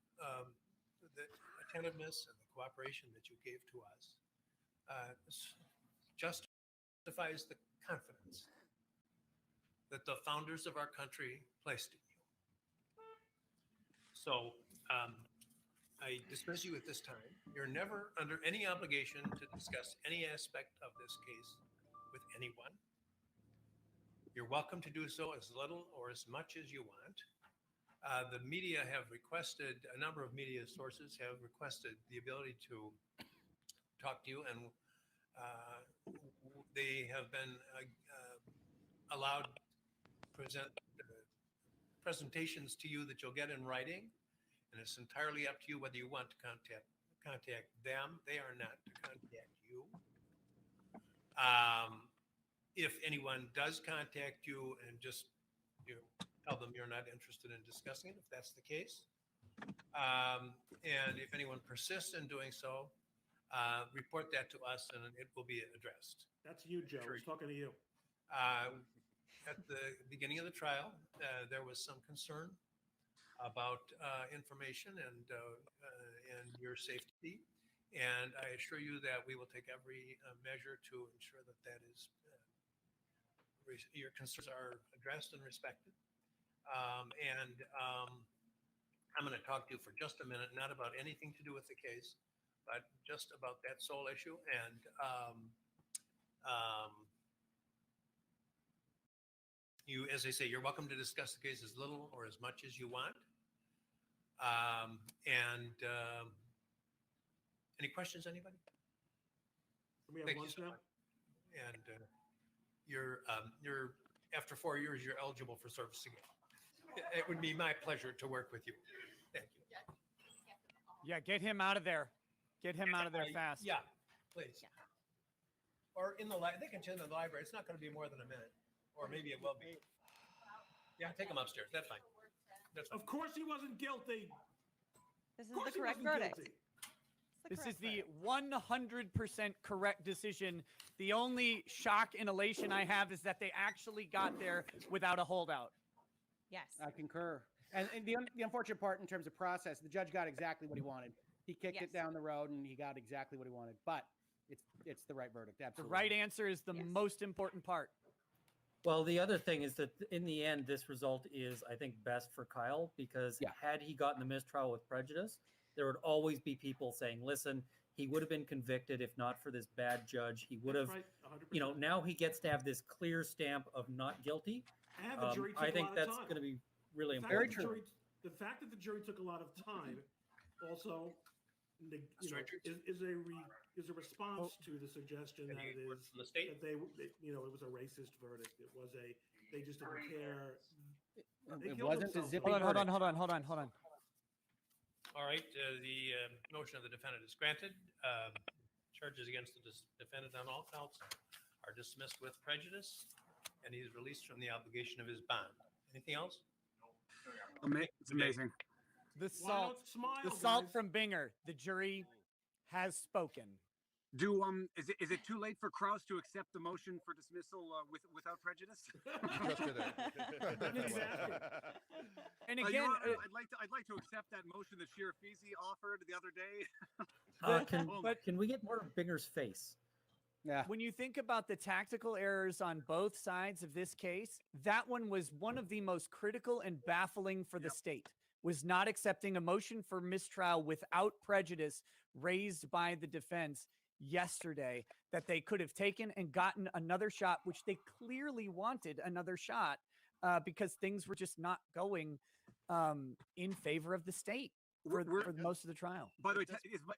S14: the attentiveness and the cooperation that you gave to us, justifies the confidence that the founders of our country placed in you. So I dismiss you at this time. You're never under any obligation to discuss any aspect of this case with anyone. You're welcome to do so as little or as much as you want. The media have requested, a number of media sources have requested the ability to talk to you, and they have been allowed presentations to you that you'll get in writing, and it's entirely up to you whether you want to contact them. They are not to contact you. If anyone does contact you and just tell them you're not interested in discussing it, if that's the case. And if anyone persists in doing so, report that to us and it will be addressed.
S13: That's you, Joe. I was talking to you.
S14: At the beginning of the trial, there was some concern about information and your safety. And I assure you that we will take every measure to ensure that your concerns are addressed and respected. I'm going to talk to you for just a minute, not about anything to do with the case, but just about that sole issue. And you, as I say, you're welcome to discuss the case as little or as much as you want. Any questions, anybody?
S13: We have lunch now.
S14: And you're after 4 years, you're eligible for service again. It would be my pleasure to work with you. Thank you.
S1: Yeah, get him out of there. Get him out of there fast.
S14: Yeah, please. Or in the they can attend in the library. It's not going to be more than a minute, or maybe it will be. Yeah, take him upstairs. That's fine. That's fine.
S13: Of course, he wasn't guilty.
S7: This is the correct verdict.
S1: This is the 100% correct decision. The only shock and elation I have is that they actually got there without a holdout.
S7: Yes.
S4: I concur. And the unfortunate part in terms of process, the judge got exactly what he wanted. He kicked it down the road and he got exactly what he wanted. But it's the right verdict. Absolutely.
S1: The right answer is the most important part.
S15: Well, the other thing is that in the end, this result is, I think, best for Kyle, because had he gotten the mistrial with prejudice, there would always be people saying, listen, he would have been convicted if not for this bad judge. He would have, now he gets to have this clear stamp of not guilty. I think that's going to be really important.
S13: Very true. The fact that the jury took a lot of time also is a response to the suggestion that it was it was a racist verdict. It was they just didn't care.
S4: It wasn't a zippy.
S1: Hold on.
S14: All right, the motion of the defendant is granted. Charges against the defendant on all counts are dismissed with prejudice, and he's released from the obligation of his bond. Anything else?
S17: It's amazing.
S1: The salt from Binger. The jury has spoken.
S17: Is it too late for Krause to accept the motion for dismissal without prejudice? And again, I'd like to accept that motion that Shirafisi offered the other day.
S15: Can we get more of Binger's face?
S4: Yeah.
S1: When you think about the tactical errors on both sides of this case, that one was one of the most critical and baffling for the state, was not accepting a motion for mistrial without prejudice raised by the defense yesterday, that they could have taken and gotten another shot, which they clearly wanted another shot because things were just not going in favor of the state for most of the trial.
S17: By the way,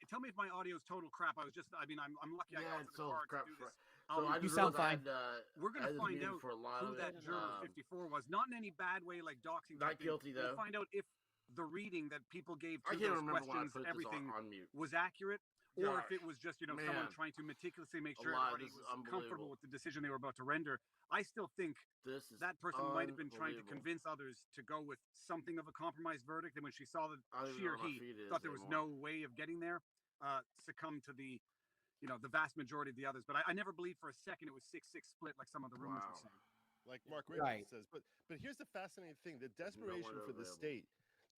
S17: tell me if my audio is total crap. I'm lucky I got into the car to do this.
S2: So
S1: you sound fine.
S17: We're going to find out who that juror 54 was. Not in any bad way, like doxing.
S2: Not guilty, though.
S17: We'll find out if the reading that people gave to those questions, everything was accurate, or if it was just, someone trying to meticulously make sure everybody was comfortable with the decision they were about to render. I still think that person might have been trying to convince others to go with something of a compromised verdict, and when she saw that she or he thought there was no way of getting there, succumbed to the vast majority of the others. But I never believed for a second it was 6-6 split like some of the rumors were saying.
S6: Like Mark Raven says. But here's the fascinating thing: the desperation for the state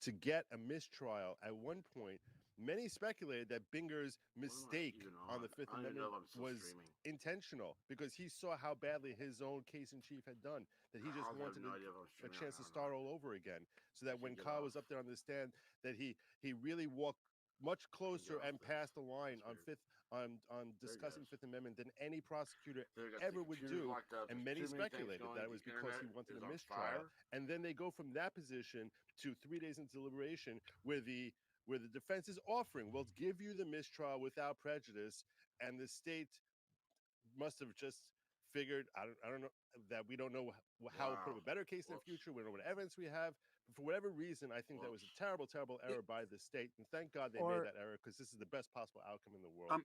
S6: to get a mistrial. At one point, many speculated that Binger's mistake on the Fifth Amendment was intentional because he saw how badly his own case in chief had done, that he just wanted a chance to start all over again. So that when Kyle was up there on the stand, that he really walked much closer and passed the line on discussing Fifth Amendment than any prosecutor ever would do. And many speculated that it was because he wanted a mistrial. And then they go from that position to 3 days into deliberation where the defense is offering, we'll give you the mistrial without prejudice, and the state must have just figured, I don't know, that we don't know how to put up a better case in the future. We don't know what evidence we have. But for whatever reason, I think that was a terrible, terrible error by the state. And thank God they made that error, because this is the best possible outcome in the world.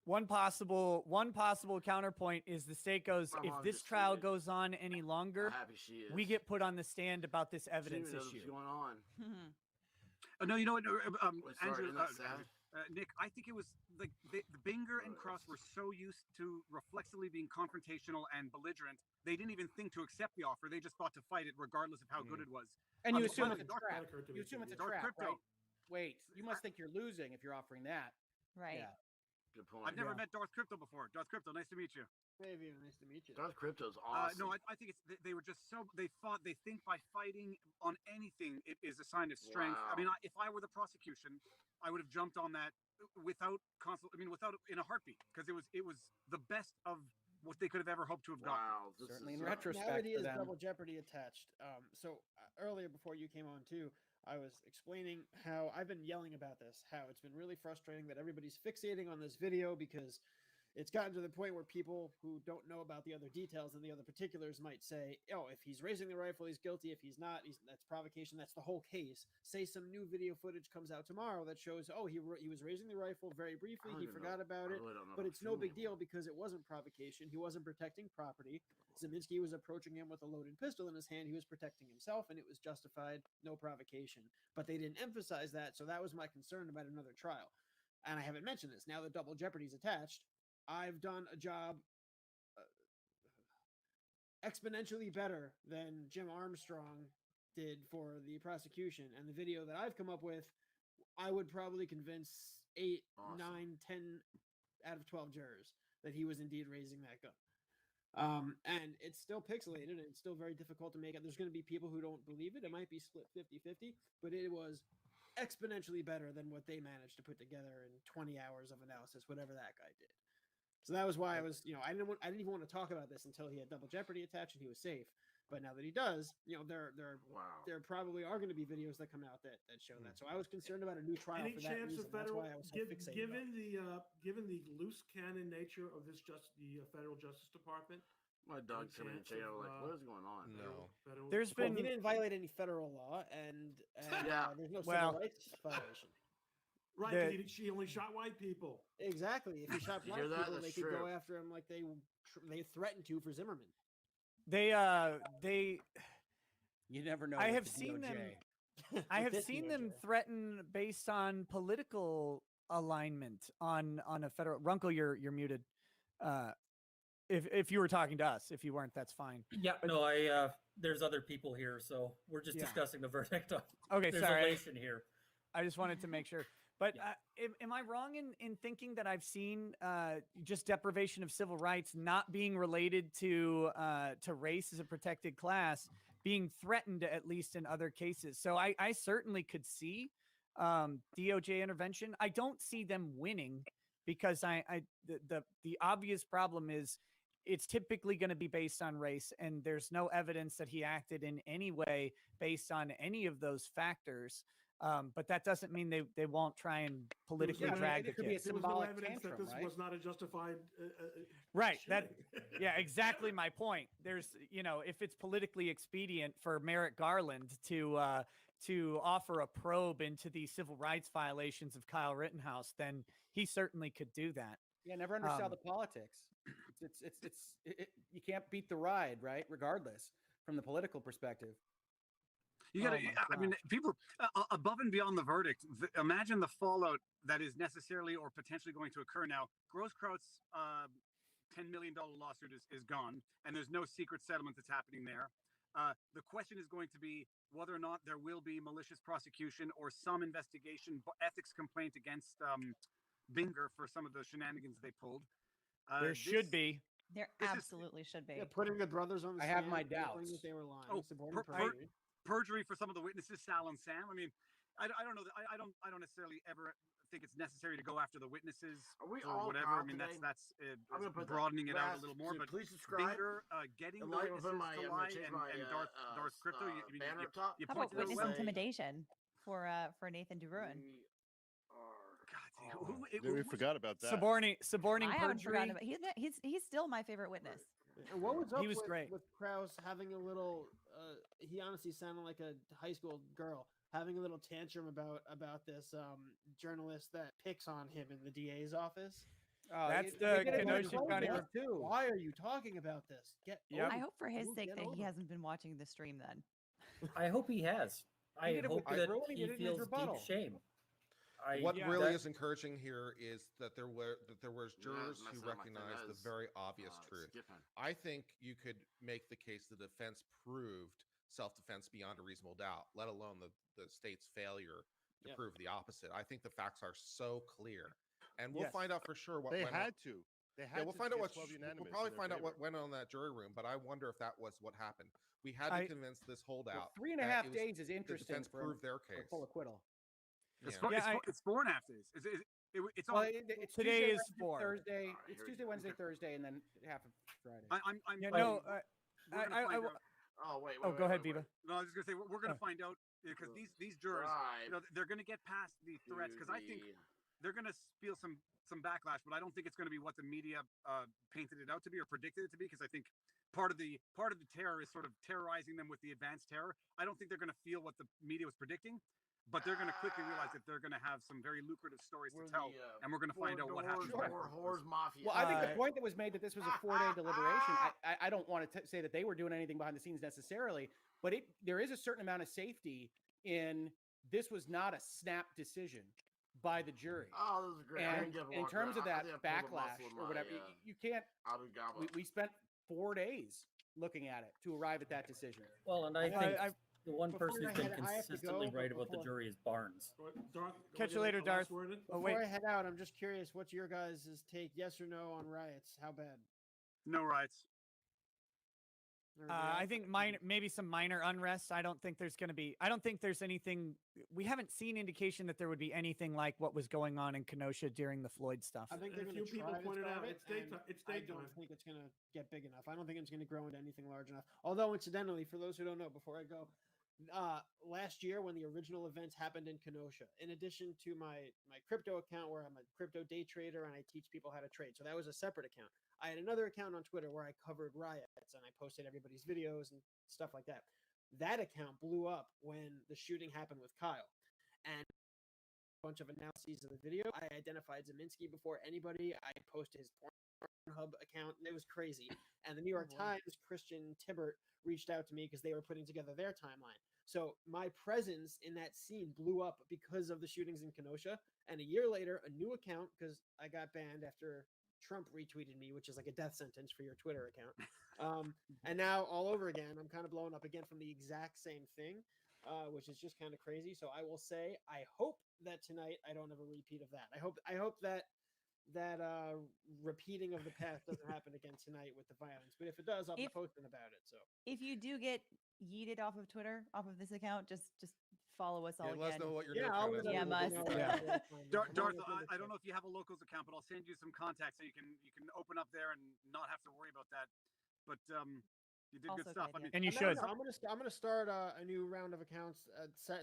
S1: One possible counterpoint is the state goes, if this trial goes on any longer, we get put on the stand about this evidence issue.
S2: What's going on?
S17: No, you know what,
S2: Andrew,
S17: Nick, I think it was like the Binger and Cross were so used to reflexively being confrontational and belligerent, they didn't even think to accept the offer. They just thought to fight it regardless of how good it was.
S4: And you assume it's a trap. You assume it's a trap, right? Wait, you must think you're losing if you're offering that.
S7: Right.
S4: Yeah.
S2: Good point.
S17: I've never met Darth Crypto before. Darth Crypto, nice to meet you.
S8: Maybe nice to meet you.
S2: Darth Crypto's awesome.
S17: No, I think they were just so they think by fighting on anything it is a sign of strength.
S2: Wow.
S17: I mean, if I were the prosecution, I would have jumped on that without in a heartbeat, because it was the best of what they could have ever hoped to have gotten.
S2: Wow,
S4: certainly in retrospect.
S8: Now it is double jeopardy attached. Earlier before you came on too, I was explaining how I've been yelling about this, how it's been really frustrating that everybody's fixating on this video, because it's gotten to the point where people who don't know about the other details and the other particulars might say, oh, if he's raising the rifle, he's guilty. If he's not, that's provocation. That's the whole case. Say some new video footage comes out tomorrow that shows, oh, he was raising the rifle very briefly. He forgot about it, but it's no big deal because it wasn't provocation. He wasn't protecting property. Zeminski was approaching him with a loaded pistol in his hand. He was protecting himself, and it was justified. No provocation. But they didn't emphasize that, so that was my concern about another trial. And I haven't mentioned this. Now that double jeopardy is attached, I've done a job exponentially better than Jim Armstrong did for the prosecution. And the video that I've come up with, I would probably convince 8, 9, 10 out of 12 jurors that he was indeed raising that gun. And it's still pixelated, and it's still very difficult to make it. There's going to be people who don't believe it. It might be split 50-50, but it was exponentially better than what they managed to put together in 20 hours of analysis, whatever that guy did. So that was why I was, I didn't even want to talk about this until he had double jeopardy attached and he was safe. But now that he does, there probably are going to be videos that come out that show that. So I was concerned about a new trial for that reason. That's why I was so fixated.
S13: Given the loose cannon nature of the federal justice department,
S2: my dog's coming in and saying, like, what is going on?
S8: No,
S1: there's been
S8: he didn't violate any federal law, and there's no civil rights violation.
S13: Right, she only shot white people.
S8: Exactly. If he shot white people, they could go after him like they threatened to for Zimmerman.
S4: You never know.
S1: I have seen them. I have seen them threaten based on political alignment on a federal. Runkle, you're muted. If you were talking to us, if you weren't, that's fine.
S15: Yeah, no, there's other people here, so we're just discussing the verdict.
S1: Okay,
S15: there's
S1: sorry.
S15: elation here.
S1: I just wanted to make sure. But am I wrong in thinking that I've seen just deprivation of civil rights not being related to race as a protected class being threatened, at least in other cases? So I certainly could see DOJ intervention. I don't see them winning because the obvious problem is it's typically going to be based on race, and there's no evidence that he acted in any way based on any of those factors. But that doesn't mean they won't try and politically drag the case.
S13: There was no evidence that this was not a justified
S1: right. Exactly my point. There's, if it's politically expedient for Merrick Garland to offer a probe into the civil rights violations of Kyle Rittenhouse, then he certainly could do that.
S4: Yeah, never undersell the politics. You can't beat the ride, right? Regardless, from the political perspective.
S17: You got to, I mean, people above and beyond the verdict, imagine the fallout that is necessarily or potentially going to occur now. Groskraut's $10 million lawsuit is gone, and there's no secret settlement that's happening there. The question is going to be whether or not there will be malicious prosecution or some investigation, ethics complaint against Binger for some of the shenanigans they pulled.
S1: There should be.
S7: There absolutely should be.
S8: Yeah, putting the brothers on the stand.
S4: I have my doubts.
S8: That they were lying.
S17: Perjury for some of the witnesses, Sal and Sam. I mean, I don't know. I don't necessarily ever think it's necessary to go after the witnesses or whatever. I mean, that's broadening it out a little more. But
S2: please subscribe.
S17: Binger, getting the witnesses to lie and Darth Crypto.
S7: How about witness intimidation for Nathan DeRuin?
S17: God,
S6: We forgot about that.
S1: Suborning
S7: I haven't forgotten
S1: perjury.
S7: about. He's still my favorite witness.
S8: And what was up
S1: He was
S8: with,
S1: great.
S8: with Krause having a little? He honestly sounded like a high school girl having a little tantrum about this journalist that picks on him in the DA's office.
S1: That's the Kenosha County.
S8: Too. Why are you talking about this?
S7: I hope for his sake that he hasn't been watching the stream then.
S15: I hope he has. I hope that he feels deep shame.
S5: What really is encouraging here is that there was jurors who recognized the very obvious truth. I think you could make the case the defense proved self-defense beyond a reasonable doubt, let alone the state's failure to prove the opposite. I think the facts are so clear, and we'll find out for sure what
S6: they
S5: went
S6: had
S5: on.
S6: to. They
S5: Yeah,
S6: had
S5: we'll
S6: to
S5: find out
S6: get
S5: what
S6: 12 unanimous
S5: we'll probably
S6: in their
S5: find out what
S6: favor.
S5: went on in that jury room, but I wonder if that was what happened. We had to convince this holdout.
S4: 3.5 days is interesting
S5: The defense
S4: for
S5: proved their
S4: for
S5: case.
S4: full acquittal.
S17: It's 4.5 days. It's
S4: Well,
S17: on.
S4: it's
S1: Today
S4: Tuesday,
S1: is
S4: Wednesday,
S1: 4.
S4: Thursday. It's Tuesday, Wednesday, Thursday, and then half of Friday.
S1: Go ahead, Viva.
S17: No, I was just gonna say we're gonna find out because these jurors, they're gonna get past the threats because I think they're gonna feel some backlash, but I don't think it's gonna be what the media painted it out to be or predicted it to be, because I think part of the terror is sort of terrorizing them with the advanced terror. I don't think they're gonna feel what the media was predicting, but they're going to quickly realize that they're going to have some very lucrative stories to tell, and we're going to find out what happens.
S4: Well, I think the point that was made that this was a 4-day deliberation, I don't want to say that they were doing anything behind the scenes necessarily, but there is a certain amount of safety in this was not a snap decision by the jury.
S2: Oh, this is great.
S4: And in terms of that backlash or whatever, you can't. We spent 4 days looking at it to arrive at that decision.
S15: Well, and I think the one
S8: before
S15: person who's
S8: I
S15: been
S8: head- I have to
S15: consistently
S8: go,
S15: right
S8: but
S15: about the
S8: before-
S15: jury is Barnes.
S1: Catch you later, Darth. Oh, wait.
S8: Before I head out, I'm just curious, what's your guys' take, yes or no, on riots? How bad?
S17: No riots.
S1: I think maybe some minor unrest. I don't think there's going to be. I don't think there's anything. We haven't seen indication that there would be anything like what was going on in Kenosha during the Floyd stuff.
S8: I think they're
S13: A
S8: going
S13: few
S8: to
S13: people
S8: try to
S13: pointed
S8: stop
S13: out
S8: it,
S13: it's daytime.
S8: and
S13: It's
S8: I
S13: daytime.
S8: don't think it's going to get big enough. I don't think it's going to grow into anything large enough. Although, incidentally, for those who don't know, before I go, last year when the original events happened in Kenosha, in addition to my crypto account where I'm a crypto day trader and I teach people how to trade, so that was a separate account. I had another account on Twitter where I covered riots and I posted everybody's videos and stuff like that. That account blew up when the shooting happened with Kyle, and a bunch of analyses of the video. I identified Zeminski before anybody. I posted his Pornhub account. It was crazy. And the New York Times, Christian Tibbert, reached out to me because they were putting together their timeline. So my presence in that scene blew up because of the shootings in Kenosha. And a year later, a new account, because I got banned after Trump retweeted me, which is like a death sentence for your Twitter account. And now all over again, I'm kind of blowing up again from the exact same thing, which is just kind of crazy. So I will say, I hope that tonight I don't have a repeat of that. I hope that repeating of the past doesn't happen again tonight with the violence. But if it does, I'll be posting about it. So
S7: if you do get yeeted off of Twitter, off of this account, just follow us all again.
S5: Let us know what your
S4: I'll
S7: DM us.
S17: Darth, I don't know if you have a locals account, but I'll send you some contacts so you can open up there and not have to worry about that. But you did
S7: Also
S17: good stuff.
S7: good,
S17: I mean,
S1: And you should.
S8: I'm gonna start a new round of accounts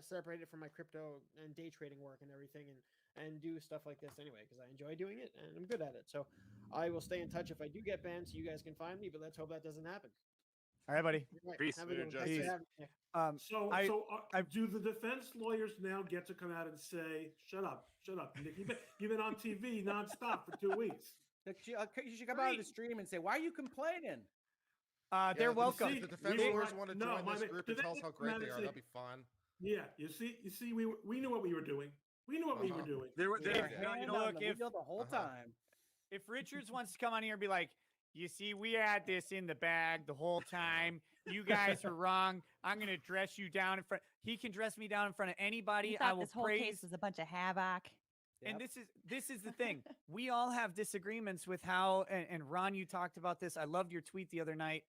S8: separated from my crypto and day trading work and everything, and do stuff like this anyway because I enjoy doing it and I'm good at it. So I will stay in touch if I do get banned, so you guys can find me. But let's hope that doesn't happen.
S1: All right, buddy.
S8: Right,
S17: Peace.
S8: have a good one.
S17: Peace.
S8: Thanks for having me.
S13: Do the defense lawyers now get to come out and say, "Shut up, Nick? You've been on TV nonstop for 2 weeks."
S4: You should come out of the stream and say, "Why are you complaining?"
S1: They're welcome.
S5: If the defense lawyers want to join this group and tell us how great they are, that'll be fun.
S13: Yeah, you see, we knew what we were doing. We knew what we were doing.
S4: They were
S1: Look,
S4: the whole time.
S1: If Richards wants to come on here and be like, you see, we had this in the bag the whole time. You guys are wrong. I'm going to dress you down in front. He can dress me down in front of anybody. I will
S7: this whole
S1: praise.
S7: case was a bunch of havoc.
S1: And this is the thing. We all have disagreements with how, and Ron, you talked about this. I loved your tweet the other night.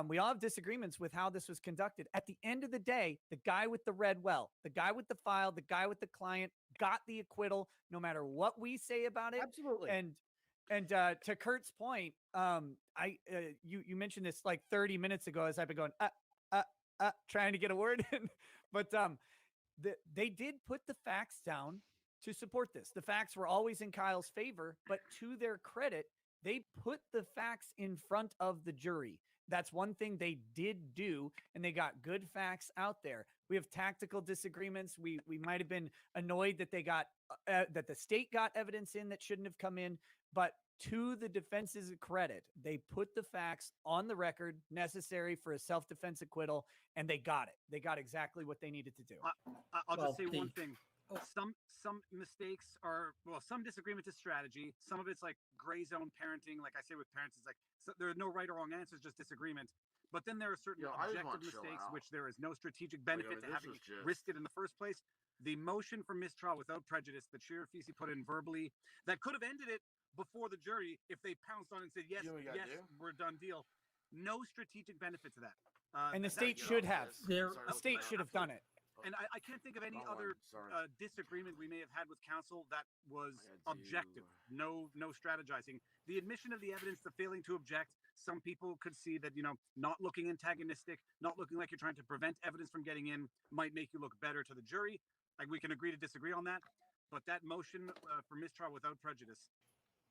S1: We all have disagreements with how this was conducted. At the end of the day, the guy with the red well, the guy with the file, the guy with the client got the acquittal, no matter what we say about it.
S4: Absolutely.
S1: And to Kurt's point, you mentioned this like 30 minutes ago as I've been going, trying to get a word in, but they did put the facts down to support this. The facts were always in Kyle's favor, but to their credit, they put the facts in front of the jury. That's one thing they did do, and they got good facts out there. We have tactical disagreements. We might have been annoyed that they got that the state got evidence in that shouldn't have come in, but to the defense's credit, they put the facts on the record necessary for a self-defense acquittal, and they got it. They got exactly what they needed to do.
S17: I'll just say one thing. Some mistakes are, well, some disagreement is strategy. Some of it's like gray zone parenting. Like I say with parents, it's like there are no right or wrong answers, just disagreement. But then there are certain objective mistakes, which there is no strategic benefit to having risked it in the first place. The motion for mistrial without prejudice that Sheriff Feasy put in verbally, that could have ended it before the jury if they pounced on it and said, yes, we're done deal. No strategic benefit to that.
S1: And the state should have. The state should have done it.
S17: And I can't think of any other disagreement we may have had with counsel that was objective. No strategizing. The admission of the evidence, the failing to object. Some people could see that, not looking antagonistic, not looking like you're trying to prevent evidence from getting in might make you look better to the jury. Like, we can agree to disagree on that. But that motion for mistrial without prejudice,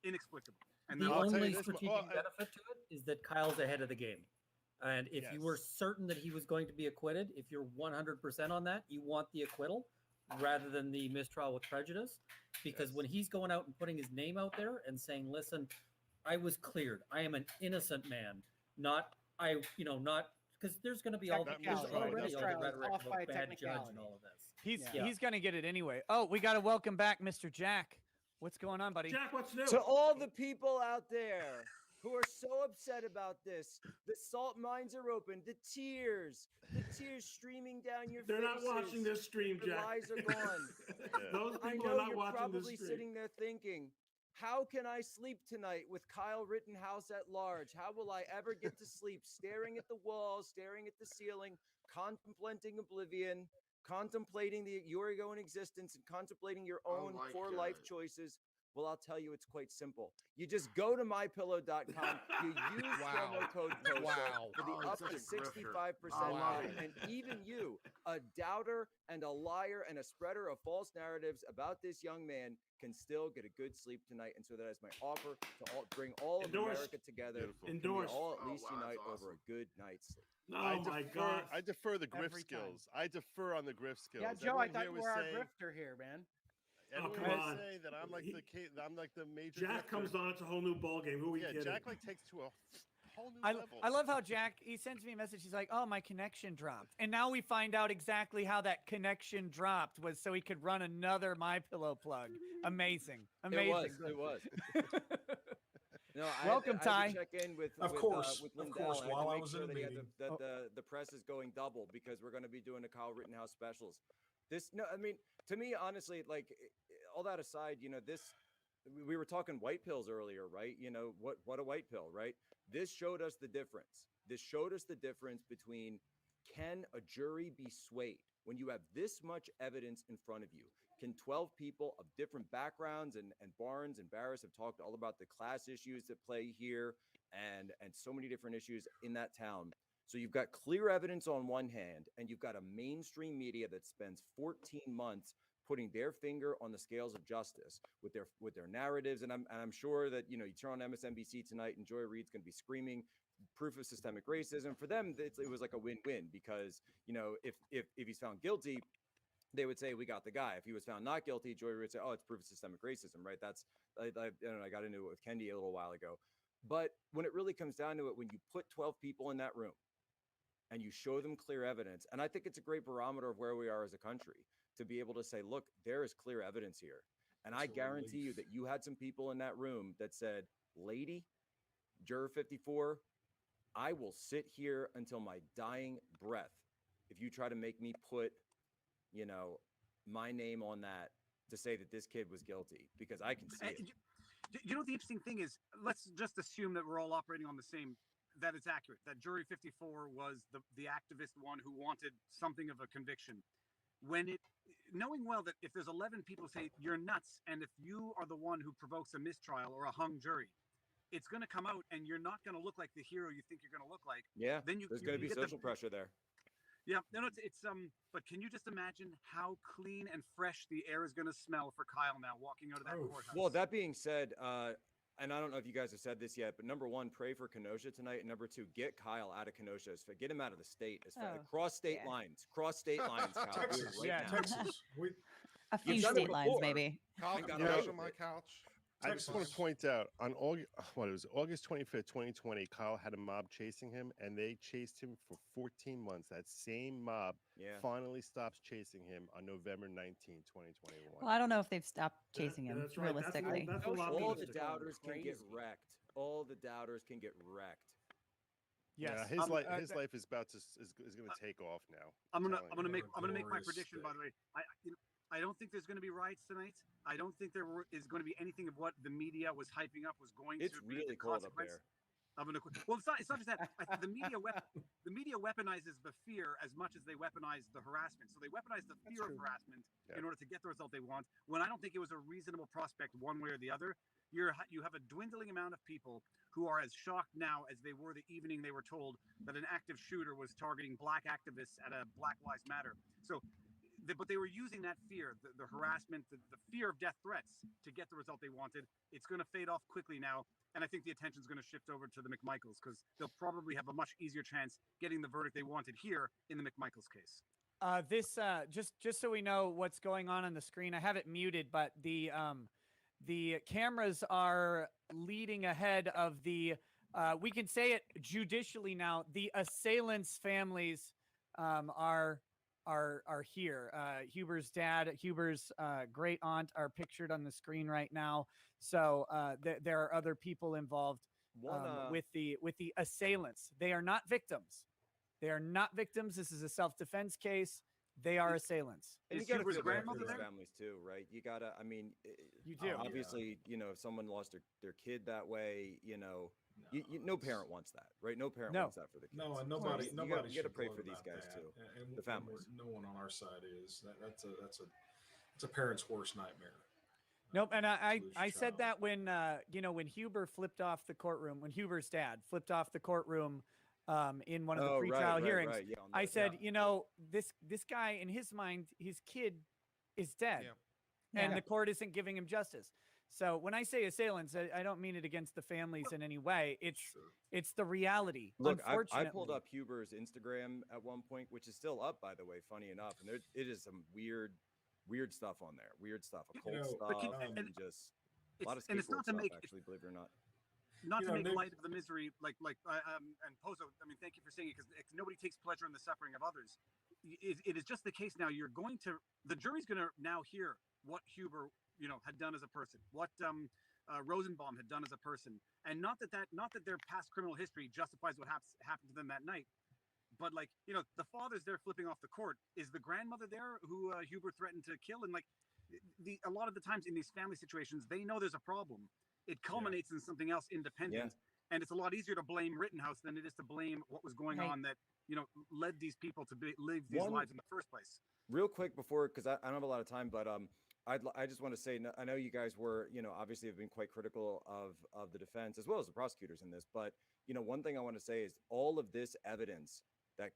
S17: inexplicable. And
S15: the only strategic benefit to it is that Kyle's ahead of the game. And if you were certain that he was going to be acquitted, if you're 100% on that, you want the acquittal rather than the mistrial with prejudice. Because when he's going out and putting his name out there and saying, listen, I was cleared. I am an innocent man. Not because there's going to be there's already all the rhetoric about bad judge and all of this.
S1: He's going to get it anyway. Oh, we got to welcome back Mr. Jack. What's going on, buddy?
S13: Jack, what's new?
S12: To all the people out there who are so upset about this, the salt mines are open, the tears streaming down your
S13: They're
S12: faces.
S13: Not watching this stream, Jack.
S12: The lies are gone.
S13: Those
S12: I
S13: people
S12: know
S13: are not
S12: you're
S13: watching
S12: probably
S13: this stream.
S12: sitting there thinking, how can I sleep tonight with Kyle Rittenhouse at large? How will I ever get to sleep staring at the walls, staring at the ceiling, contemplating oblivion, contemplating your own existence, and contemplating your own poor life choices? Well, I'll tell you, it's quite simple. You just go to mypillow.com. You use promo code POSO for the up to 65% off. And even you, a doubter and a liar and a spreader of false narratives about this young man, can still get a good sleep tonight. And so that is my offer to bring all of America together. We all at least unite over a good night's sleep.
S13: God!
S6: I defer the grift skills. I defer on the grift skills.
S4: Yeah, Joe, I thought you were our grifter here, man.
S6: Everyone was saying that I'm like the major.
S13: Jack comes on, it's a whole new ball game. Who are we kidding?
S6: Jack takes to a whole new level.
S1: I love how Jack, he sends me a message. He's like, "Oh, my connection dropped," and now we find out exactly how that connection dropped was so he could run another MyPillow plug. Amazing.
S12: It was. No,
S1: welcome,
S12: Ty.
S1: Ty.
S12: Check in with
S11: Lindell, while I was in the meeting,
S12: the press is going double because we're going to be doing the Kyle Rittenhouse specials. To me, honestly, like, all that aside, we were talking white pills earlier, right? What a white pill, right? This showed us the difference. This showed us the difference between, can a jury be swayed when you have this much evidence in front of you? Can 12 people of different backgrounds, and Barnes and Barris have talked all about the class issues that play here and so many different issues in that town. So you've got clear evidence on one hand, and you've got a mainstream media that spends 14 months putting their finger on the scales of justice with their narratives. And I'm sure that, you turn on MSNBC tonight and Joy Reid's going to be screaming proof of systemic racism. For them, it was like a win-win because, if he's found guilty, they would say, we got the guy. If he was found not guilty, Joy Reid would say, oh, it's proof of systemic racism, right? I got into it with Kendi a little while ago. But when it really comes down to it, when you put 12 people in that room and you show them clear evidence, and I think it's a great barometer of where we are as a country to be able to say, look, there is clear evidence here. And I guarantee you that you had some people in that room that said, lady, juror 54, I will sit here until my dying breath if you try to make me put, my name on that to say that this kid was guilty, because I can see it.
S17: You know what the interesting thing is? Let's just assume that we're all operating on the same, that it's accurate, that jury 54 was the activist one who wanted something of a conviction. Knowing well that if there's 11 people say you're nuts, and if you are the one who provokes a mistrial or a hung jury, it's going to come out and you're not going to look like the hero you think you're going to look like.
S12: Yeah,
S17: then
S12: there's going to be social pressure there.
S17: Yeah, no, it's but can you just imagine how clean and fresh the air is going to smell for Kyle now walking out of that courthouse?
S12: Well, that being said, and I don't know if you guys have said this yet, but number one, pray for Kenosha tonight, and number two, get Kyle out of Kenosha, get him out of the state, cross state lines, cross state lines, Kyle.
S11: Texas,
S12: right now.
S11: Texas.
S7: A few state lines, maybe.
S5: Kyle can crash on my couch.
S6: I just want to point out on August 25th, 2020, Kyle had a mob chasing him, and they chased him for 14 months. That same mob finally stops chasing him on November 19th, 2021.
S7: Well, I don't know if they've stopped chasing him,
S13: That's right.
S7: realistically.
S13: That's
S12: All the doubters can get wrecked. All the doubters can get wrecked.
S1: Yes,
S6: his life is about to is going to take off now.
S17: I'm gonna make my prediction. By the way, I don't think there's going to be riots tonight. I don't think there is going to be anything of what the media was hyping up was going to be
S12: really
S17: the
S12: cold up
S17: consequence
S12: there.
S17: of an. Well, it's not just that. The media weaponizes the fear as much as they weaponize the harassment. So they weaponize the fear of harassment in order to get the result they want. When I don't think it was a reasonable prospect one way or the other. You have a dwindling amount of people who are as shocked now as they were the evening they were told that an active shooter was targeting black activists at a Black Lives Matter. So, but they were using that fear, the harassment, the fear of death threats to get the result they wanted. It's going to fade off quickly now. And I think the attention is going to shift over to the McMichaels because they'll probably have a much easier chance getting the verdict they wanted here in the McMichaels case.
S1: Just so we know what's going on the screen, I have it muted, but the cameras are leading ahead of the, we can say it judicially now, the assailants' families are here. Huber's dad, Huber's great aunt are pictured on the screen right now. So there are other people involved with the assailants. They are not victims. They are not victims. This is a self-defense case. They are assailants.
S12: And you got to feel bad for these families too, right? You got to, I mean,
S1: you do.
S12: Obviously, if someone lost their kid that way, no parent wants that, right? No parent wants that for the kids.
S11: No, and nobody.
S12: You got to pray for these guys too.
S11: And
S12: the families.
S11: No one on our side is. That's a parent's worst nightmare.
S1: Nope, and I said that when when Huber flipped off the courtroom, when Huber's dad flipped off the courtroom. In one of the pretrial hearings, yeah, I said, this guy, in his mind, his kid is dead, and the court isn't giving him justice. So when I say assailants, I don't mean it against the families in any way. It's the reality.
S12: Look, I pulled up Huber's Instagram at one point, which is still up, by the way, funny enough, and it is some weird stuff on there. Weird stuff, occult stuff, and just a lot of skateboard stuff, actually, believe it or not.
S17: Not to make light of the misery, and Pozo, I mean, thank you for saying it, because nobody takes pleasure in the suffering of others. It is just the case now. The jury's going to now hear what Huber, had done as a person, what Rosenbaum had done as a person, and not that their past criminal history justifies what happened to them that night, but the father's there flipping off the court. Is the grandmother there who Huber threatened to kill? And a lot of the times in these family situations, they know there's a problem. It culminates in something else independent. And it's a lot easier to blame Rittenhouse than it is to blame what was going on that, led these people to live these lives in the first place.
S12: Real quick before, because I don't have a lot of time, but I just want to say, I know you guys were, obviously have been quite critical of the defense as well as the prosecutors in this. But, one thing I want to say is all of this evidence that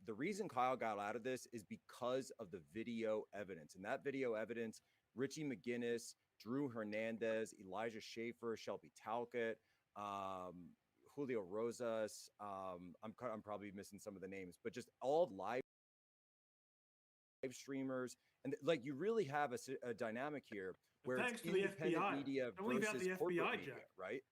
S12: the reason Kyle got out of this is because of the video evidence. And that video evidence, Richie McGinnis, Drew Hernandez, Elijah Schaefer, Shelby Talcott, Julio Rosas. I'm probably missing some of the names, but just all live streamers. And you really have a dynamic here where it's independent media versus corporate media, right?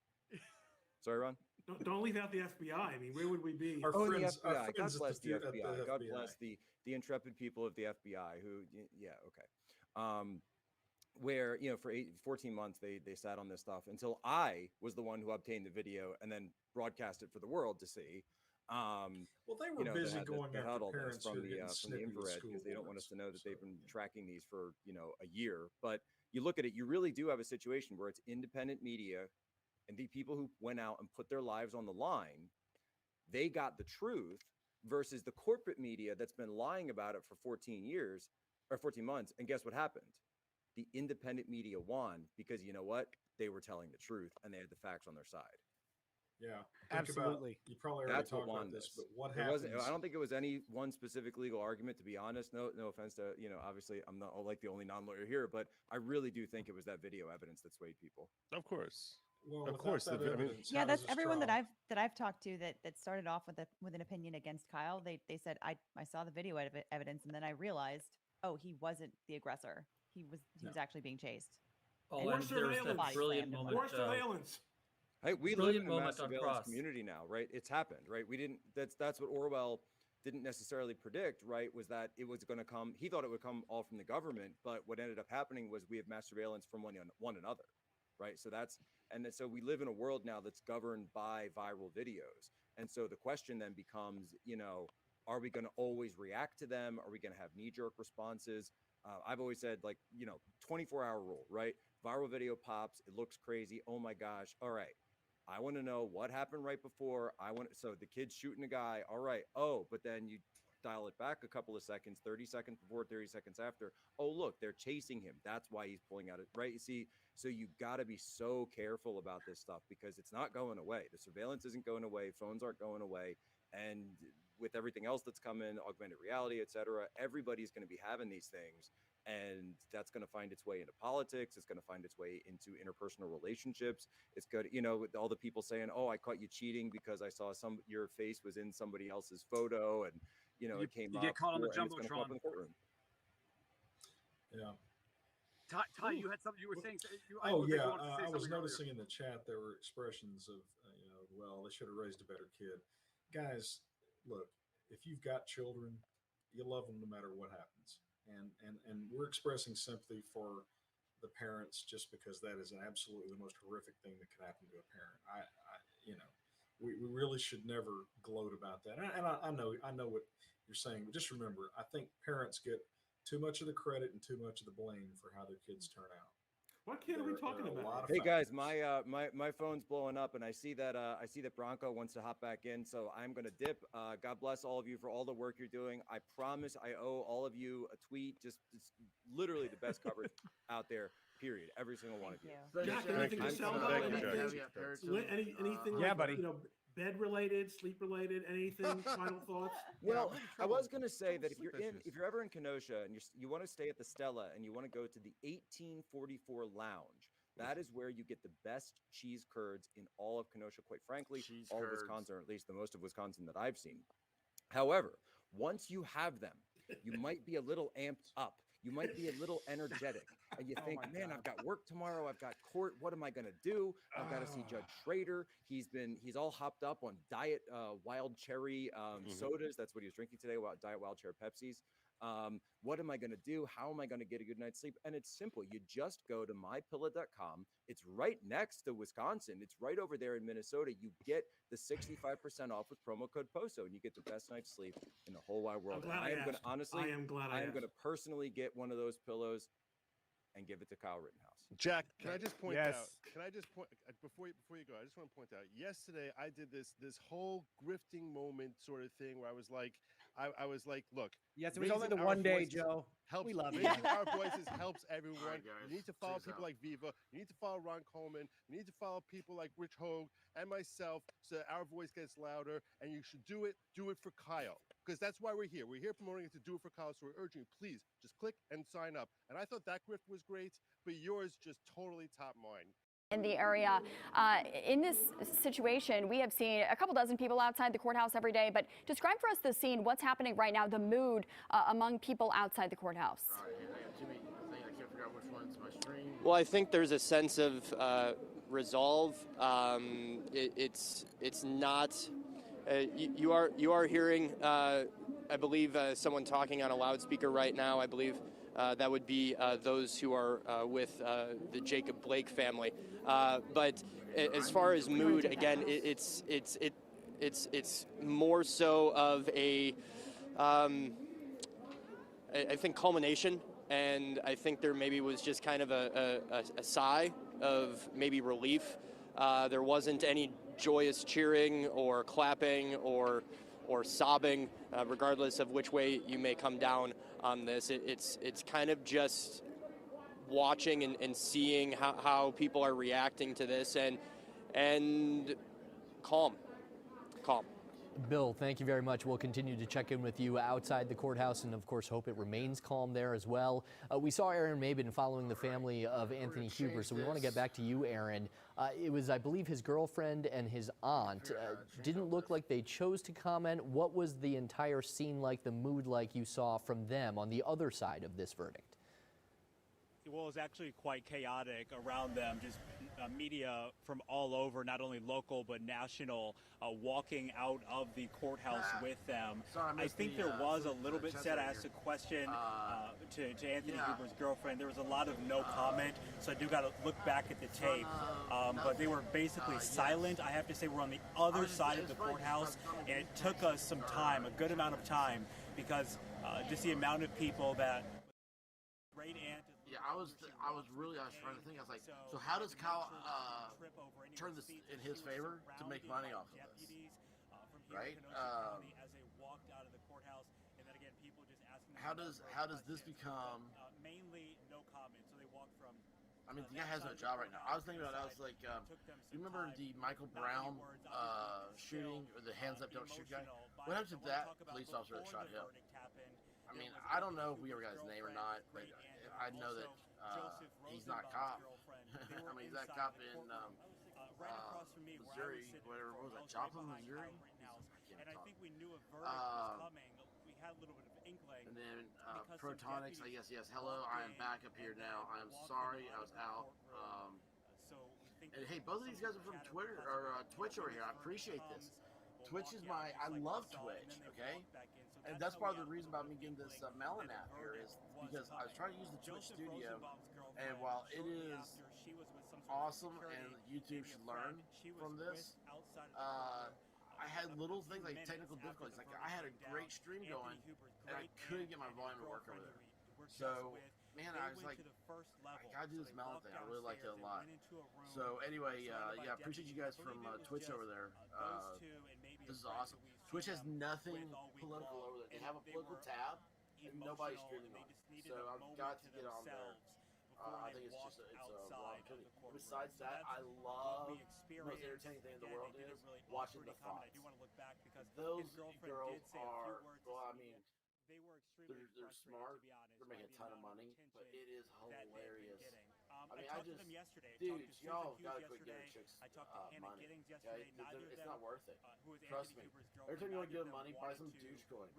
S12: Sorry, Ron?
S13: Don't leave out the FBI. I mean, where would we be?
S12: The FBI. God bless the FBI. God bless the intrepid people of the FBI who, okay. Where, for 14 months, they sat on this stuff until I was the one who obtained the video and then broadcast it for the world to see.
S11: Well, they were busy going after parents
S12: from the infrared because they don't want us to know that they've been tracking these for, a year. But you look at it, you really do have a situation where it's independent media and the people who went out and put their lives on the line, they got the truth versus the corporate media that's been lying about it for 14 years or 14 months. And guess what happened? The independent media won because you know what? They were telling the truth and they had the facts on their side.
S11: Yeah,
S1: absolutely.
S11: You probably already
S12: That's what
S11: talked about
S12: won
S11: this,
S12: this.
S11: but what
S12: There
S11: happens?
S12: wasn't. I don't think it was any one specific legal argument. To be honest, no offense to obviously I'm not like the only non-lawyer here, but I really do think it was that video evidence that swayed people.
S6: Of course.
S11: Well,
S6: of course.
S11: that evidence,
S7: yeah,
S11: how
S7: that's
S11: does this
S7: everyone
S11: trial-
S7: that I've talked to that started off with an opinion against Kyle. They said I saw the video evidence and then I realized, oh, he wasn't the aggressor. He was actually being chased.
S15: Oh,
S7: And
S15: and there's that
S7: body
S15: brilliant
S7: slammed and
S15: moment.
S7: whatnot.
S13: More surveillance.
S12: Hey, we live
S15: Brilliant
S12: in a mass
S15: moment on
S12: surveillance
S15: Cross.
S12: community now, right? It's happened, right? We didn't. That's what Orwell didn't necessarily predict, right? Was that it was going to come? He thought it would come all from the government, but what ended up happening was we have mass surveillance from one another, right? So so we live in a world now that's governed by viral videos, and so the question then becomes, are we going to always react to them? Are we going to have knee-jerk responses? I've always said, 24-hour rule, right? Viral video pops, it looks crazy. Oh my gosh! All right. I want to know what happened right before. So the kid's shooting a guy. All right. Oh, but then you dial it back a couple of seconds, 30 seconds before, 30 seconds after. Oh, look, they're chasing him. That's why he's pulling out it. Right. You see, so you got to be so careful about this stuff because it's not going away. The surveillance isn't going away. Phones aren't going away. And with everything else that's coming, augmented reality, et cetera, everybody's going to be having these things. And that's going to find its way into politics. It's going to find its way into interpersonal relationships. It's good, with all the people saying, "Oh, I caught you cheating because I saw your face was in somebody else's photo," and it came up.
S17: You get caught on the
S12: and it's gonna come up
S17: jumbotron.
S12: in the courtroom.
S11: Yeah.
S17: Ty, you had something you were saying.
S11: I was noticing in the chat there were expressions of, well, they should have raised a better kid. Guys, look, if you've got children, you love them no matter what happens. And we're expressing sympathy for the parents just because that is absolutely the most horrific thing that could happen to a parent. We really should never gloat about that. And I know what you're saying, but just remember, I think parents get too much of the credit and too much of the blame for how their kids turn out.
S13: What kid are we talking about?
S12: Hey guys, my phone's blowing up, and I see that Bronco wants to hop back in, so I'm gonna dip. God bless all of you for all the work you're doing. I promise I owe all of you a tweet. Just it's literally the best coverage out there. Period. Every single one of you.
S13: Jack, anything to sell about anything?
S1: Yeah,
S13: like,
S1: buddy.
S13: Bed related, sleep related, anything? Final thoughts?
S12: Well, I was gonna say that if you're ever in Kenosha and you want to stay at the Stella and you want to go to the 1844 Lounge, that is where you get the best cheese curds in all of Kenosha. Quite frankly, all of Wisconsin, or at least the most of Wisconsin that I've seen. However, once you have them, you might be a little amped up. You might be a little energetic, and you think, man, I've got work tomorrow. I've got court. What am I going to do? I've got to see Judge Schrader. He's all hopped up on diet wild cherry sodas. That's what he was drinking today, diet wild cherry Pepsis. What am I going to do? How am I going to get a good night's sleep? And it's simple. You just go to mypillow.com. It's right next to Wisconsin. It's right over there in Minnesota. You get the 65% off with promo code POSO, and you get the best night's sleep in the whole wide world. I am going to personally get one of those pillows and give it to Kyle Rittenhouse.
S6: Jack, can I just point out? Can I just point before you go? I just want to point out. Yesterday, I did this whole grifting moment sort of thing where I was like, look.
S4: Yes, it was only the one day, Joe.
S6: Helps.
S4: We love it.
S6: Raising our voices helps everyone.
S2: Right,
S6: you need to follow people like Viva. You need to follow Ron Coleman. You need to follow people like Rich Hogue and myself, so that our voice gets louder. And you should do it for Kyle, because that's why we're here. We're here promoting it to do it for Kyle. So we're urging you, please just click and sign up. And I thought that grift was great, but yours just totally topped mine.
S18: In the area. In this situation, we have seen a couple dozen people outside the courthouse every day, but describe for us the scene, what's happening right now, the mood among people outside the courthouse.
S2: Jimmy, I can't figure out which one's my screen.
S19: Well, I think there's a sense of resolve. It's not, you are hearing, I believe, someone talking on a loudspeaker right now. I believe that would be those who are with the Jacob Blake family. But as far as mood, again, it's more so of a, I think, culmination. And I think there maybe was just kind of a sigh of maybe relief. There wasn't any joyous cheering or clapping or sobbing, regardless of which way you may come down on this. It's kind of just watching and seeing how people are reacting to this and calm.
S20: Bill, thank you very much. We'll continue to check in with you outside the courthouse and, of course, hope it remains calm there as well. We saw Aaron Mabin following the family of Anthony Huber, so we want to get back to you, Aaron. It was, I believe, his girlfriend and his aunt. Didn't look like they chose to comment. What was the entire scene like, the mood like you saw from them on the other side of this verdict?
S21: Well, it was actually quite chaotic around them, just media from all over, not only local but national, walking out of the courthouse with them. I think there was a little bit said. I asked a question to Anthony Huber's girlfriend. There was a lot of no comment, so I do got to look back at the tape. But they were basically silent. I have to say we're on the other side of the courthouse, and it took us some time, a good amount of time, because just the amount of people that great aunt.
S2: Yeah, I was trying to think. I was like, so how does Kyle turn this in his favor to make money off of this? Right? How does this become?
S21: Mainly no comment. So they walked from.
S2: I mean, the guy has no job right now. I was thinking about it. I was like, you remember the Michael Brown shooting, or the hands up don't shoot guy? What happened to that police officer that shot him? I mean, I don't know if we ever got his name or not, but I know that he's not a cop. I mean, he's that cop in Missouri, whatever. What was that, Joplin, Missouri?
S21: And I think we knew a verdict was coming. We had a little bit of inkling.
S2: And then Protonics, I guess, yes. Hello, I am back up here now. I am sorry, I was out. And hey, both of these guys are from Twitter or Twitch over here. I appreciate this. Twitch is I love Twitch, okay? And that's part of the reason about me getting this Melon app here is because I was trying to use the Twitch studio, and while it is awesome and YouTube should learn from this, I had little things like technical difficulties. Like I had a great stream going, and I couldn't get my volume to work over there. So, man, I was like, I gotta do this Melon thing. I really like it a lot. So anyway, yeah, appreciate you guys from Twitch over there. This is awesome. Twitch has nothing political over there. They have a political tab, and nobody's streaming on it. So I've got to get on there. I think it's a long opportunity. Besides that, I love the most entertaining thing in the world is watching the fights. Those girls are, well, I mean, they're smart. They're making a ton of money, but it is hilarious. I mean, dudes, y'all gotta quit giving chicks money. Okay? It's not worth it. Trust me. Every time you want to give them money, buy some douche coins.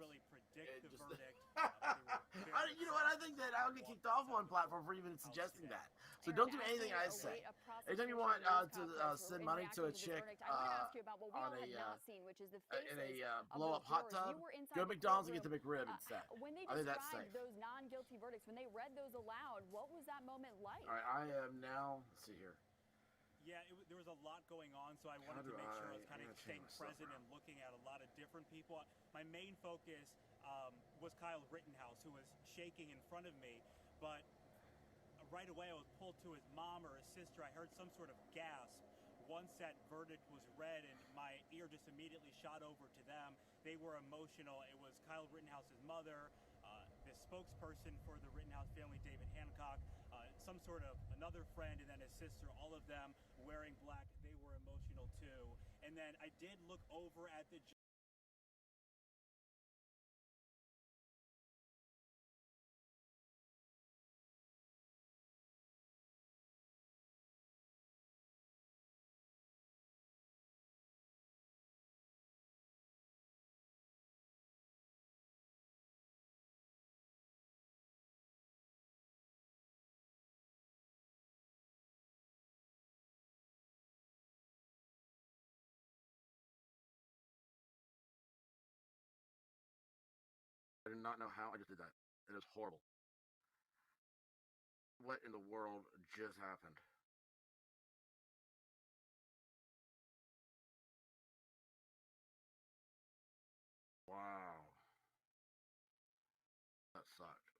S2: You know what? I think that I'll get kicked off one platform for even suggesting that. So don't do anything I say. Anytime you want to send money to a chick on in a blow-up hot tub, go to McDonald's and get the McRib instead. I think that's safe.
S18: Those non-guilty verdicts, when they read those aloud, what was that moment like?
S2: All right, I am now. Let's see here.
S21: Yeah, there was a lot going on, so I wanted to make sure I was kind of staying present and looking at a lot of different people. My main focus was Kyle Rittenhouse, who was shaking in front of me, but right away I was pulled to his mom or his sister. I heard some sort of gasp once that verdict was read, and my ear just immediately shot over to them. They were emotional. It was Kyle Rittenhouse's mother, the spokesperson for the Rittenhouse family, David Hancock, some sort of another friend, and then his sister, all of them wearing black. They were emotional too. And then I did look over at the
S2: I did not know how I just did that. It is horrible. What in the world just happened? Wow. That sucked.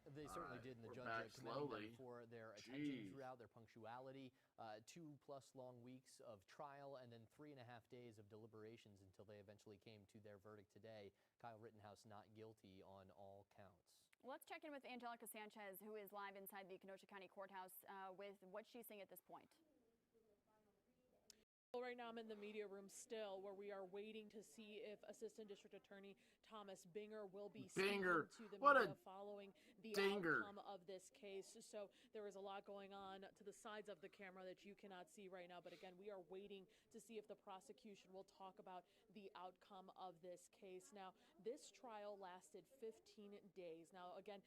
S20: They certainly did, and the judge commending them for their attention throughout, their punctuality, 2+ long weeks of trial, and then 3.5 days of deliberations until they eventually came to their verdict today. Kyle Rittenhouse not guilty on all counts.
S18: Let's check in with Angelica Sanchez, who is live inside the Kenosha County Courthouse with what she's seeing at this point.
S10: Well, right now I'm in the media room still, where we are waiting to see if Assistant District Attorney Thomas Binger will be speaking to the media following the outcome of this case. So there is a lot going on to the sides of the camera that you cannot see right now. But again, we are waiting to see if the prosecution will talk about the outcome of this case. Now, this trial lasted 15 days. Now, again,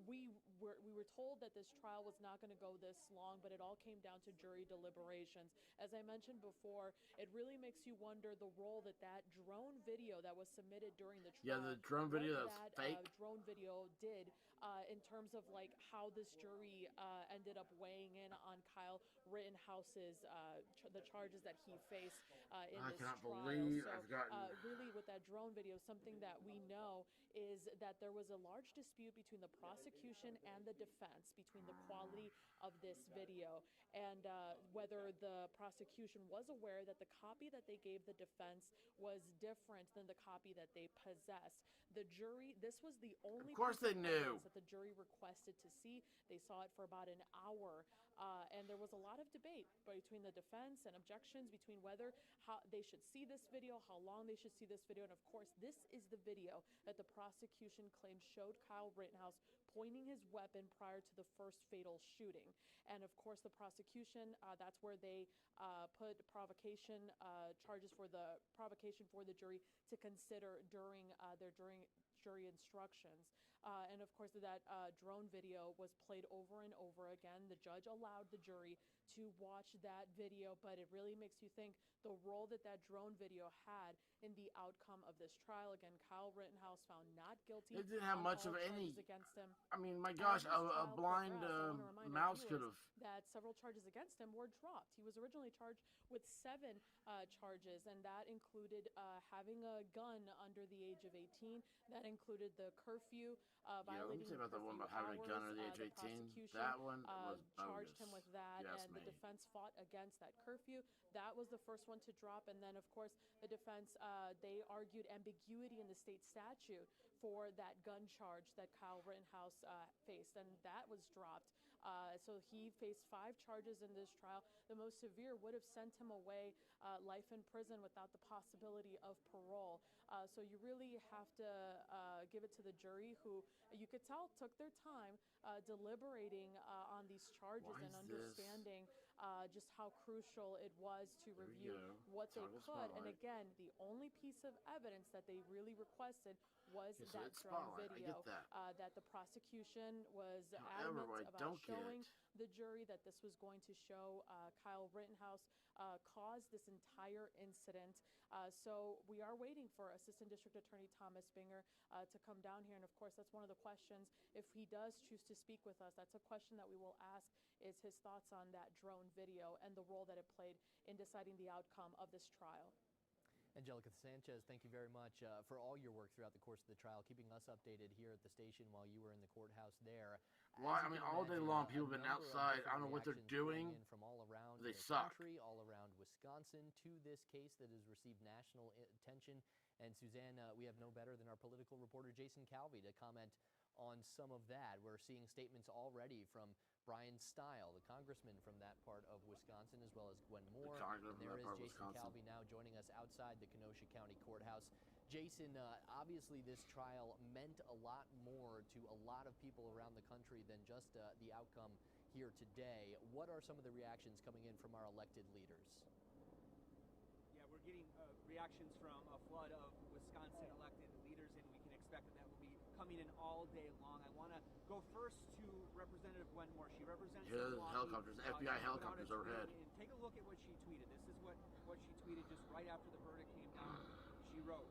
S10: we were told that this trial was not going to go this long, but it all came down to jury deliberations. As I mentioned before, it really makes you wonder the role that drone video that was submitted during the trial.
S2: Yeah, the drone video that's fake.
S10: Drone video did in terms of like how this jury ended up weighing in on Kyle Rittenhouse's the charges that he faced in this trial. Really, with that drone video, something that we know is that there was a large dispute between the prosecution and the defense between the quality of this video and whether the prosecution was aware that the copy that they gave the defense was different than the copy that they possessed. The jury, this was the only piece of evidence that the jury requested to see. They saw it for about an hour, and there was a lot of debate between the defense and objections between whether they should see this video, how long they should see this video, and of course, this is the video that the prosecution claims showed Kyle Rittenhouse pointing his weapon prior to the first fatal shooting. And of course, the prosecution, that's where they put provocation charges for the provocation for the jury to consider during their jury instructions. And of course, that drone video was played over and over again. The judge allowed the jury to watch that video, but it really makes you think the role that drone video had in the outcome of this trial. Again, Kyle Rittenhouse found not guilty.
S2: It didn't have much of any
S10: against him.
S2: I mean, my gosh, a blind mouse could have.
S10: That several charges against him were dropped. He was originally charged with 7 charges, and that included having a gun under the age of 18. That included the curfew, violating the curfew
S2: one about having a gun under the age of 18. That one was
S10: charged him with that,
S2: yes,
S10: and the defense fought against that curfew. That was the first one to drop, and then, of course, the defense, they argued ambiguity in the state statute for that gun charge that Kyle Rittenhouse faced, and that was dropped. So he faced 5 charges in this trial. The most severe would have sent him away life in prison without the possibility of parole. So you really have to give it to the jury, who you could tell took their time deliberating on these charges and understanding just how crucial it was to review what they could. And again, the only piece of evidence that they really requested was that drone video that the prosecution was adamant about showing the jury that this was going to show Kyle Rittenhouse caused this entire incident. So we are waiting for Assistant District Attorney Thomas Binger to come down here. And of course, that's one of the questions. If he does choose to speak with us, that's a question that we will ask, is his thoughts on that drone video and the role that it played in deciding the outcome of this trial.
S20: Angelica Sanchez, thank you very much for all your work throughout the course of the trial, keeping us updated here at the station while you were in the courthouse there.
S2: Well, I mean, all day long, people have been outside. I don't know what they're doing.
S20: From all around
S2: they
S20: the
S2: suck.
S20: country, all around Wisconsin, to this case that has received national attention. And Suzanne, we have no better than our political reporter Jason Calvi to comment on some of that. We're seeing statements already from Brian Stile, the congressman from that part of Wisconsin, as well as Gwen Moore. And there is Jason Calvi now joining us outside the Kenosha County Courthouse. Jason, obviously this trial meant a lot more to a lot of people around the country than just the outcome here today. What are some of the reactions coming in from our elected leaders?
S22: Yeah, we're getting reactions from a flood of Wisconsin elected leaders, and we can expect that will be coming in all day long. I want to go first to Representative Gwen Moore. She represents
S2: helicopters, FBI helicopters overhead.
S22: And take a look at what she tweeted. This is what she tweeted just right after the verdict came down. She wrote,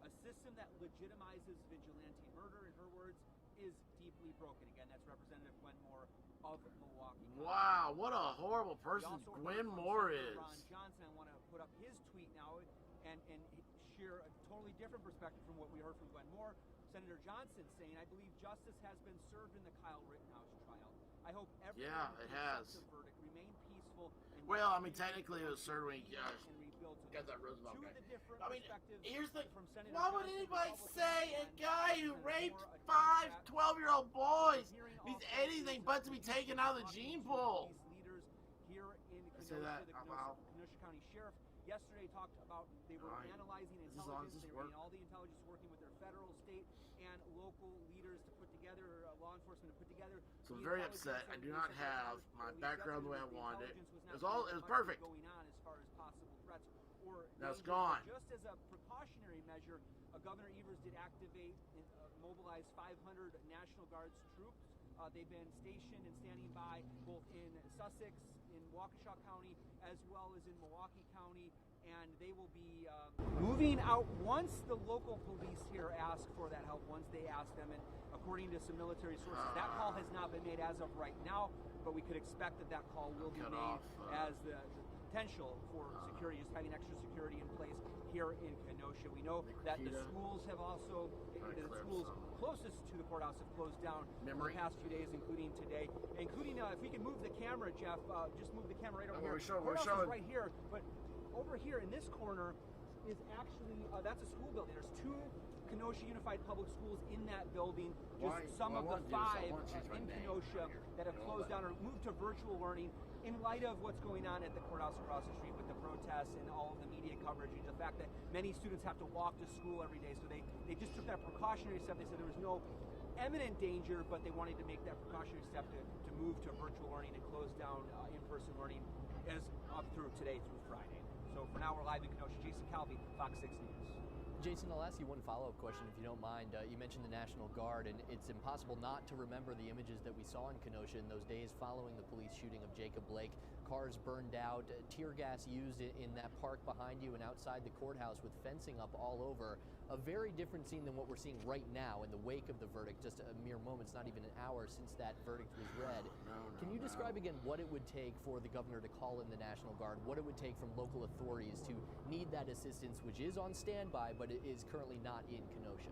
S22: "A system that legitimizes vigilante murder," in her words, "is deeply broken." Again, that's Representative Gwen Moore of Milwaukee.
S2: Wow, what a horrible person Gwen Moore is.
S22: Ron Johnson, I want to put up his tweet now and share a totally different perspective from what we heard from Gwen Moore. Senator Johnson saying, "I believe justice has been served in the Kyle Rittenhouse trial. I hope everyone
S2: it has.
S22: verdict remain peaceful." And
S2: well, I mean, technically it was served when he got that Roosevelt guy. I mean, here's the why would anybody say a guy who raped 5 12-year-old boys means anything but to be taken out of the gene pool? say that
S22: the
S2: out loud?
S22: Kenosha County Sheriff yesterday talked about they were analyzing intelligence. They were getting all the intelligence, working with their federal, state, and local leaders to put together, law enforcement to put together.
S2: So I'm very upset. I do not have my background the way I wanted it. It was perfect.
S22: Going on as far as possible threats or
S2: now it's
S22: dangers.
S2: gone.
S22: Just as a precautionary measure, Governor Evers did activate and mobilize 500 National Guards troops. They've been stationed and standing by both in Sussex, in Waukesha County, as well as in Milwaukee County, and they will be moving out once the local police here ask for that help, once they ask them, and according to some military sources, that call has not been made as of right now, but we could expect that call will be made as the potential for security, just having extra security in place here in Kenosha. We know that the schools have also, the schools closest to the courthouse have closed down in the past few days, including today. Including, if we can move the camera, Jeff, just move the camera right over here. Courthouse is right here, but over here in this corner is actually, that's a school building. There's 2 Kenosha Unified Public Schools in that building. Just some of the 5 in Kenosha that have closed down or moved to virtual learning in light of what's going on at the courthouse across the street with the protests and all of the media coverage and the fact that many students have to walk to school every day. So they just took that precautionary step. They said there was no imminent danger, but they wanted to make that precautionary step to move to virtual learning and close down in-person learning as up through today through Friday. So for now, we're live in Kenosha. Jason Calvi, Fox 6 News.
S20: Jason, I'll ask you one follow-up question, if you don't mind. You mentioned the National Guard, and it's impossible not to remember the images that we saw in Kenosha in those days following the police shooting of Jacob Blake. Cars burned out, tear gas used in that park behind you and outside the courthouse with fencing up all over. A very different scene than what we're seeing right now in the wake of the verdict, just a mere moments, not even an hour since that verdict was read. Can you describe again what it would take for the governor to call in the National Guard, what it would take from local authorities to need that assistance, which is on standby, but it is currently not in Kenosha?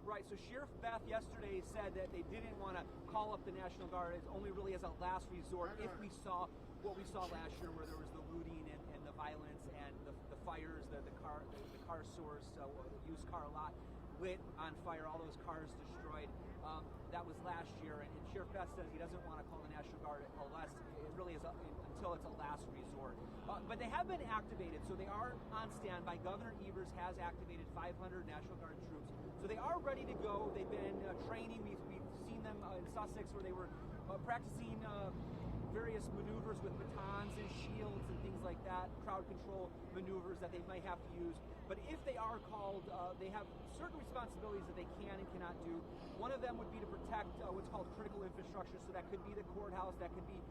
S22: Right, so Sheriff Beth yesterday said that they didn't want to call up the National Guard as only really as a last resort if we saw what we saw last year where there was the looting and the violence and the fires, the car source, used car lot lit on fire, all those cars destroyed. That was last year, and Sheriff Beth says he doesn't want to call the National Guard unless it really is until it's a last resort. But they have been activated, so they are on standby. Governor Evers has activated 500 National Guard troops, so they are ready to go. They've been training. We've seen them in Sussex where they were practicing various maneuvers with batons and shields and things like that, crowd control maneuvers that they might have to use. But if they are called, they have certain responsibilities that they can and cannot do. One of them would be to protect what's called critical infrastructure. So that could be the courthouse, that could be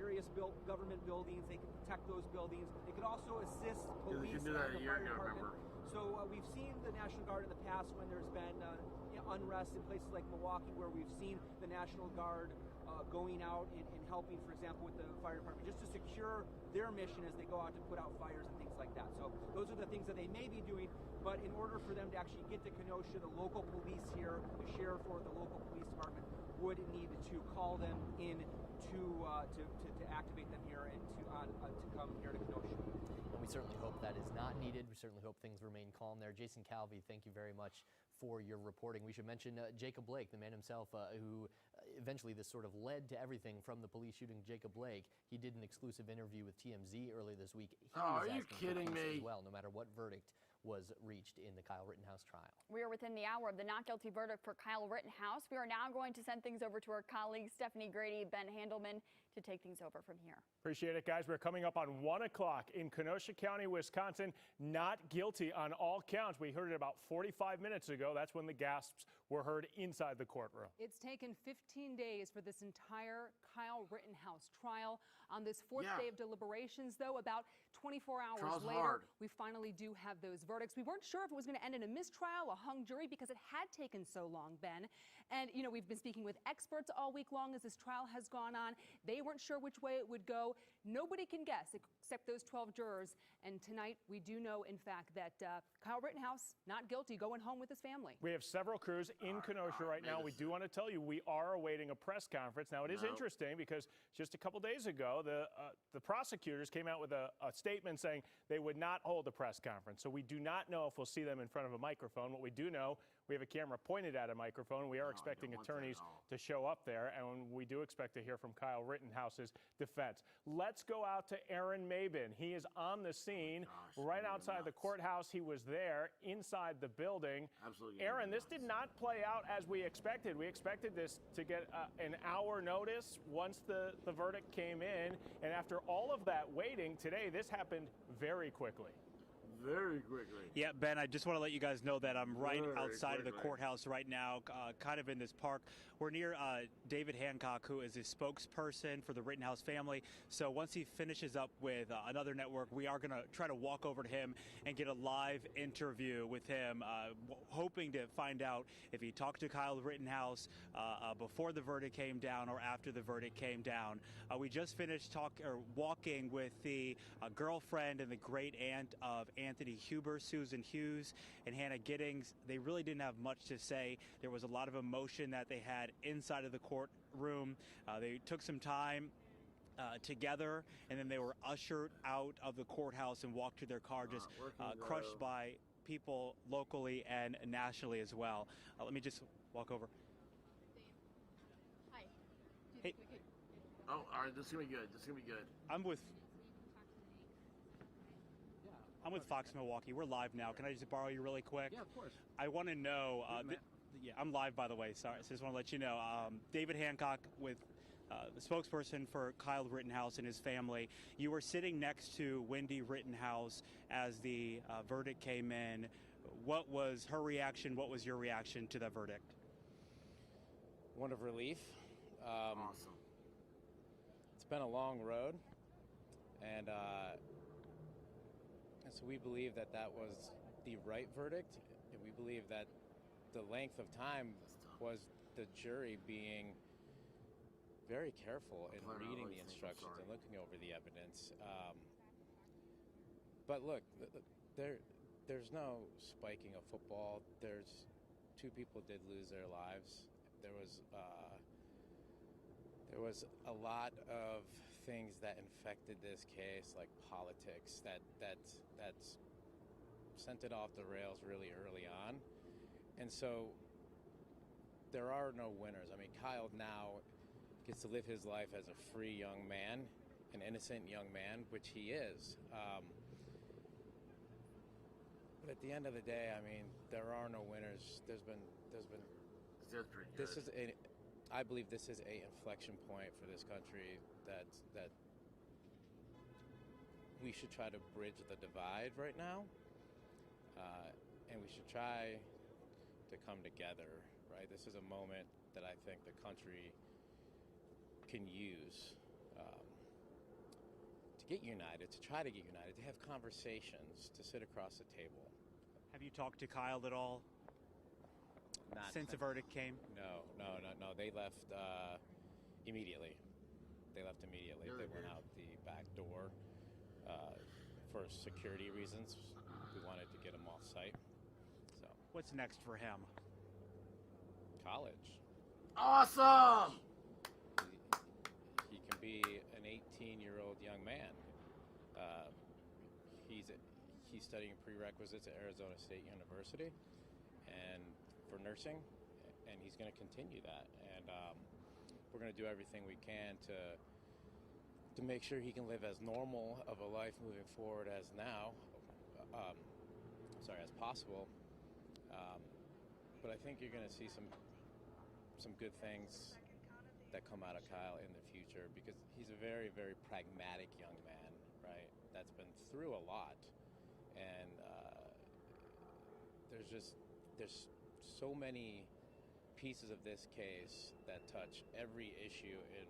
S22: various government buildings. They can protect those buildings. They could also assist police and the fire department. So we've seen the National Guard in the past when there's been unrest in places like Milwaukee, where we've seen the National Guard going out and helping, for example, with the fire department, just to secure their mission as they go out to put out fires and things like that. So those are the things that they may be doing, but in order for them to actually get to Kenosha, the local police here, the sheriff or the local police department would need to call them in to activate them here and to come here to Kenosha.
S20: And we certainly hope that is not needed. We certainly hope things remain calm there. Jason Calvi, thank you very much for your reporting. We should mention Jacob Blake, the man himself, who eventually this sort of led to everything from the police shooting Jacob Blake. He did an exclusive interview with TMZ earlier this week. He was
S2: are you kidding me?
S20: As well, no matter what verdict was reached in the Kyle Rittenhouse trial.
S18: We are within the hour of the not guilty verdict for Kyle Rittenhouse. We are now going to send things over to our colleagues Stephanie Grady, Ben Handelman, to take things over from here.
S3: Appreciate it, guys. We're coming up on 1 o'clock in Kenosha County, Wisconsin. Not guilty on all counts. We heard it about 45 minutes ago. That's when the gasps were heard inside the courtroom.
S9: It's taken 15 days for this entire Kyle Rittenhouse trial. On this fourth day of deliberations, though, about 24 hours later, we finally do have those verdicts. We weren't sure if it was going to end in a mistrial, a hung jury, because it had taken so long, Ben. And, you know, we've been speaking with experts all week long as this trial has gone on. They weren't sure which way it would go. Nobody can guess except those 12 jurors. And tonight, we do know, in fact, that Kyle Rittenhouse, not guilty, going home with his family.
S3: We have several crews in Kenosha right now. We do want to tell you we are awaiting a press conference. Now, it is interesting because just a couple days ago, the prosecutors came out with a statement saying they would not hold a press conference. So we do not know if we'll see them in front of a microphone. What we do know, we have a camera pointed at a microphone. We are expecting attorneys to show up there, and we do expect to hear from Kyle Rittenhouse's defense. Let's go out to Aaron Mabin. He is on the scene right outside the courthouse. He was there inside the building.
S2: Absolutely.
S3: Aaron, this did not play out as we expected. We expected this to get an hour notice once the verdict came in, and after all of that waiting, today this happened very quickly.
S2: Very quickly.
S21: Yeah, Ben, I just want to let you guys know that I'm right outside of the courthouse right now, kind of in this park. We're near David Hancock, who is a spokesperson for the Rittenhouse family. So once he finishes up with another network, we are going to try to walk over to him and get a live interview with him, hoping to find out if he talked to Kyle Rittenhouse before the verdict came down or after the verdict came down. We just finished walking with the girlfriend and the great aunt of Anthony Huber, Susan Hughes, and Hannah Giddings. They really didn't have much to say. There was a lot of emotion that they had inside of the courtroom. They took some time together, and then they were ushered out of the courthouse and walked to their car, just crushed by people locally and nationally as well. Let me just walk over.
S18: Hi.
S21: Hey.
S2: Oh, all right. This is gonna be good. This is gonna be good.
S21: I'm with Fox Milwaukee. We're live now. Can I just borrow you really quick?
S2: Yeah, of course.
S21: I want to know. Yeah, I'm live, by the way. Sorry, so just want to let you know. David Hancock with the spokesperson for Kyle Rittenhouse and his family. You were sitting next to Wendy Rittenhouse as the verdict came in. What was her reaction? What was your reaction to that verdict?
S14: One of relief.
S2: Awesome.
S14: It's been a long road, and so we believe that that was the right verdict, and we believe that the length of time was the jury being very careful in reading the instructions and looking over the evidence. But look, there's no spiking of football. Two people did lose their lives. There was a lot of things that infected this case, like politics, that's sent it off the rails really early on. And so there are no winners. I mean, Kyle now gets to live his life as a free young man, an innocent young man, which he is. But at the end of the day, I mean, there are no winners. That's pretty good. I believe this is a inflection point for this country that we should try to bridge the divide right now, and we should try to come together, right? This is a moment that I think the country can use to get united, to try to get united, to have conversations, to sit across the table.
S21: Have you talked to Kyle at all? Since the verdict came?
S14: No. They left immediately. They went out the back door for security reasons. We wanted to get him off site. So,
S21: what's next for him?
S14: College.
S2: Awesome.
S14: He can be an 18-year-old young man. He's studying prerequisites at Arizona State University, and for nursing, and he's going to continue that. And we're going to do everything we can to make sure he can live as normal of a life moving forward as possible. But I think you're going to see some good things that come out of Kyle in the future, because he's a very, very pragmatic young man, right? That's been through a lot, and there's so many pieces of this case that touch every issue in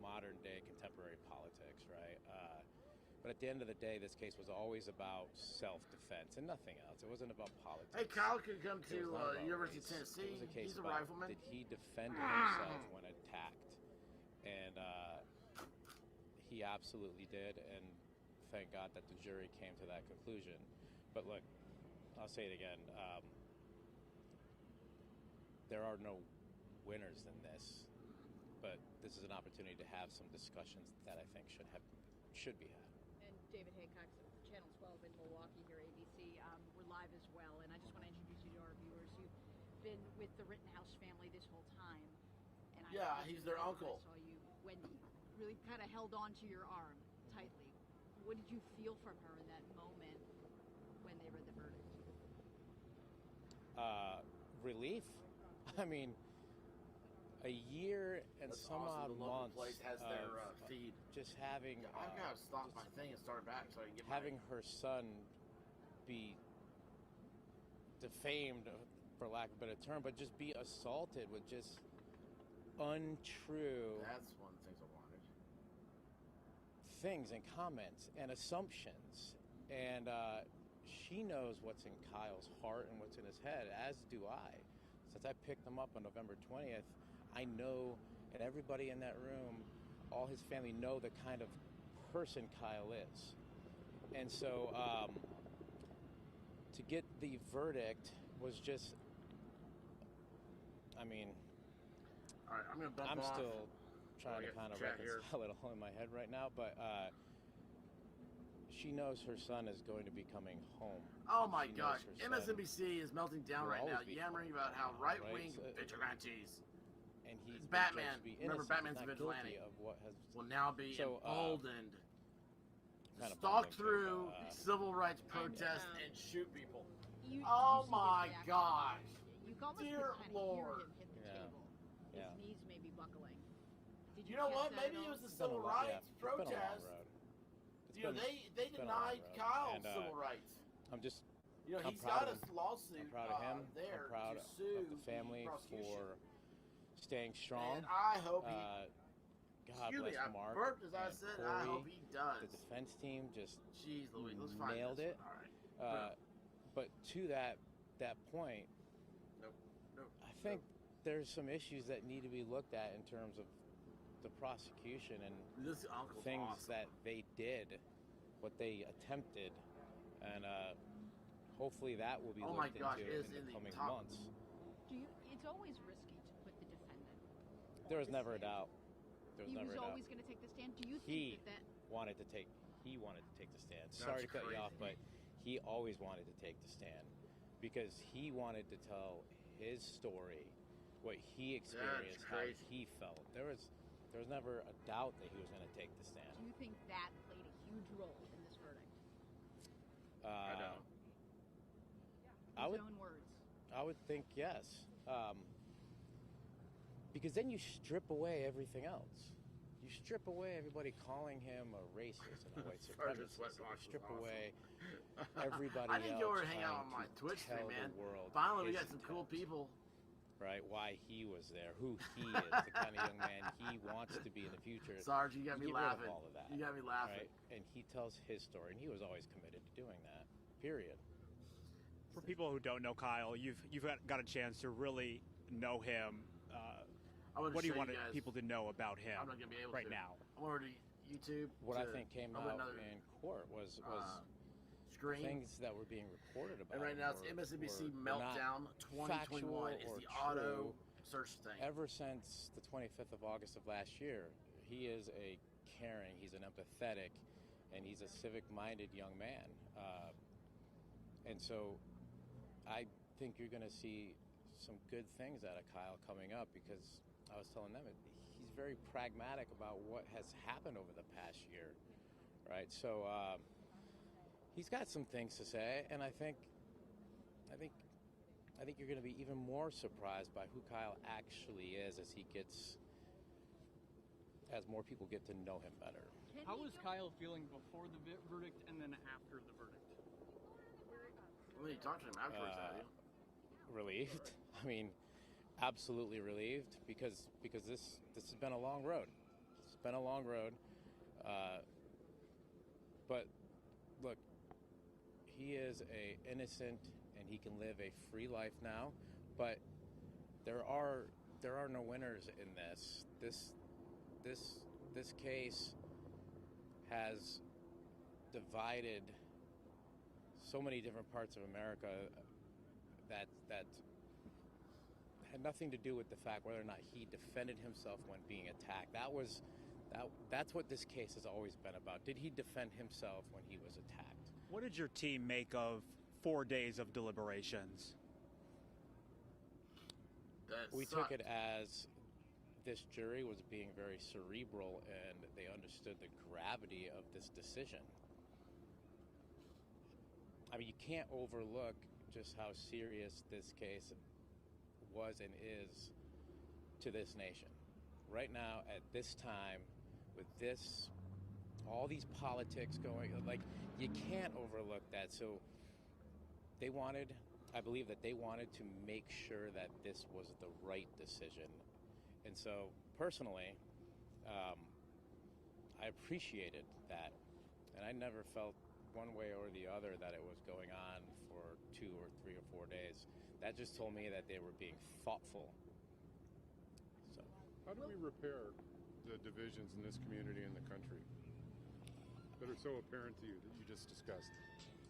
S14: modern day contemporary politics, right? But at the end of the day, this case was always about self-defense and nothing else. It wasn't about politics.
S2: Hey, Kyle can come to University of Tennessee.
S14: It was a case
S2: He's a
S14: about,
S2: rifleman.
S14: did he defend himself when attacked? And he absolutely did, and thank God that the jury came to that conclusion. But look, I'll say it again. There are no winners in this, but this is an opportunity to have some discussions that I think should be had.
S16: And David Hancock's Channel
S8: 12 in Milwaukee here, ABC. We're live as well, and I just want to introduce you to our viewers. You've been with the Rittenhouse family this whole time. And
S2: he's their uncle.
S8: I saw you when you really kind of held on to your arm tightly. What did you feel from her in that moment when they read the verdict?
S14: Relief. I mean, a year and
S2: That's
S14: some
S2: awesome.
S14: odd
S2: The local
S14: months
S2: place has their
S14: of
S2: feed.
S14: just having
S2: I gotta stop my thing and start back so I can get
S14: having her son be defamed, for lack of a better term, but just be assaulted with just untrue.
S2: That's one of the things I wanted.
S14: Things and comments and assumptions, and she knows what's in Kyle's heart and what's in his head, as do I. Since I picked him up on November 20th, I know, and everybody in that room, all his family know the kind of person Kyle is. And so to get the verdict was just, I mean,
S2: all right, I'm gonna bump
S14: I'm
S2: off.
S14: still trying to kind of reconcile it all in my head right now, but she knows her son is going to be coming home.
S2: Oh my gosh, MSNBC is melting down right now, yammering about how right-wing vigilantes.
S14: And he's
S2: Batman. Remember, Batman's a vigilante.
S14: Of what has
S2: will now be emboldened
S14: kind of
S2: stalk through civil rights protests and shoot people. Oh my gosh!
S8: You almost
S2: Dear
S8: kind
S2: Lord!
S8: of hear him hit the table. His knees may be buckling. Did
S2: You know what? Maybe it was the civil rights protest. You know, they denied Kyle civil rights.
S14: I'm just.
S2: You know,
S14: I'm
S2: he's got a
S14: I'm
S2: lawsuit
S14: proud of him.
S2: there
S14: I'm proud
S2: to sue
S14: of the family for staying strong.
S2: And I hope he.
S14: God bless
S2: I
S14: Mark.
S2: burped as I said.
S14: Corey,
S2: I hope he does.
S14: The defense team just
S2: Jeez Louise, let's find
S14: nailed it.
S2: All right.
S14: But to that point, I think there's some issues that need to be looked at in terms of the prosecution and things that they did, what they attempted, and hopefully that will be looked into in the coming months.
S8: It's always risky to put the defendant.
S14: There was never a doubt.
S8: He was always going to take the stand. Do you think that
S14: wanted to take the stand? Sorry to cut you off, but he always wanted to take the stand because he wanted to tell his story, what he experienced, how he felt. There was never a doubt that he was going to take the stand.
S8: Do you think that played a huge role in this verdict?
S2: I don't.
S8: His own words.
S14: I would think yes. Because then you strip away everything else. You strip away everybody calling him a racist and a white supremacist. You strip away everybody else.
S2: I didn't go over and hang out on my Twitch stream, man. Finally, we got some cool people.
S14: Right, why he was there, who he is, the kind of young man he wants to be in the future.
S2: Sarge, you got me laughing.
S14: All of that,
S2: you got me laughing.
S14: Right? And he tells his story, and he was always committed to doing that. Period.
S21: For people who don't know Kyle, you've got a chance to really know him. What do you want people to know about him
S2: I'm not gonna be able
S21: right
S2: to.
S21: now?
S2: I'm already YouTube.
S14: What I think came out in court was things that were being reported about.
S2: And right now it's MSNBC Meltdown 2021 is the auto search thing.
S14: Ever since the 25th of August of last year, he is a caring, he's an empathetic, and he's a civic-minded young man. And so I think you're going to see some good things out of Kyle coming up because I was telling them he's very pragmatic about what has happened over the past year, right? So he's got some things to say, and I think you're going to be even more surprised by who Kyle actually is as more people get to know him better.
S16: How was Kyle feeling before the verdict and then after the verdict?
S2: Well, you talked to him afterwards, have you?
S14: Relieved. I mean, absolutely relieved because this has been a long road. It's been a long road. But look, he is innocent and he can live a free life now. But there are no winners in this. This case has divided so many different parts of America that had nothing to do with the fact whether or not he defended himself when being attacked. That's what this case has always been about. Did he defend himself when he was attacked?
S5: What did your team make of 4 days of deliberations?
S14: We took it as this jury was being very cerebral and they understood the gravity of this decision. I mean, you can't overlook just how serious this case was and is to this nation. Right now, at this time, with this, all these politics going, like, you can't overlook that. So they wanted, I believe that they wanted to make sure that this was the right decision. And so, personally, I appreciated that. And I never felt one way or the other that it was going on for 2 or 3 or 4 days. That just told me that they were being thoughtful. So,
S7: how do we repair the divisions in this community and the country that are so apparent to you that you just discussed?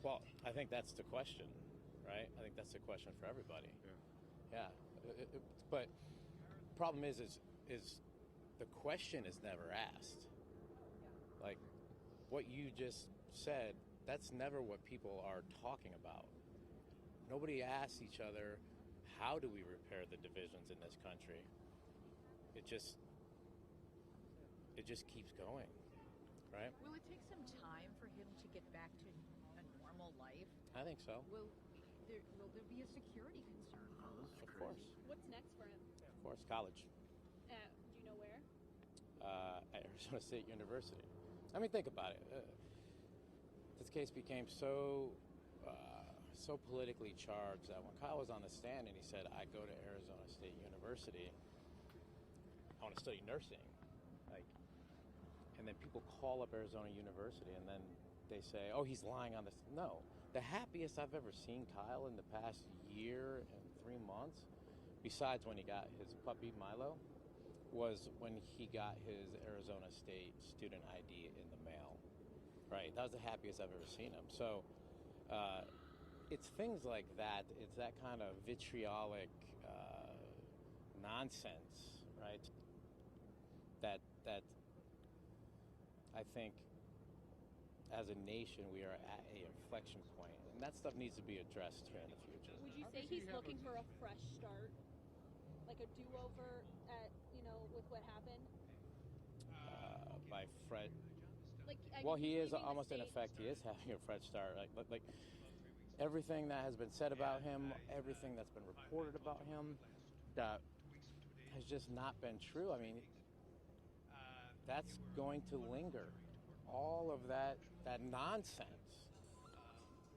S14: Well, I think that's the question, right? I think that's the question for everybody. Yeah. But problem is the question is never asked. Like what you just said, that's never what people are talking about. Nobody asks each other, how do we repair the divisions in this country? It just keeps going, right?
S8: Will it take some time for him to get back to a normal life?
S14: I think so.
S8: Will there be a security concern?
S14: Of course.
S23: What's next for him?
S14: Of course, college.
S23: Do you know where?
S14: At Arizona State University. I mean, think about it. This case became so politically charged that when Kyle was on the stand and he said, I go to Arizona State University, I want to study nursing. And then people call up Arizona University and then they say, oh, he's lying on this. No. The happiest I've ever seen Kyle in the past year and 3 months, besides when he got his puppy Milo, was when he got his Arizona State student ID in the mail. Right? That was the happiest I've ever seen him. So it's things like that. It's that kind of vitriolic nonsense, right? That I think as a nation we are at an inflection point, and that stuff needs to be addressed here in the future.
S23: Would you say he's looking for a fresh start, like a do-over at with what happened?
S14: By Fred.
S23: Well,
S14: he is almost in effect. He is having a fresh start. Like everything that has been said about him, everything that's been reported about him, that has just not been true. I mean, that's going to linger. All of that nonsense,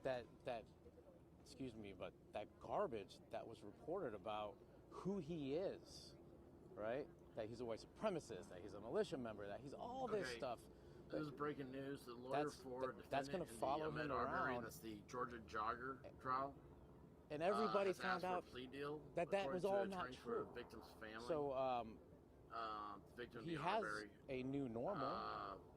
S14: that excuse me, but that garbage that was reported about who he is, right? That he's a white supremacist, that he's a militia member, that he's all this stuff.
S2: This is breaking news. The lawyer for
S14: that's going to follow him around.
S2: That's the Georgia jogger trial.
S14: And everybody found out
S2: plea deal,
S14: that was all not true.
S2: For victim's family.
S14: So
S2: victim
S14: he has a new normal,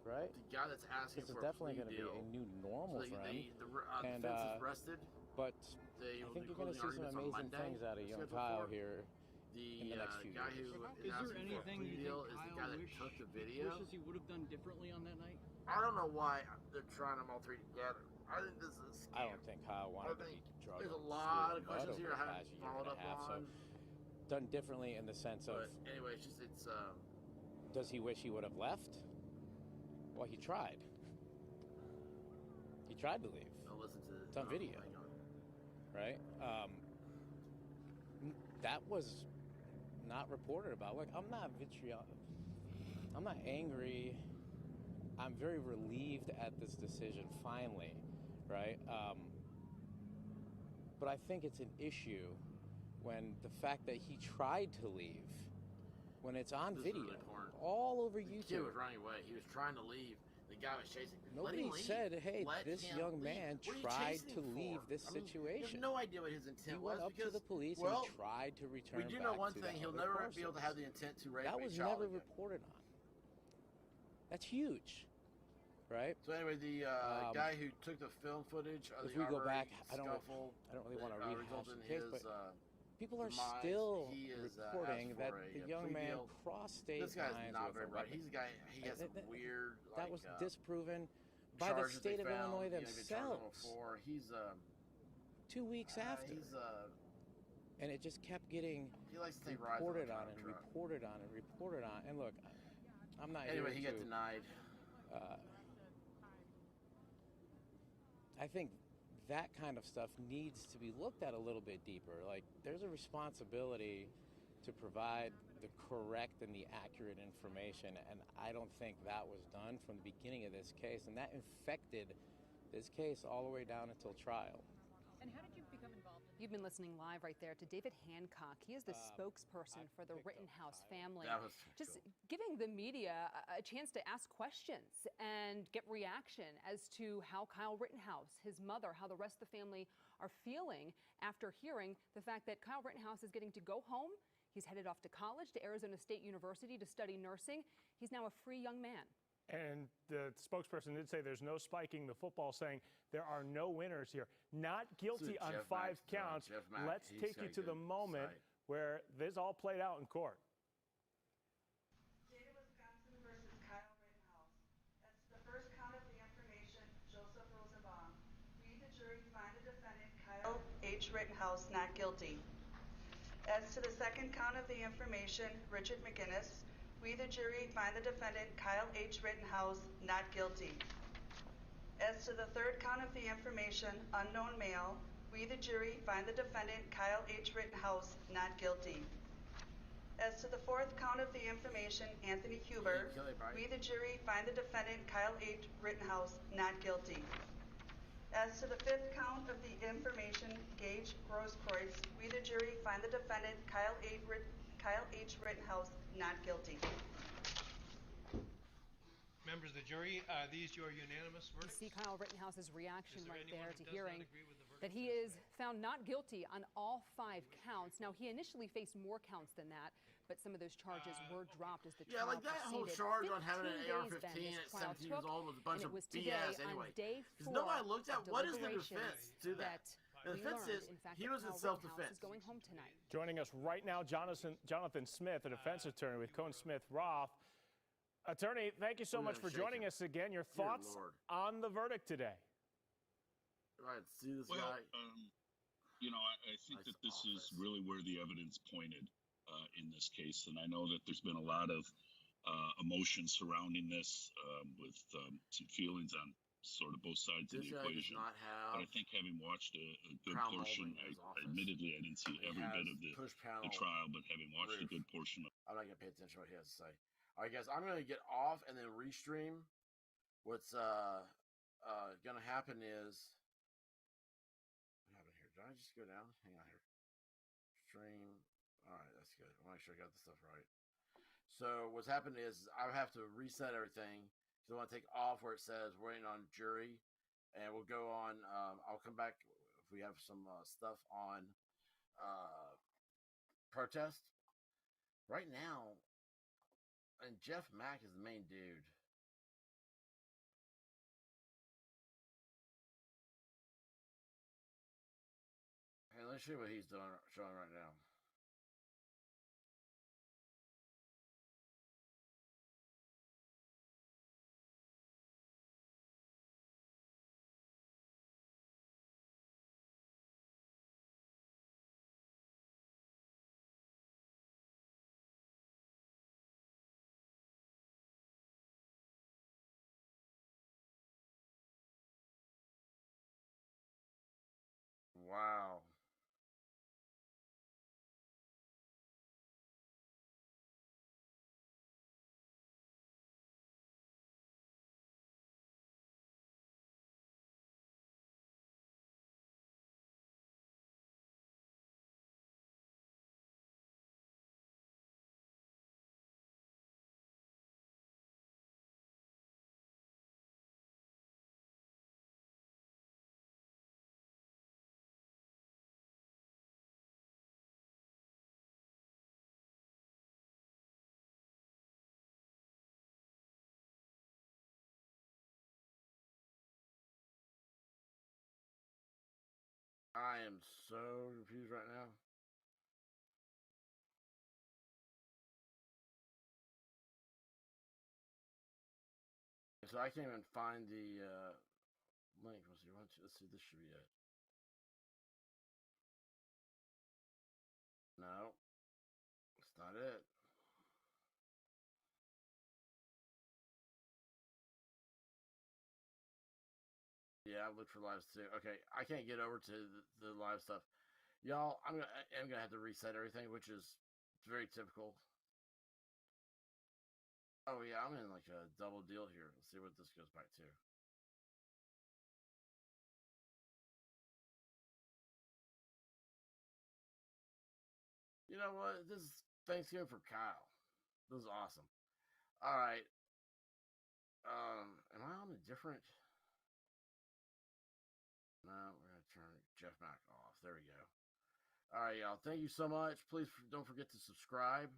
S14: right?
S2: The guy that's asking
S14: this
S2: for
S14: is definitely going to be
S2: deal.
S14: a new normal
S2: So
S14: for him.
S2: The defense is rested.
S14: But I think you're going to see some amazing things out of young Kyle here. In the next few
S2: guy
S14: years.
S2: who is
S16: there anything you
S2: deal
S16: think
S2: is the
S16: Kyle
S2: guy that took the video.
S16: wishes he would have done differently on that night?
S2: I don't know why they're trying them all three together. I think this is.
S14: I don't think Kyle wanted to be drugged.
S2: There's a lot of questions here I haven't followed up on.
S14: So done differently in the sense of.
S2: Anyway, it's.
S14: Does he wish he would have left? Well, he tried. He tried to leave.
S2: I'll listen to this.
S14: It's on video. Right? That was not reported about. Like, I'm not vitriolic. I'm not angry. I'm very relieved at this decision, finally, right? But I think it's an issue when the fact that he tried to leave, when it's on video, all over YouTube.
S2: The kid was running away. He was trying to leave. The guy was chasing.
S14: Nobody said, hey, this young man tried to leave this situation.
S2: You have no idea what his intent was.
S14: He went up to the police and tried to return back to
S2: we do know one thing. He'll never be able to have the intent to rape a child.
S14: That was never reported on. That's huge, right?
S2: So anyway, the guy who took the film footage of
S14: if
S2: the
S14: we go back, I don't really want to rehash the case, but people are still reporting that the young man crossed state lines.
S2: This guy's not very bright. He's a guy. He has weird.
S14: That was disproven, by the
S2: charges they
S14: state of
S2: found,
S14: Illinois
S2: you know, they've been charged him
S14: themselves.
S2: before. He's
S14: 2 weeks after. And it just kept getting
S2: he likes to take rides on
S14: reported
S2: the
S14: on and
S2: truck.
S14: reported on and reported on. And look, I'm not
S2: Anyway,
S14: here
S2: he
S14: to,
S2: got denied.
S14: I think that kind of stuff needs to be looked at a little bit deeper. Like, there's a responsibility to provide the correct and the accurate information, and I don't think that was done from the beginning of this case, and that infected this case all the way down until trial.
S9: And how did you become involved? You've been listening live right there to David Hancock. He is the spokesperson for the Rittenhouse family. Just giving the media a chance to ask questions and get reaction as to how Kyle Rittenhouse, his mother, how the rest of the family are feeling after hearing the fact that Kyle Rittenhouse is getting to go home. He's headed off to college, to Arizona State University to study nursing. He's now a free young man.
S3: And the spokesperson did say there's no spiking the football, saying there are no winners here. Not guilty on 5 counts. Let's take you to the moment where this all played out in court.
S11: State of Wisconsin versus Kyle Rittenhouse. As to the first count of the information, Joseph Rosenbaum. We, the jury, find the defendant Kyle H. Rittenhouse not guilty. As to the second count of the information, Richard McGinnis. We, the jury, find the defendant Kyle H. Rittenhouse not guilty. As to the third count of the information, unknown male. We, the jury, find the defendant Kyle H. Rittenhouse not guilty. As to the fourth count of the information, Anthony Huber. We, the jury, find the defendant Kyle H. Rittenhouse not guilty. As to the fifth count of the information, Gage Grosskreutz. We, the jury, find the defendant Kyle H. Rittenhouse not guilty.
S15: Members of the jury, are these your unanimous verdicts?
S9: You see Kyle Rittenhouse's reaction right there to hearing that he is found not guilty on all 5 counts. Now, he initially faced more counts than that, but some of those charges were dropped as the trial
S2: like that whole
S9: proceeded.
S2: charge on having an
S9: 15
S2: AR-15
S9: days,
S2: at
S9: Ben,
S2: 17 years old was a bunch
S9: and
S2: of
S9: it was
S2: BS
S9: today
S2: anyway.
S9: on day 4
S2: Nobody looked at
S9: of
S2: what is the
S9: deliberations
S2: defense to that. The
S9: we
S2: defense
S9: learned,
S2: is
S9: in fact,
S2: he
S9: that
S2: was in
S9: Kyle Rittenhouse
S2: self-defense.
S9: is going home tonight.
S3: Joining us right now, Jonathan Smith, a defense attorney with Cohn Smith Roth. Attorney, thank you so much for joining us again. Your thoughts on the verdict today?
S2: Right, see this
S17: guy.
S2: You
S17: know, I think that this is really where the evidence pointed in this case, and I know that there's been a lot of emotion surrounding this with some feelings on sort of both sides of the equation. But I think having watched a good portion, admittedly I didn't see every bit of the trial, but having watched a good portion of
S2: I'm not going to pay attention to what he has to say. All right, guys, I'm going to get off and then restream. What's going to happen is, what happened here? Did I just go down? Hang on here. Stream. All right, that's good. I want to make sure I got the stuff right. So what's happened is I have to reset everything. So I want to take off where it says we're waiting on jury, and we'll go on. I'll come back if we have some stuff on protest. Right now, and Jeff Mack is the main dude. Hey, let's see what he's doing, showing right now. Wow. I am so confused right now. So I can't even find the link. Let's see. This should be it. No, it's not it. Yeah, I've looked for lives too. Okay, I can't get over to the live stuff. Y'all, I'm gonna have to reset everything, which is very typical. Oh yeah, I'm in like a double deal here. Let's see what this goes back to. You know what? This is Thanksgiving for Kyle. This is awesome. All right. Am I on a different? No, we're gonna turn Jeff Mack off. There we go. All right, y'all. Thank you so much. Please don't forget to subscribe.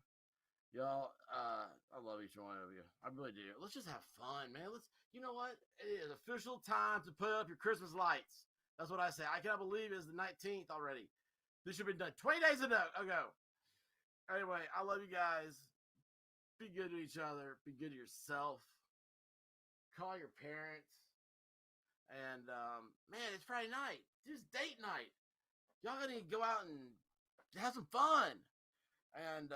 S2: Y'all, I love each one of you. I really do. Let's just have fun, man. You know what? It is official time to put up your Christmas lights. That's what I say. I cannot believe it's the 19th already. This should have been done 20 days ago. Anyway, I love you guys. Be good to each other. Be good to yourself. Call your parents. And, man, it's Friday night. This is date night. Y'all gotta go out and have some fun. And,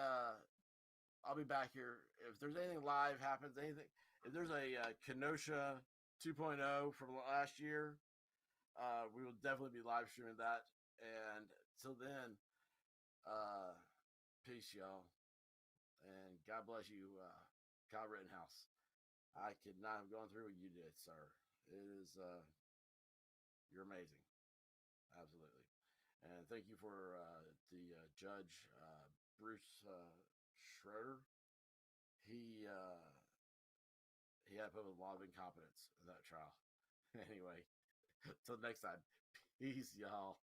S2: I'll be back here. If there's anything live happens, if there's a Kenosha 2.0 from last year, we will definitely be live streaming that. And till then, peace, y'all. And God bless you, Kyle Rittenhouse. I could not have gone through what you did, sir. It is, you're amazing. Absolutely. And thank you for the judge, Bruce Schroeder. He had put a lot of incompetence in that trial. Anyway, till next time. Peace, y'all.